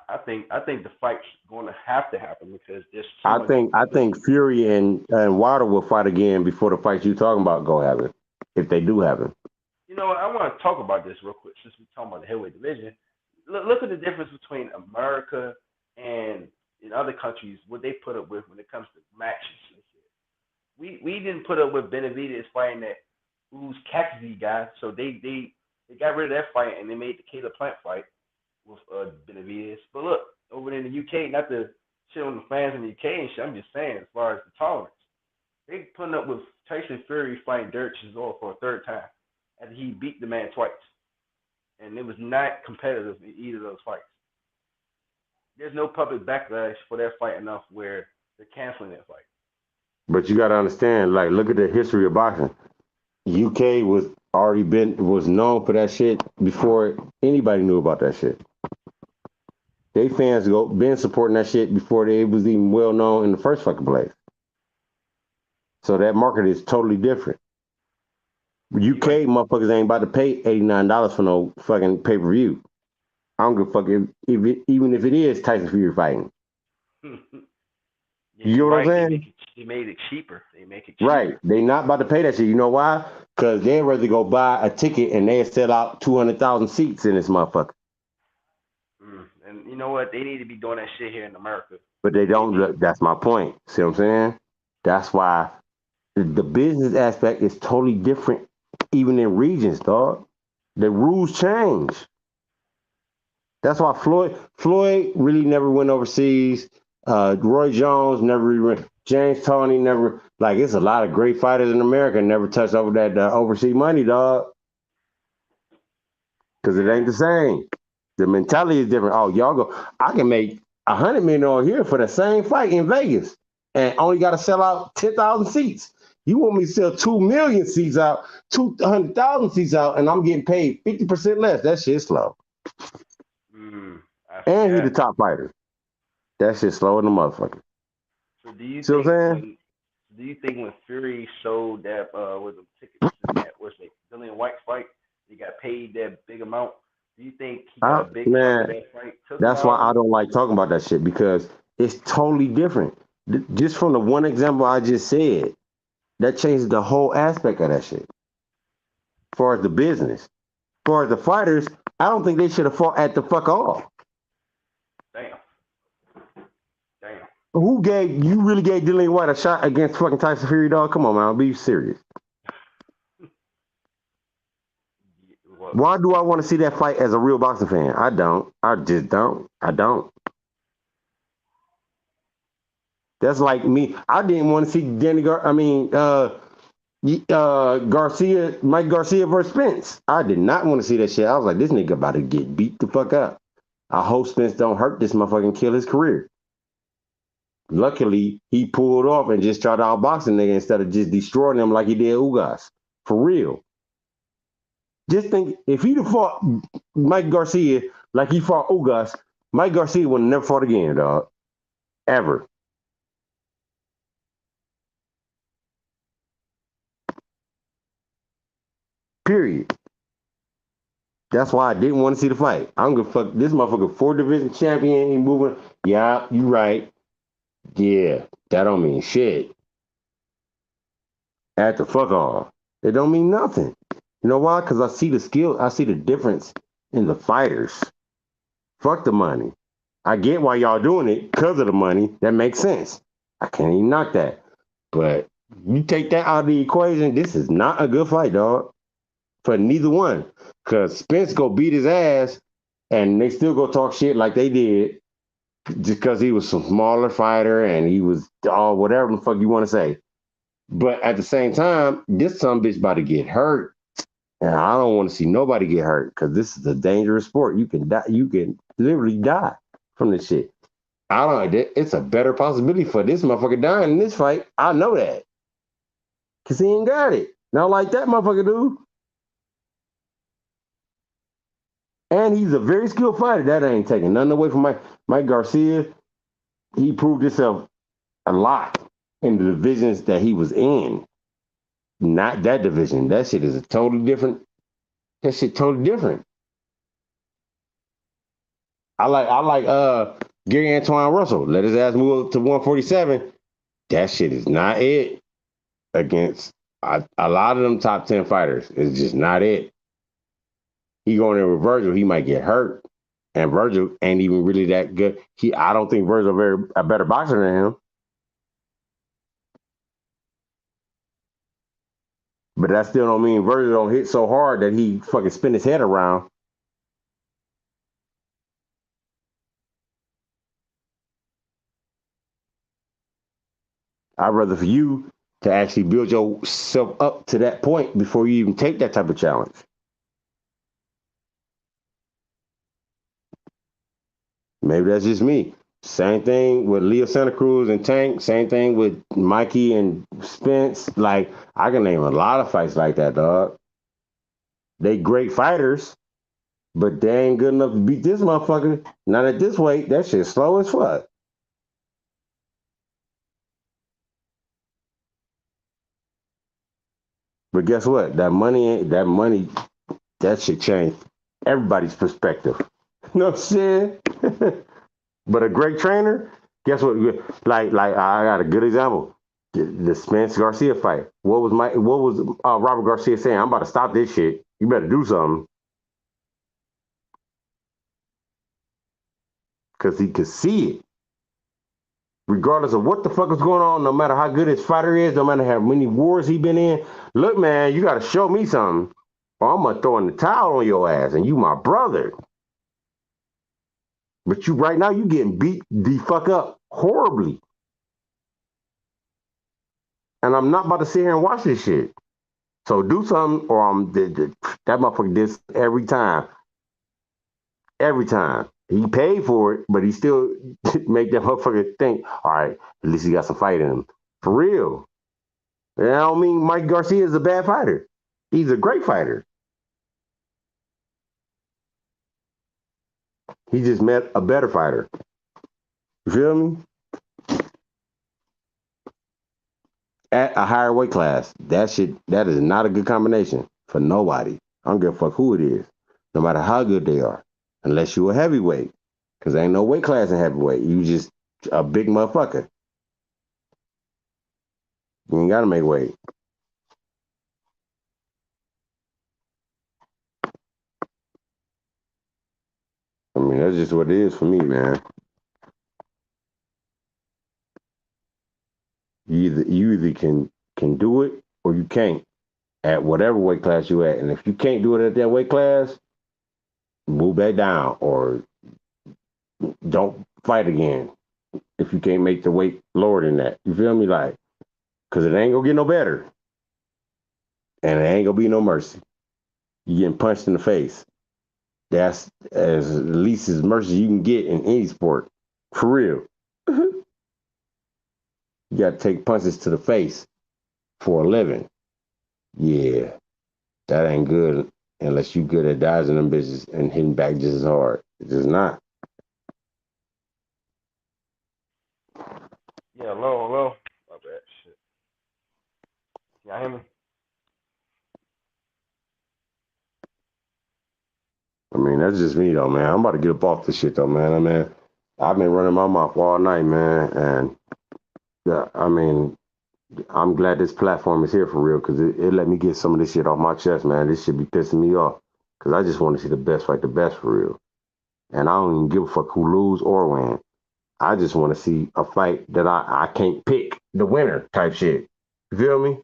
I think the fight's going to have to happen because there's so much. I think Fury and Wilder will fight again before the fights you talking about go happen, if they do happen. You know, I want to talk about this real quick since we're talking about the heavyweight division. Look at the difference between America and in other countries, what they put up with when it comes to matches. We didn't put up with Benavidez fighting that Uz Cassidy guy, so they got rid of that fight and they made the Caleb Plant fight with Benavidez. But look, over in the UK, not to shit on the fans in the UK and shit, I'm just saying as far as the tolerance, they putting up with Tyson Fury fighting Derek Chisora for a third time after he beat the man twice, and it was not competitive in either of those fights. There's no public backlash for that fight enough where they're canceling that fight. But you got to understand, like, look at the history of boxing. UK was known for that shit before anybody knew about that shit. They fans been supporting that shit before they was even well known in the first fucking place. So that market is totally different. UK motherfuckers ain't about to pay $89 for no fucking pay-per-view. I don't give a fuck even if it is Tyson Fury fighting. You know what I'm saying? They made it cheaper. They make it cheaper. Right. They not about to pay that shit. You know why? Because they'd rather go buy a ticket and they'll sell out 200,000 seats in this motherfucker. And you know what? They need to be doing that shit here in America. But they don't. That's my point. See what I'm saying? That's why the business aspect is totally different, even in regions, dog. The rules change. That's why Floyd really never went overseas. Roy Jones never went. James Toney never. Like, it's a lot of great fighters in America never touched over that overseas money, dog. Because it ain't the same. The mentality is different. Oh, y'all go. I can make $100 million over here for the same fight in Vegas, and only got to sell out 10,000 seats. You want me to sell 2 million seats out, 200,000 seats out, and I'm getting paid 50% less. That shit's slow. And he's the top fighter. That shit's slow in the motherfucker. So do you See what I'm think when Fury sold that with the tickets in that Dillian White fight, he got paid that big amount? Do you think he got a big chunk of that fight? That's why I don't like talking about that shit, because it's totally different. Just from the one example I just said, that changes the whole aspect of that shit. As far as the business. As far as the fighters, I don't think they should have fought at the fuck all. Damn. You really gave Dillian White a shot against fucking Tyson Fury, dog? Come on, man, be serious. Why do I want to see that fight as a real boxing fan? I don't. I just don't. I don't. That's like me. I didn't want to see Mike Garcia versus Spence. I did not want to see that shit. I was like, this nigga about to get beat the fuck up. I hope Spence don't hurt this motherfucker and kill his career. Luckily, he pulled off and just tried to outbox the nigga instead of just destroying him like he did Ugas. For real. Just think, if he'd have fought Mike Garcia like he fought Ugas, Mike Garcia would have never fought again, dog. Ever. Period. That's why I didn't want to see the fight. I'm gonna fuck this motherfucker 4 division champion. He moving. Yeah, you right. Yeah, that don't mean shit. At the fuck off. It don't mean nothing. You know why? Because I see the skill. I see the difference in the fighters. Fuck the money. I get why y'all doing it because of the money. That makes sense. I can't even knock that. But you take that out of the equation, this is not a good fight, dog. For neither one. Because Spence go beat his ass and they still go talk shit like they did just because he was some smaller fighter and he was whatever the fuck you want to say. But at the same time, this some bitch about to get hurt. And I don't want to see nobody get hurt because this is a dangerous sport. You can die. You can literally die from this shit. It's a better possibility for this motherfucker dying in this fight. I know that. Because he ain't got it. Not like that motherfucker do. And he's a very skilled fighter. That ain't taking nothing away from Mike Garcia. He proved himself a lot in the divisions that he was in. Not that division. That shit is totally different. That shit totally different. I like Gary Antoine Russell. Let his ass move up to 147. That shit is not it against a lot of them top 10 fighters. It's just not it. He going in with Virgil, he might get hurt. And Virgil ain't even really that good. I don't think Virgil a better boxer than him. But that still don't mean Virgil don't hit so hard that he fucking spin his head around. I'd rather for you to actually build yourself up to that point before you even take that type of challenge. Maybe that's just me. Same thing with Leo Santa Cruz and Tank. Same thing with Mikey and Spence. Like, I can name a lot of fights like that, dog. They great fighters, but they ain't good enough to beat this motherfucker. Not at this weight. That shit's slow as fuck. But guess what? That shit changed everybody's perspective. You know what I'm saying? But a great trainer, guess what? Like I got a good example. The Spence Garcia fight. What was Robert Garcia saying? I'm about to stop this shit. You better do something. Because he could see it. Regardless of what the fuck is going on, no matter how good his fighter is, no matter how many wars he been in, look, man, you got to show me something, or I'm going to throw in the towel on your ass, and you my brother. But right now, you getting beat the fuck up horribly. And I'm not about to sit here and watch this shit. So do something, or that motherfucker did every time. Every time. He paid for it, but he still make that motherfucker think, all right, at least he got some fight in him. For real. And I don't mean Mike Garcia is a bad fighter. He's a great fighter. He just met a better fighter. You feel me? At a higher weight class. That is not a good combination for nobody. I don't give a fuck who it is. No matter how good they are. Unless you're a heavyweight. Because there ain't no weight class in heavyweight. You just a big motherfucker. You ain't got to make weight. I mean, that's just what it is for me, man. You either can do it or you can't at whatever weight class you at. And if you can't do it at that weight class, move back down or don't fight again if you can't make the weight lower than that. You feel me? Like, because it ain't going to get no better. and it ain't gonna be no mercy. You getting punched in the face. That's as least as mercy you can get in any sport. For real. You got to take punches to the face for a living. Yeah, that ain't good unless you good at dodging them bitches and hitting back just as hard. It's just not. Yeah, hello. My bad. Shit. Y'all hear me? I mean, that's just me though, man. I'm about to get up off this shit though, man. I've been running my mouth all night, man, and I mean, I'm glad this platform is here for real because it let me get some of this shit off my chest, man. This shit be pissing me off because I just want to see the best fight the best for real, and I don't even give a fuck who lose or win. I just want to see a fight that I can't pick the winner type shit. You feel me?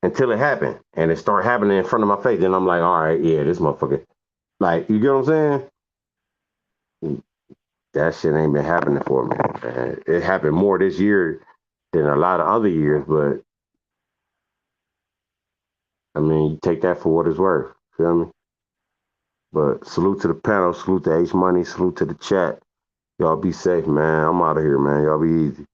Until it happened and it start happening in front of my face, then I'm like, all right, yeah, this motherfucker. Like, you get what I'm saying? That shit ain't been happening for me. Man. It happened more this year than a lot of other years, but I mean, you take that for what it's worth. Feel me? But salute to the panel, salute to H Money, salute to the chat. Y'all be safe, man. I'm out of here, man. Y'all be easy.